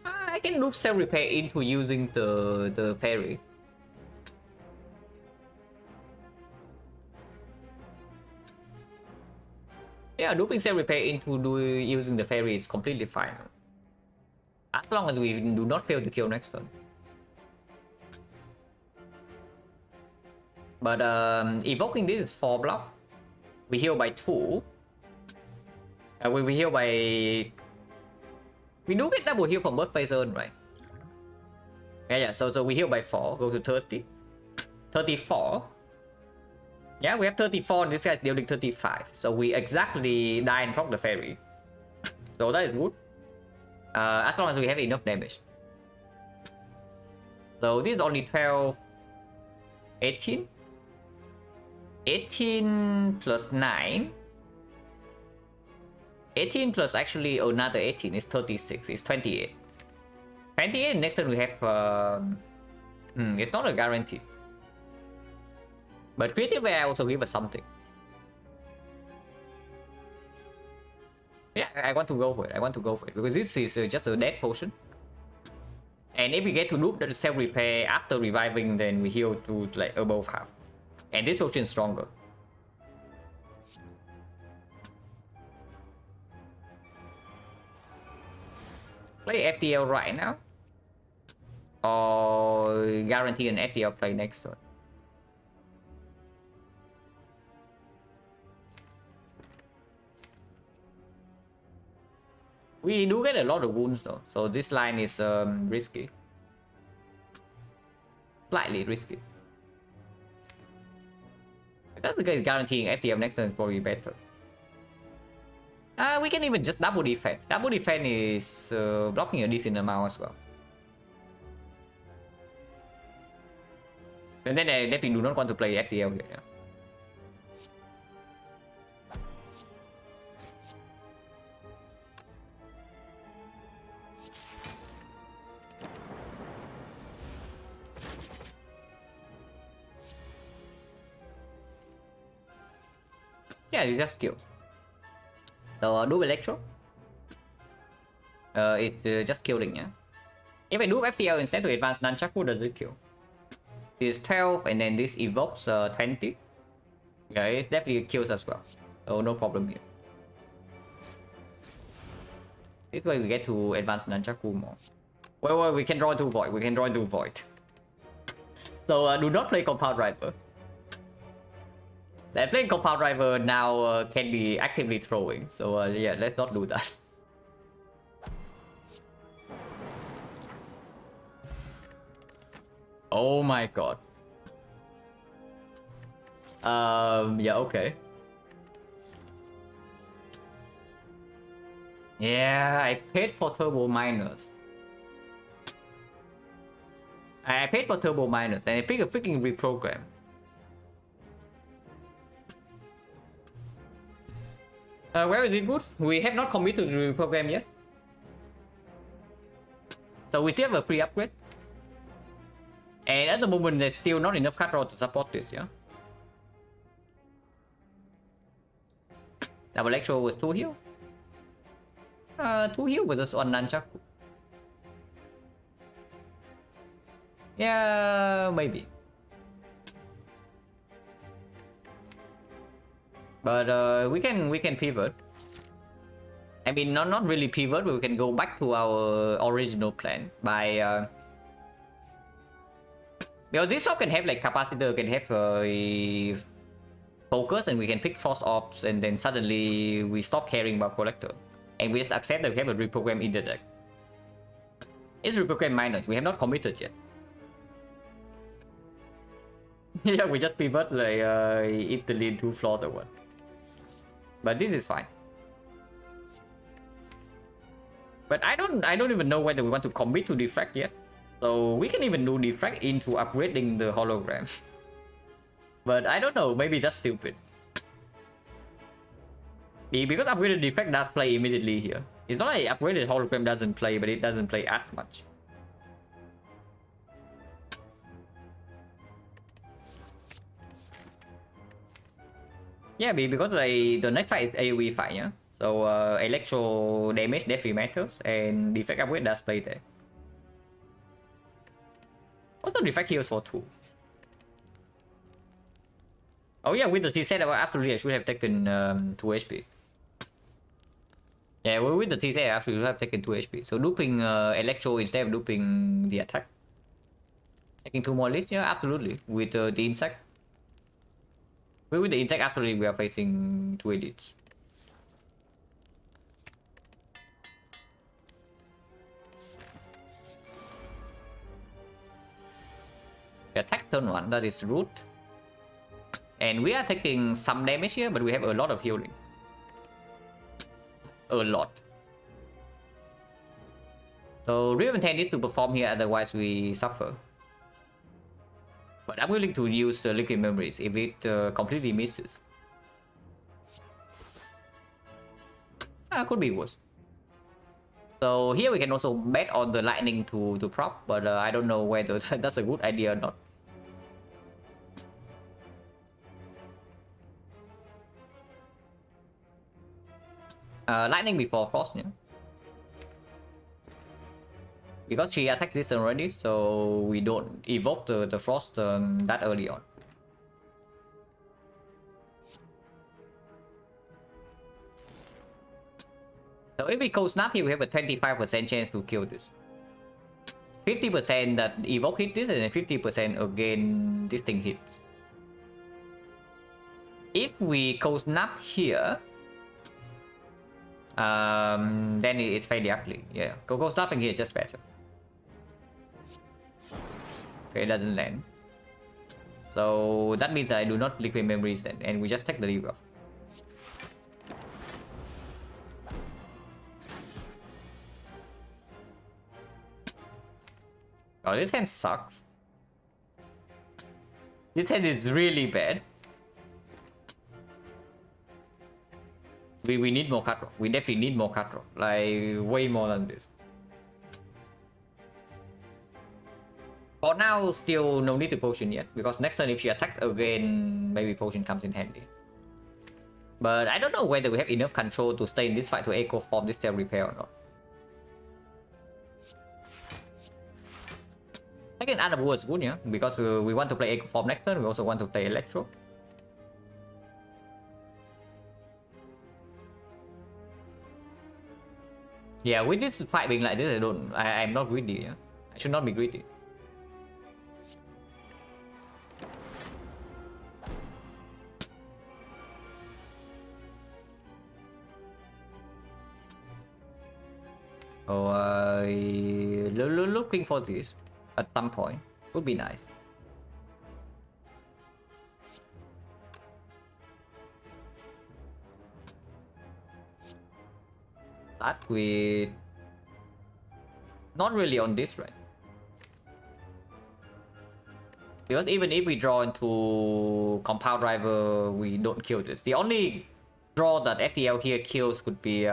I can loop self-repair into using the fairy. Yeah, looping self-repair into using the fairy is completely fine. As long as we do not fail to kill next turn. But evoking this is 4 block. We heal by 2. We heal by... We do get double heal from birthday zone, right? Yeah, so we heal by 4, go to 30. 34. Yeah, we have 34 and this guy's dealing 35. So we exactly die and proc the fairy. So that is good. As long as we have enough damage. So this is only 12, 18. 18 plus 9. 18 plus actually another 18 is 36. It's 28. 28 next turn we have... it's not a guarantee. But creative AI also give us something. Yeah, I want to go for it. I want to go for it. Because this is just a dead potion. And if we get to loop the self-repair after reviving, then we heal to like above half. And this potion is stronger. Play FTL right now. Or guarantee an FTL play next turn. We do get a lot of wounds though, so this line is risky. Slightly risky. If that's the case, guaranteeing FTM next turn is probably better. We can even just double defense. Double defense is blocking a decent amount as well. And then I definitely do not want to play FTL here. Yeah. Yeah, it's just skills. So do electro. It's just killing, yeah. If I do FTL instead to advance nunchaku, does it kill? This 12 and then this evokes 20. Yeah, it definitely kills as well. So no problem here. This way we get to advance nunchaku more. Well, we can draw into void. We can draw into void. So do not play compound driver. Playing compound driver now can be actively throwing, so yeah, let's not do that. Oh my god. Yeah, okay. Yeah, I paid for turbo miners. I paid for turbo miners and I picked a freaking reprogram. Where is it good? We have not committed to the program yet. So we still have a free upgrade. And at the moment there's still not enough card draw to support this, yeah? Double electro with 2 heal. 2 heal with us on nunchaku. Yeah, maybe. But we can pivot. I mean, not really pivot, but we can go back to our original plan by this shop can have like capacitor, can have focus, and we can pick force ops, and then suddenly we stop caring about collector, and we just accept that we have a reprogram in the deck. It's reprogram minus. We have not committed yet. Yeah, we just pivot like instantly in 2 floors or what. But this is fine. But I don't even know whether we want to commit to defrag yet. So we can even do defrag into upgrading the hologram. But I don't know, maybe that's stupid. Because upgraded defrag does play immediately here. It's not like upgraded hologram doesn't play, but it doesn't play as much. Yeah, because like, the next fight is AoE fight, yeah? So electro damage definitely matters, and defect upgrade does play there. Also defect heals for 2. Oh yeah, with the T-set, absolutely I should have taken 2 HP. Yeah, with the T-set, I actually should have taken 2 HP. So looping electro instead of looping the attack. Taking 2 more lists, yeah, absolutely. With the insect. With the insect, absolutely, we are facing 2 edits. We attack turn 1, that is root. And we are taking some damage here, but we have a lot of healing. A lot. So Real Intent needs to perform here, otherwise we suffer. But I'm willing to use liquid memories if it completely misses. Could be worse. So here we can also bet on the lightning to prop, but I don't know whether that's a good idea or not. Lightning before frost, yeah. Because she attacks this already, so we don't evoke the frost that early on. So if we cold snap here, we have a 25% chance to kill this. 50% that evoke hit this, and then 50% again this thing hits. If we cold snap here, then it's fairly ugly. Yeah, cold snapping here is just better. Okay, it doesn't land. So that means I do not liquid memories then, and we just take the debuff. Oh, this hand sucks. This hand is really bad. We need more cut draw. We definitely need more cut draw. Like, way more than this. For now, still no need to potion yet. Because next turn if she attacks again, maybe potion comes in handy. But I don't know whether we have enough control to stay in this fight to echo form this tail repair or not. Again, other words good, yeah, because we want to play Echo Form next turn, we also want to play Electro. Yeah, with this fight being like this, I'm not greedy, yeah. I should not be greedy. Oh, looking for this at some point would be nice. Start with not really on this, right? Because even if we draw into Compound Driver, we don't kill this. The only draw that FTL here kills could be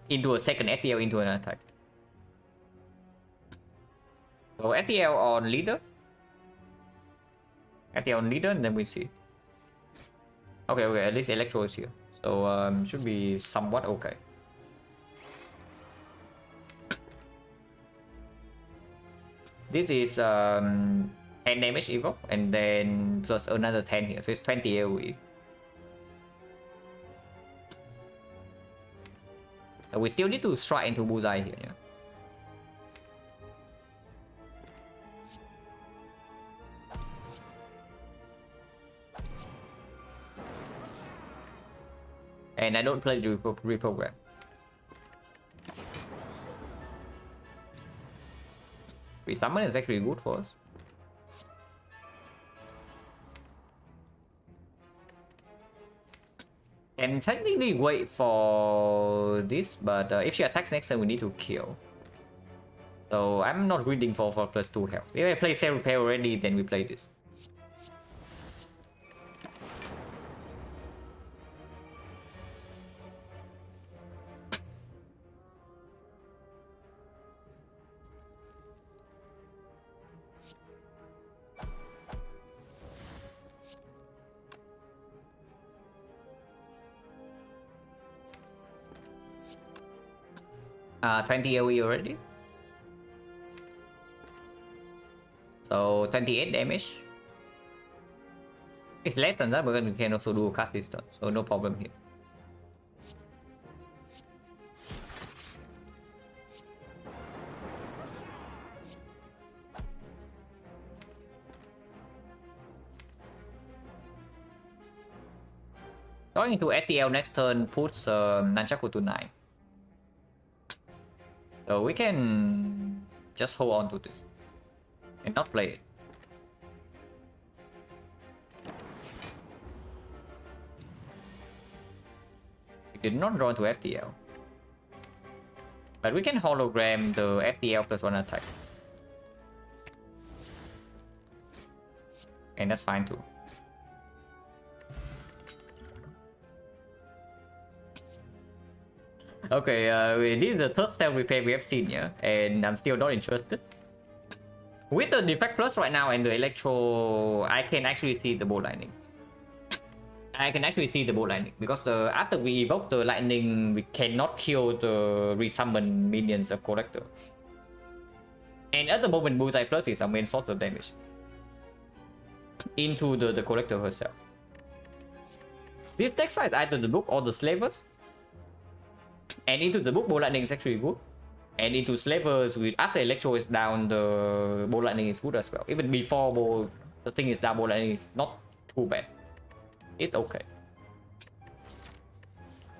into a second FTL into an attack. So FTL on leader. FTL on leader, and then we see. Okay, at least Electro is here. So should be somewhat okay. This is 10 damage evoke, and then plus another 10 here, so it's 20 AoE. We still need to strike into bullseye here, yeah. And I don't play the reprogram. Summon is actually good for us. And technically wait for this, but if she attacks next turn, we need to kill. So I'm not reading for +2 health. If I play Cell Repair already, then we play this. Uh, 20 AoE already. So 28 damage. It's less than that, but we can also do cast this turn, so no problem here. Going into FTL next turn puts Nunchaku to 9. So we can just hold on to this and not play it. We did not draw into FTL, but we can hologram the FTL +1 attack. and that's fine too. Okay, this is the third self repair we have seen here, and I'm still not interested. With the defect plus right now and the electro, I can actually see the bolt lightning. I can actually see the bolt lightning because after we evoke the lightning, we cannot kill the resummon minions of collector. And at the moment, bullseye plus is our main source of damage into the collector herself. This deck side either the book or the slavers. And into the book, bolt lightning is actually good. And into slavers, with after electro is down, the bolt lightning is good as well. Even before the thing is down, bolt lightning is not too bad. It's okay.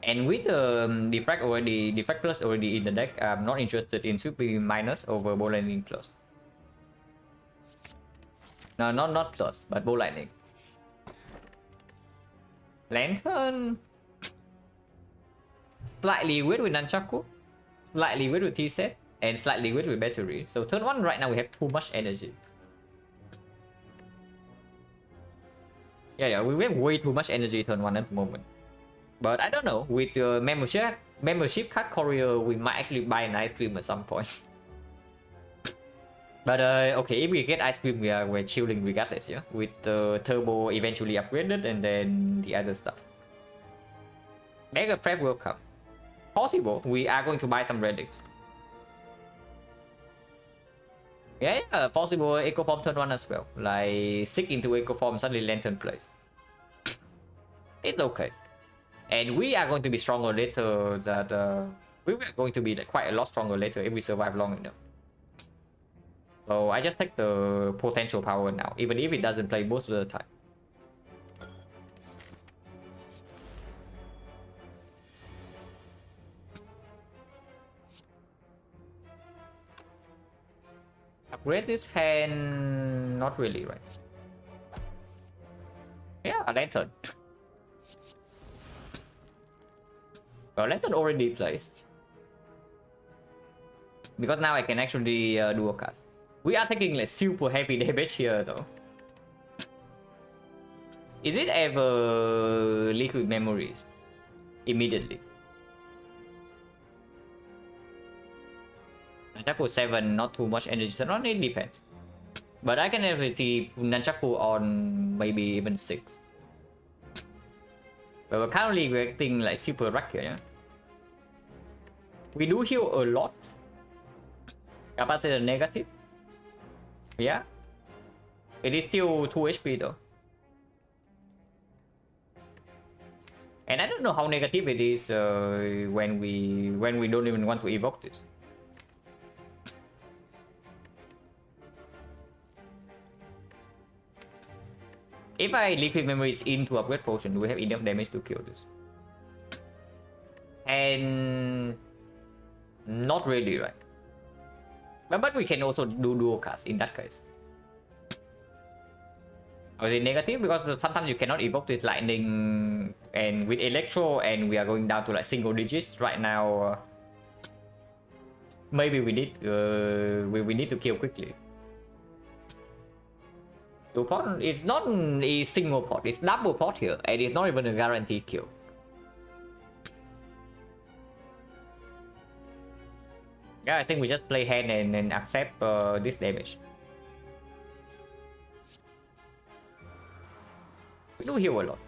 And with the defect plus already in the deck, I'm not interested in super minus over bolt lightning plus. No, not plus, but bolt lightning. Lantern. Slightly weird with Nunchaku, slightly weird with T-set, and slightly weird with battery. So turn 1 right now we have too much energy. Yeah, we have way too much energy turn 1 at the moment. But I don't know, with the membership card courier, we might actually buy an ice cream at some point. But okay, if we get ice cream, we're chilling regardless, yeah? With the turbo eventually upgraded and then the other stuff. Mega prep will come. Possible, we are going to buy some relics. Yeah, possible Echo Form turn 1 as well. Like, sick into Echo Form, suddenly Lantern plays. It's okay. And we are going to be stronger later. We are going to be like quite a lot stronger later if we survive long enough. So I just take the potential power now, even if it doesn't play most of the time. Upgrade this hand, not really, right? Yeah, a lantern. Well, lantern already plays. Because now I can actually do a cast. We are taking like super heavy damage here though. Is it ever liquid memories? Immediately. Nunchaku 7, not too much energy, so it depends. But I can never see Nunchaku on maybe even 6. But we're currently reacting like super wreck here, yeah? We do heal a lot. Capacity negative. Yeah. It is still 2 HP though. And I don't know how negative it is when we don't even want to evoke this. If I liquid memories into upgrade potion, do we have enough damage to kill this? And not really, right? But we can also do dual cast in that case. Or is it negative? Because sometimes you cannot evoke this lightning and with electro, and we are going down to like single digits right now. Maybe we need we need to kill quickly. Dual pot is not a single pot, it's double pot here, and it's not even a guaranteed kill. Yeah, I think we just play hand and accept this damage. We do heal a lot.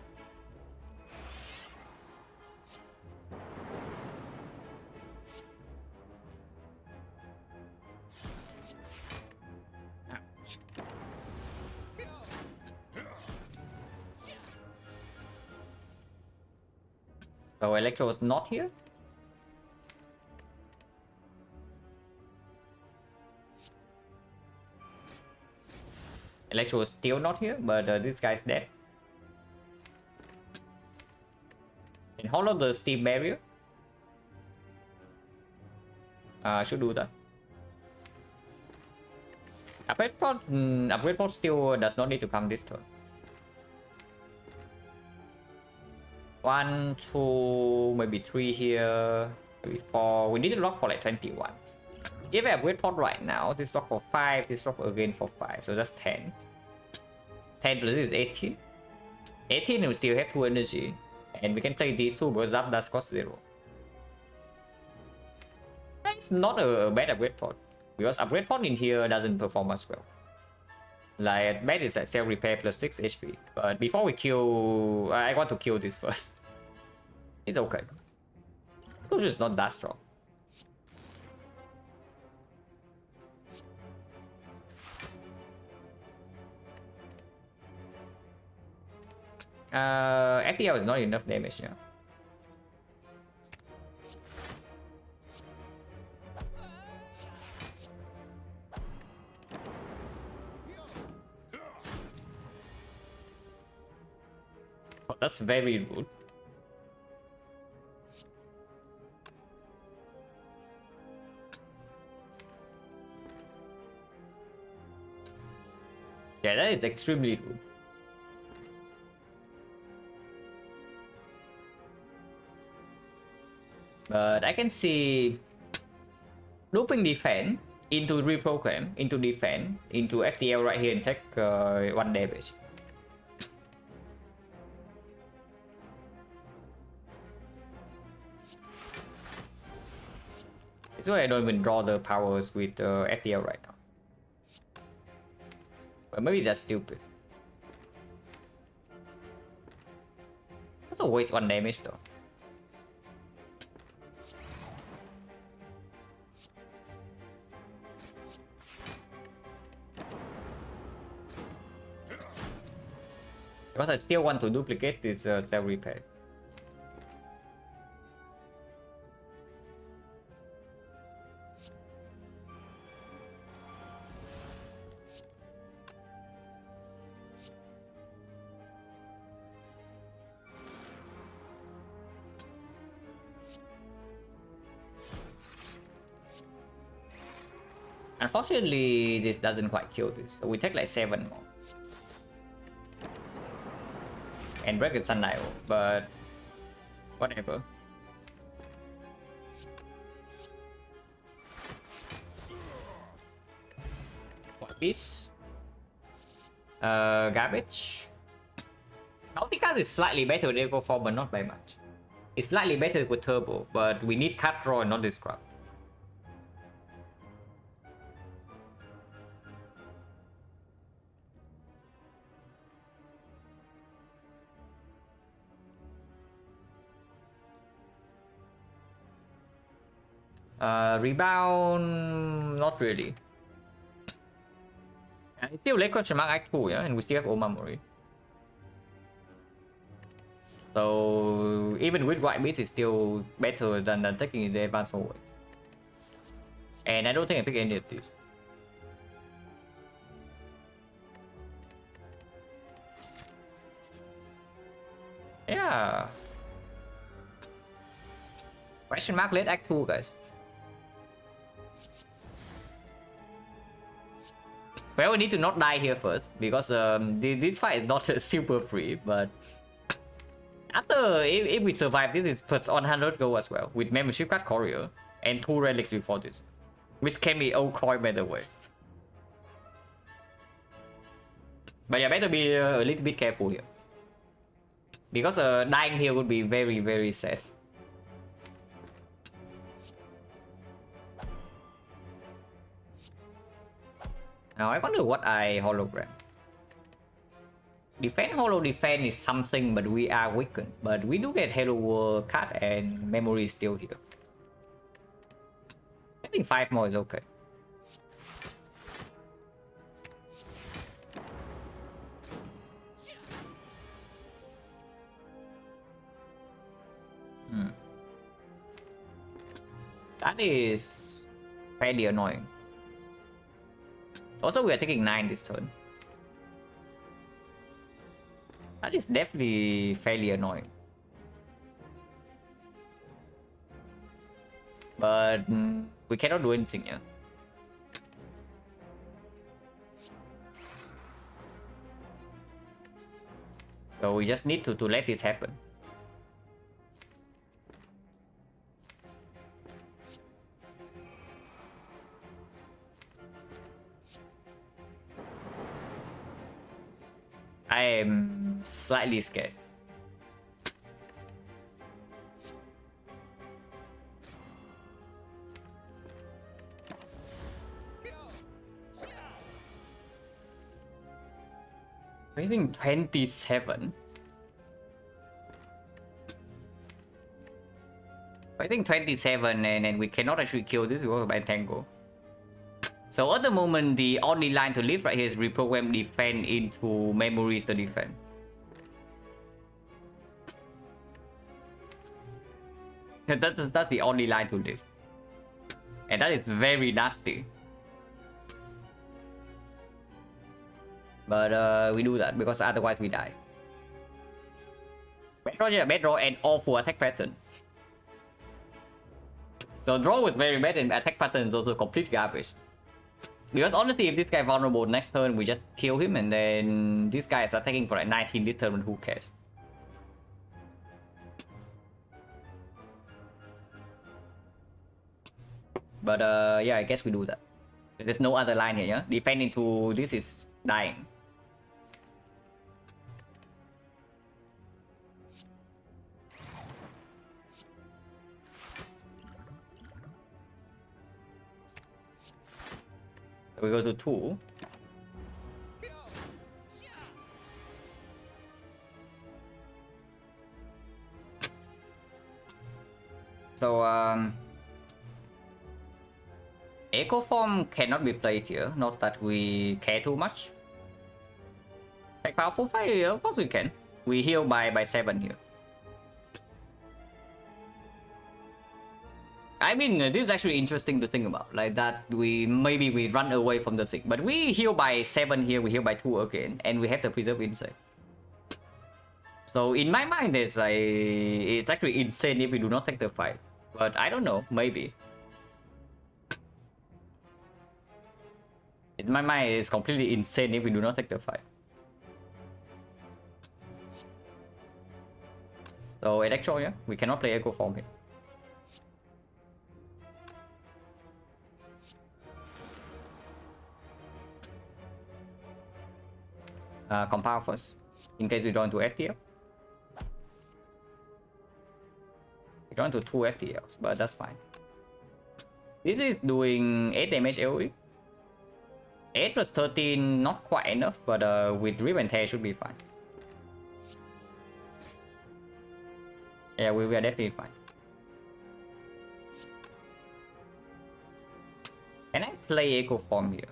So Electro is not here. Electro is still not here, but this guy's dead. And hollow the steam barrier. Should do that. Upgrade pod still does not need to come this turn. 1, 2, maybe 3 here, maybe 4. We need to lock for like 21. If I upgrade pod right now, this lock for 5, this lock again for 5, so that's 10. 10 plus is 18. 18 we still have 2 energy. And we can play these two because that does cost 0. It's not a bad upgrade pod. Because upgrade pod in here doesn't perform as well. Like bad is like self repair plus 6 HP. But before we kill, I want to kill this first. It's okay. Exposure is not that strong. FPL is not enough damage, yeah. Oh, that's very rude. Yeah, that is extremely rude. But I can see looping defense into reprogram, into defense, into FTL right here and take 1 damage. That's why I don't even draw the powers with FTL right now. But maybe that's stupid. That's a waste 1 damage though. Because I still want to duplicate this self-repair. Unfortunately, this doesn't quite kill this, so we take like 7 more. And break the Sun Dial, but whatever. What is? Garbage. Nautica is slightly better with Echo 4, but not by much. It's slightly better with Turbo, but we need Cut Draw and not this crap. Rebound, not really. It's still late question mark Act 2, yeah, and we still have Omamori. So even with White Beast, it's still better than taking the advance away. And I don't think I pick any of these. Yeah. Question mark late Act 2, guys. Well, we need to not die here first, because this fight is not super free, but after, if we survive this, it puts on 100 gold as well, with membership card courier, and 2 relics before this, which can be old coin by the way. But yeah, better be a little bit careful here, because dying here would be very, very sad. Now I wonder what I hologram. Defend holo defense is something, but we are weakened. But we do get Hello World card and memory is still here. I think 5 more is okay. That is fairly annoying. Also, we are taking 9 this turn. That is definitely fairly annoying. But we cannot do anything here. So we just need to let this happen. I am slightly scared. Facing 27. I think 27 and we cannot actually kill this because of Entangle. So at the moment, the only line to live right here is reprogram defense into memories to defend. That's the only line to live. And that is very nasty. But we do that because otherwise we die. Bad draw and awful attack pattern. So draw was very bad and attack pattern is also complete garbage. Because honestly, if this guy vulnerable next turn, we just kill him and then this guy is attacking for like 19 this turn, who cares? But yeah, I guess we do that. There's no other line here, yeah? Defending to this is dying. So we go to 2. So Echo Form cannot be played here, not that we care too much. Like powerful fight, of course we can. We heal by 7 here. I mean, this is actually interesting to think about. Like that, maybe we run away from the thing, but we heal by 7 here, we heal by 2 again, and we have the preserve inside. So in my mind, it's actually insane if we do not take the fight. But I don't know, maybe. In my mind, it's completely insane if we do not take the fight. So Electro, yeah, we cannot play Echo Form here. Compile first, in case we draw into FTL. We draw into 2 FTLs, but that's fine. This is doing 8 damage AoE. 8 plus 13, not quite enough, but with Rip and Tear should be fine. Yeah, we are definitely fine. Can I play Echo Form here?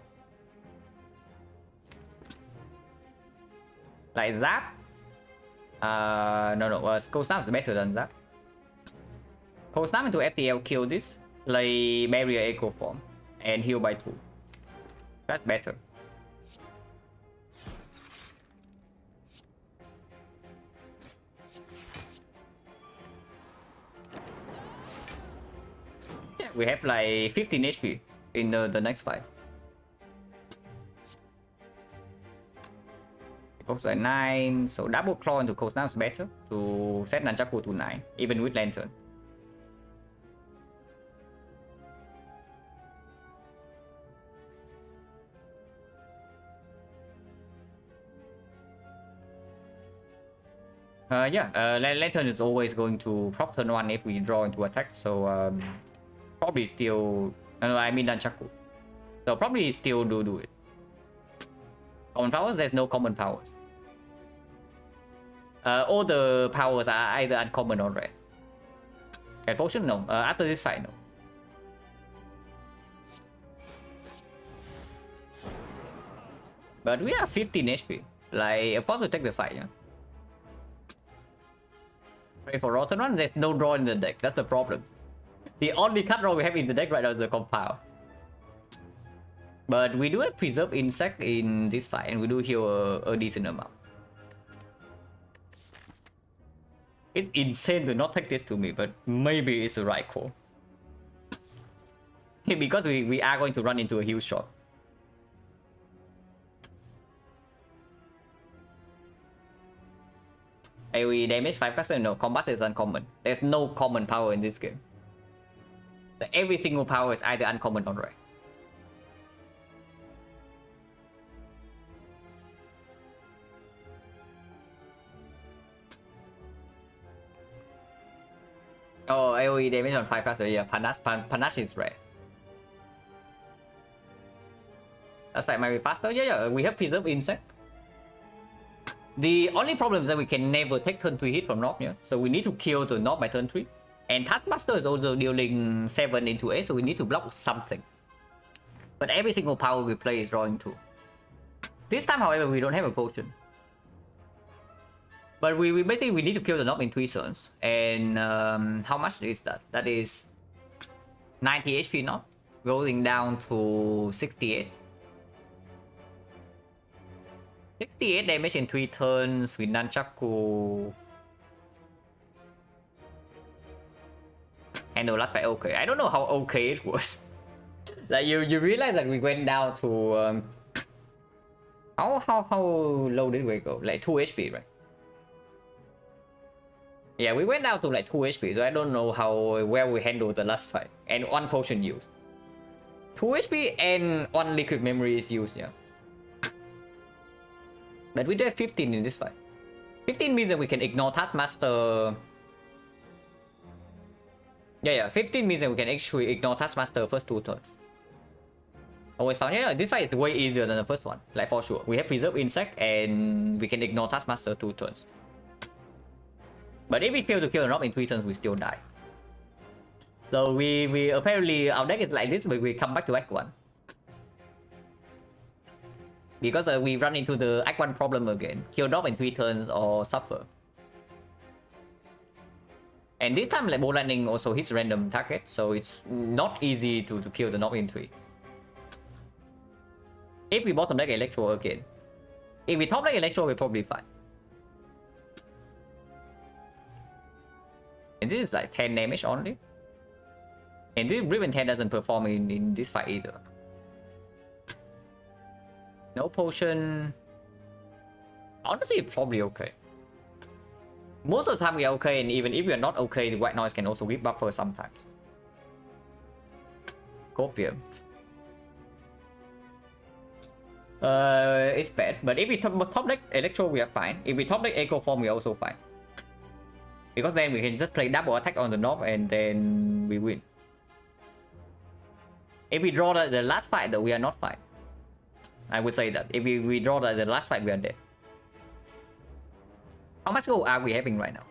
Like Zap? No. Cold Snap is better than Zap. Cold Snap into FTL, kill this. Play Barrier Echo Form. And heal by 2. That's better. Yeah, we have like 15 HP in the next fight. Goes like 9, so double claw into Cold Snap is better to set Nunchaku to 9, even with Lantern. Lantern is always going to proc turn 1 if we draw into attack, so probably still. I mean Nunchaku. So probably still do it. Common powers? There's no common powers. All the powers are either uncommon or rare. Cat potion? No. After this fight, no. But we have 15 HP. Like, of course we take the fight, yeah. Pray for Rotten Run, there's no draw in the deck. That's the problem. The only card draw we have in the deck right now is the Compile. But we do have Preserve Insect in this fight, and we do heal a decent amount. It's insane to not take this to me, but maybe it's the right call. Because we are going to run into a heal shot. AoE damage 5%, no, combat is uncommon. There's no common power in this game. Every single power is either uncommon or rare. Oh, AoE damage on 5 caster, yeah, Panache is rare. That's like might be faster, yeah, we have Preserve Insect. The only problem is that we can never take turn 3 hit from Knob, yeah? So we need to kill the Knob by turn 3. And Taskmaster is also dealing 7 into 8, so we need to block something. But every single power we play is drawing 2. This time, however, we don't have a potion. But we basically we need to kill the Knob in 3 turns. And how much is that? That is 90 HP Knob, rolling down to 68. 68 damage in 3 turns with Nunchaku. And the last fight okay. I don't know how okay it was. Like you realize that we went down to how low did we go? Like 2 HP, right? Yeah, we went down to like 2 HP, so I don't know how well we handled the last fight. And 1 potion used. 2 HP and 1 liquid memory is used, yeah. But we do have 15 in this fight. 15 means that we can ignore Taskmaster. Yeah, 15 means that we can actually ignore Taskmaster first 2 turns. Always found, yeah, this fight is way easier than the first one, like for sure. We have Preserve Insect and we can ignore Taskmaster 2 turns. But if we fail to kill the Knob in 3 turns, we still die. So we apparently, our deck is like this, but we come back to Act 1. Because we run into the Act 1 problem again. Kill Knob in 3 turns or suffer. And this time like Bolt Lightning also hits random target, so it's not easy to kill the Knob in 3. If we bottom deck Electro again. If we top deck Electro, we're probably fine. And this is like 10 damage only. And this Ribbon 10 doesn't perform in this fight either. No potion. Honestly, probably okay. Most of the time we are okay, and even if we are not okay, the White Noise can also give buffer sometimes. Copium. It's bad, but if we top deck Electro, we are fine. If we top deck Echo Form, we are also fine. Because then we can just play double attack on the Knob and then we win. If we draw the last fight, though, we are not fine. I would say that. If we draw the last fight, we are dead. How much gold are we having right now?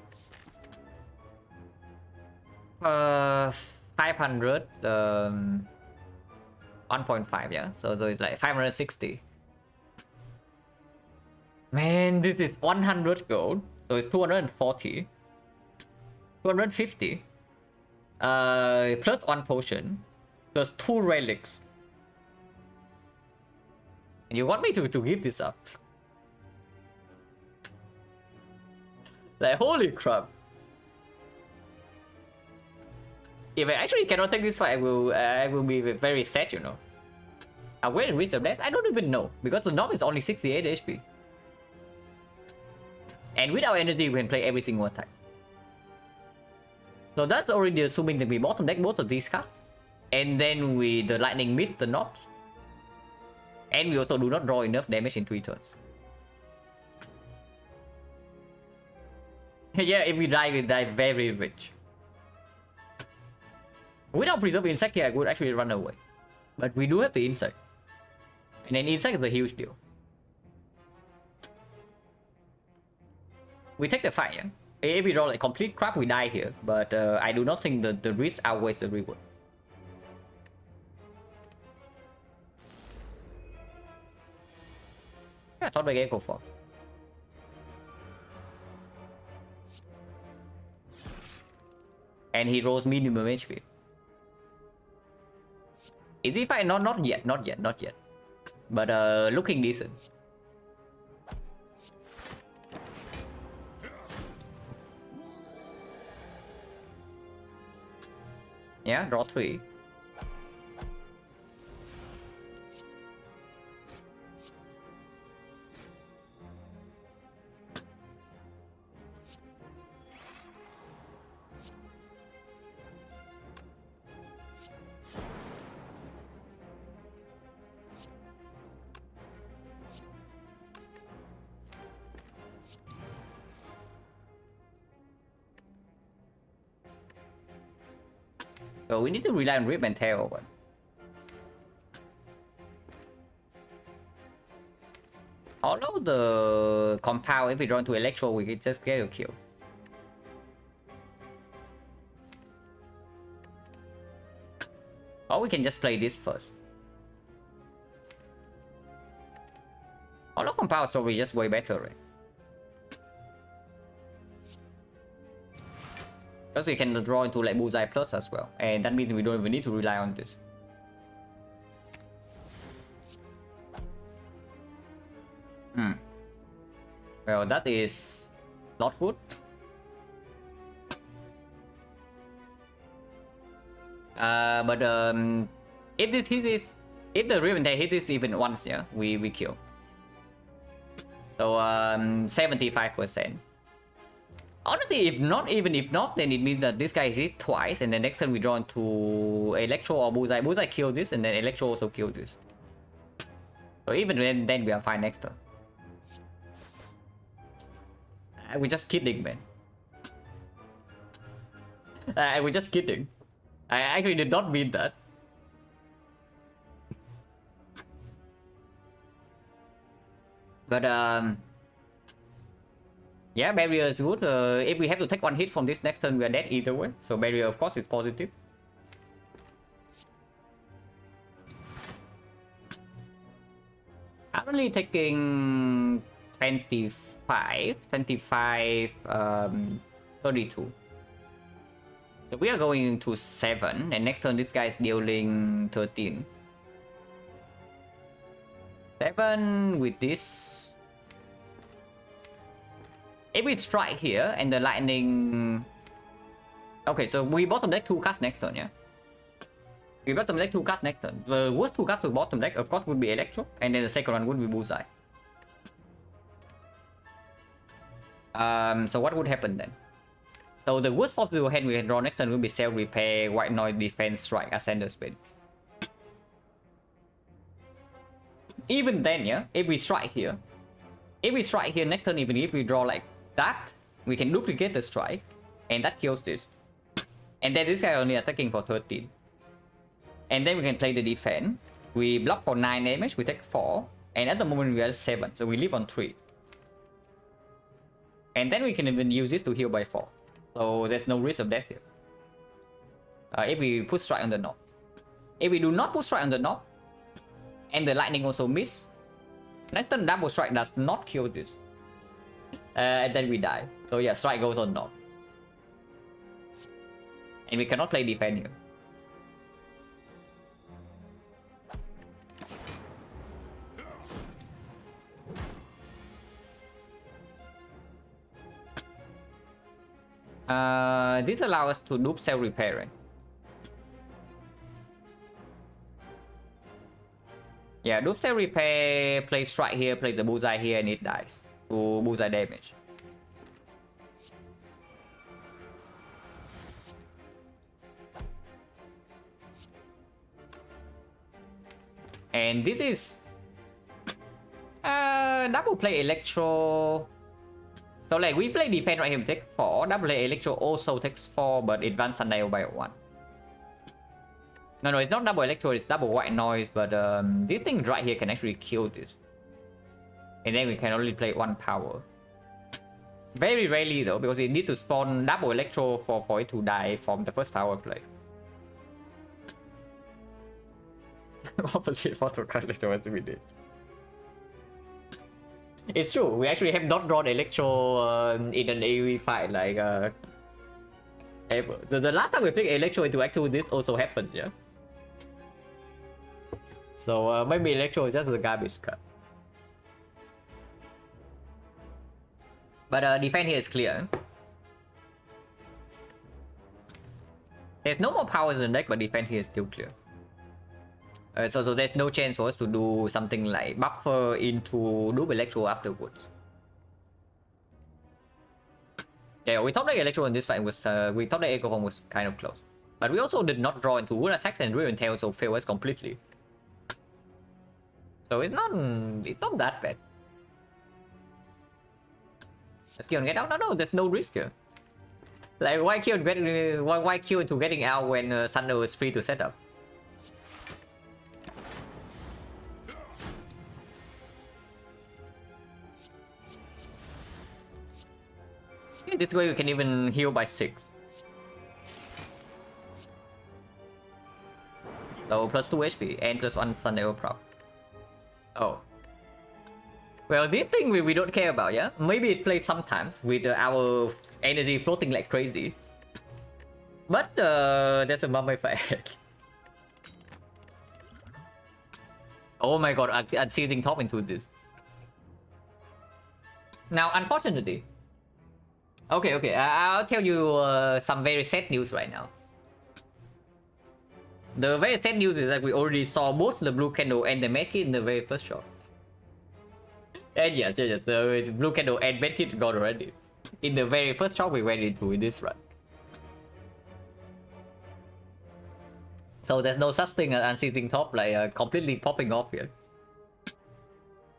500, 1.5, yeah. So it's like 560. Man, this is 100 gold. So it's 240. 250. Plus 1 potion. Plus 2 relics. And you want me to give this up? Like, holy crap. If I actually cannot take this fight, I will be very sad, you know. Are we in risk of death? I don't even know. Because the Knob is only 68 HP. And with our energy, we can play every single attack. So that's already assuming that we bottom deck both of these cards. And then the Lightning missed the Knobs. And we also do not draw enough damage in 3 turns. Yeah, if we die very rich. Without Preserve Insect here, I would actually run away. But we do have the Insect. And then Insect is a huge deal. We take the fight, yeah? If we draw like complete crap, we die here. But I do not think the risk outweighs the reward. Yeah, I thought I go for. And he rolls minimum HP. Is he fine? Not yet. But looking decent. Yeah, draw 3. So we need to rely on Rip and Tail. But... although the compound, if we draw into Electro, we can just get a kill. Or we can just play this first. Although compound story is just way better, right? Because we can draw into like Bullseye Plus as well. And that means we don't even need to rely on this. Well, that is not good. But if this hit is, if the Riven hit this even once, yeah, we kill. So 75%. Honestly, if not, then it means that this guy is hit twice, and the next turn we draw into Electro or Bullseye. Bullseye kill this, and then Electro also kill this. So even then we are fine next turn. We're just kidding, man. We're just kidding. I actually did not mean that. But yeah, barrier is good. If we have to take one hit from this next turn, we are dead either way. So barrier, of course, is positive. I'm only taking 25, 32. So we are going to 7, and next turn this guy is dealing 13. 7 with this. If we strike here and the lightning... okay, so we bottom deck 2 cards next turn, yeah? We bottom deck 2 cards next turn. The worst 2 cards to bottom deck, of course, would be Electro, and then the second one would be Bullseye. So what would happen then? So the worst possible hand we can draw next turn will be Self Repair, White Noise, Defense, Strike, Ascender Spin. Even then, yeah, if we strike here next turn, even if we draw like that, we can duplicate the strike, and that kills this. And then this guy only attacking for 13. And then we can play the defense. We block for 9 damage, we take 4, and at the moment we are 7, so we live on 3. And then we can even use this to heal by 4. So there's no risk of death here. If we put strike on the knob. If we do not put strike on the knob, and the lightning also miss, next turn double strike does not kill this. And then we die. So yeah, strike goes on knob. And we cannot play defense here. This allows us to dupe Self Repair, right? Yeah, dupe Self Repair, play strike here, play the Bullseye here, and it dies to Bullseye damage. And this is double play Electro. So like we play defense right here, we take 4. Double play Electro also takes 4, but advance Sundial by 1. No, it's not double Electro, it's double White Noise, but this thing right here can actually kill this. And then we can only play 1 power. Very rarely though, because it needs to spawn double Electro for it to die from the first power play. Opposite photo card Electro as we did. It's true, we actually have not drawn Electro in an AoE fight like ever. The last time we played Electro into Act 2, this also happened, yeah? So maybe Electro is just a garbage card. But defense here is clear. There's no more powers in the deck, but defense here is still clear. So there's no chance for us to do something like buffer into Dupe Electro afterwards. Yeah, we thought the Electro in this fight was, we thought the Echo Form was kind of close. But we also did not draw into Wound Attacks, and Riven Tail also failed us completely. So it's not that bad. Let's get on get out. No, there's no risk here. Like why queue into getting out when Thunder is free to set up? Yeah, this way we can even heal by 6. So plus 2 HP and plus 1 Thunder proc. Oh. Well, this thing we don't care about, yeah? Maybe it plays sometimes with our energy floating like crazy. But there's a mummy effect. Oh my god, I'm seizing top into this. Now, unfortunately... Okay, I'll tell you some very sad news right now. The very sad news is that we already saw both the blue candle and the medkit in the very first shot. And yes, the blue candle and medkit got already. In the very first shot we went into in this run. So there's no such thing as unseating top like completely popping off here.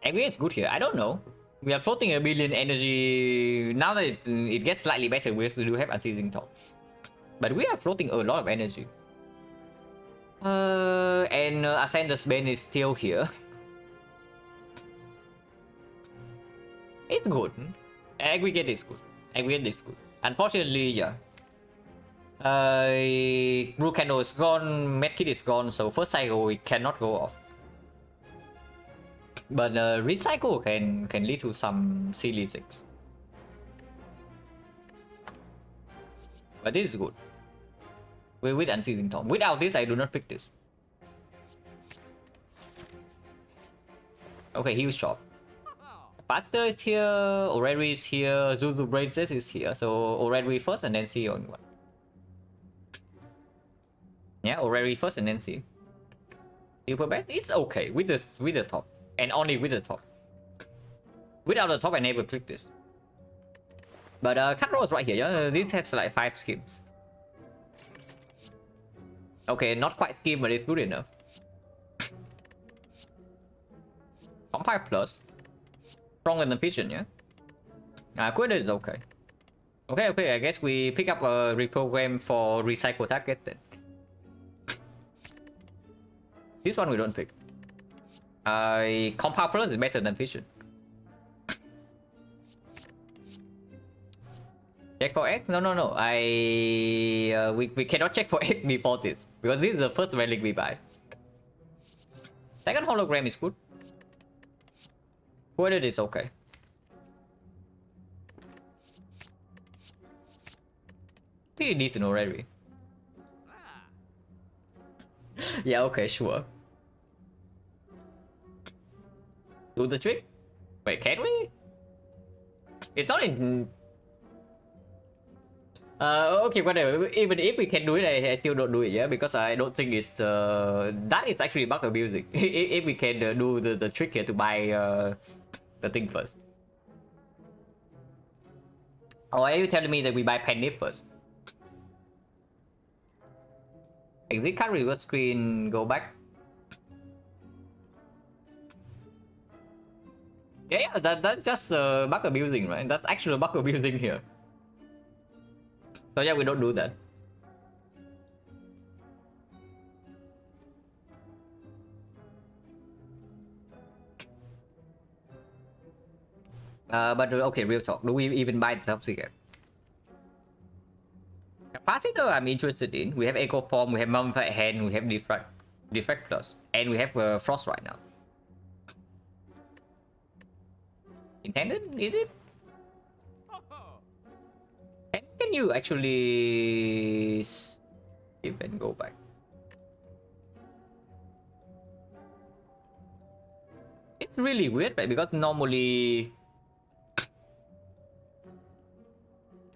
Maybe it's good here, I don't know. We are floating a billion energy. Now that it gets slightly better, we still do have unseating top. But we are floating a lot of energy. And Ascender's Bane is still here. It's good. Aggregate is good. Aggregate is good. Unfortunately, yeah. Blue Candle is gone, Medkit is gone, so first cycle we cannot go off. But recycle can lead to some silly things. But this is good. With Unseizing Tom. Without this, I do not pick this. Okay, huge shot. Pastor is here, Orrery is here, Zuzu Braces is here. So Orrery first and then see on one. Yeah, Orrery first and then see. Super bad? It's okay with the top. And only with the top. Without the top, I never click this. But cut roll is right here. Yeah? This has like 5 schemes. Okay, not quite scheme, but it's good enough. Compile plus. Stronger than Vision, yeah? Quid is okay. Okay, I guess we pick up a reprogram for recycle target then. This one we don't pick. Compile plus is better than Vision. Check for X? No. We cannot check for X before this. Because this is the first relic we buy. Second hologram is good. Quoted is okay. Pretty decent already. Yeah, okay, sure. Do the trick? Wait, can we? It's not in... okay, whatever. Even if we can do it, I still don't do it, yeah? Because I don't think it's... that is actually bug abusing. If we can do the trick here to buy the thing first. Or are you telling me that we buy Penny first? Exit card, reverse screen, go back. Yeah, that's just bug abusing, right? That's actual bug abusing here. So yeah, we don't do that. But okay, real talk. Do we even buy the toxic? Capacitor I'm interested in. We have Echo Form, we have Mummified Hand, we have Defect Plus, and we have Frost right now. Intended? Is it? Can you actually skip and go back? It's really weird, right? Because normally...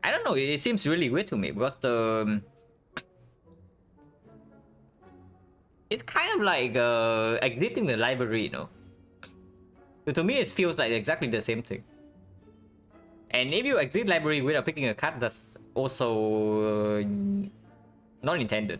I don't know, it seems really weird to me because it's kind of like exiting the library, you know. So to me, it feels like exactly the same thing. And if you exit library without picking a card, that's also not intended.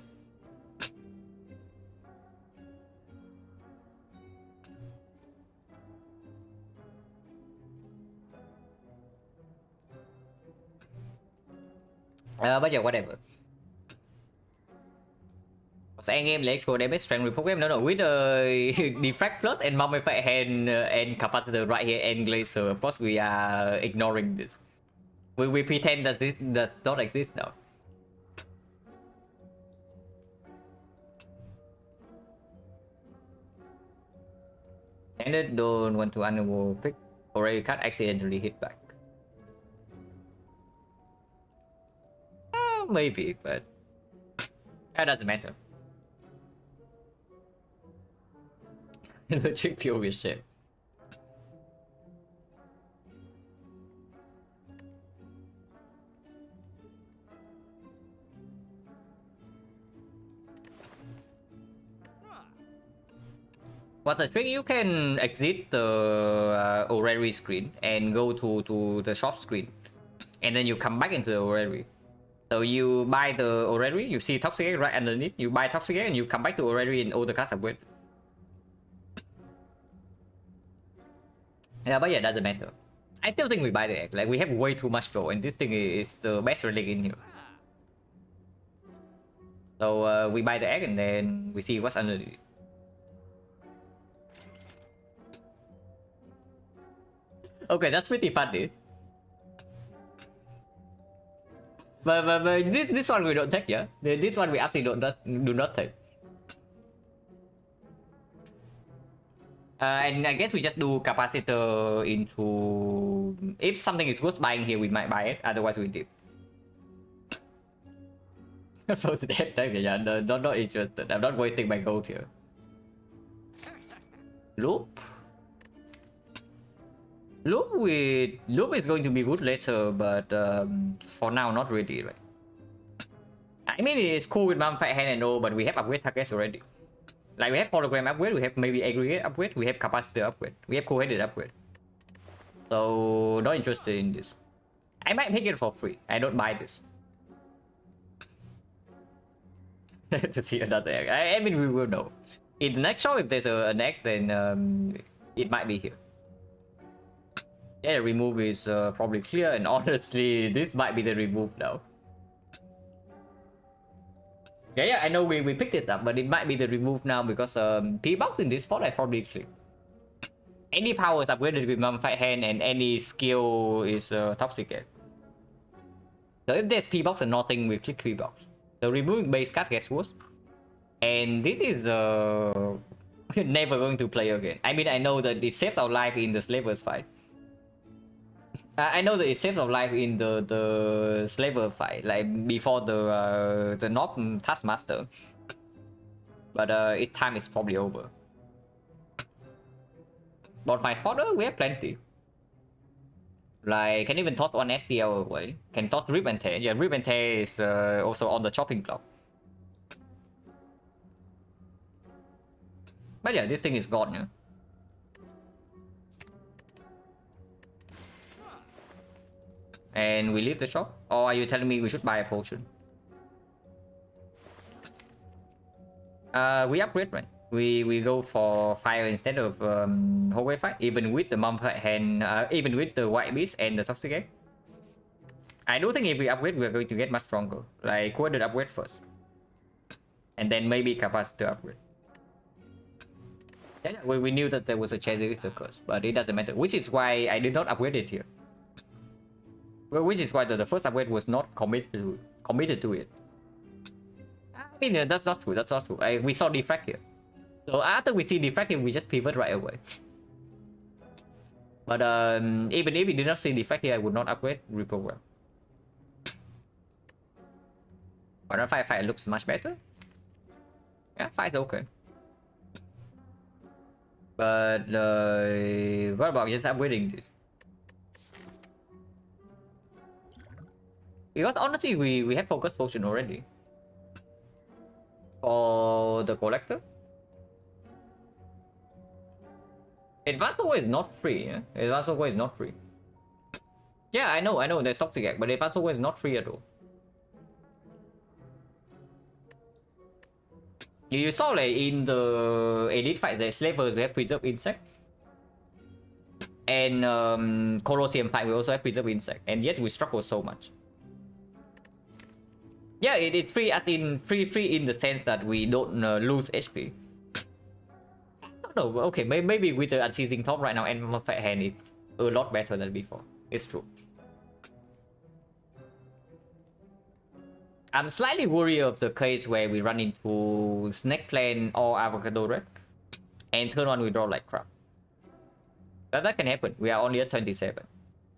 But yeah, whatever. So endgame electro damage strength report game. No, with the defract plus and mummified hand and capacitor right here and glacier. Of course, we are ignoring this. We pretend that this does not exist now. And don't want to animal pick. Already cut accidentally hit back. Maybe, but that doesn't matter. Legit pure shit. What's the trick? You can exit the orrery screen and go to the shop screen, and then you come back into the orrery. So you buy the orrery, you see Toxic Egg right underneath. You buy Toxic Egg and you come back to orrery and all the cards upgrade. Yeah, but yeah, doesn't matter. I still think we buy the egg. Like we have way too much gold, and this thing is the best relic in here. So we buy the egg and then we see what's underneath. Okay, that's pretty funny. But this one we don't take, yeah? This one we absolutely do not take. And I guess we just do capacitor into... If something is worth buying here, we might buy it. Otherwise, we dip. So that, yeah, not interested. I'm not wasting my gold here. Loop? Loop is going to be good later, but for now, not really, right? I mean, it's cool with mummified hand and all, but we have upgrade targets already. Like we have hologram upgrade, we have maybe aggregate upgrade, we have capacitor upgrade, we have co-headed upgrade. So not interested in this. I might pick it for free. I don't buy this. To see another egg. I mean, we will know. In the next show, if there's an egg, then it might be here. Yeah, the remove is probably clear, and honestly, this might be the remove now. Yeah, I know we picked this up, but it might be the remove now because P-box in this spot I probably click. Any power is upgraded with mummified hand, and any skill is toxic egg. So if there's P-box and nothing, we click P-box. The removing base card gets worse. And this is never going to play again. I mean, I know that it saves our life in the slavers fight. I know that it saves our life in the slaver fight, like before the North Taskmaster. But its time is probably over. But my fodder, we have plenty. Like, can even toss one FTL away. Can toss Rip and Tear. Yeah, Rip and Tear is also on the chopping block. But yeah, this thing is gone, yeah. And we leave the shop? Or are you telling me we should buy a potion? We upgrade, right? We go for fire instead of hallway fight, even with the mummified hand, even with the white beast and the toxic egg. I do think if we upgrade, we're going to get much stronger. Like, who did upgrade first? And then maybe capacitor upgrade. Yeah, we knew that there was a chance with the curse, but it doesn't matter. Which is why I did not upgrade it here. Well, which is why the first upgrade was not committed to it. I mean, that's not true. That's not true. We saw defract here. So after we see defract, we just pivot right away. But even if we did not see defract here, I would not upgrade reprogram. But 5 looks much better. Yeah, 5 is okay. But what about just upgrading this? Because honestly, we have focus potion already. For the collector. Advanced Over is not free, yeah? Advanced Over is not free. Yeah, I know there's toxic egg, but Advanced Over is not free at all. You saw like in the elite fights, the slavers we have preserved insect. And Colosseum fight we also have preserved insect, and yet we struggle so much. Yeah, it's free as in free in the sense that we don't lose HP. No, okay, maybe with the unceasing top right now and my fat hand is a lot better than before. It's true. I'm slightly worried of the case where we run into Snake Plant or Avocado Red, and turn on we draw like crap. That can happen. We are only at 27,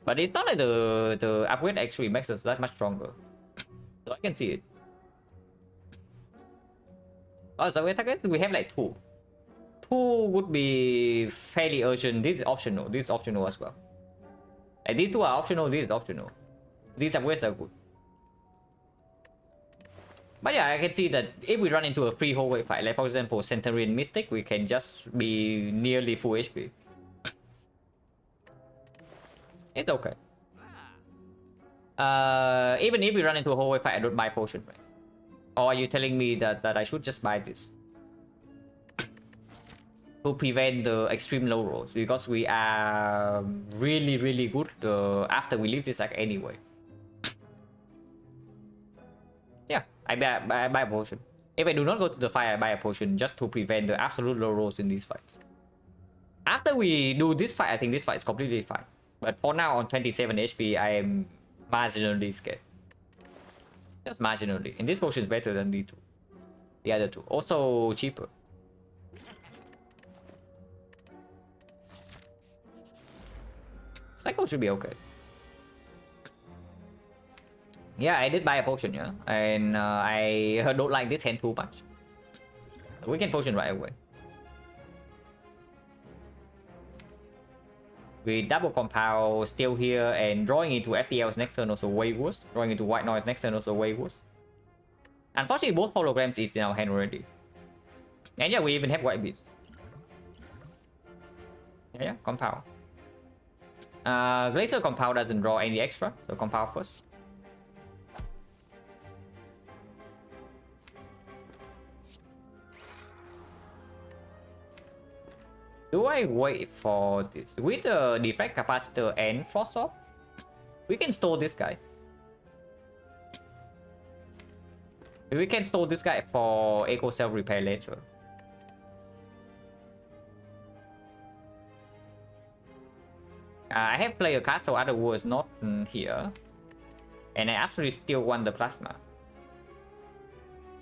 but it's not like the upgrade actually makes us that much stronger. So I can see it. Oh, so we have like two. Two would be fairly urgent. This is optional. This is optional as well. Like these two are optional. This is optional. These upgrades are good. But yeah, I can see that if we run into a free hallway fight, like for example Centurion Mystic, we can just be nearly full HP. It's okay. Even if we run into a hallway fight, I don't buy potion, right? Or are you telling me that I should just buy this to prevent the extreme low rolls, because we are really good after we leave this act anyway? Yeah, I buy a potion. If I do not go to the fight, I buy a potion just to prevent the absolute low rolls in these fights. After we do this fight, I think this fight is completely fine. But for now, on 27 HP, I am marginally scared. Just marginally. And this potion is better than the other two. Also cheaper. Cycle should be okay. Yeah, I did buy a potion, yeah. And I don't like this hand too much. We can potion right away. We double compound still here, and drawing into FTL's next turn also way worse. Drawing into White Noise next turn also way worse. Unfortunately, both holograms is in our hand already. And yeah, we even have White Beast. Yeah, compound. Glacier compound doesn't draw any extra, so compound first. Do I wait for this? With the defect capacitor and frost off, we can store this guy. We can store this guy for Echo Cell repair later. I have player card, so other words not here. And I actually still want the plasma.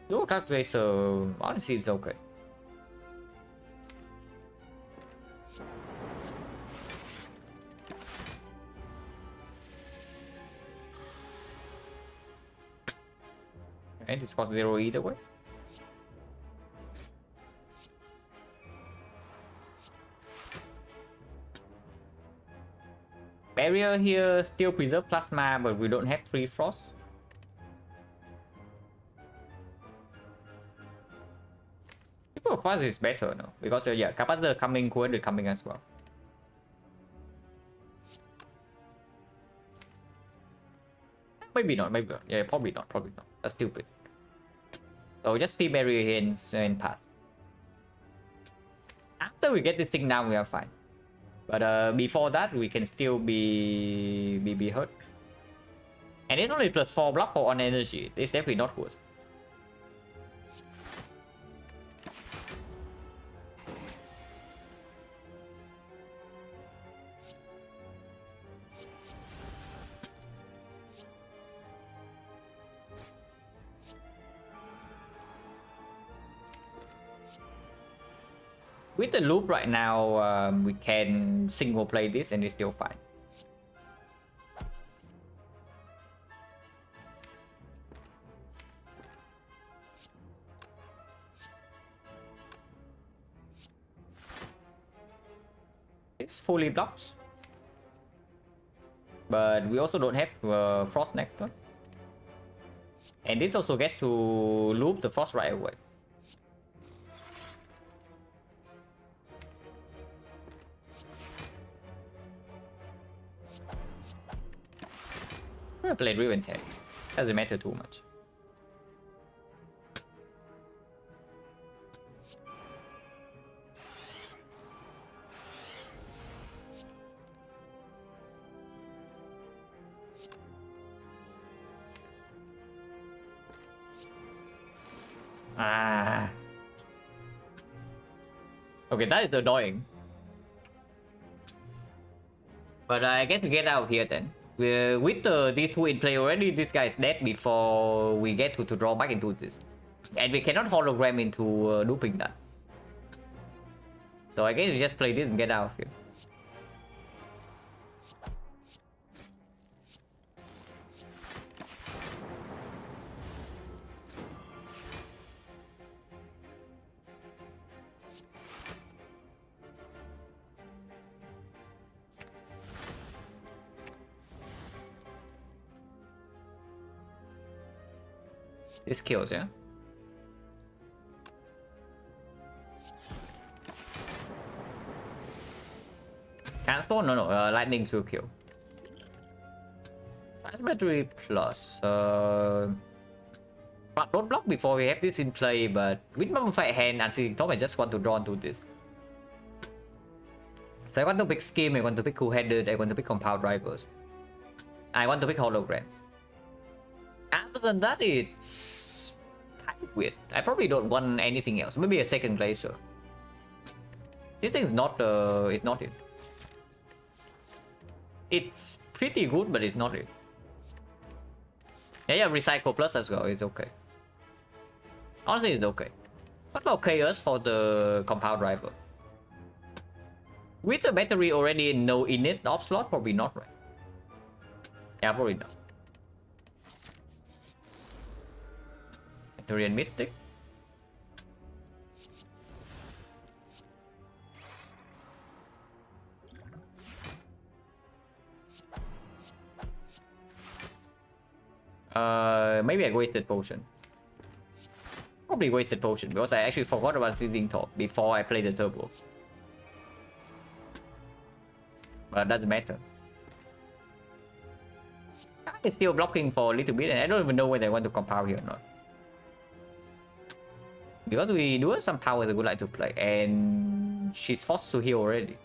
Dual calculator, honestly, it's okay. And this costs 0 either way. Barrier here still preserve plasma, but we don't have 3 frost. Super fast is better, no? Because yeah, capacitor coming, coordinate coming as well. Maybe not, maybe not. Yeah, probably not, probably not. That's stupid. So just steam barrier here and pass. After we get this thing down, we are fine. But before that, we can still be hurt. And it's only +4 block for on energy. It's definitely not worth. With the loop right now, we can single play this and it's still fine. It's fully blocked. But we also don't have Frost next turn. And this also gets to loop the Frost right away. I'm gonna play Riven Tag. Doesn't matter too much. Ah. Okay, that is annoying. But I guess we get out of here then. With these two in play already, this guy is dead before we get to draw back into this. And we cannot hologram into looping that. So I guess we just play this and get out of here. This kills, yeah? Cancel? No, lightning will kill. Fast battery plus. Don't block before we have this in play, but with Mummified Hand and Seething Top, I just want to draw into this. So I want to pick Scheme, I want to pick Cool-Headed, I want to pick Compound Drivers. I want to pick Holograms. Other than that, it's kind of weird. I probably don't want anything else. Maybe a second Glacier. This thing's not, it's not it. It's pretty good, but it's not it. Yeah, Recycle Plus as well, it's okay. Honestly, it's okay. What about Chaos for the Compound Driver? With the battery already no init off slot, probably not, right? Yeah, probably not. Battery and Mystic. Maybe I wasted potion. Probably wasted potion because I actually forgot about Seething Top before I played the turbo. But doesn't matter. It's still blocking for a little bit, and I don't even know whether I want to compound here or not. Because we do have some powers I would like to play, and she's forced to heal already.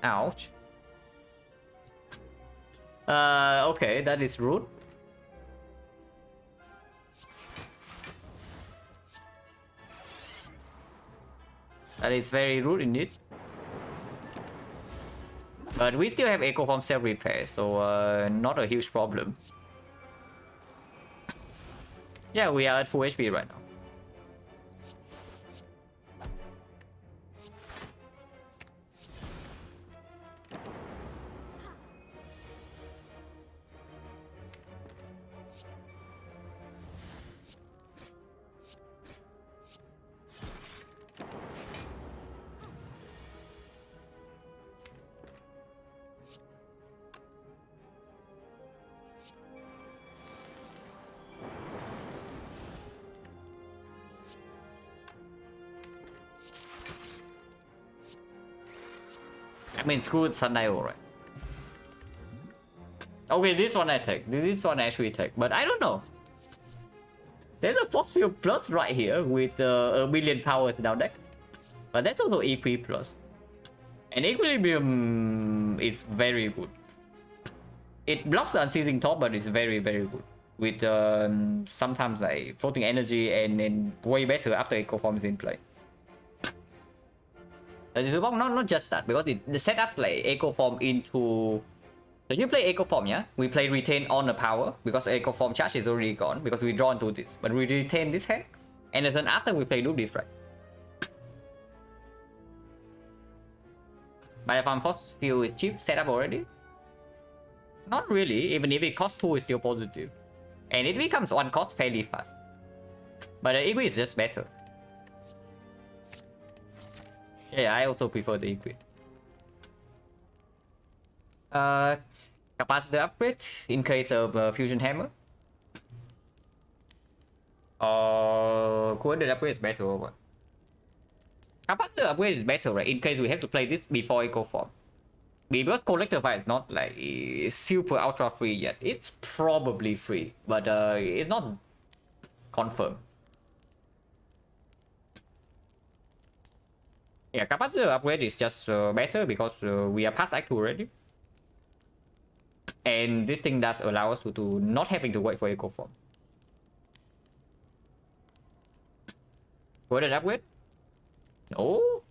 Ouch. Okay, that is rude. That is very rude indeed. But we still have Echo Form self-repair, so not a huge problem. Yeah, we are at full HP right now. I mean, screw Sundial, right? Okay, this one I take. This one I actually take, but I don't know. There's a Fossil Plus right here with a million powers in our deck, but that's also Equi Plus. And Equilibrium is very good. It blocks the Unceasing Top, but it's very, very good. With sometimes like floating energy and way better after Echo Form is in play. Not just that, because the setup like Echo Form into. So you play Echo Form, yeah? We play Retain on the power because Echo Form charge is already gone because we draw into this. But we retain this hand, and then after we play Loop Diffract. Biofarm Fossil is cheap setup already. Not really, even if it costs 2 is still positive. And it becomes 1 cost fairly fast. But the Equi is just better. Yeah, I also prefer the Equi. Capacitor upgrade in case of Fusion Hammer. Coordinate upgrade is better or what? Capacitor upgrade is better, right? In case we have to play this before Echo Form. Because Collector Fire is not like super ultra free yet. It's probably free, but it's not confirmed. Yeah, Capacitor upgrade is just better because we are past Act 2 already. And this thing does allow us to not having to wait for eco form. What did I upgrade? No.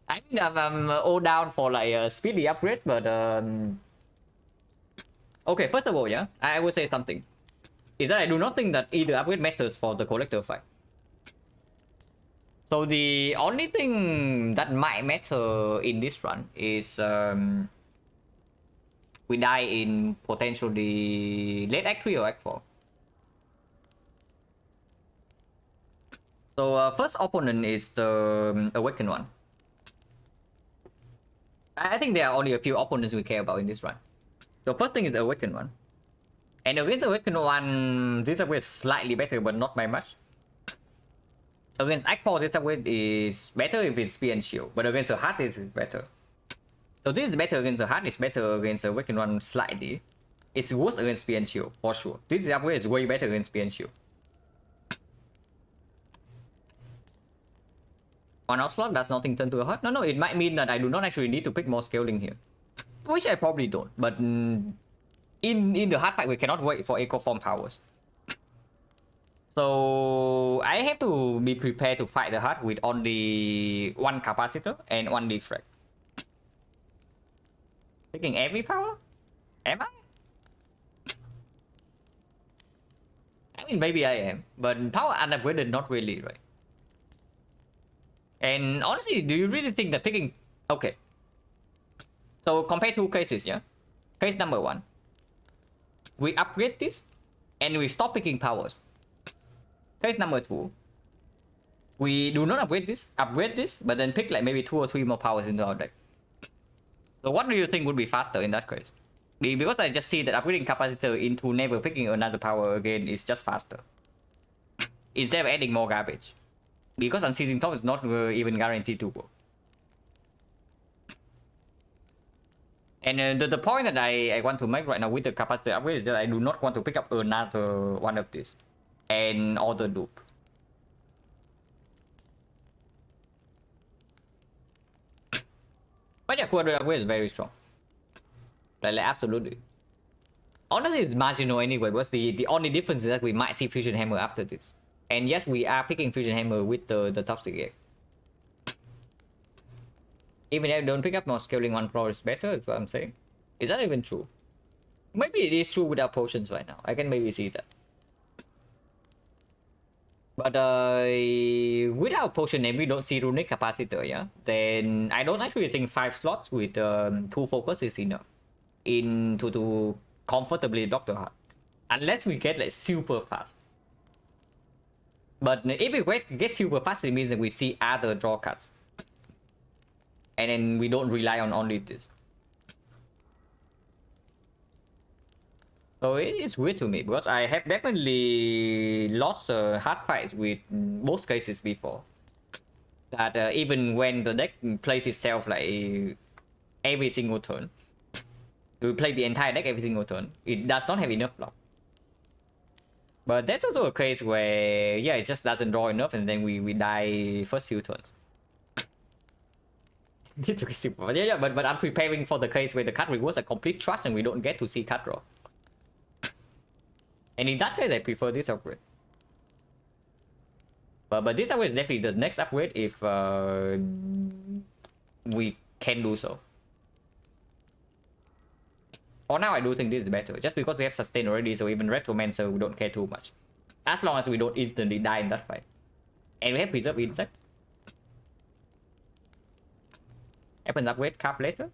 I mean, I'm all down for like a speedy upgrade, but okay, first of all, yeah, I will say something. Is that I do not think that either upgrade matters for the collector fight. So the only thing that might matter in this run is we die in potentially late Act 3 or Act 4. So first opponent is the Awakened one. I think there are only a few opponents we care about in this run. So first thing is the Awakened one. And against the Awakened one, this upgrade is slightly better, but not by much. Against Act 4, this upgrade is better if it's spear and shield, but against the Heart, it's better. So this is better against the Heart, it's better against the Awakened one slightly. It's worse against spear and shield, for sure. This upgrade is way better against spear and shield. One outslot does nothing turn to a Heart? No, it might mean that I do not actually need to pick more scaling here. Which I probably don't, but in the Heart fight, we cannot wait for eco form powers. So I have to be prepared to fight the Heart with only one capacitor and one defrag. Taking every power? Am I? I mean, maybe I am, but power unupgraded, not really, right? And honestly, do you really think that picking... Okay. So compare two cases, yeah? Case number 1. We upgrade this, and we stop picking powers. Case number 2. We do not upgrade this, but then pick like maybe 2 or 3 more powers into our deck. So what do you think would be faster in that case? Because I just see that upgrading capacitor into never picking another power again is just faster. Instead of adding more garbage. Because Unceasing Top is not even guaranteed to work. And the point that I want to make right now with the capacitor upgrade is that I do not want to pick up another one of this. And auto loop. But yeah, quarter upgrade is very strong. Like absolutely. Honestly, it's marginal anyway, because the only difference is that we might see Fusion Hammer after this. And yes, we are picking Fusion Hammer with the Toxic Egg. Even if I don't pick up more scaling, 1 floor is better, is what I'm saying. Is that even true? Maybe it is true without potions right now. I can maybe see that. But without potion and we don't see runic capacitor, yeah, then I don't actually think 5 slots with 2 focus is enough to comfortably block the Heart. Unless we get like super fast. But if we get super fast, it means that we see other draw cards. And then we don't rely on only this. So it is weird to me, because I have definitely lost hard fights with both cases before. That even when the deck plays itself like every single turn, we play the entire deck every single turn, it does not have enough block. But that's also a case where, yeah, it just doesn't draw enough and then we die first few turns. Yeah, but I'm preparing for the case where the card rewards a complete trust and we don't get to see card draw. And in that case, I prefer this upgrade. But this upgrade is definitely the next upgrade if we can do so. For now, I do think this is better, just because we have sustain already, so even Retromancer we don't care too much. As long as we don't instantly die in that fight. And we have Preserve Insect. Happens upgrade, carve later.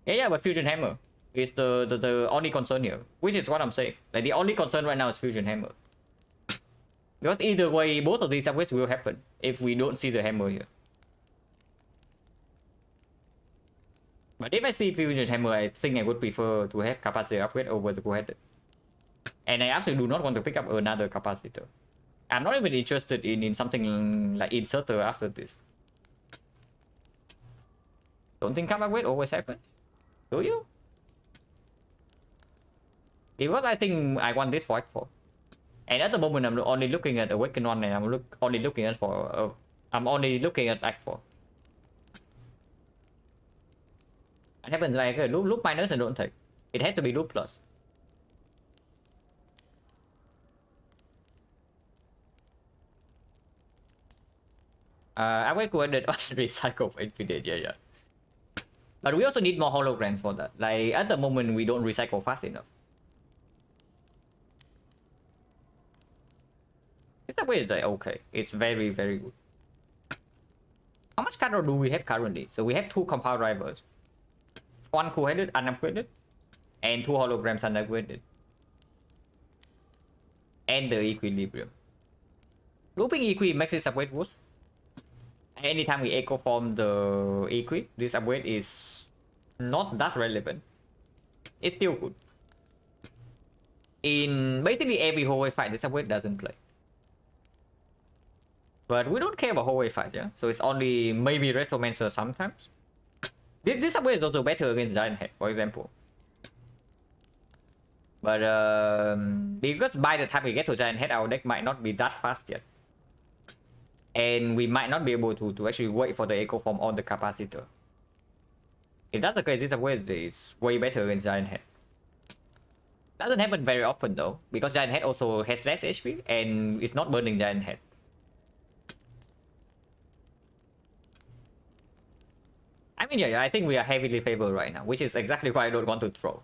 Yeah, but Fusion Hammer is the only concern here, which is what I'm saying. Like the only concern right now is Fusion Hammer. Because either way, both of these upgrades will happen if we don't see the hammer here. But if I see Fusion Hammer, I think I would prefer to have Capacitor upgrade over the Go-Headed. And I absolutely do not want to pick up another Capacitor. I'm not even interested in something like Inserter after this. Don't think Cap upgrade always happen? Do you? Because I think I want this for Act 4. And at the moment I'm only looking at Awakened 1 and I'm only looking at Act 4. What happens like loop minus and don't take. It has to be loop plus. I wait to edit on recycle for infinite, yeah. But we also need more holograms for that. Like at the moment we don't recycle fast enough. This way is like okay. It's very, very good. How much color do we have currently? So we have 2 compound drivers. 1 cool-headed unupgraded, and 2 holograms unupgraded. And the equilibrium. Looping equi makes this upgrade worse. Anytime we echo form the equi, this upgrade is not that relevant. It's still good. In basically every hallway fight, this upgrade doesn't play. But we don't care about hallway fights, yeah? So it's only maybe Retromancer sometimes. This upgrade is also better against Giant Head, for example. But because by the time we get to Giant Head, our deck might not be that fast yet. And we might not be able to actually wait for the echo form on the capacitor. If that's the case, this upgrade is way better against Giant Head. Doesn't happen very often though, because Giant Head also has less HP and it's not burning Giant Head. I mean, yeah, I think we are heavily favored right now, which is exactly why I don't want to throw.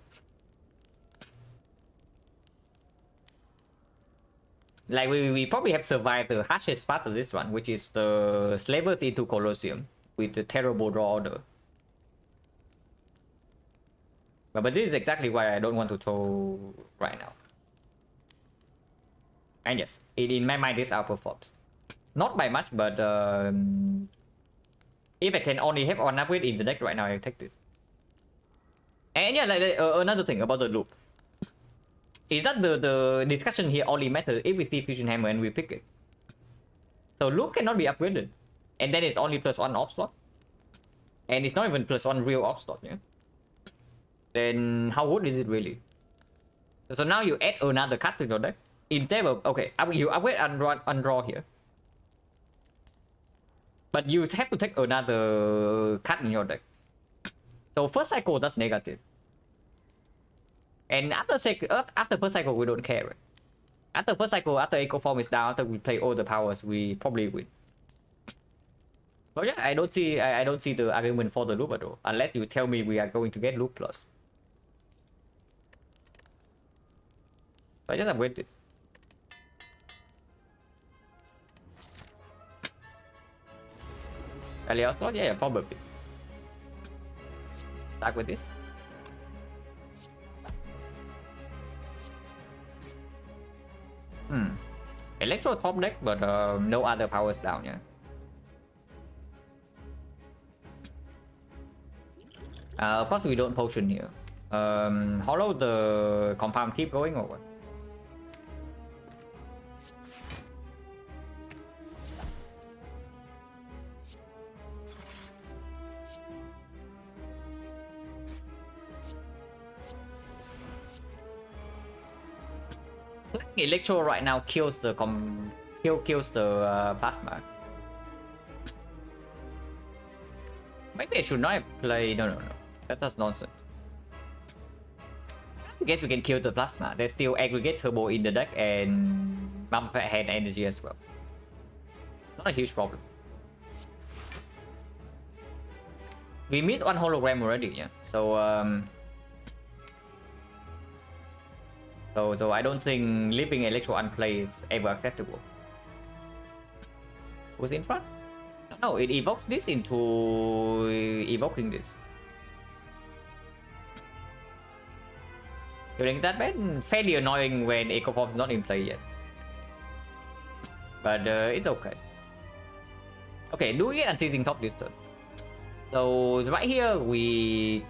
Like, we probably have survived the harshest part of this one, which is the Slavers into Colosseum with the terrible draw order. But this is exactly why I don't want to throw right now. And yes, in my mind, this outperforms. Not by much, but if I can only have one upgrade in the deck right now, I'll take this. And yeah, like another thing about the loop is that the discussion here only matters if we see Fusion Hammer and we pick it. So loop cannot be upgraded, and then it's only +1 op slot, and it's not even +1 real op slot, yeah. Then how good is it really? So now you add another card to your deck instead of okay, you upgrade undraw here, but you have to take another card in your deck. So first cycle that's negative. And after first cycle, we don't care. Right? After first cycle, after echo form is down, after we play all the powers, we probably win. But yeah, I don't see the argument for the loop at all, unless you tell me we are going to get loop plus. So I just upgrade this. Alias slot? Yeah, probably. Start with this. Electro top deck, but no other powers down, yeah. Of course we don't potion here. Hollow the compound keep going or what? Electro right now kills the plasma. Maybe I should not play. No. That's nonsense. I guess we can kill the plasma. There's still aggregate turbo in the deck and Mumfat hand energy as well. Not a huge problem. We missed 1 hologram already, yeah. So So I don't think leaving Electro unplayed is ever acceptable. Who's in front? No, it evokes this into evoking this. You think that bad? Fairly annoying when Echo Form is not in play yet. But it's okay. Okay, do we get unseizing top this turn? So right here we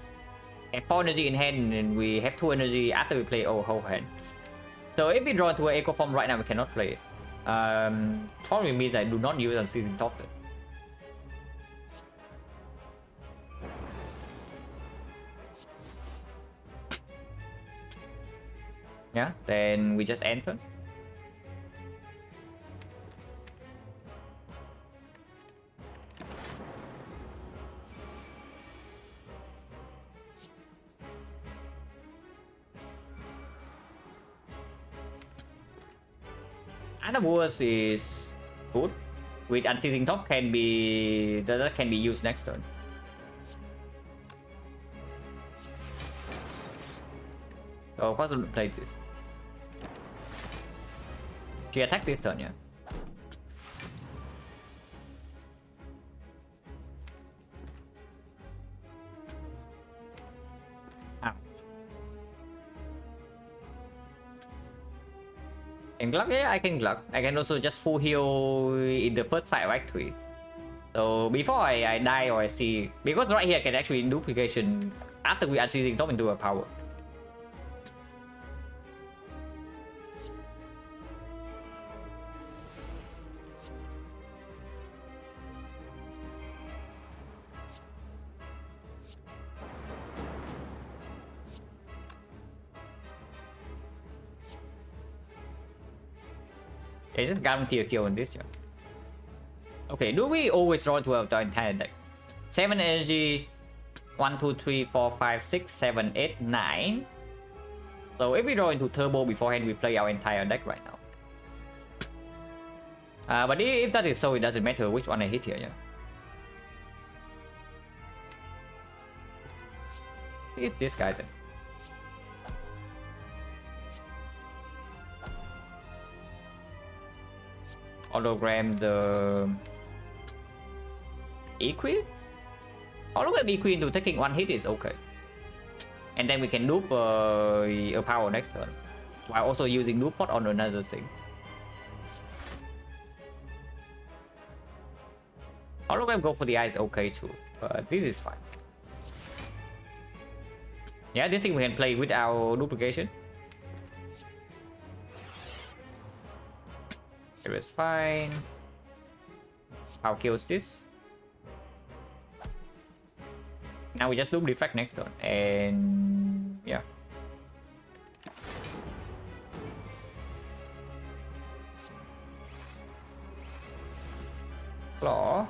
have 4 energy in hand and we have 2 energy after we play our whole hand. So if we draw into an Echo Form right now, we cannot play it. Probably means I do not use unseizing top turn. Yeah, then we just enter. Wars is good. With Unceasing Top can be that can be used next turn. So of course I'll play this. She attacks this turn, yeah. Ow. And Gluck, yeah, I can Gluck. I can also just full heal in the first fight, right? 3. So before I die or I see, because right here I can actually duplication after we Unceasing Top into a power. It's just guarantee a kill on this jump. Okay, do we always draw to the entire deck? 7 energy, 1, 2, 3, 4, 5, 6, 7, 8, 9. So if we draw into turbo beforehand, we play our entire deck right now. But if that is so, it doesn't matter which one I hit here, yeah. It's this guy then. Hologram the Equi? Hologram Equi into taking 1 hit is okay. And then we can loop a power next turn. While also using loop pot on another thing. Hologram go for the eye is okay too. But this is fine. Yeah, this thing we can play with our duplication. It is fine. How kills this? Now we just loop defect next turn, and yeah. Claw.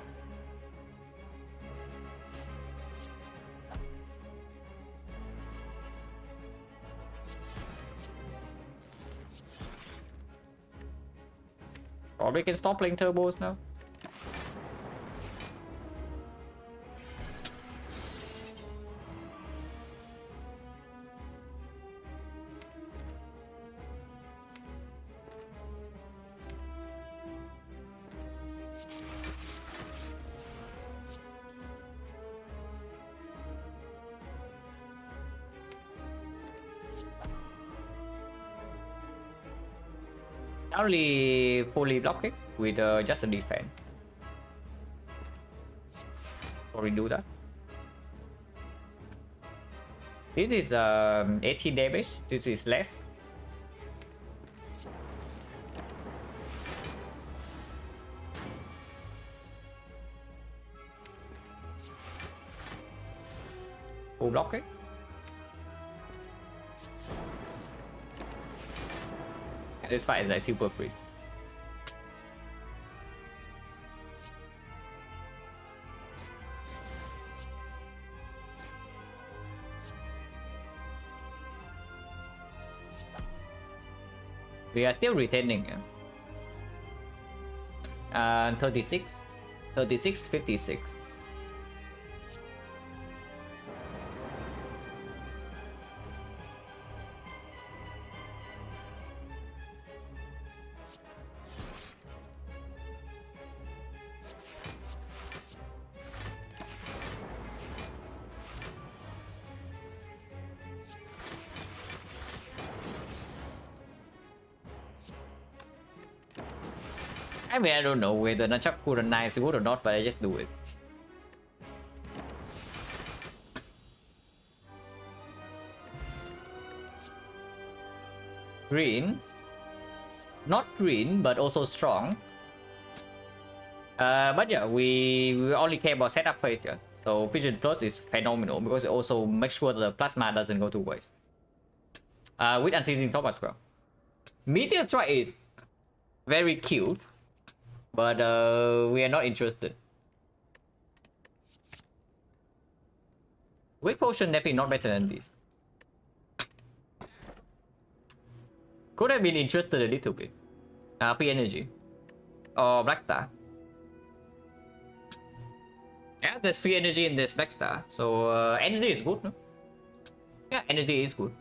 Probably can stop playing turbos now. Only fully block it with just a defense. Or we do that. This is 80 damage. This is less. Full block it. This fight is like super free. We are still retaining. 36, 36, 56. I mean, I don't know whether Nunchuck Kuranai is good or not, but I just do it. Green. Not green, but also strong. But yeah, we only care about setup phase here. So Vision Plus is phenomenal because it also makes sure that the plasma doesn't go to waste. With Unceasing Top as well. Meteor Strike is very cute. But we are not interested. Weak Potion definitely not better than this. Could have been interested a little bit. Free energy. Or Black Star. Yeah, there's free energy in this Black Star. So energy is good, no? Yeah, energy is good.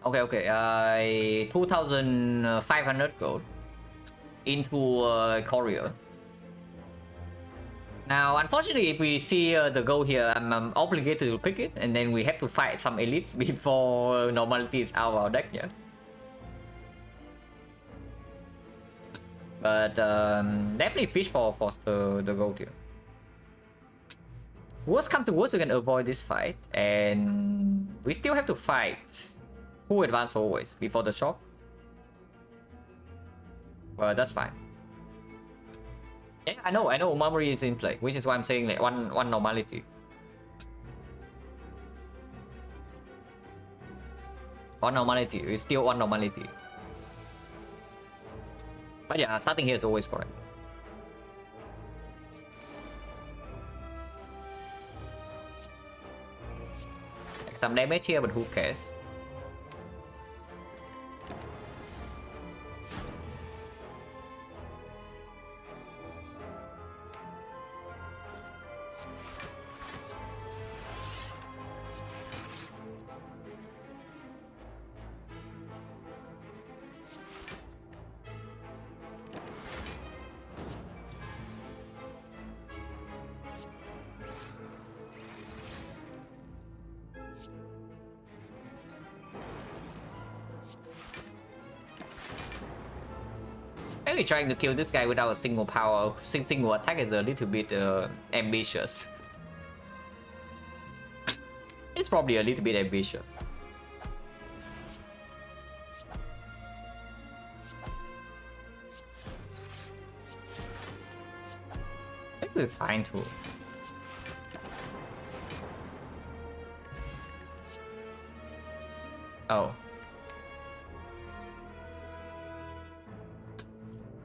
Okay. 2,500 gold into Courier. Now, unfortunately, if we see the gold here, I'm obligated to pick it, and then we have to fight some elites before normality is out of our deck, yeah. But definitely fish for the gold here. Worst come to worst, we can avoid this fight, and we still have to fight full advance always before the shop. Well, that's fine. Yeah, I know Umamori is in play, which is why I'm saying like one normality. One normality, it's still one normality. But yeah, starting here is always correct. Take some damage here, but who cares? Maybe trying to kill this guy without a single power, single attack is a little bit ambitious. It's probably a little bit ambitious. I think it's fine too. Oh.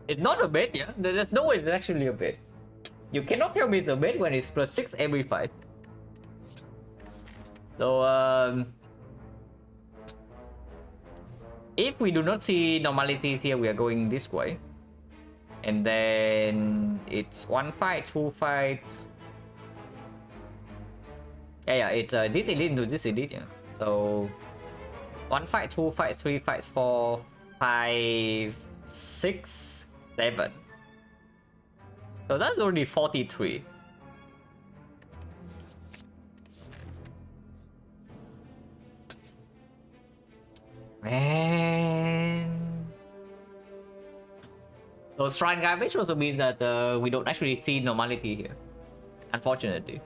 It's not a bait, yeah? There's no way it's actually a bait. You cannot tell me it's a bait when it's +6 every fight. So, if we do not see normalities here, we are going this way. And then it's 1 fight, 2 fights. Yeah, it's this elite into this elite, yeah. So, 1 fight, 2 fights, 3 fights, 4, 5, 6, 7. So that's already 43. Man. So shrine garbage also means that we don't actually see normality here, unfortunately.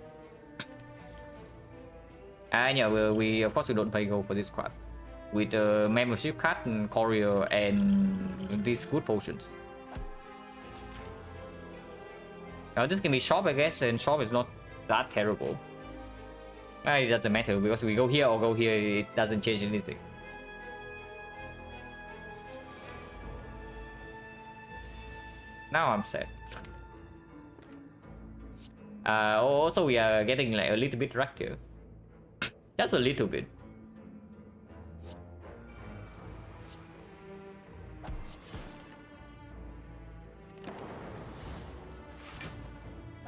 And yeah, we of course we don't pay gold for this crap. With membership card and courier and these good potions. Now this can be shop, I guess, and shop is not that terrible. It doesn't matter because we go here or go here, it doesn't change anything. Now I'm sad. Also we are getting like a little bit wrecked here. That's a little bit.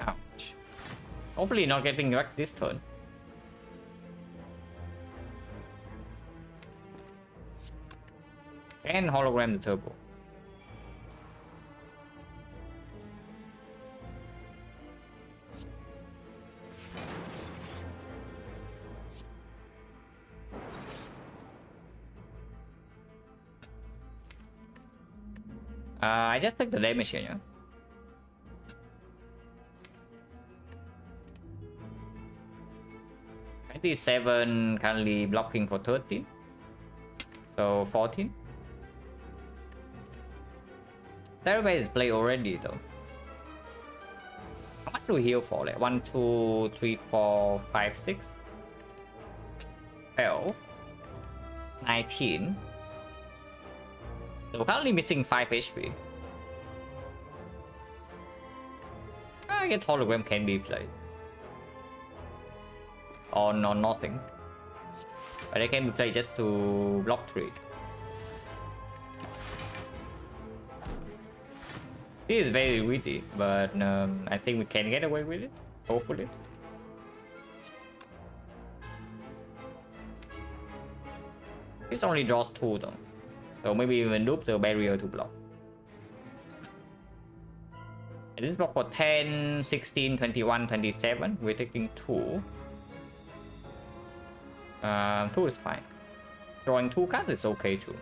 Ouch. Hopefully not getting wrecked this turn. And hologram the turbo. I just took the damage here, yeah? .97 currently blocking for 30. So 14. Everybody is played already though. How much do we heal for? Like 1, 2, 3, 4, 5, 6. 12. 19. So we're currently missing 5 HP. I guess hologram can be played. or nothing. But they can be played just to block 3. This is very witty, but I think we can get away with it, hopefully. This only draws 2 though, so maybe even loop the barrier to block. And this block for 10, 16, 21, 27. We're taking 2. 2 is fine. Drawing 2 cards is okay too.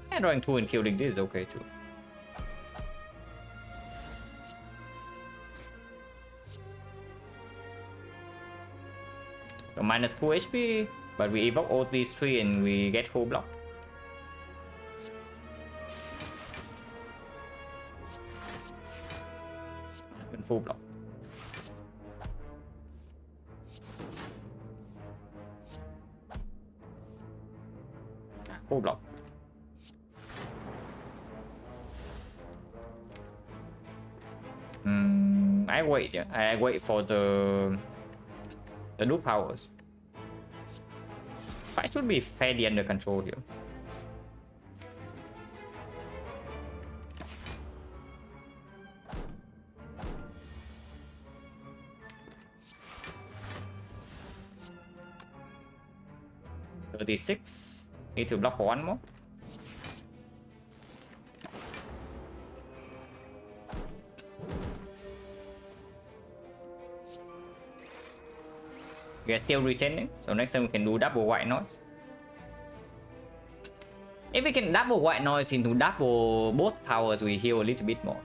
And drawing 2 and killing this is okay too. So minus 2 HP, but we evoke all these 3 and we get full block. And full block. Full block. I wait, yeah. I wait for the loop powers. Fight should be fairly under control here. $36. Need to block for 1 more. We are still retaining, so next time we can do double white noise. If we can double white noise into double both powers, we heal a little bit more.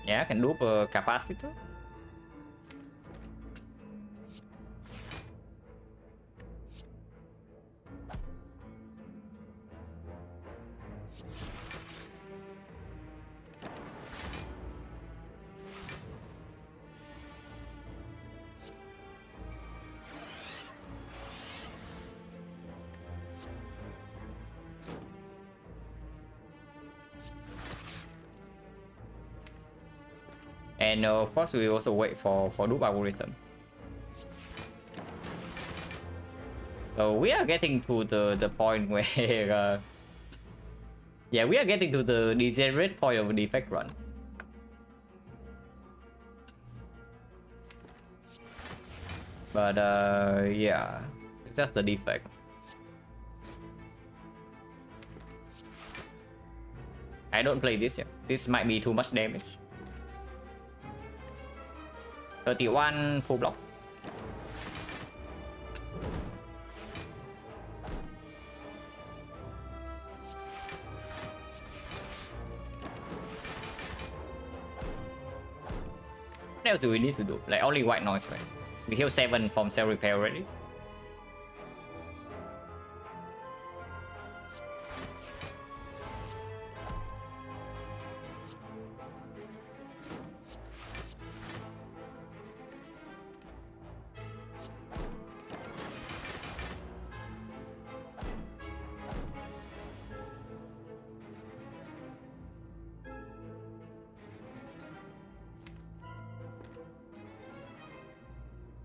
Yeah, I can loop a capacitor. And of course, we also wait for loop algorithm. So we are getting to the point where, yeah, we are getting to the degenerate point of the defect run. But yeah, it's just the defect. I don't play this yet. This might be too much damage. 31 full block. What else do we need to do? Like only white noise, right? We heal 7 from cell repair already.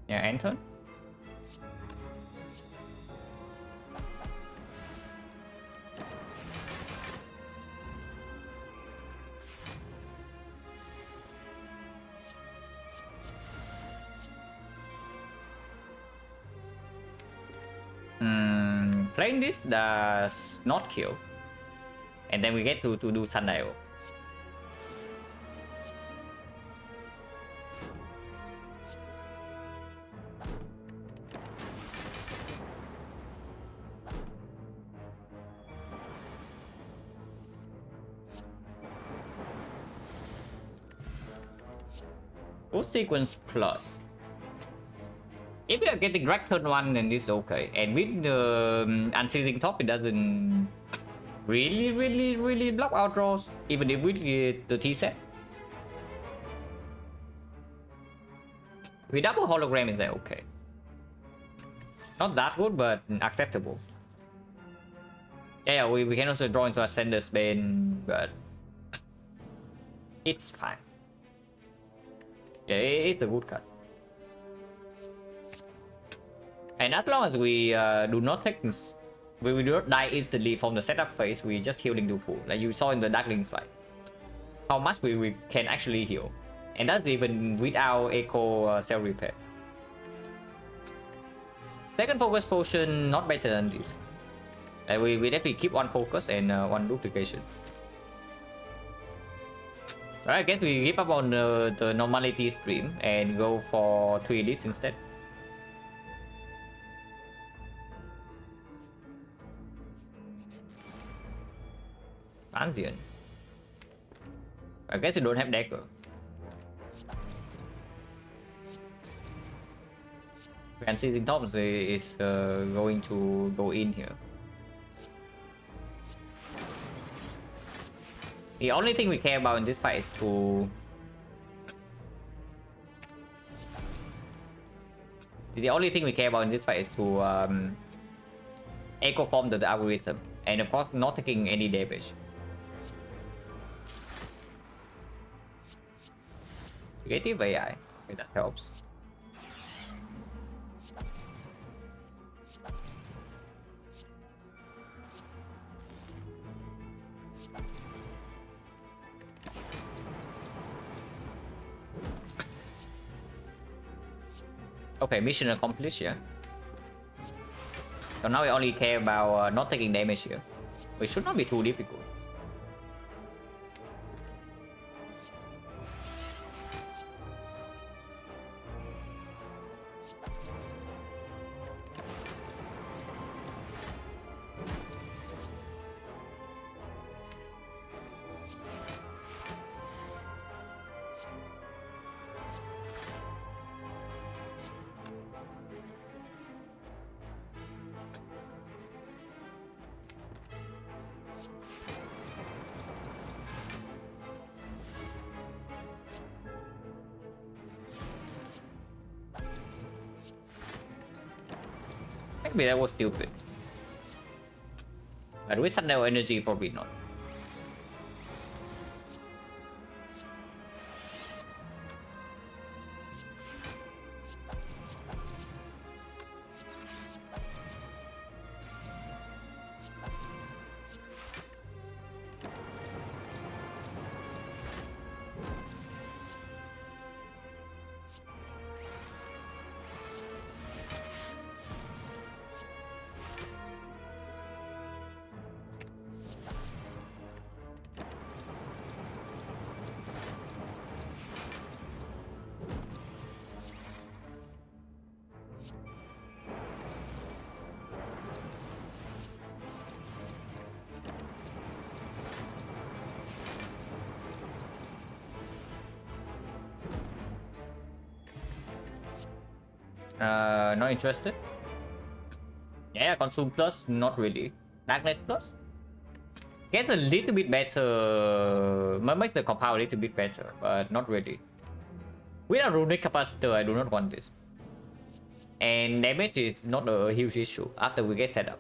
Yeah, Anton. Playing this does not kill. And then we get to do Sundial. Boost sequence plus. If we are getting drag turn 1, then this is okay. And with the unceasing top, it doesn't really block our draws, even if we get the T set. With double hologram is like okay. Not that good, but acceptable. Yeah, we can also draw into Ascender's Bane, but it's fine. Yeah, it's a good card. And as long as we do not take, we do not die instantly from the setup phase, we just healing to full, like you saw in the Darklings fight. How much we can actually heal, and that's even without Echo Cell Repair. Second focus potion not better than this. We definitely keep one focus and one duplication. Alright, I guess we give up on the normality stream and go for 3 elites instead. Transient. I guess you don't have dagger. And Seizing Toms is going to go in here. The only thing we care about in this fight is to... The only thing we care about in this fight is to echo form the algorithm. And of course, not taking any damage. Negative AI. Okay, that helps. Okay, mission accomplished, yeah. So now we only care about not taking damage here. Which should not be too difficult. Maybe that was stupid. But with Sundial energy, probably not. Not interested. Yeah, Consume Plus, not really. Darkness Plus gets a little bit better, makes the compound a little bit better, but not really. With a runic capacitor, I do not want this. And damage is not a huge issue after we get set up.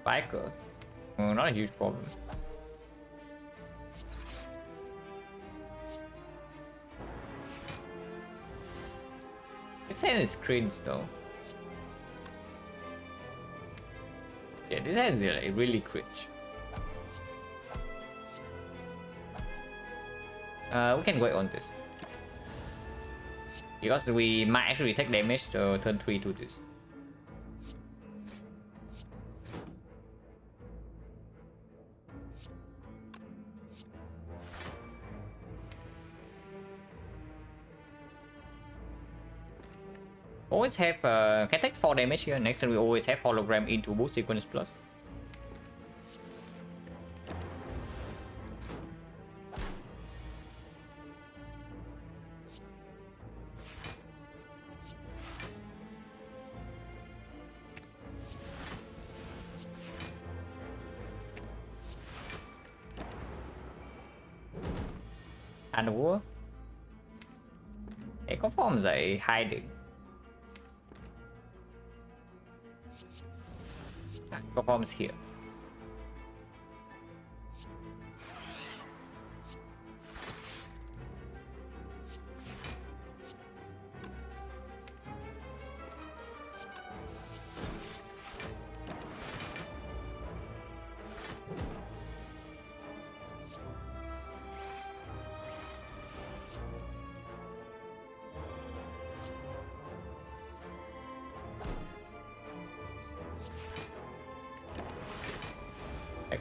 Biker, not a huge problem. This hand is cringe though. Yeah, this hand is like really cringe. We can wait on this. Because we might actually take damage turn 3 to this. Always have can take 4 damage here. Next turn we always have hologram into boost sequence plus. Ăn War. Echo Form dậy hiding. Echo Form is here.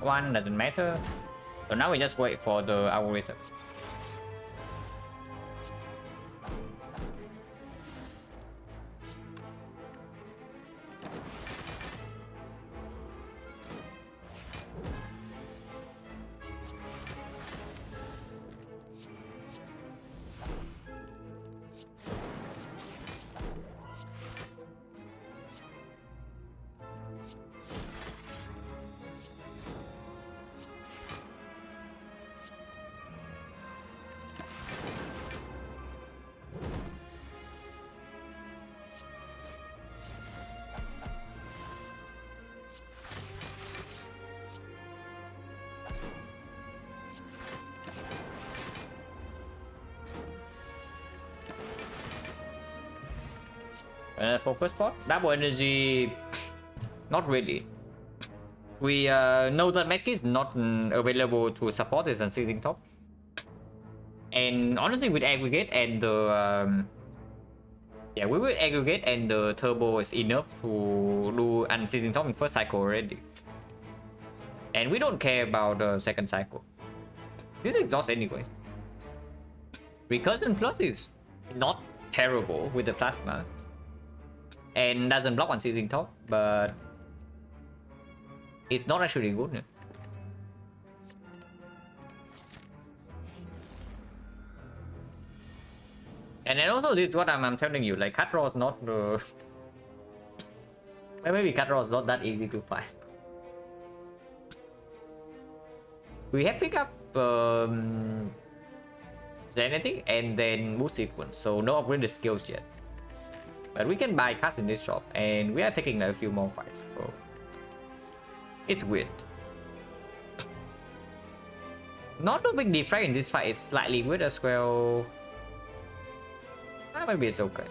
One doesn't matter. So now we just wait for the algorithm. Focus spot, double energy, not really. We know that mech is not available to support this unseizing top, and honestly with aggregate and the yeah, we will aggregate and the turbo is enough to do unseizing top in first cycle already, and we don't care about the second cycle. This exhaust anyway. Recursion plus is not terrible with the plasma and doesn't block unseizing top, but it's not actually good. And then also this is what I'm telling you, like cut raw is not the maybe cut raw is not that easy to find. We have picked up genetic and then boost sequence, so no upgraded skills yet. But we can buy cards in this shop, and we are taking like, a few more fights, so it's weird. Not a big difference in this fight, it's slightly weird as well. Maybe it's okay.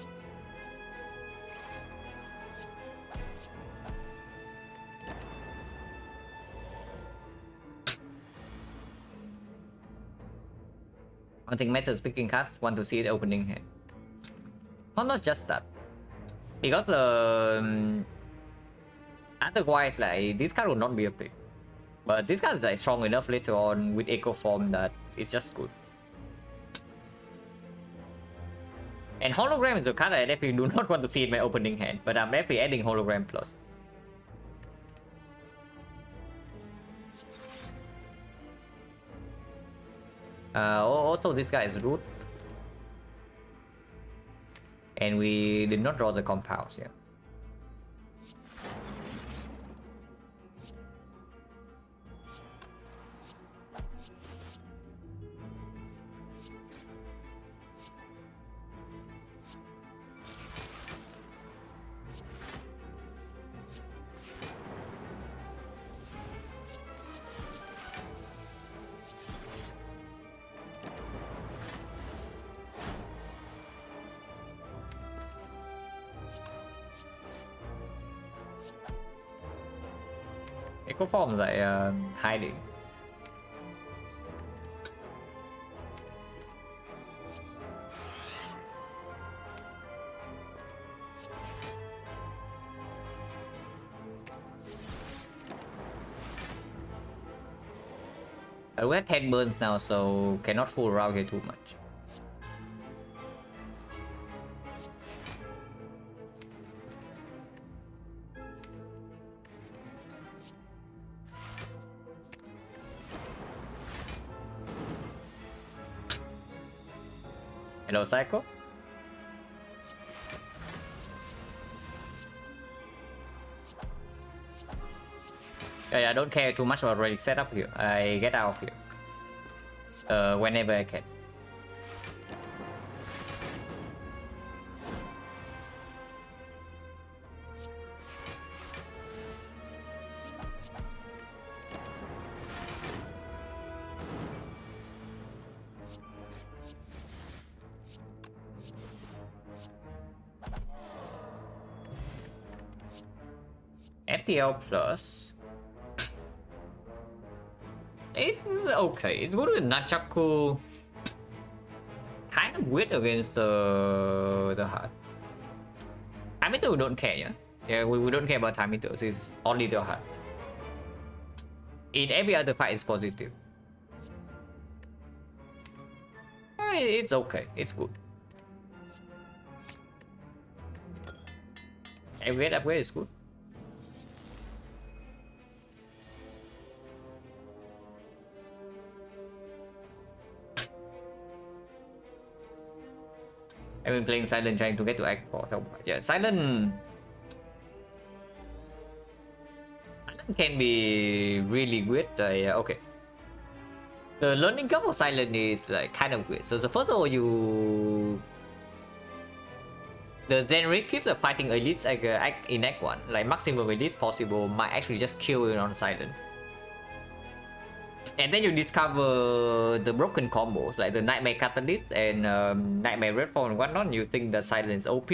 I think Meta speaking cards want to see the opening hand. Not just that. Because otherwise like this card will not be a pick. But this card is like strong enough later on with Echo Form that it's just good. And Hologram is a card I definitely do not want to see in my opening hand, but I'm definitely adding Hologram Plus. Also this guy is root. And we did not draw the compounds yet. Echo Form lại hiding. We have 10 burns now, so cannot fool around here too much. Hello, Psycho. Yeah, I don't care too much about relic setup here. I get out of here whenever I can. NTL plus. It's okay. It's good with Nunchaku. Kind of weird against the heart. Time Eater we don't care, yeah? Yeah, we don't care about Time Eater, so it's only the heart. In every other fight, it's positive. It's okay. It's good. Upgrade is good. I've been playing Silent trying to get to Act 4. So, yeah, Silent can be really good. Okay. The learning curve of Silent is like kind of weird. So first of all, the generic keeps the fighting elites in Act 1, like maximum elites possible, might actually just kill you on Silent. And then you discover the broken combos like the Nightmare Catalyst and Nightmare Redfall and whatnot. You think the Silent is OP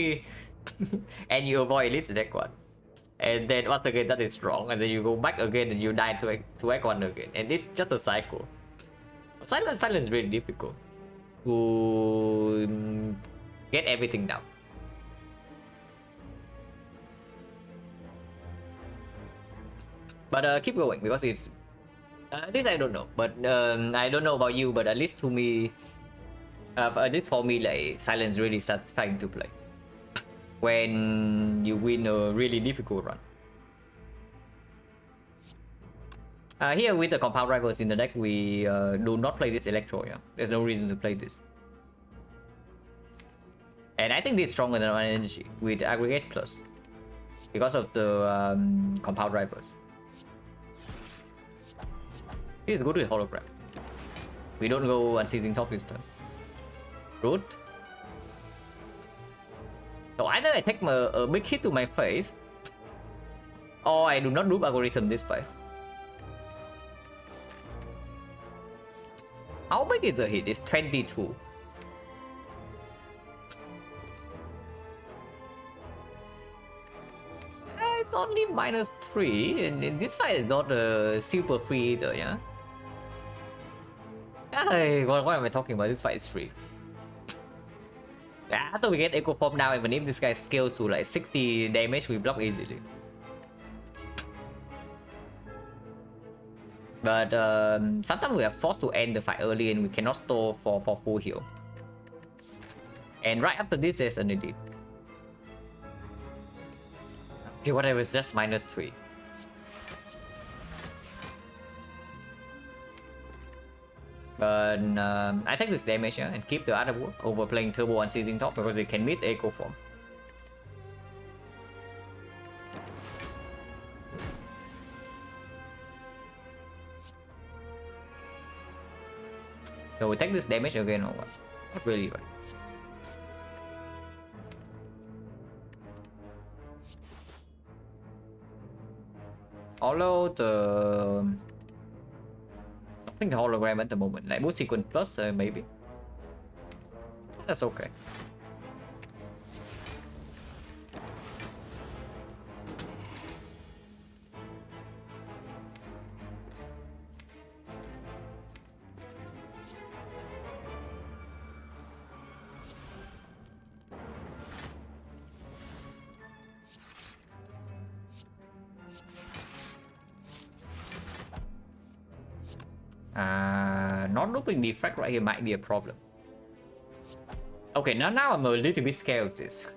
and you avoid elites in Act 1. And then once again that is wrong, and then you go back again and you die to Act 1 again. And it's just a cycle. Silent is really difficult to get everything down. But keep going because it's this I don't know, but I don't know about you, but at least to me, at least for me, like Silent is really satisfying to play when you win a really difficult run. Here with the compound rivals in the deck, we do not play this Electro. Yeah, there's no reason to play this. And I think this is stronger than One Energy with Aggregate Plus because of the compound rivals. It's good with Hologram. We don't go Unseating Top this turn. Root. So either I take a big hit to my face, or I do not loop algorithm this way. How big is the hit? It's 22. It's only -3, and this fight is not super free either, yeah? What am I talking about? This fight is free. After we get Echo Form now, even if this guy scales to like 60 damage, we block easily. But sometimes we are forced to end the fight early and we cannot store for full heal. And right after this there's an edit. Okay, whatever, it's just -3. But I take this damage, yeah, and keep the other work over playing Turbo Unseating Top because they can miss Echo Form. So we take this damage again or what? Not really, right? Although I think the hologram at the moment, like boost sequence plus maybe. That's okay. Not looping defect right here might be a problem. Okay, now I'm a little bit scared of this.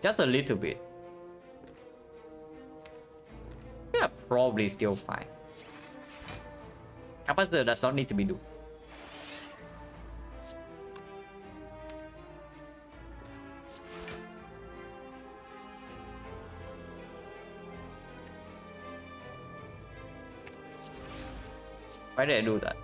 Just a little bit. Yeah, probably still fine. Capacitor does not need to be do. Why did I do that?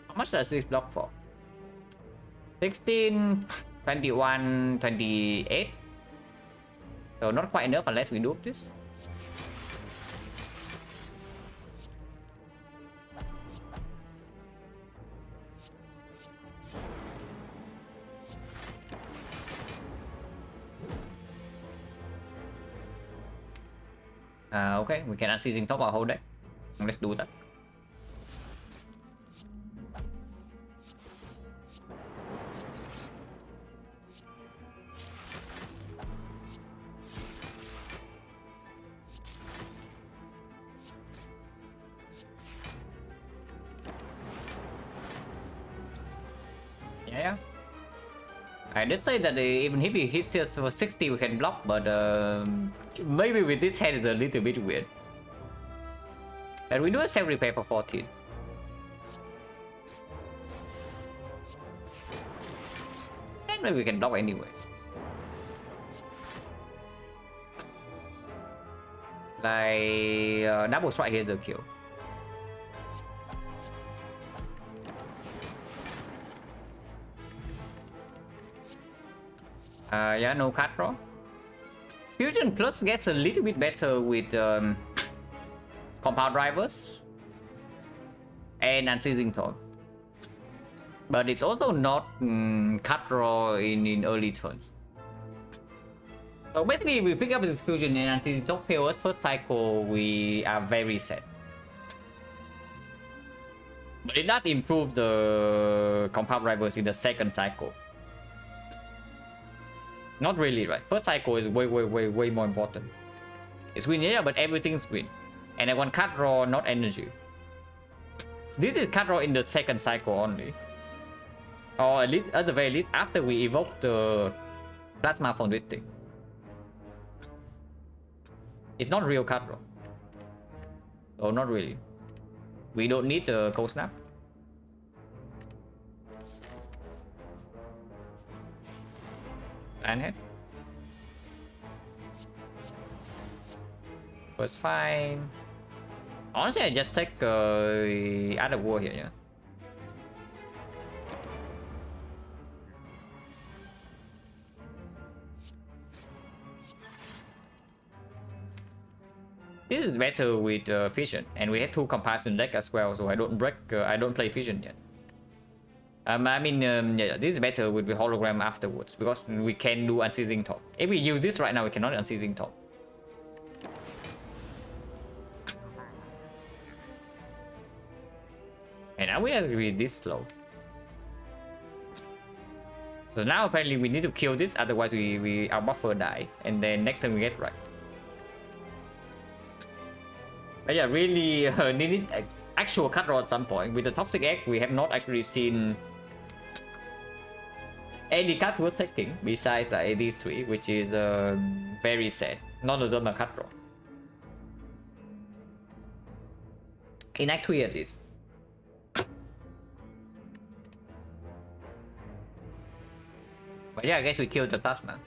How much does this block for? 16. 21, 28. So not quite enough unless we do this. Okay, we can unseating top our whole deck. Let's do that. Yeah. I did say that even if he hits us for 60, we can block, but maybe with this hand is a little bit weird. And we do a self repair for 14. And maybe we can block anyway. Like double strike here is a kill. Yeah, no card draw. Fusion Plus gets a little bit better with compound drivers and unceasing tone, but it's also not card draw in early turns. So basically, if we pick up this fusion and unceasing tone fails first cycle, we are very sad. But it does improve the compound drivers in the second cycle. Not really, right? First cycle is way more important. It's win, yeah, but everything's win. And I want card draw, not energy. This is card draw in the second cycle only. Or at least, at the very least, after we evoke the plasma from this thing. It's not real card draw. Oh, not really. We don't need the cold snap. And hit. Was fine. Honestly, I just take Art of War here, yeah. This is better with Fission, and we have 2 comparison deck as well, so I don't break. I don't play Fission yet. I mean, yeah, this is better with the hologram afterwards because we can do unceasing top. If we use this right now, we cannot unceasing top. And now we are really this slow. So now apparently we need to kill this, otherwise our buffer dies, and then next time we get right. But yeah, really needed actual card draw at some point. With the Toxic Egg, we have not actually seen any card worth taking besides the these 3, which is very sad. None of them are card draw. In Act 3 at least. But yeah, I guess we killed the plasma.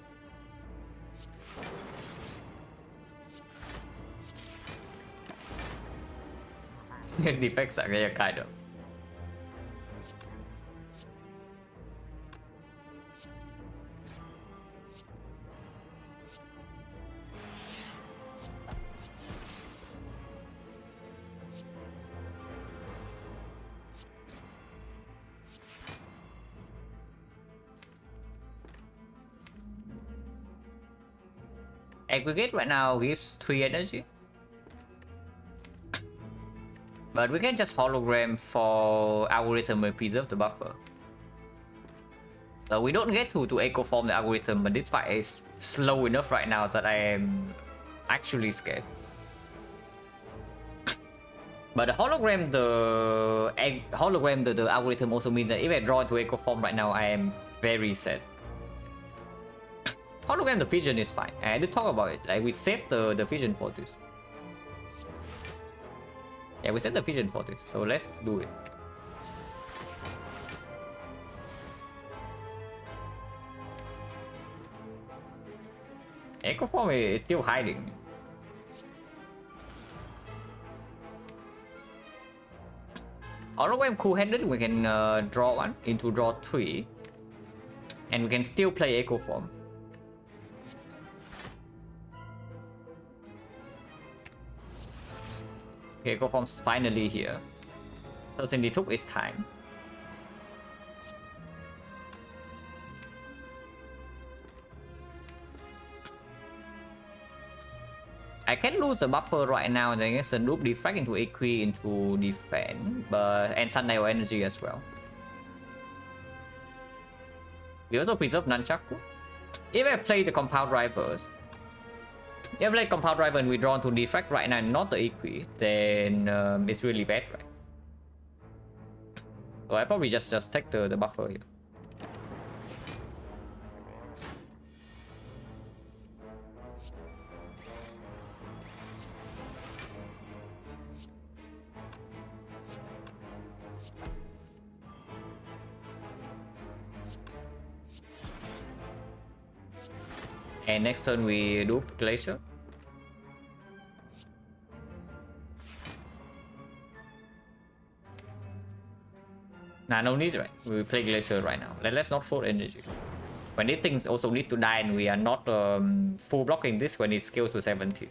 Defects are yeah, kind of. Aggregate right now gives 3 energy. But we can just hologram for algorithm and preserve the buffer. So we don't get to echo form the algorithm, but this fight is slow enough right now that I am actually scared. But the hologram the algorithm also means that if I draw into echo form right now, I am very sad. Hologram the vision is fine. I had to talk about it. Like we saved the vision for this. Yeah, we set the vision for this, so let's do it. Echo form is still hiding. Hologram cool-handed, we can draw 1 into draw 3. And we can still play Echo Form. Okay, Echo Form's finally here. Certainly took its time. I can lose the buffer right now and then get Sun Loop Defract into Equi into defend, but and Sundial Energy as well. We also preserve Nunchaku. If I play the Compound Rivals, if I play Compound Rival and we draw to Defract right now and not the Equi, then it's really bad, right? So I probably just take the buffer here. And next turn we do Glacier. Nah, no need, right? We play Glacier right now. Let's not fold energy. When these things also need to die and we are not full blocking this when it scales to 70.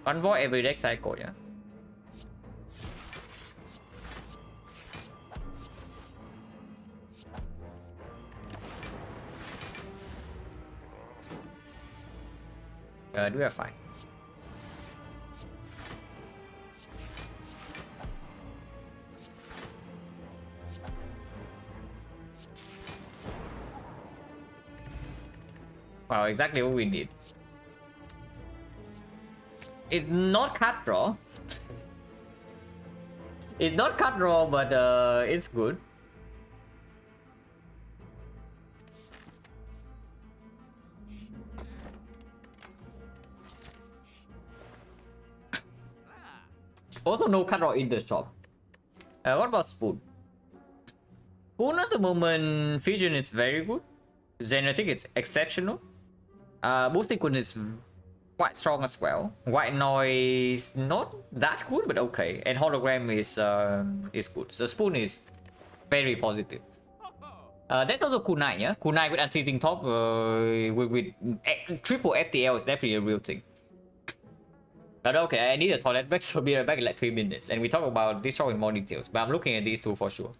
Convoy every deck cycle, yeah. We are fine. Wow, exactly what we need. It's not cut draw. It's not cut draw, but it's good. Also no cut draw in the shop. What about Spoon? Spoon at the moment, Fusion is very good. Genetic is exceptional. Boosting Kun is quite strong as well. White Noise not that good, but okay. And Hologram is good. So Spoon is very positive. That's also Kunai, yeah. Kunai with Unceasing Top with triple FTL is definitely a real thing. But okay, I need a toilet break, so be right back in like 3 minutes. And we talk about this show in more details. But I'm looking at these two for sure.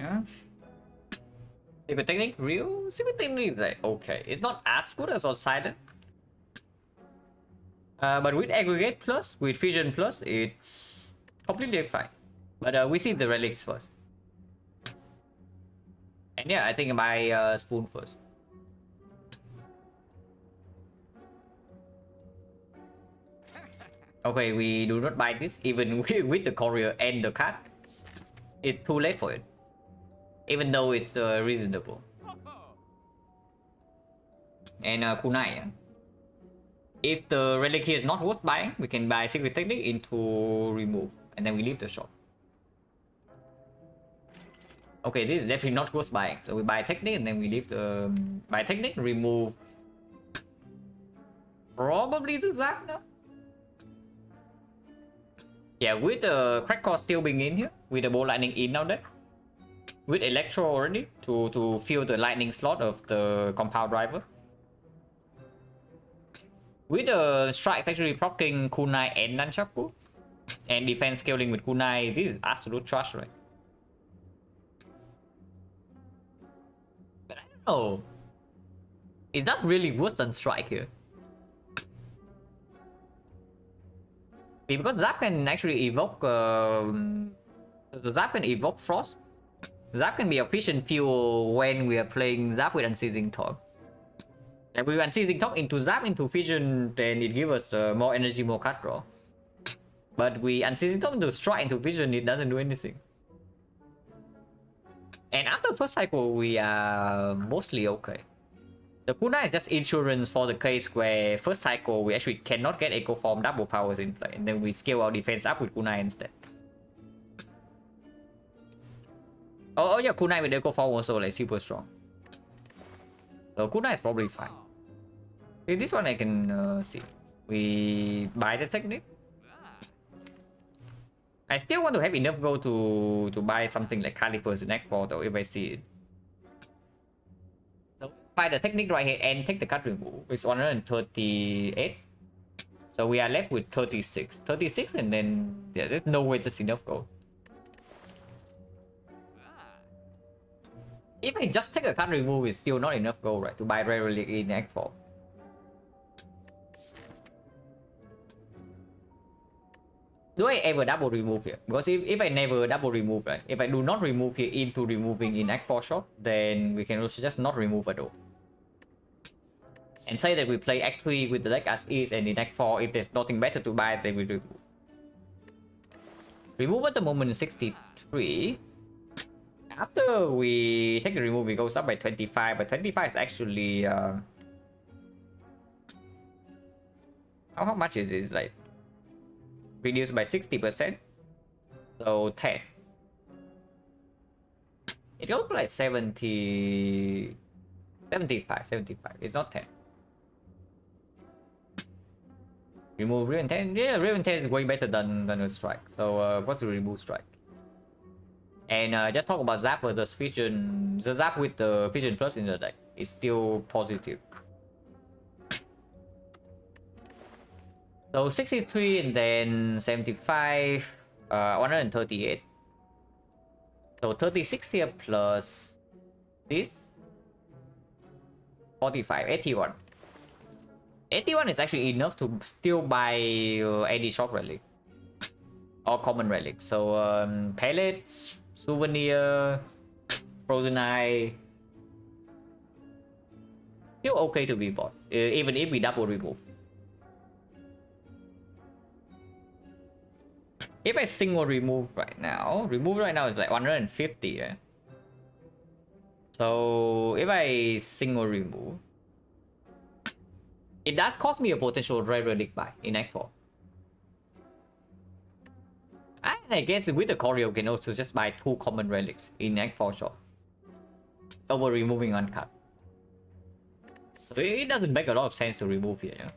Yeah. Secret technique, real? Secret technique is like, okay. It's not as good as on Silent. But with aggregate plus, with fusion plus, it's completely fine. But we see the relics first. And yeah, I think I buy spoon first. Okay, we do not buy this even with the courier and the card. It's too late for it. Even though it's reasonable. And kunai. Yeah. If the relic here is not worth buying, we can buy secret technique into remove. And then we leave the shop. Okay, this is definitely not worth buying. So we buy technique and then we leave the... buy technique, remove... probably the XecnaR. Yeah, with the crack core still being in here, with the ball lightning in now deck, with electro already to fill the lightning slot of the compound driver. With the strikes actually proccing kunai and nunchaku, and defense scaling with kunai, this is absolute trash, right? But I don't know. Is that really worse than strike here? Because Zap can actually evoke Zap can evoke Frost. Zap can be efficient fuel when we are playing Zap with Unceasing Talk. Like we Unceasing Talk into Zap into Vision, then it gives us more energy, more card draw. But we Unceasing Talk into Strike into Vision, it doesn't do anything. And after first cycle, we are mostly okay. The Kunai is just insurance for the case where first cycle we actually cannot get Echo Form double powers in play, and then we scale our defense up with Kunai instead. Oh yeah, Kunai with Echo Form also like super strong. So Kunai is probably fine. Okay, this one I can see. We buy the technique. I still want to have enough gold to buy something like Calipers in Act 4 though if I see it. Buy the technique right here and take the card remove. It's 138. So we are left with 36. 36 and then yeah, there's no way just enough gold. If I just take a card remove, it's still not enough gold, right? To buy Rare Relic in Act 4. Do I ever double remove here? Because if I never double remove, right? If I do not remove here into removing in Act 4 shot, then we can also just not remove at all. And say that we play Act 3 with the deck as is, and in Act 4, if there's nothing better to buy, then we remove. Remove at the moment is 63. After we take the remove, it goes up by 25, but 25 is actually... How much is it? It's like... reduced by 60%. So 10. It goes to like 70... 75. It's not 10. Remove Riven 10. Yeah, Riven 10 is way better than a strike. So what's the remove strike? And just talk about Zap versus Vision. The Zap with the Vision Plus in the deck is still positive. So 63 and then 75, 138. So 36 here plus this. 45, 81. 81 is actually enough to still buy any shop relic. Or common relic. So pellets, souvenir, frozen eye. Still okay to be bought, even if we double remove. If I single remove right now is like 150, right? So if I single remove, it does cost me a potential rare relic buy in Act 4. And I guess with the choreo, you can also just buy 2 common relics in Act 4 shop over removing uncut. So it doesn't make a lot of sense to remove here, yeah?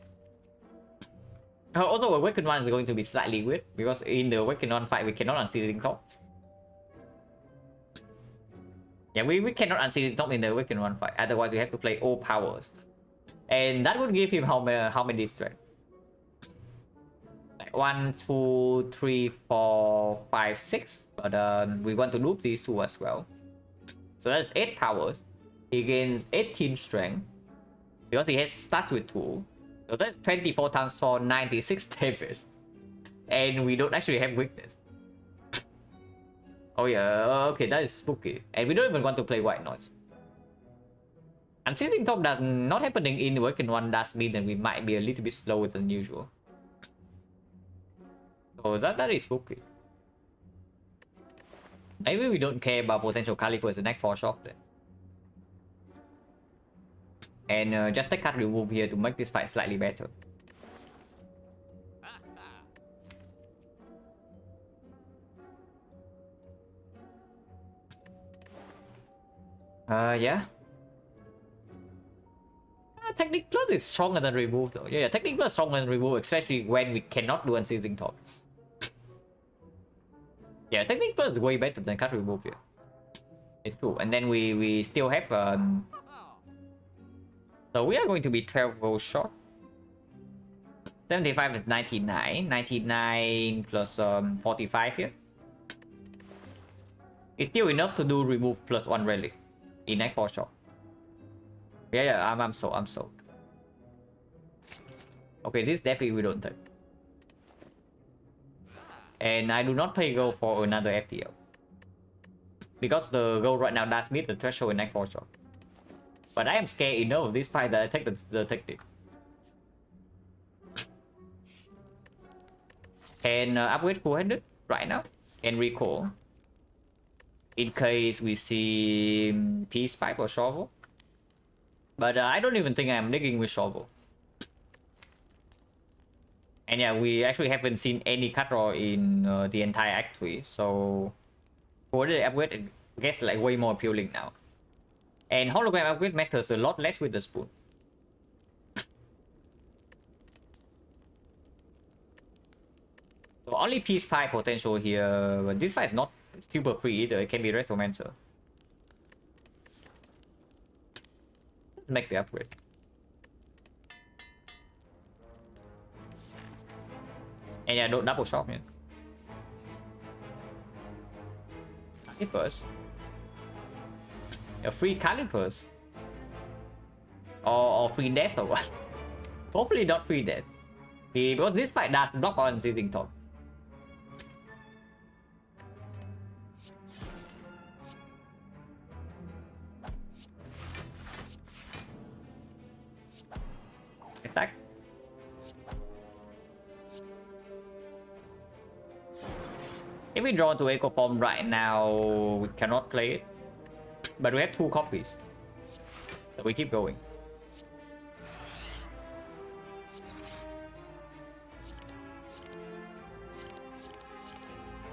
Also, Awakened 1 is going to be slightly weird, because in the Awakened 1 fight, we cannot Unsealing Top. Yeah, we cannot Unsealing Top in the Awakened 1 fight, otherwise we have to play all powers. And that would give him how many strengths? Like 1, 2, 3, 4, 5, 6. But we want to loop these 2 as well. So that's 8 powers. He gains 18 strength because he has starts with 2. So that's 24 times 4, 96 damage. And we don't actually have weakness. Oh yeah, okay, that is spooky. And we don't even want to play white noise. Unseizing top does not happening in Awakened 1 does mean that we might be a little bit slower than usual. So that is spooky. Maybe we don't care about potential calipers and act for shock then. And just take card remove here to make this fight slightly better. Yeah. Technique Plus is stronger than remove though. Yeah, Technique Plus is stronger than remove, especially when we cannot do Unseizing Top. Yeah, Technique Plus is way better than card remove here. It's true. And then we still have so we are going to be 12 gold short. 75 is 99. 99 plus 45 here. It's still enough to do remove plus 1 relic in Act 4 shot. Yeah, I'm sold. Okay, this definitely we don't take. And I do not pay gold for another FTL. Because the gold right now does meet the threshold in Act 4 shot. But I am scared enough of this fight that I take the tactic. And upgrade cool-handed right now. And recall. In case we see Peace Pipe or Shovel. But I don't even think I'm digging with Shovel. And yeah, we actually haven't seen any cut draw in the entire Act 3. So for the upgrade, it gets like way more appealing now. And hologram upgrade matters a lot less with the spoon. So only Peace Pipe potential here, but this fight is not super free either. It can be Retromancer. Let's make the upgrade. And yeah, don't double shot, man. Calipers. A free Calipers. Or free death or what? Hopefully not free death. Because this fight does block on Seizing Top. Attack. If we draw to Echo Form right now, we cannot play it. But we have 2 copies. So we keep going.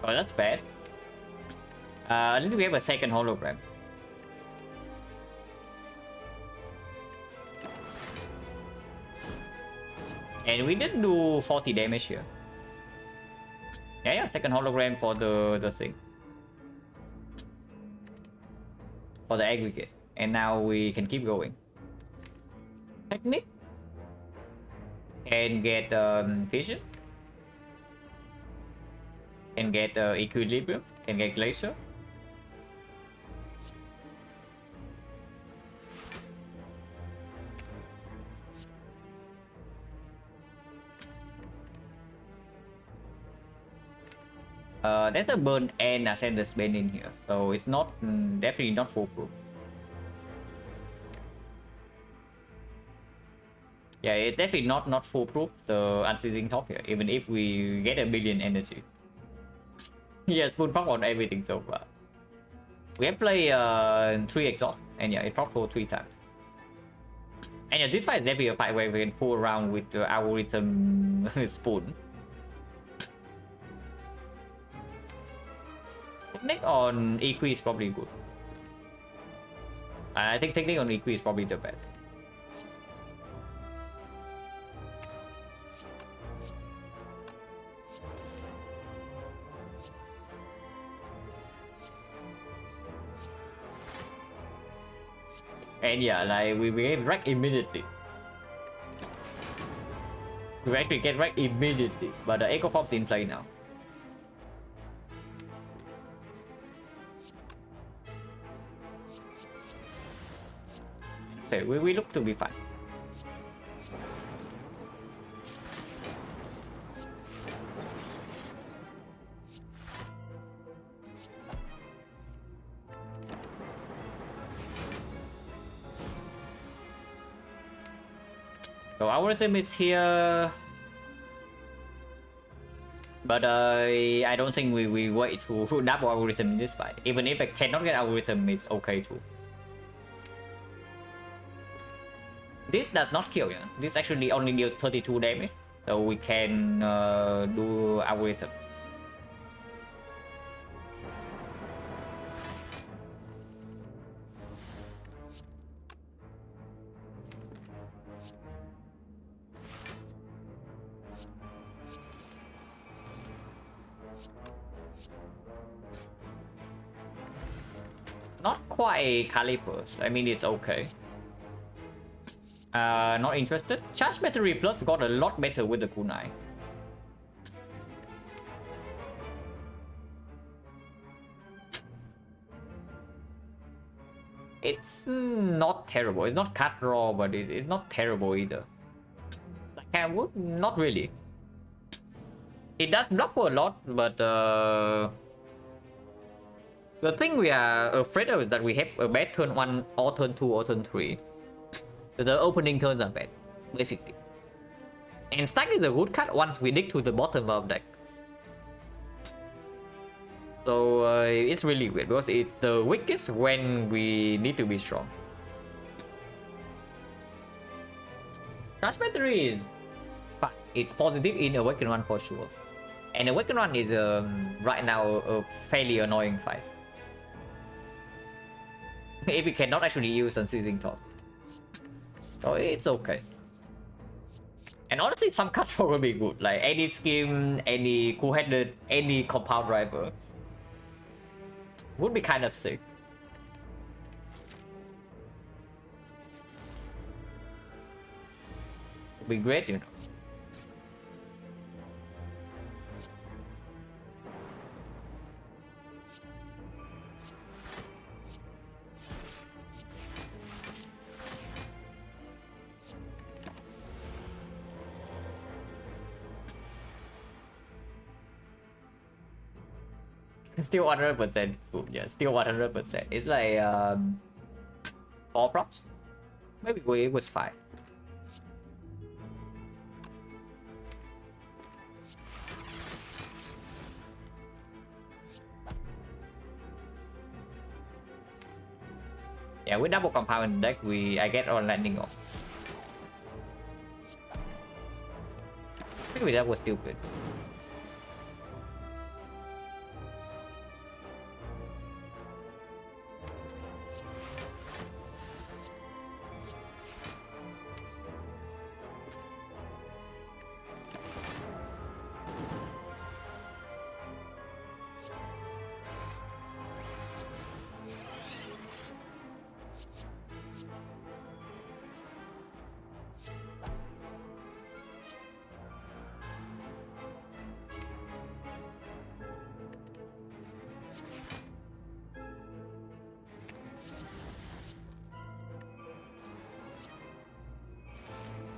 Oh, that's bad. At least we have a second hologram. And we didn't do 40 damage here. Yeah, second hologram for the thing. For the aggregate. And now we can keep going. Technique. Can get vision. Can get equilibrium. Can get glacier. There's a burn and Ascender's Bane in here, so it's not definitely not foolproof. Yeah, it's definitely not foolproof, the Unseizing Top here, even if we get a billion energy. Yeah, spoon pop on everything so far. We have played 3 exhaust, and yeah, it proc 3 times. And yeah, this fight is definitely a fight where we can fool around with the algorithm spoon. Technique on EQ is probably good. I think technique on EQ is probably the best. And yeah, like we get wrecked immediately. We actually get wrecked immediately, but the Echo Form's in play now. okay. We look to be fine. So our rhythm is here. But I don't think we wait to double algorithm in this fight. Even if I cannot get algorithm, it's okay too. This does not kill, yeah. This actually only deals 32 damage, so we can do algorithm. Not quite calipers. I mean, it's okay. Not interested. Charge battery plus got a lot better with the kunai. It's not terrible. It's not cut raw, but it's not terrible either. It's like not really. It does block for a lot, but the thing we are afraid of is that we have a bad turn 1 or turn 2 or turn 3. The opening turns are bad, basically. And stack is a good cut once we dig to the bottom of deck. So it's really weird because it's the weakest when we need to be strong. Charge battery is fine. It's positive in Awaken 1 for sure. And Awaken 1 is right now a fairly annoying fight. If we cannot actually use Unceasing Talk. So it's okay. And honestly, some cards will be good. Like any Scheme, any Cool-Headed, any Compound Driver. Would be kind of sick. Would be great, you know. Still 100%. Yeah, still 100%. It's like 4 props. Maybe it was 5. Yeah, with double compound deck, I get on landing off. Maybe that was stupid.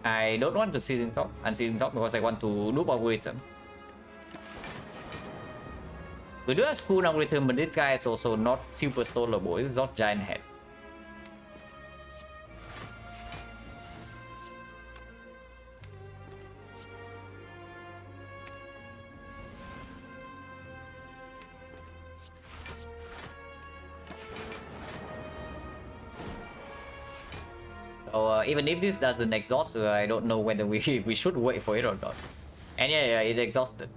I don't want to Unceasing Talk because I want to loop algorithm. We do have spoon algorithm, but this guy is also not super stoleable. It's not giant head. So even if this doesn't exhaust, I don't know whether we should wait for it or not. And yeah, it exhausted.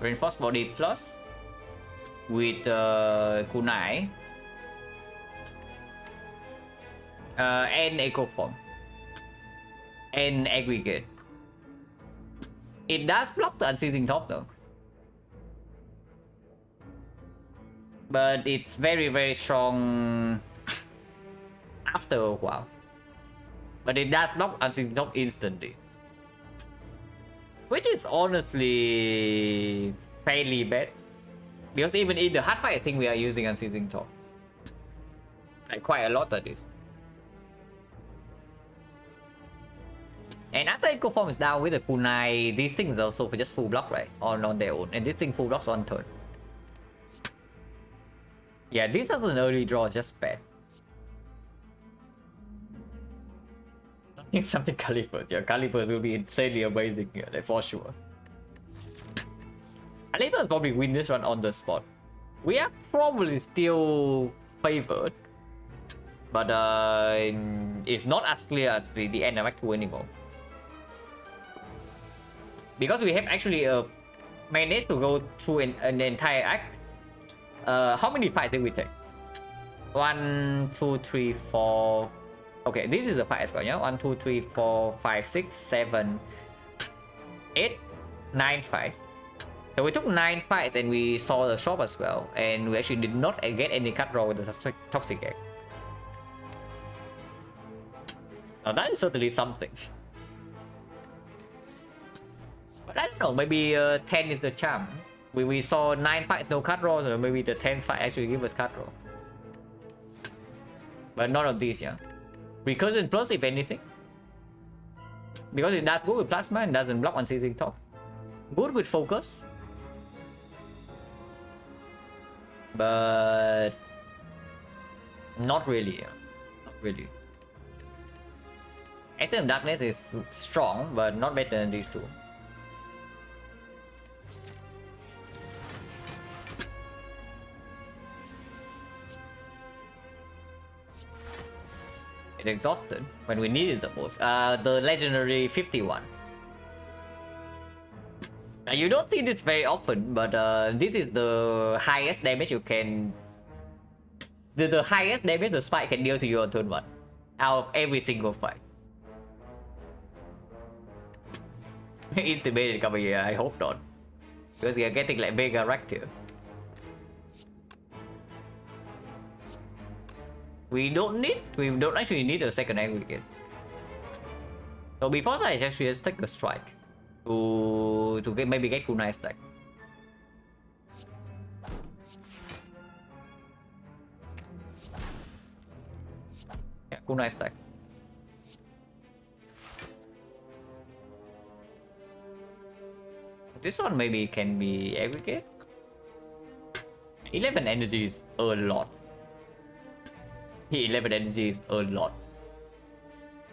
Reinforced body plus with kunai and echo form and aggregate. It does block the unceasing top though, but it's very strong after a while. But it does block unceasing top instantly, which is honestly fairly bad, because even in the hard fight I think we are using unceasing top like quite a lot at least. And after Echo Form is down with the kunai, these things also just full block, right? On their own. And this thing full blocks on turn. Yeah, this as an early draw just bad. Something Calipers. Yeah, Calipers will be insanely amazing here, like, for sure. Calipers probably win this run on the spot. We are probably still favored, but it's not as clear as the end of Act 2 anymore. Because we have actually managed to go through an entire act. How many fights did we take? 1, 2, 3, 4. Okay, this is the fight as well, yeah? 1, 2, 3, 4, 5, 6, 7, 8, 9 fights. So we took 9 fights and we saw the shop as well. And we actually did not get any cut draw with the toxic egg. Now that is certainly something. But I don't know, maybe 10 is the charm. We saw 9 fights, no cut draws, or maybe the 10th fight actually give us cut draw. But none of these, yeah. Recursion plus, if anything. Because it does good with plasma and doesn't block on seizing top. Good with focus. But not really, yeah. Not really. SM Darkness is strong, but not better than these two. It exhausted when we needed the most. The legendary 51. Now, you don't see this very often, but this is the highest damage you can. The highest damage the spike can deal to you on turn 1 out of every single fight. It's debated cover here, I hope not. Because we are getting like Vega wrecked here. We don't actually need a second aggregate. So before that, I actually just take the strike to maybe get kunai stack. Yeah, kunai stack. This one maybe can be aggregate. 11 energy is a lot. 11 energy is a lot.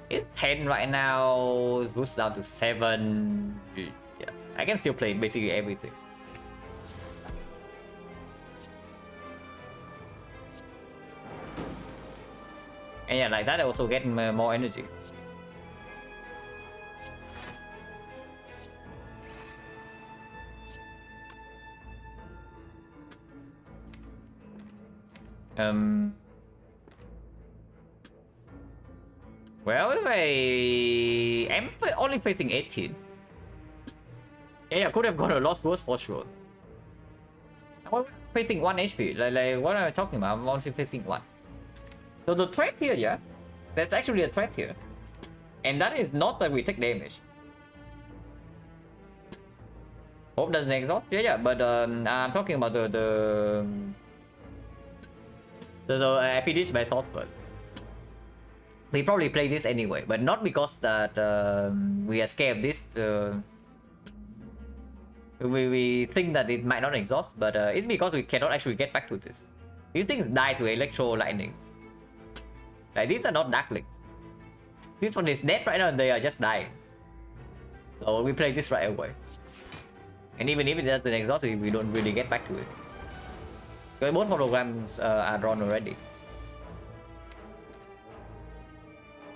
It's 10 right now. It's boosted down to 7. Yeah, I can still play basically everything. And yeah, like that I also get more energy. Well, if I am only facing 18. Yeah, I could have got a lost worse for sure. I'm facing 1 HP. Like what am I talking about? I'm only facing 1. So the threat here, yeah, that's actually a threat here, and that is not that we take damage. Hope doesn't exhaust. Yeah, but I'm talking about the epidemic by thought first. We probably play this anyway, but not because that we are scared of this. We think that it might not exhaust, but it's because we cannot actually get back to this. These things die to electro lightning. Like, these are not darklings. This one is dead right now and they are just dying. So we play this right away. And even if it doesn't exhaust, we don't really get back to it. Because both holograms are drawn already.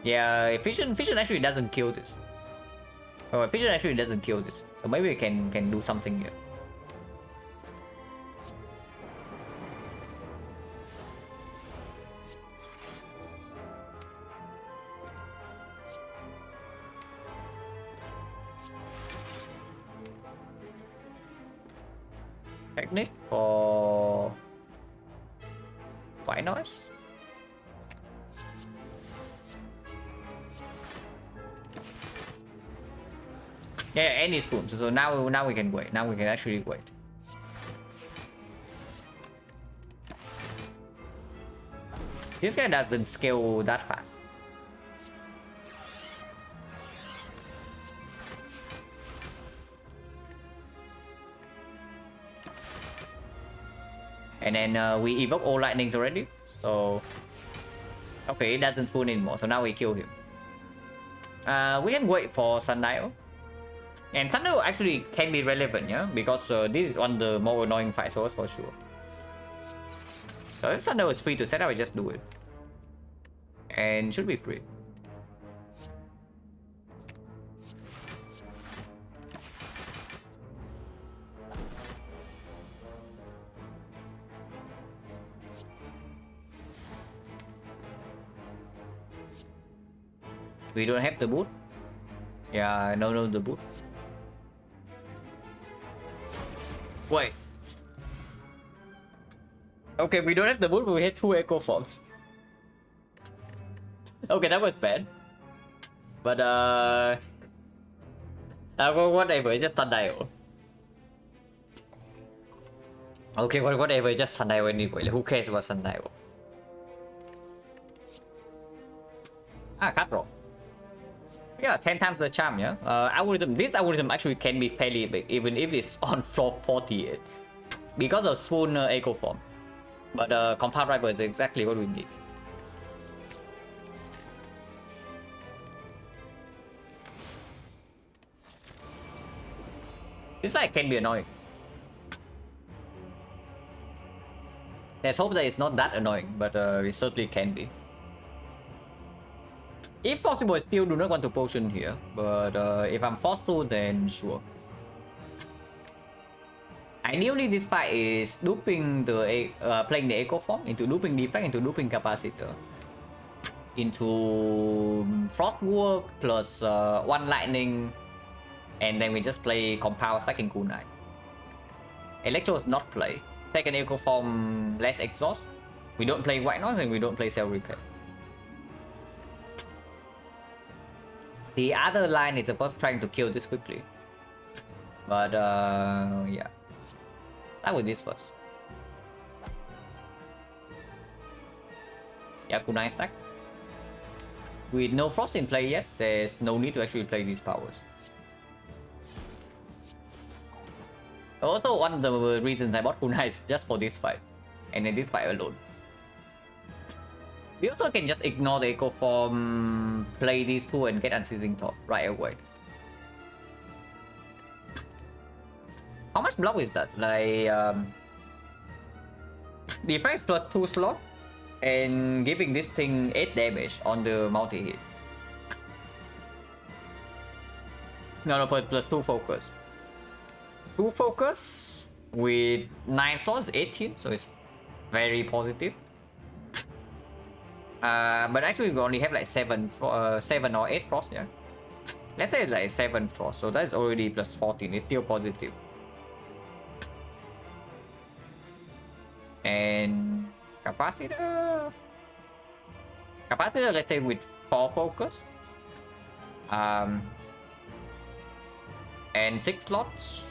Yeah, Fission actually doesn't kill this. Oh, Fission actually doesn't kill this. So maybe we can do something here. Technique for white noise. Yeah, any spoon. So now we can wait. Now we can actually wait. This guy doesn't scale that fast. And then we evoke all lightnings already. So okay, it doesn't spoon anymore. So now we kill him. We can wait for Sundial. And Sundial actually can be relevant, yeah, because this is one of the more annoying fight source for sure. So if Sundial is free to set up, I just do it. And should be free. We don't have the boot. Yeah, no, the boot. Wait. Okay, we don't have the boot, but we had 2 echo forms. Okay, that was bad. But well, whatever, just Sundial. Okay, whatever, just Sundial anyway. Who cares about Sundial? Ah, cut roll. Yeah, 10 times the charm, yeah? This algorithm actually can be fairly big, even if it's on floor 48. Because of Swoon Echo Form. But Compound Rival is exactly what we need. This fight can be annoying. Let's hope that it's not that annoying, but it certainly can be. If possible, I still do not want to potion here, but if I'm forced to, then sure. Ideally, this fight is looping the playing the Echo Form into looping Defect, into looping Capacitor, into Frost Wall plus 1 Lightning, and then we just play Compound stacking Kunai. Electro is not play. Second Echo Form, less exhaust. We don't play White Noise and we don't play Cell Repair. The other line is of course trying to kill this quickly. But yeah. Start with this first. Yeah, Kunai stack. With no Frost in play yet, there's no need to actually play these powers. Also, one of the reasons I bought Kunai is just for this fight. And then this fight alone. We also can just ignore the Echo Form, play these 2 and get Unceasing Top right away. How much block is that? Like, defense plus 2 slot and giving this thing 8 damage on the multi-hit. No, plus 2 focus. 2 focus with 9 slots, 18, so it's very positive. But actually we only have like 7 or 8 frost, yeah. Let's say like 7 frost, so that's already plus 14, it's still positive. And capacitor, let's say with 4 focus. And 6 slots.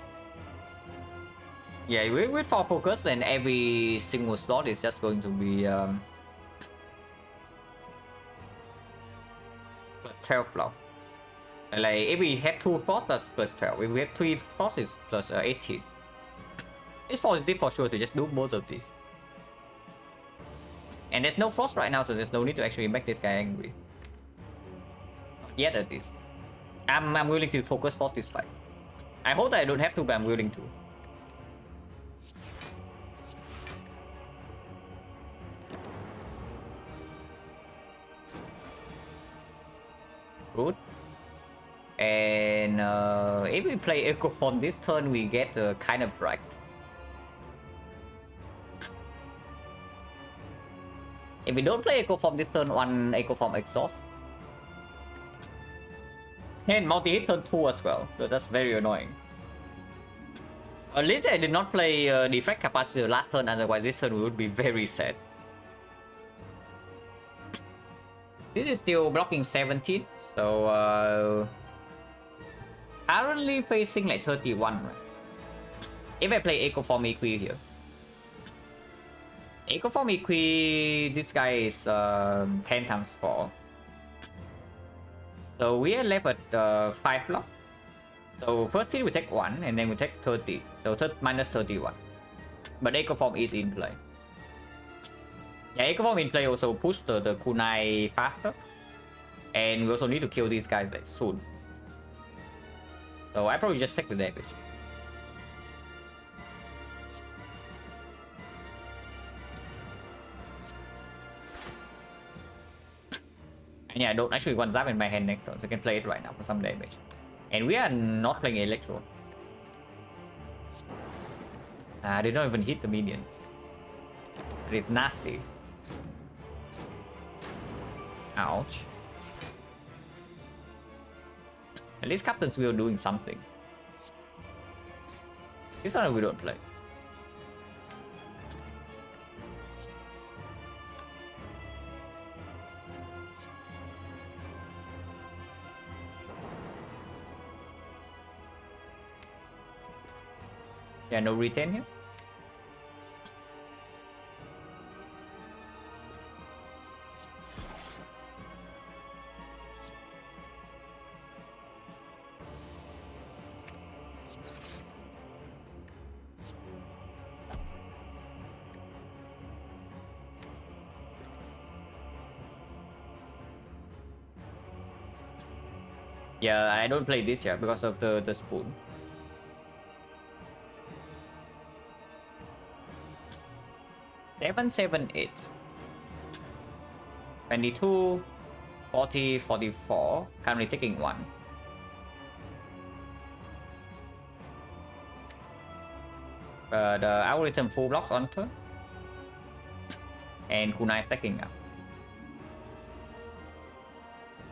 Yeah, with 4 focus, then every single slot is just going to be plus 12 block. Like if we have 2 frost, that's plus 12. If we have 3 frost, it's plus 18. It's positive for sure to just do both of these. And there's no frost right now, so there's no need to actually make this guy angry. Not yet at least. I'm willing to focus for this fight. I hope that I don't have to, but I'm willing to. Root. And if we play Echo Form this turn, we get kind of right. If we don't play Echo Form this turn, one Echo Form exhaust. And multi-hit turn 2 as well, so that's very annoying. At least I did not play Deflect Capacitor last turn, otherwise this turn would be very sad. This is still blocking 17, so currently facing like 31, right? If I play Echo Form Equi here. Echo Form Equi, this guy is 10 times 4. So we are left at 5 block. So first hit we take 1 and then we take 30. So minus 31. But Echo Form is in play. Yeah, Echo Form in play also push the kunai faster. And we also need to kill these guys like soon. So I probably just take the damage. And yeah, I don't actually want Zap in my hand next turn, so I can play it right now for some damage. And we are not playing Electro. They don't even hit the minions. It is nasty. Ouch. At least Captain's Wheel doing something. This one we don't play. Yeah, no retain here. Yeah, I don't play this yet because of the spoon. Seven, 8. 22, 40, 44. Currently taking 1. The algorithm full blocks on turn. And kunai stacking up.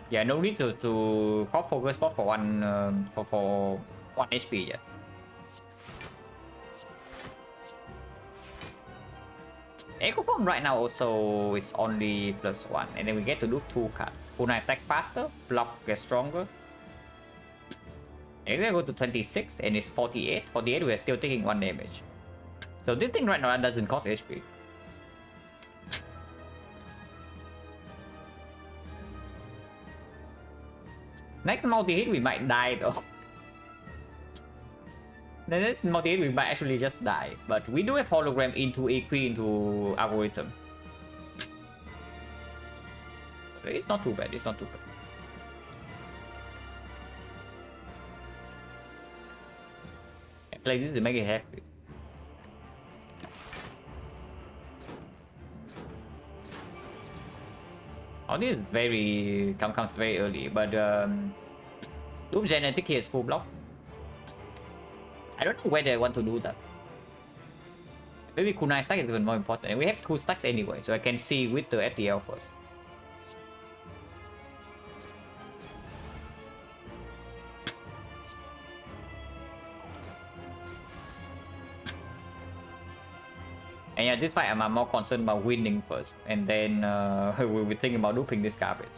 Yeah, no need to pop focus spot for one for 1 HP yet. Echo Form right now also is only +1, and then we get to do 2 cards. Kunai stack faster, block gets stronger. And then we go to 26 and it's 48. 48 we are still taking 1 damage. So this thing right now doesn't cost HP. Next multi-hit we might die though. The next multi-hit we might actually just die. But we do have hologram into Equi into algorithm. It's not too bad, it's not too bad. I play this to make it happy. Oh, this is comes very early, but Doom Genetic here is full block. I don't know whether I want to do that. Maybe kunai stack is even more important. And we have 2 stacks anyway, so I can see with the FTL first. And yeah, this fight I'm more concerned about winning first, and then we'll be thinking about looping this garbage.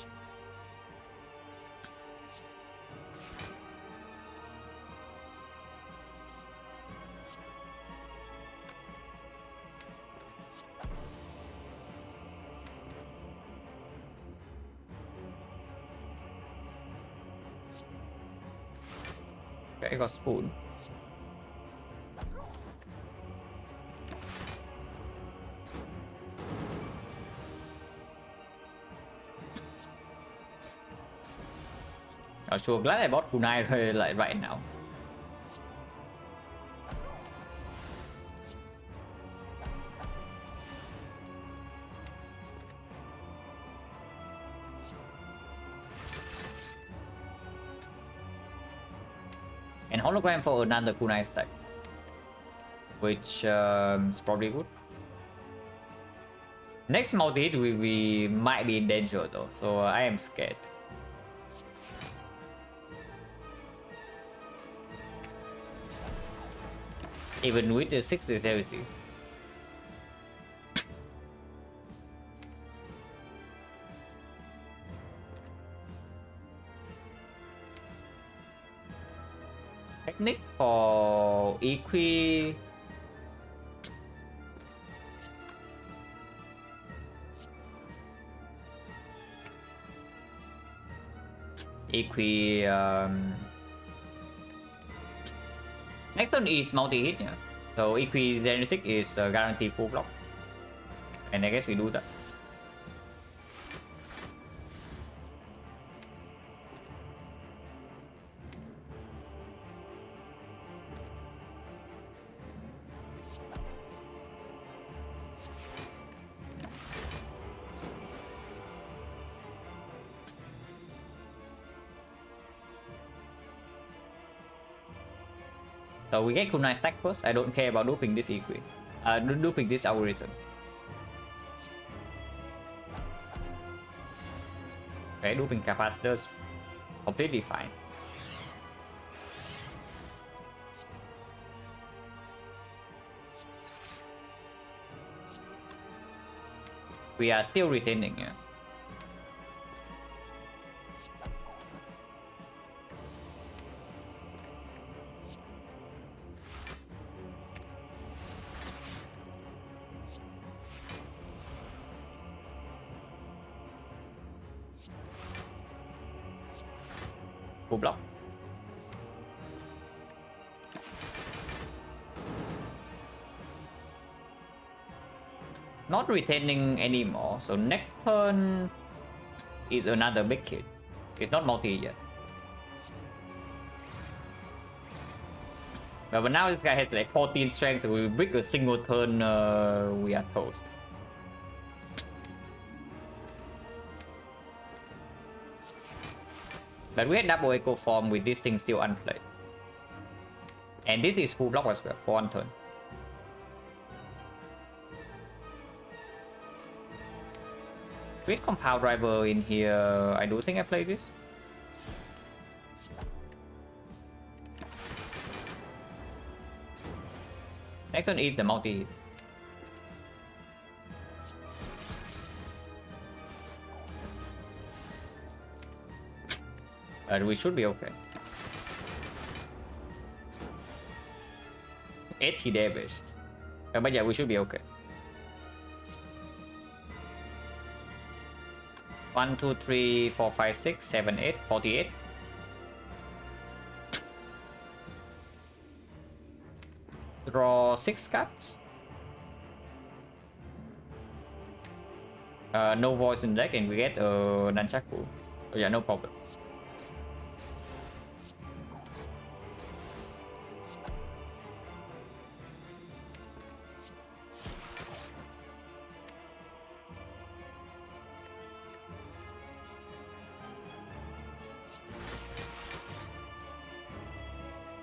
Okay, I got spoon. I'm sure glad I bought kunai like right now. And hologram for another kunai stack, which is probably good. Next multi-hit we might be in danger though, so I am scared. Even with the 6 dexterity. Technique for Equi. Next one is multi-hit, yeah. So Equi Genetic is guaranteed full block. And I guess we do that. So we get kunai stack first. I don't care about duping this Equi. Duping this algorithm. Okay, duping capacitors completely fine. We are still retaining, yeah. Full block. Not retaining anymore, so next turn is another big hit. It's not multi yet. But now this guy has like 14 strength, so we break a single turn, we are toast. But we had double echo form with this thing still unplayed. And this is full block as well for one turn. With compound driver in here, I do think I play this. Next one is the multi-hit. We should be okay. 80 damage. But yeah, we should be okay. 1, 2, 3, 4, 5, 6, 7, 8, 48. Draw 6 cards. No voice in deck, and we get a Nunchaku. So yeah, no problem.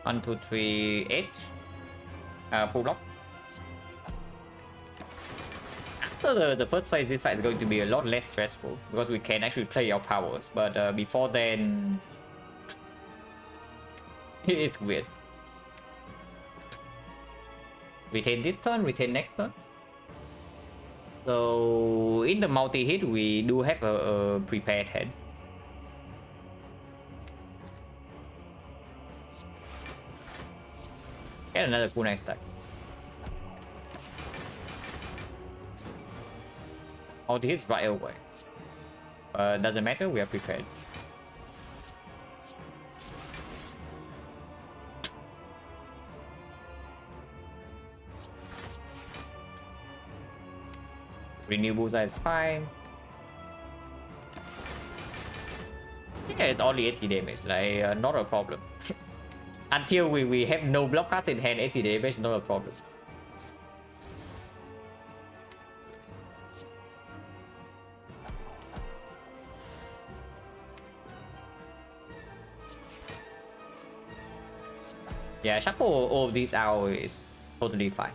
One, two, three, 8. Full block. After the first phase, this fight is going to be a lot less stressful because we can actually play our powers. But before then, it is weird. Retain this turn, retain next turn. So in the multi-hit, we do have a prepared hand. Get another kunai stack. Multi-hits right away. Doesn't matter, we are prepared. Renew bullseye is fine. Yeah, it's only 80 damage, like not a problem. Until we have no block cards in hand, 80 damage, not a problem. Yeah, shuffle all of these out is totally fine.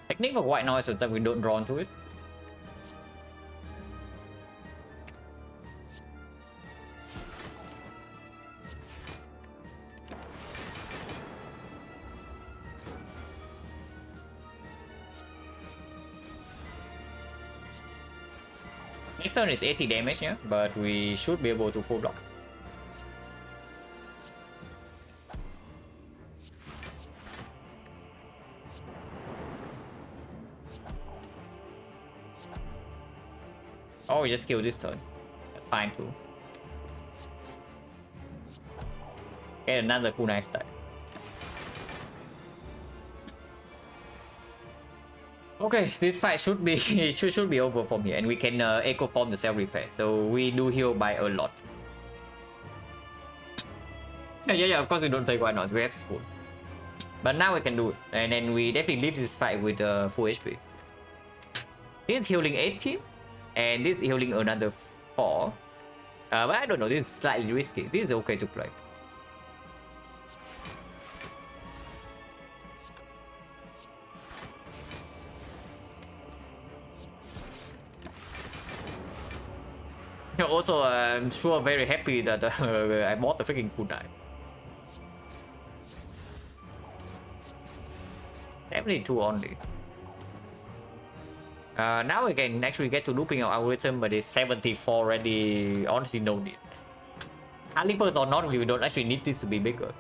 Technique for white noise is that we don't draw into it. Next turn is 80 damage, yeah, but we should be able to full block. Oh, we just kill this turn. That's fine too. Get another cool nice stack. Okay, this fight should be should be over from here, and we can echo form the self repair. So we do heal by a lot. Yeah. Of course we don't play white noise. We have school, but now we can do it, and then we definitely leave this fight with full HP. This is healing 18, and this is healing another 4. But I don't know. This is slightly risky. This is okay to play. Also, I'm sure very happy that I bought the freaking kunai. Definitely 2 only. Now we can actually get to looping our algorithm, but it's 74 already. Honestly, no need. Calipers or not, we don't actually need this to be bigger.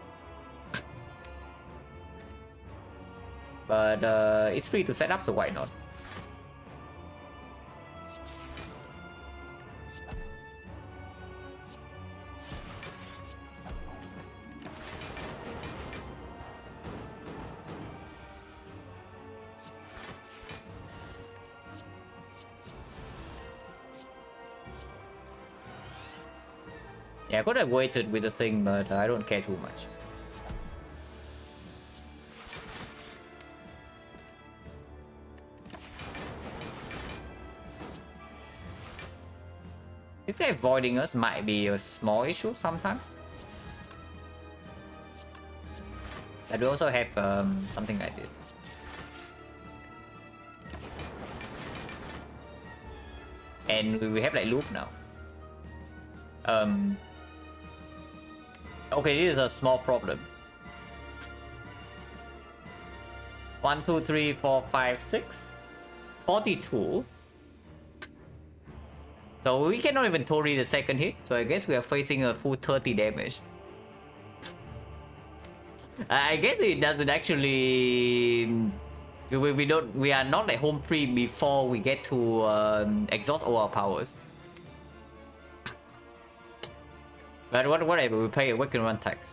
But it's free to set up, so why not? Yeah, I could have waited with the thing, but I don't care too much. This guy avoiding us might be a small issue sometimes. But we also have something like this. And we have like loop now. Okay, this is a small problem. 1, 2, 3, 4, 5, 6. 42. So we cannot even totally the second hit. So I guess we are facing a full 30 damage. I guess it doesn't actually. We are not like home free before we get to exhaust all our powers. But whatever, we pay a weapon run tax.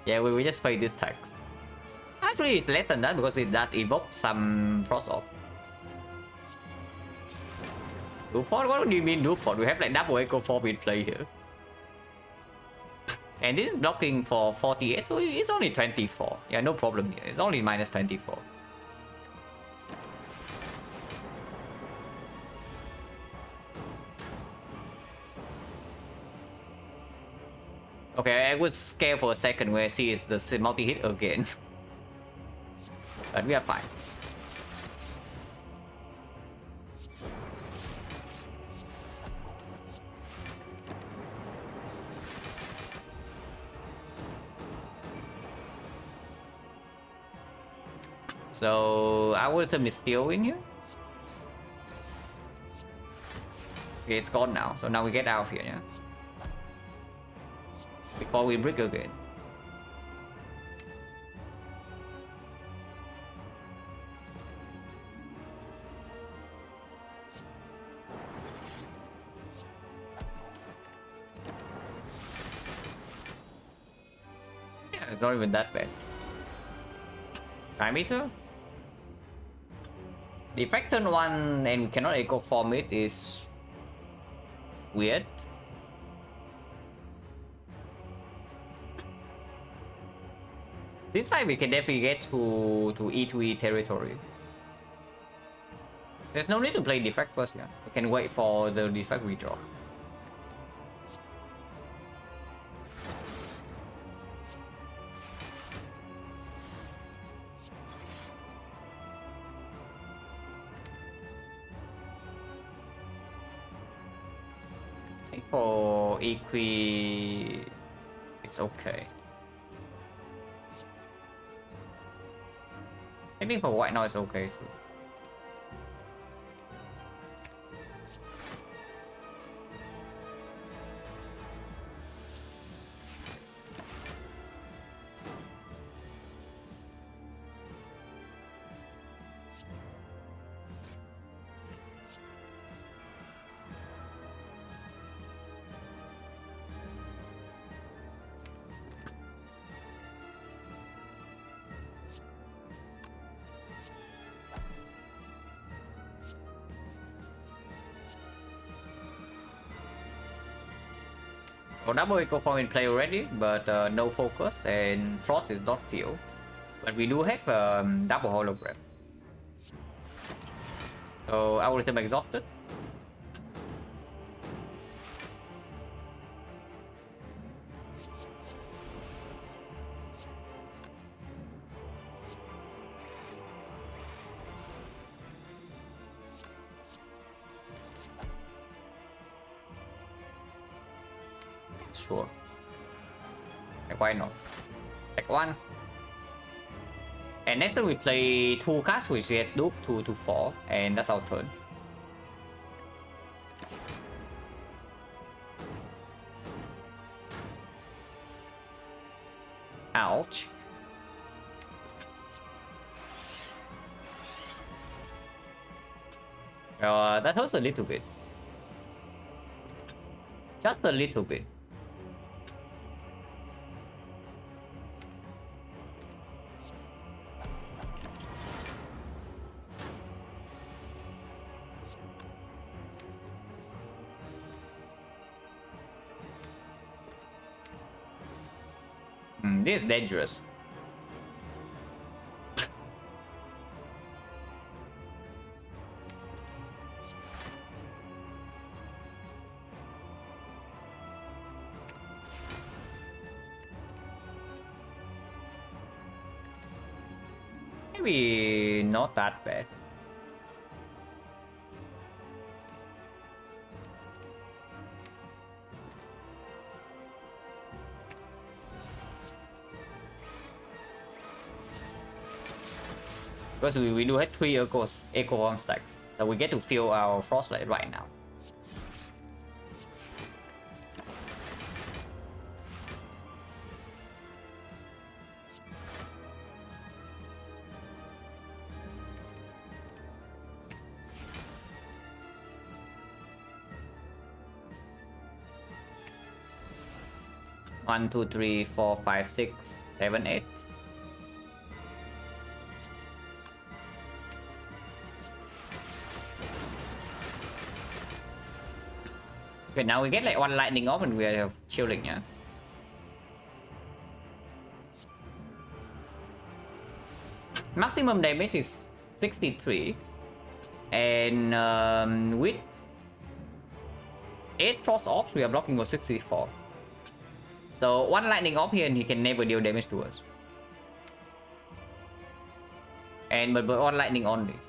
Yeah, we just pay this tax. Actually, it's less than that because it does evoke some frost off. Duport? What do you mean Duport? We have like double echo 4 in play here. And this is blocking for 48, so it's only 24. Yeah, no problem here. It's only minus 24. Okay, I was scared for a second when I see it's the multi-hit again. But we are fine. So our item is still in here. Okay, it's gone now. So now we get out of here, yeah. Before we break again. Yeah, it's not even that bad. Time meter? The effect turn 1 and we cannot echo form it is weird. This fight we can definitely get to E2E territory. There's no need to play defect first, yeah. We can wait for the defect redraw. I think for Equi, it's okay. I think for white now it's okay too. Oh, double eco form in play already, but no focus and frost is not feel. But we do have double hologram. So algorithm exhausted. Sure. Like, why not? Like one. And next turn we play 2 cards which get dupe 2 to 4, and that's our turn. Ouch. That hurts a little bit. Just a little bit. This is dangerous. Maybe not that bad. Because we do have 3 echo form stacks, so we get to feel our frostlight right now. One, two, three, 4, 5, 6, 7, 8. Okay, now we get like 1 lightning off and we have chilling, yeah. Maximum damage is 63, and with 8 frost ops we are blocking for 64. So 1 lightning off here and he can never deal damage to us. And but 1 lightning only.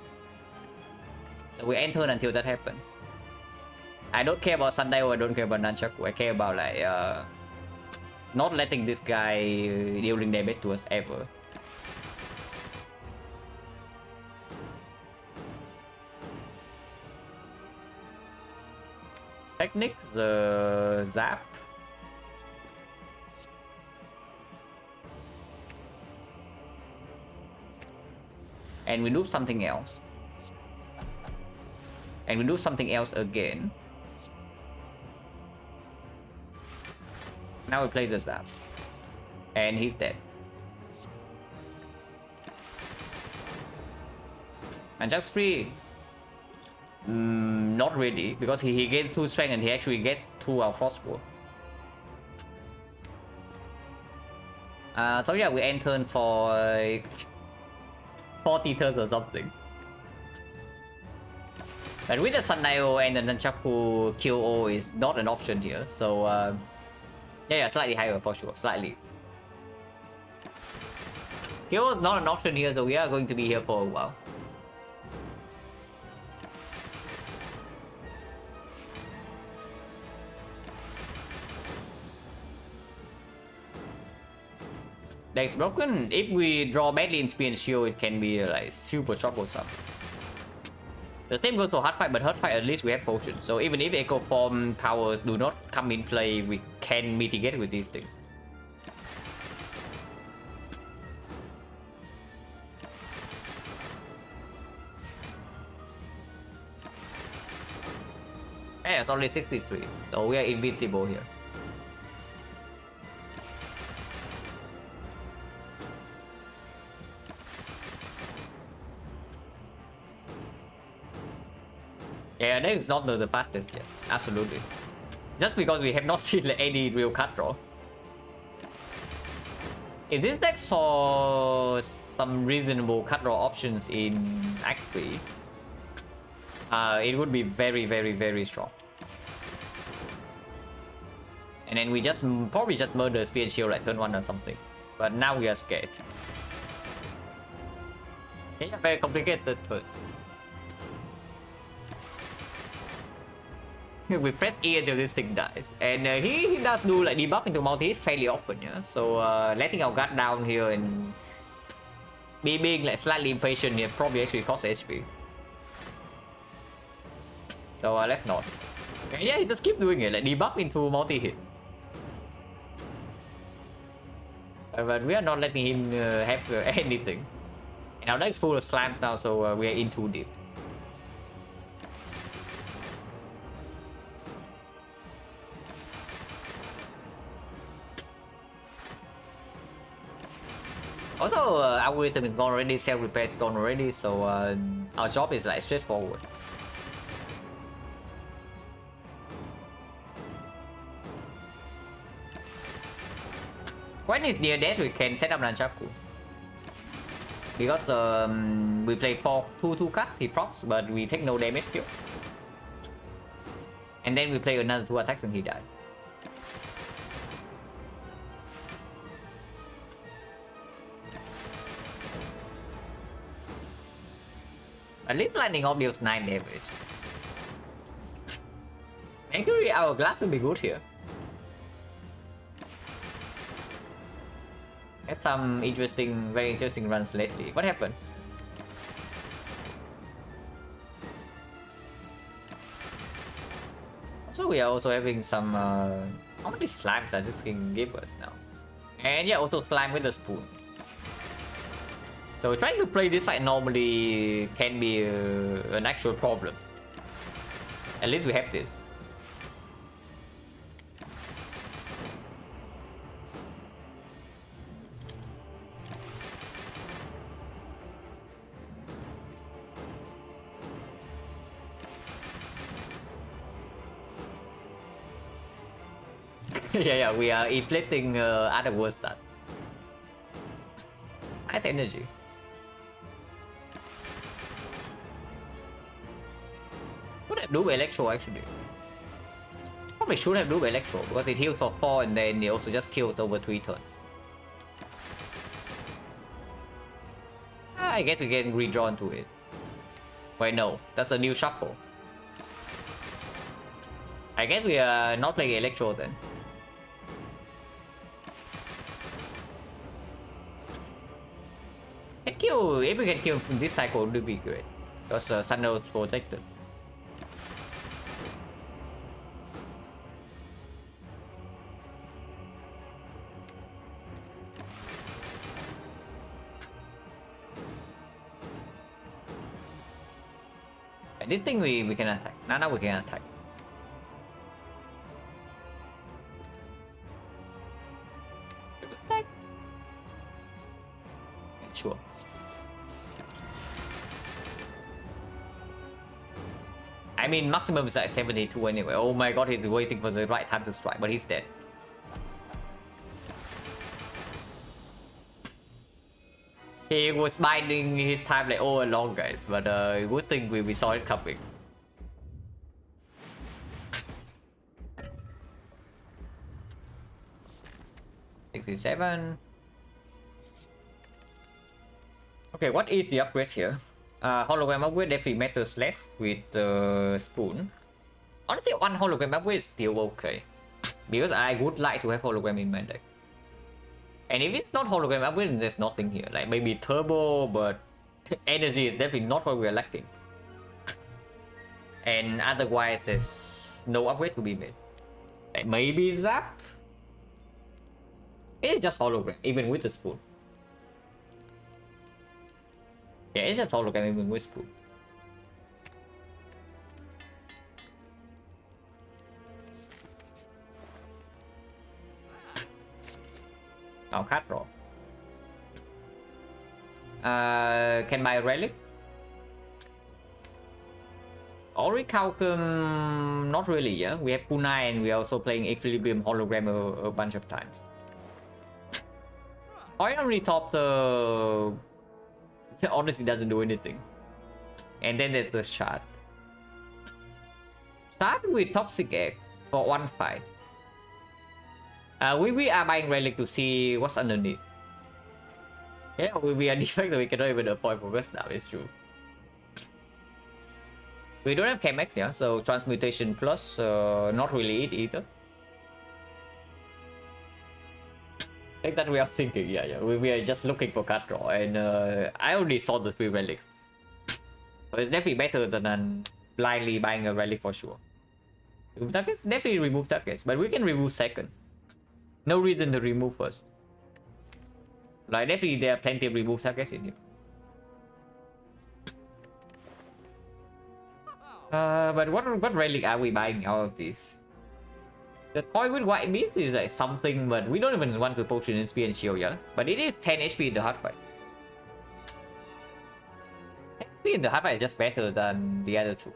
So we end turn until that happens. I don't care about Sundial, I don't care about Nunchaku. I care about like not letting this guy dealing damage to us ever. Techniques, zap. And we do something else. And we do something else again. Now we play the zap. And he's dead. And Jack's free. Not really, because he gains 2 strength and he actually gets 2 our frost wall. So yeah, we end turn for 40 turns or something. But with the Sundio and the Nunchaku, KO is not an option here. So yeah, slightly higher for sure, slightly. KO is not an option here, so we are going to be here for a while. Deck's broken. If we draw badly in Spear and Shield, it can be like super troublesome. The same goes for hard fight, but hard fight at least we have potions. So even if Echo Form powers do not come in play, we can mitigate with these things. Yeah, it's only 63, so we are invincible here. Yeah, that is not the fastest yet. Absolutely. Just because we have not seen like, any real cut draw. If this deck saw some reasonable cut draw options in Act 3, it would be very, very, very strong. And then we just probably just murder Spear and Shield like turn 1 or something. But now we are scared. Yeah, very complicated first. We press E until this thing dies, and he does do like debuff into multi fairly often, yeah. So letting our guard down here and being like slightly impatient here probably actually costs HP. So let's not. And yeah, he just keep doing it, like debuff into multi hit. But we are not letting him have anything. And our deck's full of slams now, so we are in too deep. Also, algorithm is gone already, self-repair is gone already, so our job is like straightforward. When it's near death, we can set up Nunchaku. Because we play 2 cuts, he procs, but we take no damage still. And then we play another 2 attacks and he dies. At least lightning off deals 9 damage. Angry Hourglass will be good here. Had some very interesting runs lately. What happened? So we are also having some how many slimes does this thing give us now? And yeah, also slime with the spoon. So trying to play this fight normally can be an actual problem. At least we have this. yeah, we are inflicting other worse stats. Nice energy. Should have do Electro actually. Probably should have do Electro because it heals for 4 and then it also just kills over 3 turns. I guess we get redrawn to it. Wait, no, that's a new shuffle. I guess we are not playing Electro then. If we can kill this cycle, it would be great. Because Sunday is protected. And this thing we can attack. Now we can attack. Attack. Sure. I mean, maximum is like 72 anyway. Oh my god, he's waiting for the right time to strike, but he's dead. He was biding his time like all along, guys, but good thing we saw it coming. 67. Okay, what is the upgrade here? Hologram upgrade definitely matters less with the spoon. Honestly, one hologram upgrade is still okay. Because I would like to have hologram in my deck. And if it's not hologram upgrade, then there's nothing here. Like maybe turbo, but energy is definitely not what we're lacking. And otherwise, there's no upgrade to be made. Like maybe zap? It's just hologram, even with the spoon. Yeah, it's just hologram even with spoon. Now card draw. Can buy relic? Orichalcum, not really, yeah. We have Kunai and we're also playing Equilibrium Hologram a bunch of times. I only top the honestly doesn't do anything. And then there's the shard. Start with Toxic Egg for 1-5. We are buying relic to see what's underneath. Yeah, we are defect, so we cannot even avoid focus now, it's true. We don't have Chemex, yeah, so Transmutation Plus, not really it either. I think that we are thinking, yeah. We are just looking for card draw, and I already saw the 3 relics. So it's definitely better than blindly buying a relic for sure. Remove targets? Definitely remove targets, but we can remove second. No reason to remove first. Like, definitely there are plenty of remove targets in here. But what relic are we buying out of this? The toy with white beast is like something, but we don't even want to potion in speed and shield, yeah? But it is 10 HP in the hard fight. HP in the hard fight is just better than the other two.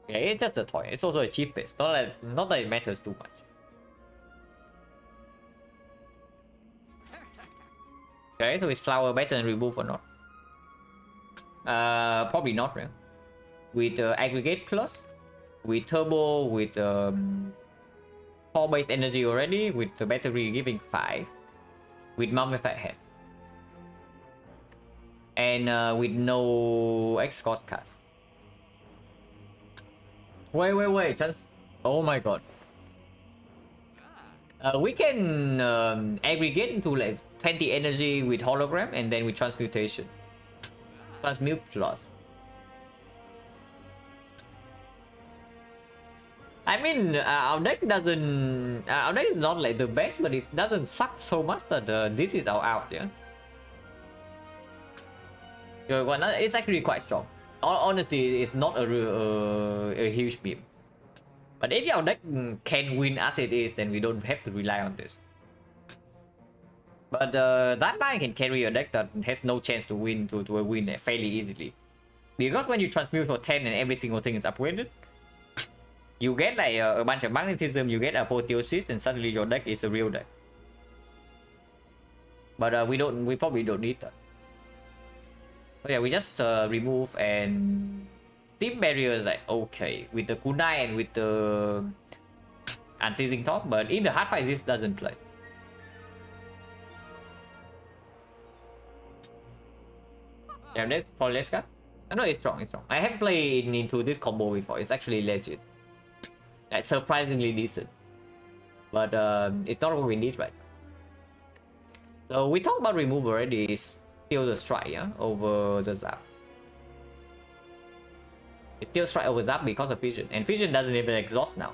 Yeah, it's just a toy. It's also the cheapest. Not that it matters too much. Okay, so is flower better than remove or not? Probably not, right? With aggregate plus, with turbo, with core based energy already, with the battery giving 5, with mummified head, and with no X-Cost cast. Wait, just oh my god. We can aggregate into like 20 energy with hologram and then with transmutation. Transmute plus. I mean, our deck doesn't. Our deck is not like the best, but it doesn't suck so much that this is our out, yeah. It's actually quite strong. Honestly, it's not a huge beam. But if your deck can win as it is, then we don't have to rely on this. But that line can carry a deck that has no chance to win to a win fairly easily. Because when you transmute for 10 and every single thing is upgraded, you get like a bunch of magnetism, you get apotheosis, and suddenly your deck is a real deck. But we probably don't need that. So yeah, we just remove and Steam Barrier is like okay with the kunai and with the unceasing top, but in the hard fight this doesn't play. Yeah, that's for Leska. I know it's strong, I have played into this combo before, it's actually legit. Like surprisingly decent. But it's not what we need, right? So we talked about remove already, it's still the strike, yeah? Over the zap. It's still strike over zap because of Fission. And Fission doesn't even exhaust now.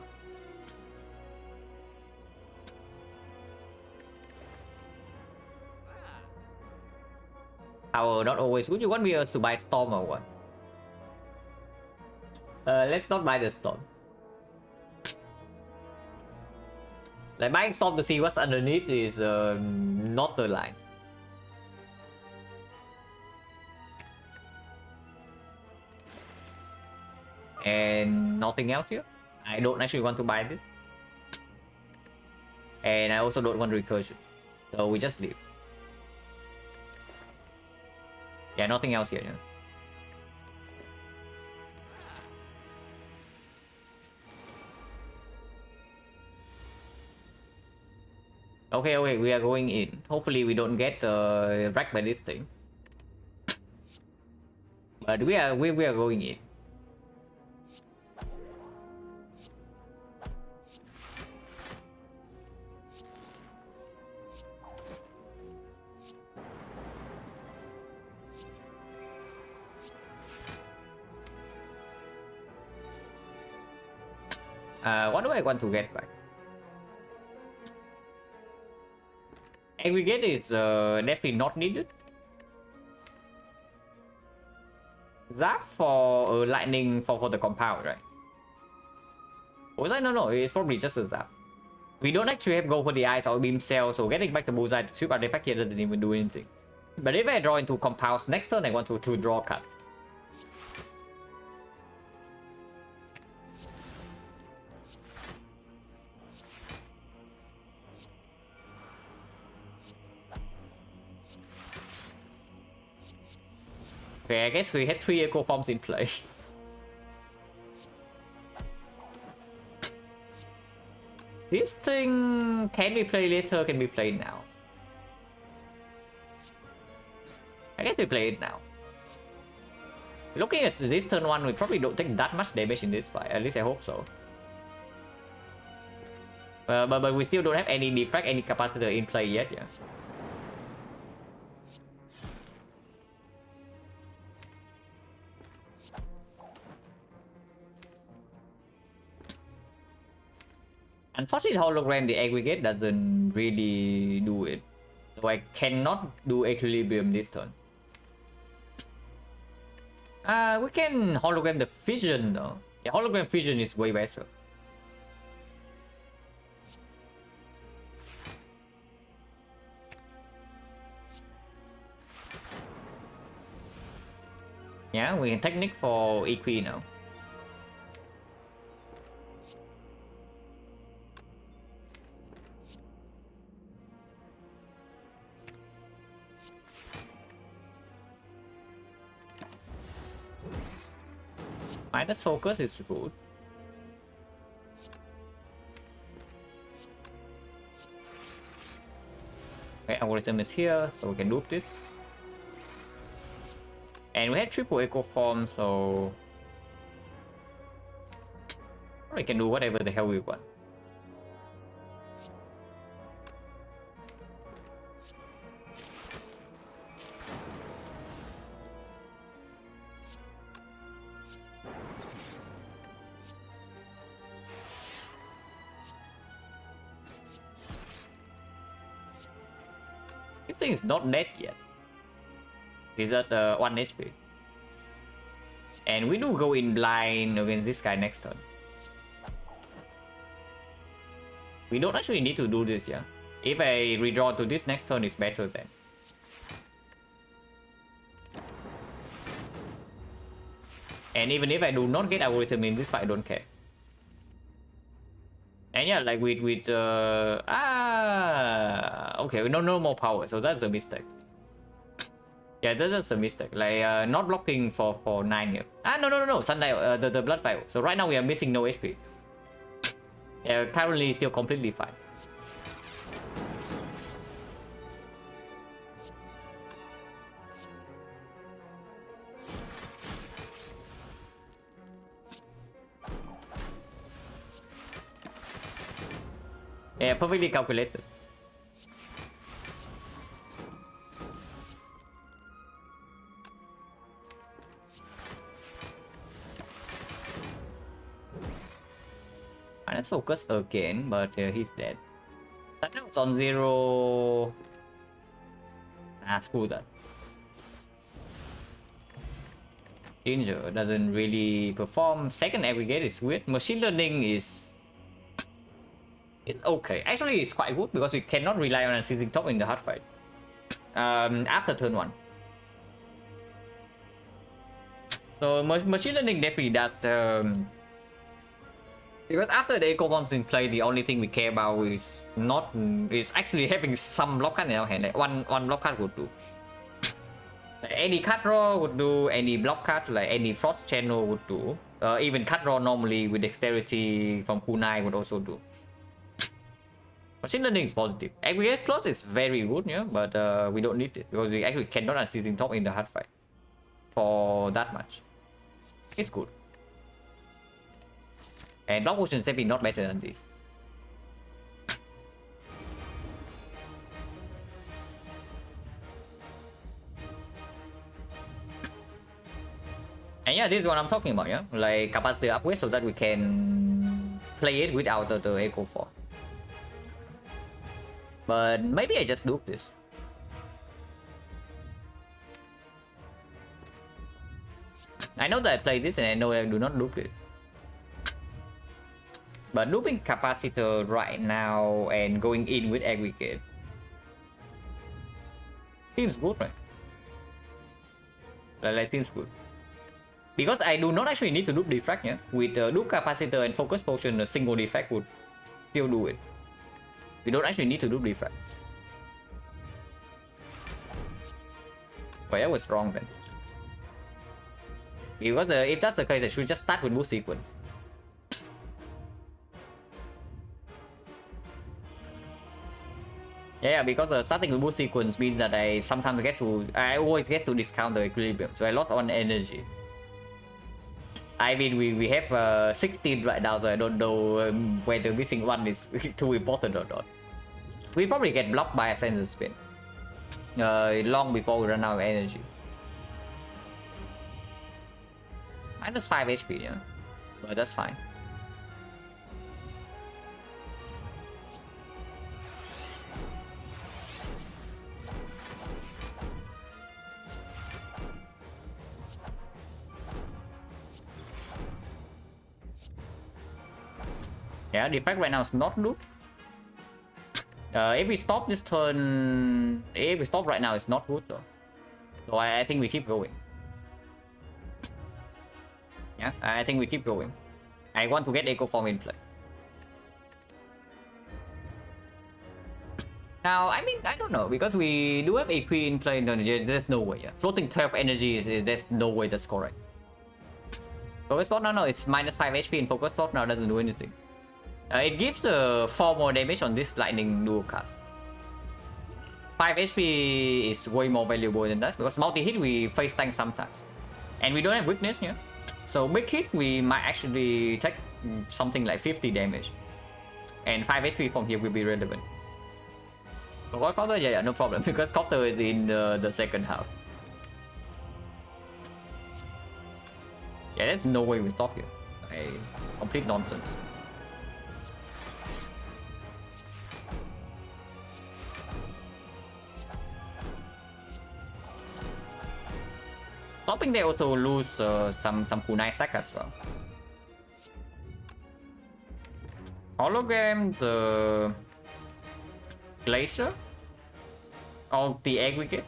Power not always. Would you want me to buy Storm or what? Let's not buy the Storm. Like buying Storm to see what's underneath is not the line. And nothing else here. I don't actually want to buy this. And I also don't want recursion. So we just leave. Yeah, nothing else here. Yeah. Okay, okay, we are going in. Hopefully we don't get wrecked by this thing. But we are going in. What do I want to get back? Aggregate is definitely not needed. Zap for lightning for the compound, right? Was I? No, it's probably just a zap. We don't actually have go for the eyes or beam cell, so getting back the bullseye to sweep artifact here doesn't even do anything. But if I draw into compounds next turn, I want to draw cards. Okay, I guess we had 3 echo forms in play. This thing can be played later, can be played now. I guess we play it now. Looking at this turn 1, we probably don't take that much damage in this fight. At least I hope so. But we still don't have any defract, any capacitor in play yet, yeah. Unfortunately, hologram, the aggregate doesn't really do it. So I cannot do equilibrium this turn. We can hologram the fission though. Yeah, hologram fission is way better. Yeah, we can technique for Equi now. Minus focus is good. Okay, algorithm is here, so we can loop this. And we had triple echo form, so we can do whatever the hell we want. This thing is not dead yet. He's at 1 HP. And we do go in blind against this guy next turn. We don't actually need to do this, yeah. If I redraw to this next turn, it's better then. And even if I do not get algorithm in this fight, I don't care. And yeah, like with okay, no more power, so that's a mistake. Yeah, that's a mistake. Like not blocking for 9 here. No, Sundial, the blood vial. So right now we are missing no HP. Yeah, currently still completely fine. Yeah, perfectly calculated. Let's focus again, but he's dead. Now it's on 0. Screw that. Ginger doesn't really perform. Second aggregate is weird. Machine learning is... it's okay. Actually, it's quite good because we cannot rely on a sitting top in the hard fight. After turn 1. So machine learning definitely does... because after the echo bombs in play, the only thing we care about is actually having some block card in our hand. Like one block card would do. Any card draw would do. Any block card, like any frost channel would do. Even card draw normally with dexterity from kunai would also do. Machine learning is positive. Aggregate plus is very good, yeah, but we don't need it because we actually cannot unceasing top in the hard fight for that much. It's good. And block motion is definitely not better than this. And yeah, this is what I'm talking about, yeah? Like capacity upgrade so that we can play it without the Echo 4. But maybe I just loop this. I know that I play this and I know I do not loop it. But looping capacitor right now and going in with aggregate seems good, right? That seems good. Because I do not actually need to loop defect, yeah? With loop capacitor and focus potion, a single defect would still do it. We don't actually need to loop defect. Well, that was wrong then. Because if that's the case, I should just start with boost sequence. Yeah, because starting with boost sequence means that I always get to discount the equilibrium, so I lost on energy. I mean, we have 16 right now, so I don't know whether missing one is too important or not. We probably get blocked by a sensor spin long before we run out of energy. Minus 5 HP, yeah, but that's fine. Yeah, the effect right now is not loop. If we stop this turn, if we stop right now, it's not good though. So I think we keep going. Yeah, I think we keep going. I want to get Echo Form in play. Now, I mean, I don't know, because we do have AQ in play, there's no way. Yeah. Floating 12 energy, there's no way that's correct. Focus Spot no, it's minus 5 HP and Focus Spot now doesn't do anything. It gives 4 more damage on this lightning dual cast. 5 HP is way more valuable than that because multi-hit we face tank sometimes. And we don't have weakness here. So big hit we might actually take something like 50 damage. And 5 HP from here will be relevant. So what counter? Yeah, no problem because counter is in the second half. Yeah, there's no way we stop here. Complete nonsense. Stopping they also lose some kunai stack as well. Hologram, the Glacier, or the aggregate.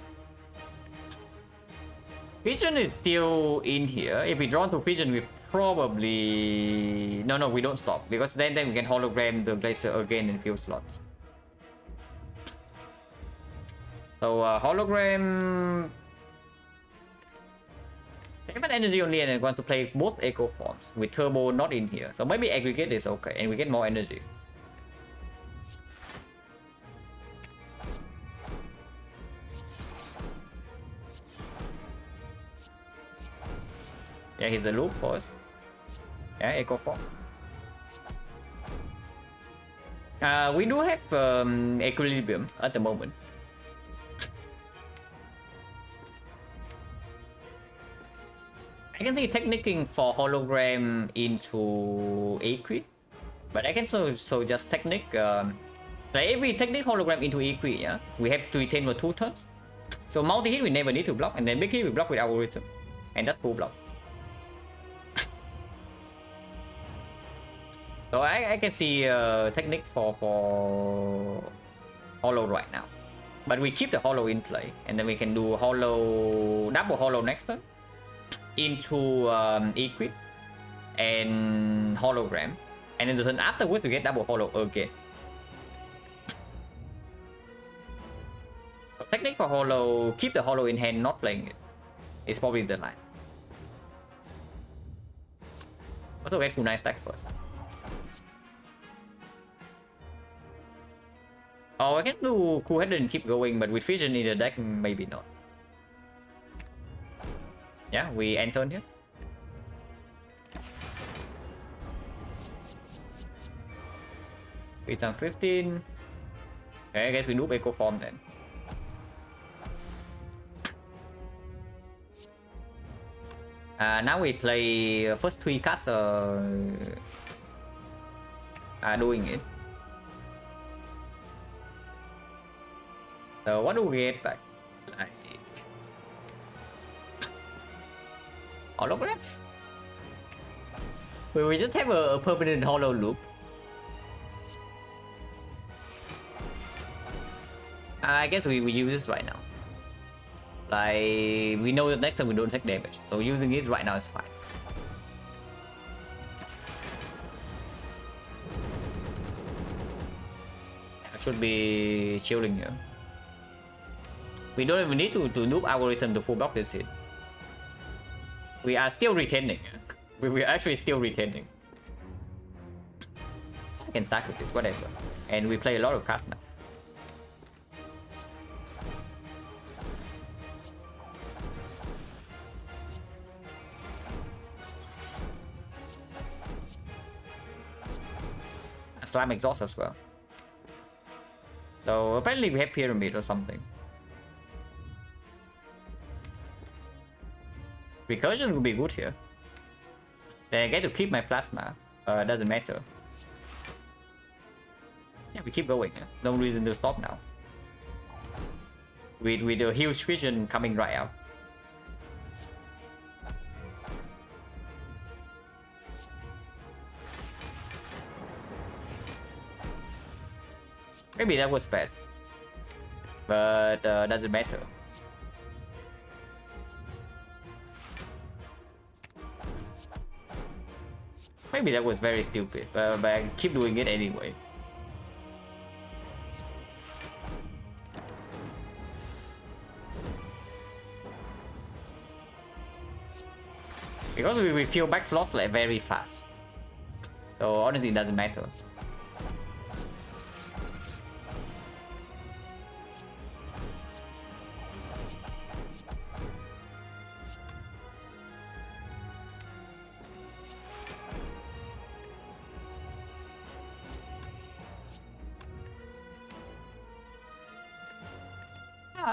Vision is still in here. If we draw to Vision, we probably... No, we don't stop. Because then we can hologram the Glacier again in few slots. So hologram... Seven energy only, and I want to play both Echo Forms with Turbo not in here. So maybe aggregate is okay, and we get more energy. Yeah, here's the loop first. Yeah, Echo Form. We do have equilibrium at the moment. I can see technicking for hologram into Equi, but I can so just technique like if we technique hologram into Equi, yeah, we have to retain for 2 turns. So multi hit we never need to block, and then big hit we block with algorithm, and that's full block. So I can see technique for holo right now, but we keep the holo in play, and then we can do holo double holo next turn into Equip and hologram, and then the turn afterwards we get double holo again. So technique for holo, keep the holo in hand, not playing it. It's probably the line. Also get kunai stack first. Oh, I can do Cool Head and keep going, but with Vision in the deck, maybe not. Yeah, we end turn here. It's on 15. Okay, I guess we noob Echo Form then. Now we play first 3 cards are doing it. So what do we get back? Like hologram? We just have a permanent hollow loop. I guess we use this right now. Like, we know that next time we don't take damage, so using it right now is fine. I should be shielding here. We don't even need to noob algorithm to full block this hit. We are still retaining. We are actually still retaining. I can start with this, whatever. And we play a lot of cards now. Slime exhaust as well. So apparently we have pyramid or something. Recursion would be good here. Then I get to keep my plasma. Doesn't matter. Yeah, we keep going. No reason to stop now. With the huge vision coming right out. Maybe that was bad, but doesn't matter. Maybe that was very stupid, but I keep doing it anyway. Because we kill back slots like very fast, so honestly it doesn't matter.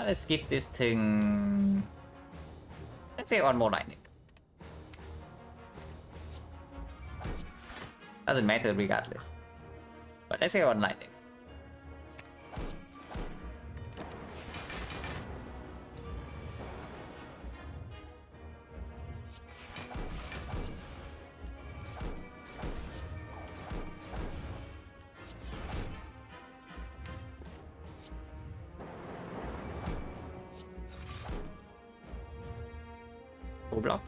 Let's give this thing, let's say one more lightning. Doesn't matter regardless, but let's say one lightning. Block.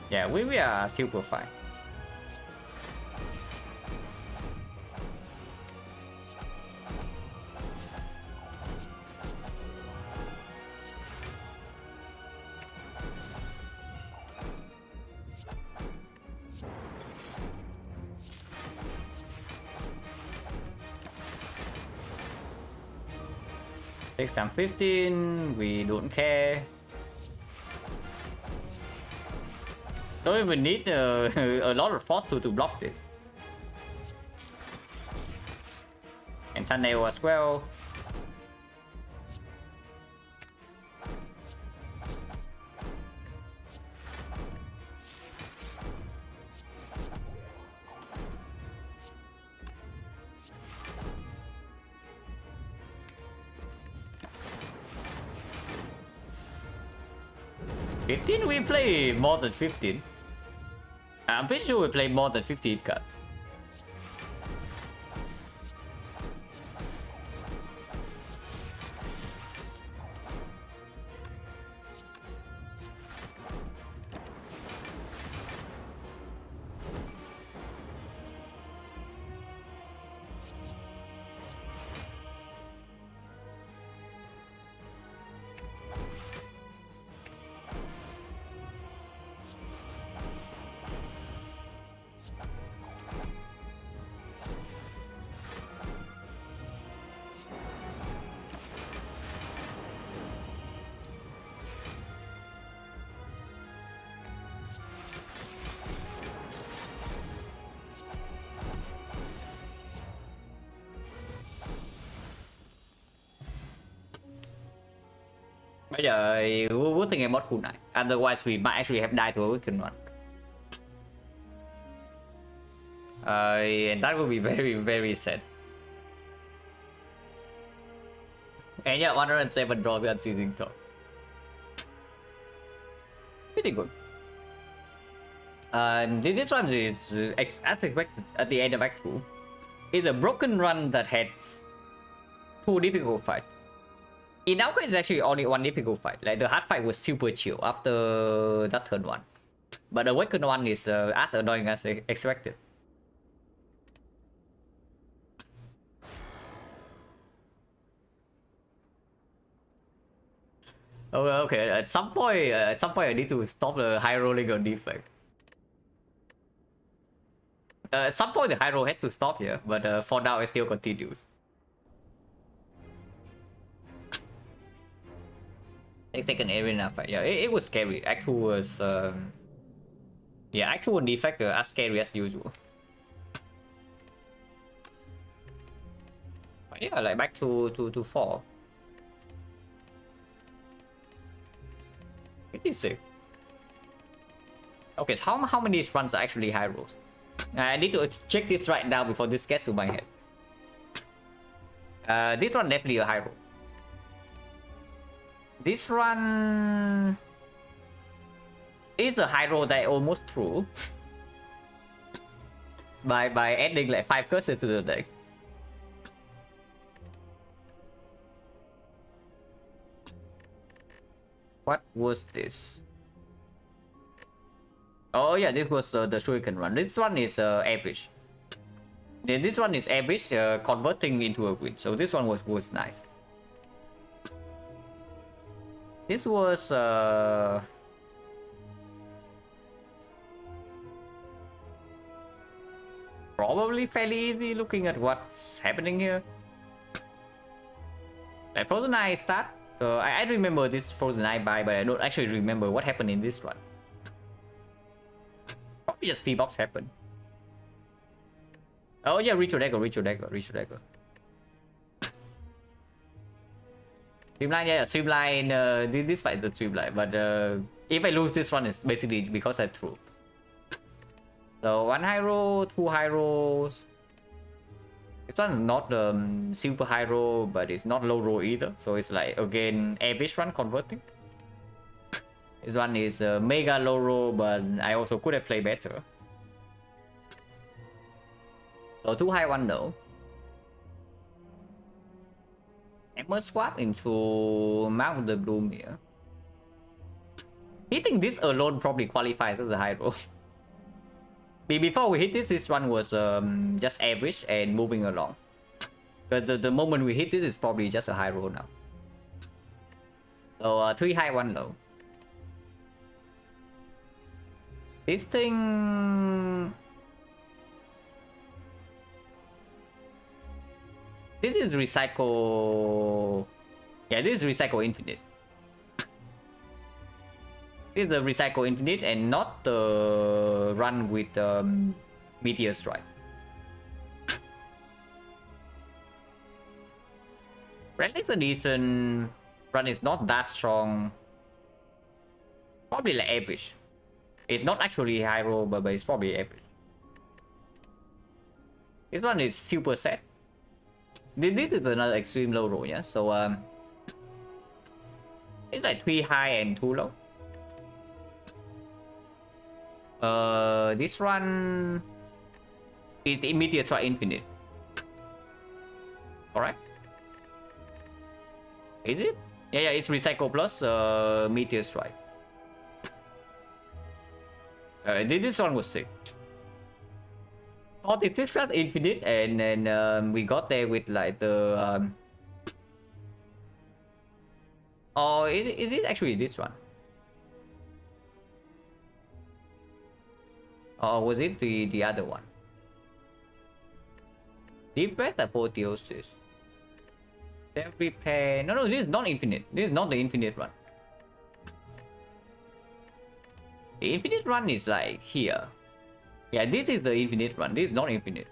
Yeah, we are super fine. Take some 15, we don't care. Don't even need a lot of force to block this. And Sunnail as well. We play more than 15. I'm pretty sure we play more than 15 cards. Bây giờ we're thinking about Cool Knight. Otherwise we might actually have died to a weakened one. And that would be very, very sad. And yeah, 107 draws unceasing top. Pretty good. This one is as expected at the end of Act 2. It's a broken run that has 2 difficult fights. In our case, it's actually only 1 difficult fight. Like the hard fight was super chill after that turn 1. But the awakened one is as annoying as expected. Oh, okay. At some point, I need to stop the high rolling on defect. At some point, the high roll has to stop here, but for now, it still continues. Second arena fight. Yeah, it was scary. Act 2 was yeah, Act 2 on defect as scary as usual. But yeah, like back to 4. Pretty sick. Okay, so how many runs are actually high rolls? I need to check this right now before this gets to my head. This one definitely a high roll. This run is a high roll that I almost threw by adding like 5 cursor to the deck. What was this? Oh yeah, this was the shuriken run. This one is average. Yeah, this one is average, converting into a win. So this one was nice. This was probably fairly easy looking at what's happening here. Like Frozen Eye start. I remember this Frozen Eye buy, but I don't actually remember what happened in this one. Probably just P-Box happened. Oh yeah, reach your dagger. Streamline, yeah, streamline. This fight is the streamline, but if I lose this one, it's basically because I threw. So 1 high roll, 2 high rolls. This one is not super high roll, but it's not low roll either. So it's like again average run converting. This one is mega low roll, but I also could have played better. So 2 high 1 low. Hammer swap into Mouth of the Bloom here. Hitting this alone probably qualifies as a high roll. Before we hit this one was just average and moving along. But the moment we hit this is probably just a high roll now. So 3 high 1 low. This thing... This is recycle... Yeah, this is recycle infinite. This is the recycle infinite and not the run with Meteor Strike. Red is a decent run, is not that strong. Probably like average. It's not actually high roll, but it's probably average. This one is super set. This is another extreme low roll, yeah? So it's like 3 high and 2 low. This one is the immediate strike infinite. Alright. Is it? Yeah, it's recycle plus meteor strike. This one was sick. 46 as infinite, and then we got there with like the oh, is it actually this one? Or was it the other one? Deep breath apotheosis. Self repair. No, this is not infinite. This is not the infinite one. The infinite run is like here. Yeah, this is the infinite run. This is not infinite.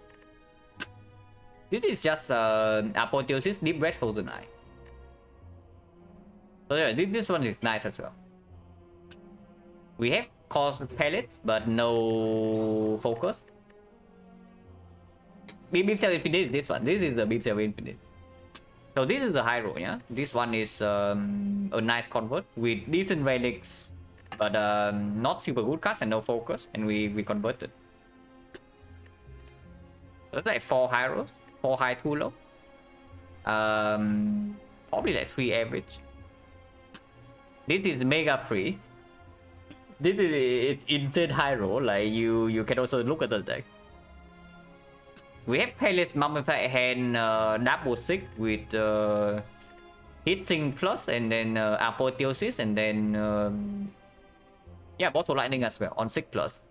This is just apotheosis, deep breath, frozen eye. So yeah, this one is nice as well. We have cost pellets, but no focus. Beam Cell Infinite is this one. This is the Beam Cell Infinite. So this is the high roll, yeah. This one is a nice convert with decent relics, but not super good cast and no focus, and we converted. So it's like 4 high rolls, 4 high, 2 low. Probably like 3 average. This is mega free. This is insane high roll. Like you can also look at the deck. We have Palace Mummified Hand double 6 with Heatsink Plus and then Apotheosis and then yeah, Bottle Lightning as well on 6 plus.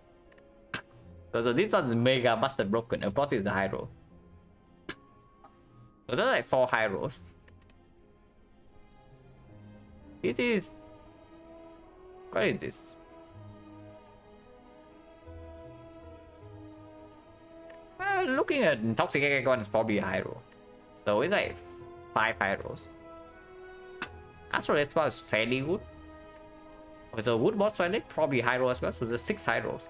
So this one is mega busted broken. Of course, it's the high roll. So that's like 4 high rolls. This is. What is this? Well, looking at Toxic Egg one is probably a high roll. So it's like 5 high rolls. Astro X1 is fairly good. So Wood Boss Relic, probably high roll as well. So there's 6 high rolls.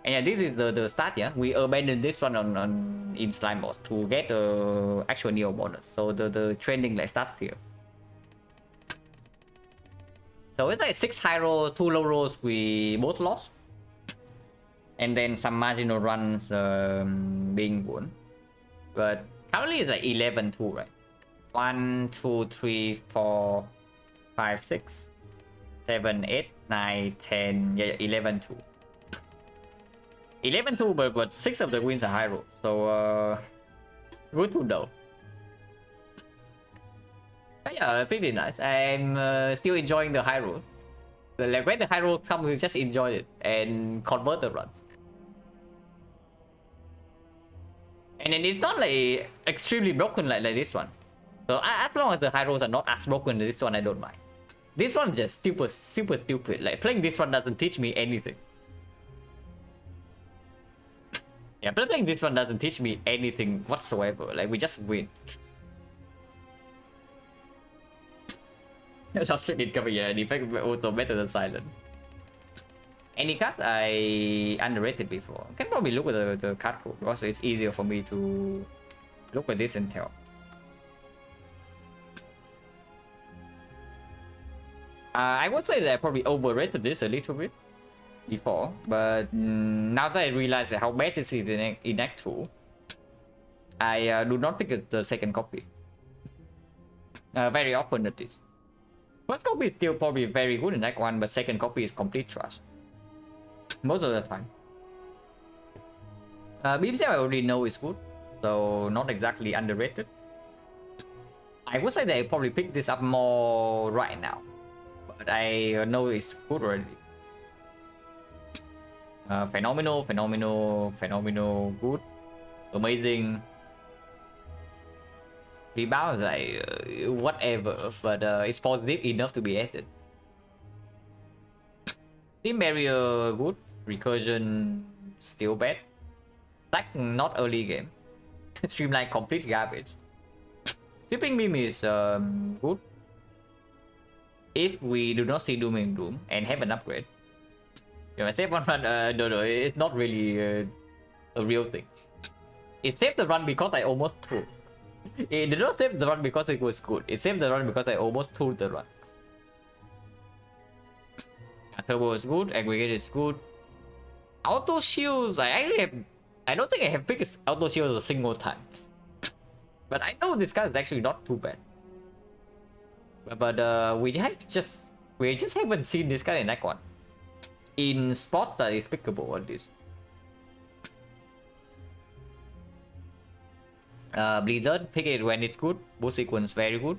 And yeah, this is the start, yeah. We abandoned this one on in Slime Boss to get the actual Neo bonus. So the trending like starts here. So it's like 6 high rolls, 2 low rolls we both lost. And then some marginal runs being won. But currently it's like 11-2, right? 1, 2, 3, 4, 5, 6, 7, 8, 9, 10, yeah, 11-2. 11-2, but 6 of the wins are high roll. So good to know. But yeah, pretty nice. I'm still enjoying the high roll. Like when the high roll comes, we just enjoy it and convert the runs. And then it's not like extremely broken like this one. So as long as the high rolls are not as broken as this one, I don't mind. This one is just super stupid. Like playing this one doesn't teach me anything. Yeah, playing this one doesn't teach me anything whatsoever. Like we just win. Just did cover, yeah, the effect auto better than Silent. Any cards I underrated before. I can probably look at the card pool because it's easier for me to look at this and tell. I would say that I probably overrated this a little bit before, but now that I realize how bad this is in Act 2, I do not pick the second copy. Very often at least. First copy is still probably very good in Act 1, but second copy is complete trash. Most of the time. Beam Cell I already know is good, so not exactly underrated. I would say that I probably pick this up more right now, but I know it's good already. Phenomenal, good, amazing. Rebound is like whatever, but it's positive enough to be added. Team barrier good, recursion still bad. Stack not early game. Streamline complete garbage. Sweeping beam is good if we do not see Doom and Gloom and have an upgrade. You know, save one run. No, it's not really a real thing. It saved the run because I almost threw. It did not save the run because it was good. It saved the run because I almost threw the run. Turbo is good. Aggregate is good. Auto shields. I don't think I have picked auto shields a single time. But I know this guy is actually not too bad. But we just haven't seen this guy in Act 1. In spots that is pickable at least. Blizzard, pick it when it's good. Boost sequence very good.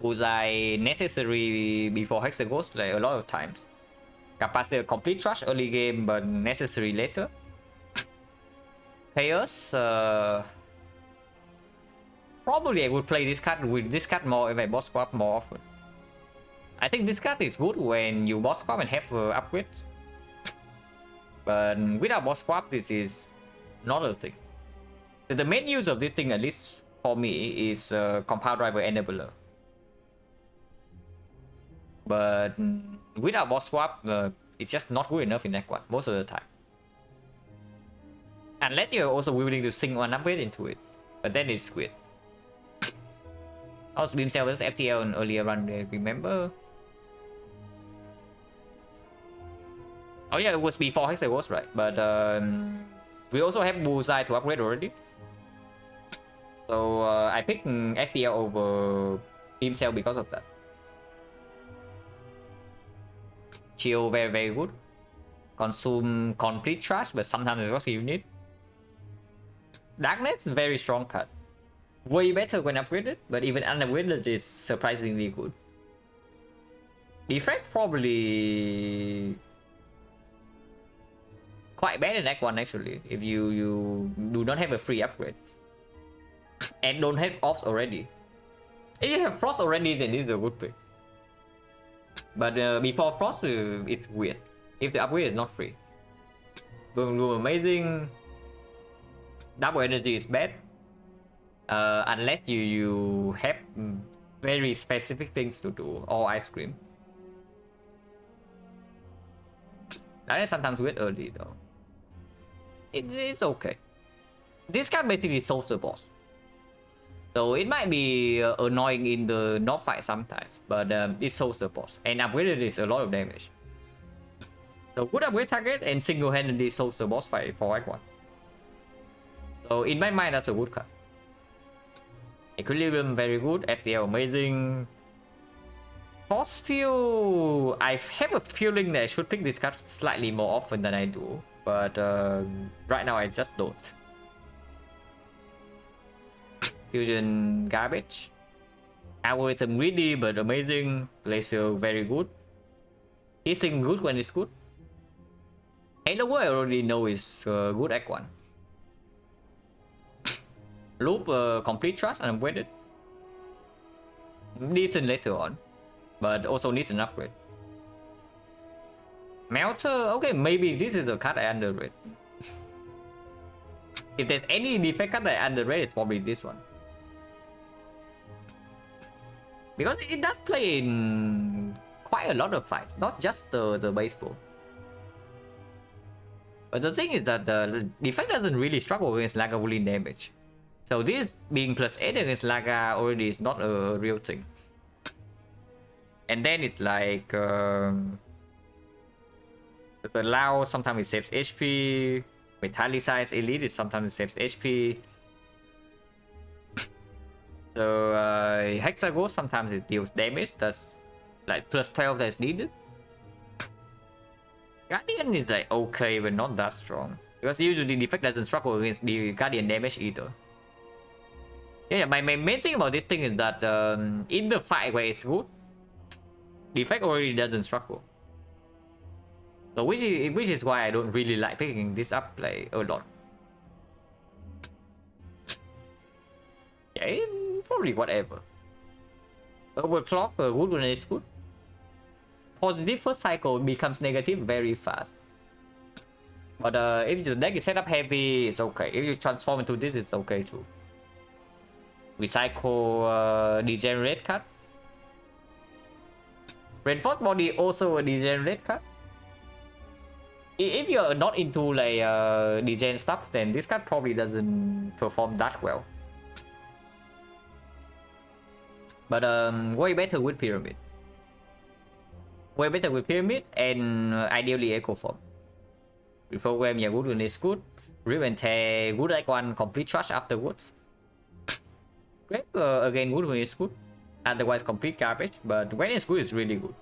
Bullseye necessary before Hexa Ghost like a lot of times. Capacitor complete trash early game but necessary later. Chaos, probably I would play this card with this card more if I boss swap more often. I think this card is good when you boss swap and have upgrades. But without boss swap, this is not a thing. The main use of this thing, at least for me, is Compound Driver Enabler. but without boss swap, it's just not good enough in Act 1 most of the time. Unless you're also willing to sink one upgrade into it, but then it's weird. Also, Beam Cell versus FTL in earlier run, remember? Oh yeah, it was before Hexaghost, right? But we also have Bullseye to upgrade already. So I picked FTL over Beam Cell because of that. Chill, very good. Consume complete trash, but sometimes it's what you need. Darkness, very strong card. Way better when upgraded, but even unupgraded is surprisingly good. Defect probably quite bad in Act 1 actually, if you do not have a free upgrade. And don't have ops already. If you have frost already, then this is a good pick. But before frost, it's weird. If the upgrade is not free. Boom, amazing. Double energy is bad. Unless you have very specific things to do, or ice cream. That is sometimes weird early though. It's okay. This card basically solves the boss. So it might be annoying in the North fight sometimes, but it solves the boss. And upgraded is a lot of damage. So good upgrade target and single-handedly solves the boss fight for Act 1. So in my mind, that's a good card. Equilibrium very good, FTL amazing. Force Field, I have a feeling that I should pick this card slightly more often than I do, but right now I just don't. Fusion garbage. Algorithm greedy but amazing. Laser very good. Hissing good when it's good. Halo I already know is good Act 1. Loop complete trust and upgraded. Decent later on, but also needs an upgrade. Melter, okay, maybe this is a card I underrate. If there's any defect card I underrate, it's probably this one. Because it does play in quite a lot of fights, not just the baseball. But the thing is that the defect doesn't really struggle against Lagavulin damage. So this being +8 against Laga already is not a real thing. And then it's like the Lao sometimes it saves HP. Metallicize Elite is sometimes it saves HP. So Hexaghost sometimes it deals damage. That's like +12 that's needed. Guardian is like okay, but not that strong. Because usually the effect doesn't struggle against the Guardian damage either. Yeah, my main thing about this thing is that in the fight where it's good, the effect already doesn't struggle. So which is why I don't really like picking this up like a lot. Yeah, probably whatever. Overclock, good when it's good. Positive first cycle becomes negative very fast. But if the deck is set up heavy, it's okay. If you transform into this, it's okay too. Recycle degenerate card. Reinforced body also a degenerate card. If you're not into like degen stuff, then this card probably doesn't perform that well. But way better with Pyramid. Way better with Pyramid and ideally Echo Form. Reprogram, yeah, good when it's good. Rip and Tear, good like one, complete trash afterwards. Great, again, good when it's good. Otherwise, complete garbage. But when it's good, it's really good.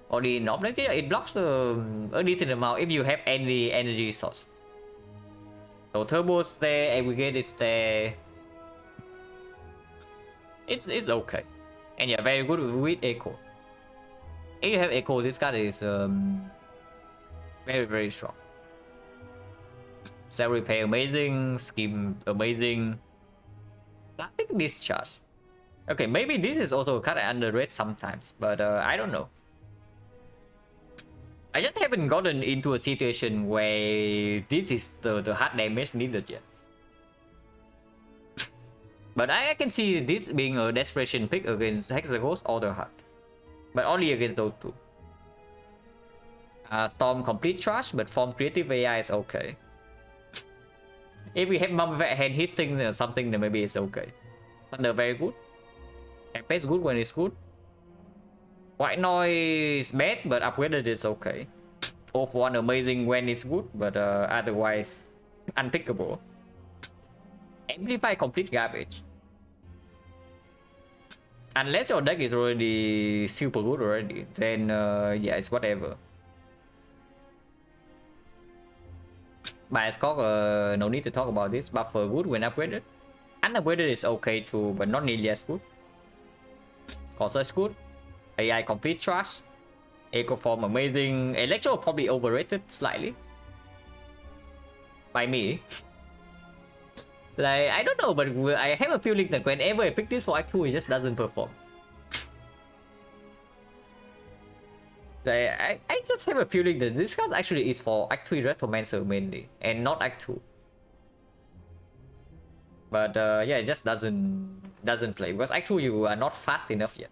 Or the object, it blocks a decent amount if you have any energy source. So Turbo's there, Aggregate is there. It's okay. And yeah, very good with Echo. If you have Echo, this card is very strong. Cell Repair amazing, Scheme amazing. Plastic Discharge. Okay, maybe this is also a card I underrate sometimes, but I don't know. I just haven't gotten into a situation where this is the hard damage needed yet. But I can see this being a desperation pick against Hexaghost or the hard. but only against those two. Storm complete trash, but Form creative AI is okay. If we have Mum and hissing or something, then maybe it's okay. Thunder very good. Tempest good when it's good. White noise bad, but upgraded is okay. Off one amazing when it's good, but otherwise unpickable. Amplify complete garbage. Unless your deck is already super good already, then yeah, it's whatever. Biascock, no need to talk about this. Buffer good when upgraded. Unupgraded is okay too, but not nearly as good. Corsair's good. AI complete trash. Echo Form amazing. Electro probably overrated slightly. By me. Like, I don't know, but I have a feeling that whenever I pick this for Act 2, it just doesn't perform. Like, I just have a feeling that this card actually is for Act 3 Retromancer mainly, and not Act 2. But yeah, it just doesn't play, because Act 2 you are not fast enough yet.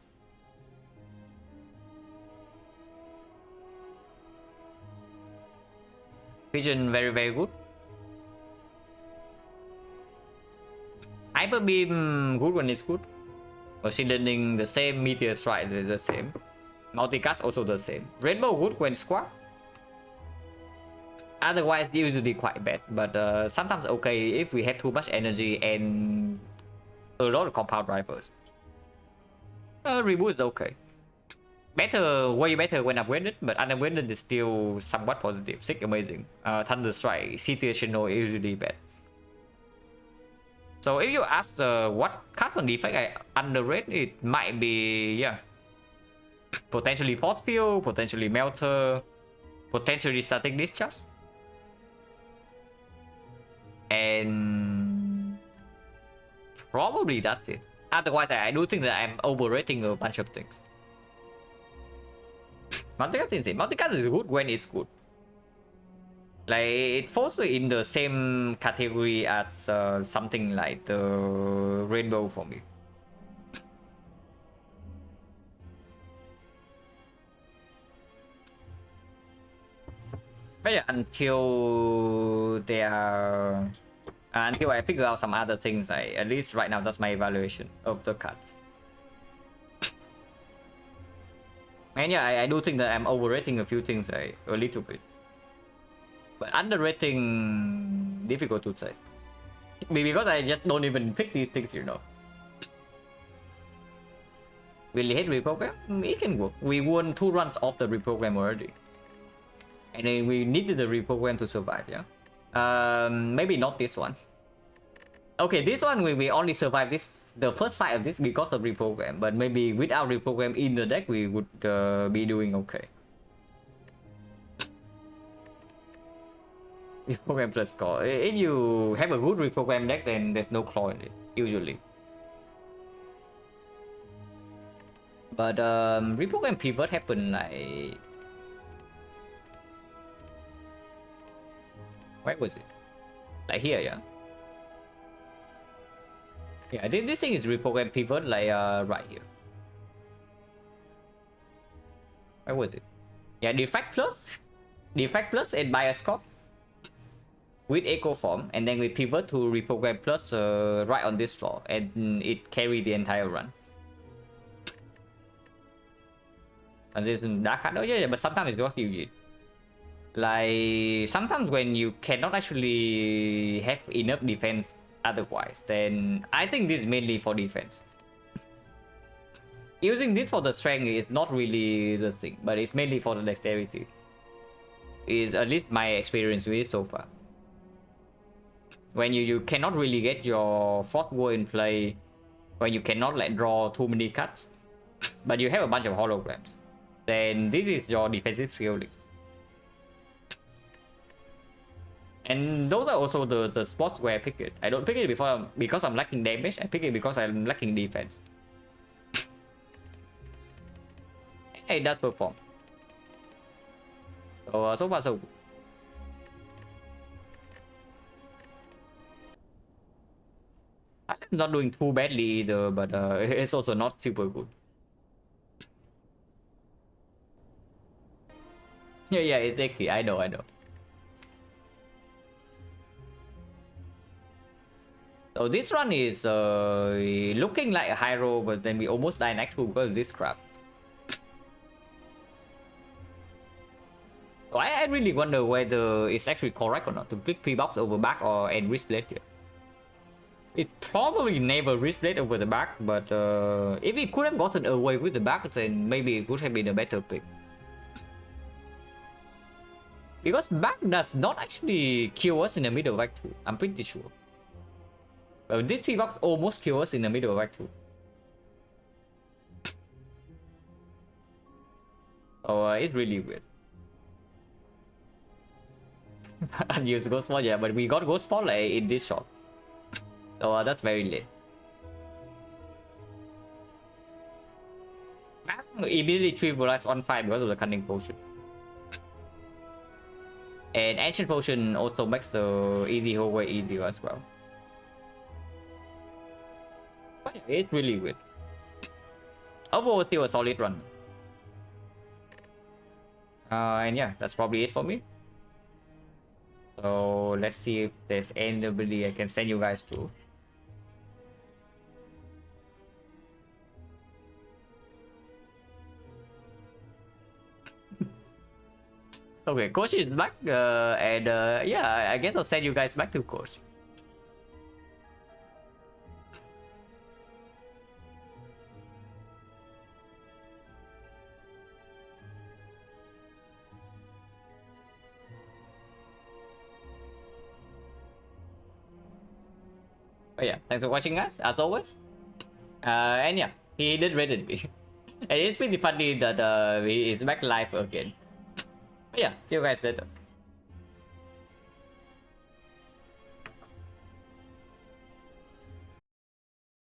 Vision very good. Hyper Beam good when it's good. Shielding the same, Meteor Strike the same. Multicast also the same. Rainbow good when squad. Otherwise usually quite bad, but sometimes okay if we have too much energy and a lot of compound drivers. Reboot is okay. Better, way better when upgraded, but unupgraded is still somewhat positive. Sick amazing. Thunder Strike, situational usually bad. So if you ask what cards on defect I underrate, it might be, yeah, potentially Force Field, potentially Melter, potentially Static Discharge. And probably that's it. Otherwise, I do think that I'm overrating a bunch of things. Multicast is insane. Multicast is good when it's good. Like, it falls in the same category as something like the Rainbow for me. But yeah, until I figure out some other things, at least right now that's my evaluation of the cards. And yeah, I do think that I'm overrating a few things a little bit. But underrating, difficult to say. Because I just don't even pick these things, you know. Will it hit reprogram? It can work. We won 2 runs off the reprogram already. And then we needed the reprogram to survive, yeah? Maybe not this one. Okay, this one we only survive the first fight of this because of reprogram, but maybe without reprogram in the deck we would be doing okay. Reprogram plus score. If you have a good reprogram deck, then there's no claw in it, usually. But reprogram pivot happened like... Where was it? Like here, yeah? Yeah, I think this thing is reprogram pivot like right here. Where was it? Yeah, defect plus and bias scope with echo form, and then we pivot to reprogram plus right on this floor, and it carried the entire run. And this dark card, oh yeah, but sometimes it's what you need. Like sometimes when you cannot actually have enough defense otherwise, then I think this is mainly for defense. Using this for the strength is not really the thing, but it's mainly for the dexterity. Is at least my experience with it so far. When you cannot really get your Frost War in play, when you cannot like draw too many cards, but you have a bunch of holograms, then this is your defensive scaling. And those are also the spots where I pick it. I don't pick it because I'm lacking damage. I pick it because I'm lacking defense. It does perform. So so far so good. I'm not doing too badly either, but it's also not super good. Yeah, it's Neki. I know. So this run is looking like a high roll, but then we almost die in Act 2 because of this crap. So I really wonder whether it's actually correct or not to pick pre-box over back or and wrist blade here. It's probably never wrist blade over the back, but if we could have gotten away with the back, then maybe it would have been a better pick. Because back does not actually kill us in the middle of Act 2, I'm pretty sure. But this pre-box almost kills us in the middle of Act 2. So it's really weird. Unused Ghost Ball, yeah, but we got Ghost Ball in this shot. So that's very late. Back immediately 3 Volats on 5 because of the Cunning Potion. And Ancient Potion also makes the easy hallway easier as well. But yeah, it's really weird. Overall, still a solid run. And yeah, that's probably it for me. So let's see if there's anybody I can send you guys to. Okay, Coach is back, and yeah, I guess I'll send you guys back to Coach. But yeah, thanks for watching, guys, as always. And yeah, he did rated me. And it's pretty funny that he is back live again. But yeah, see you guys later.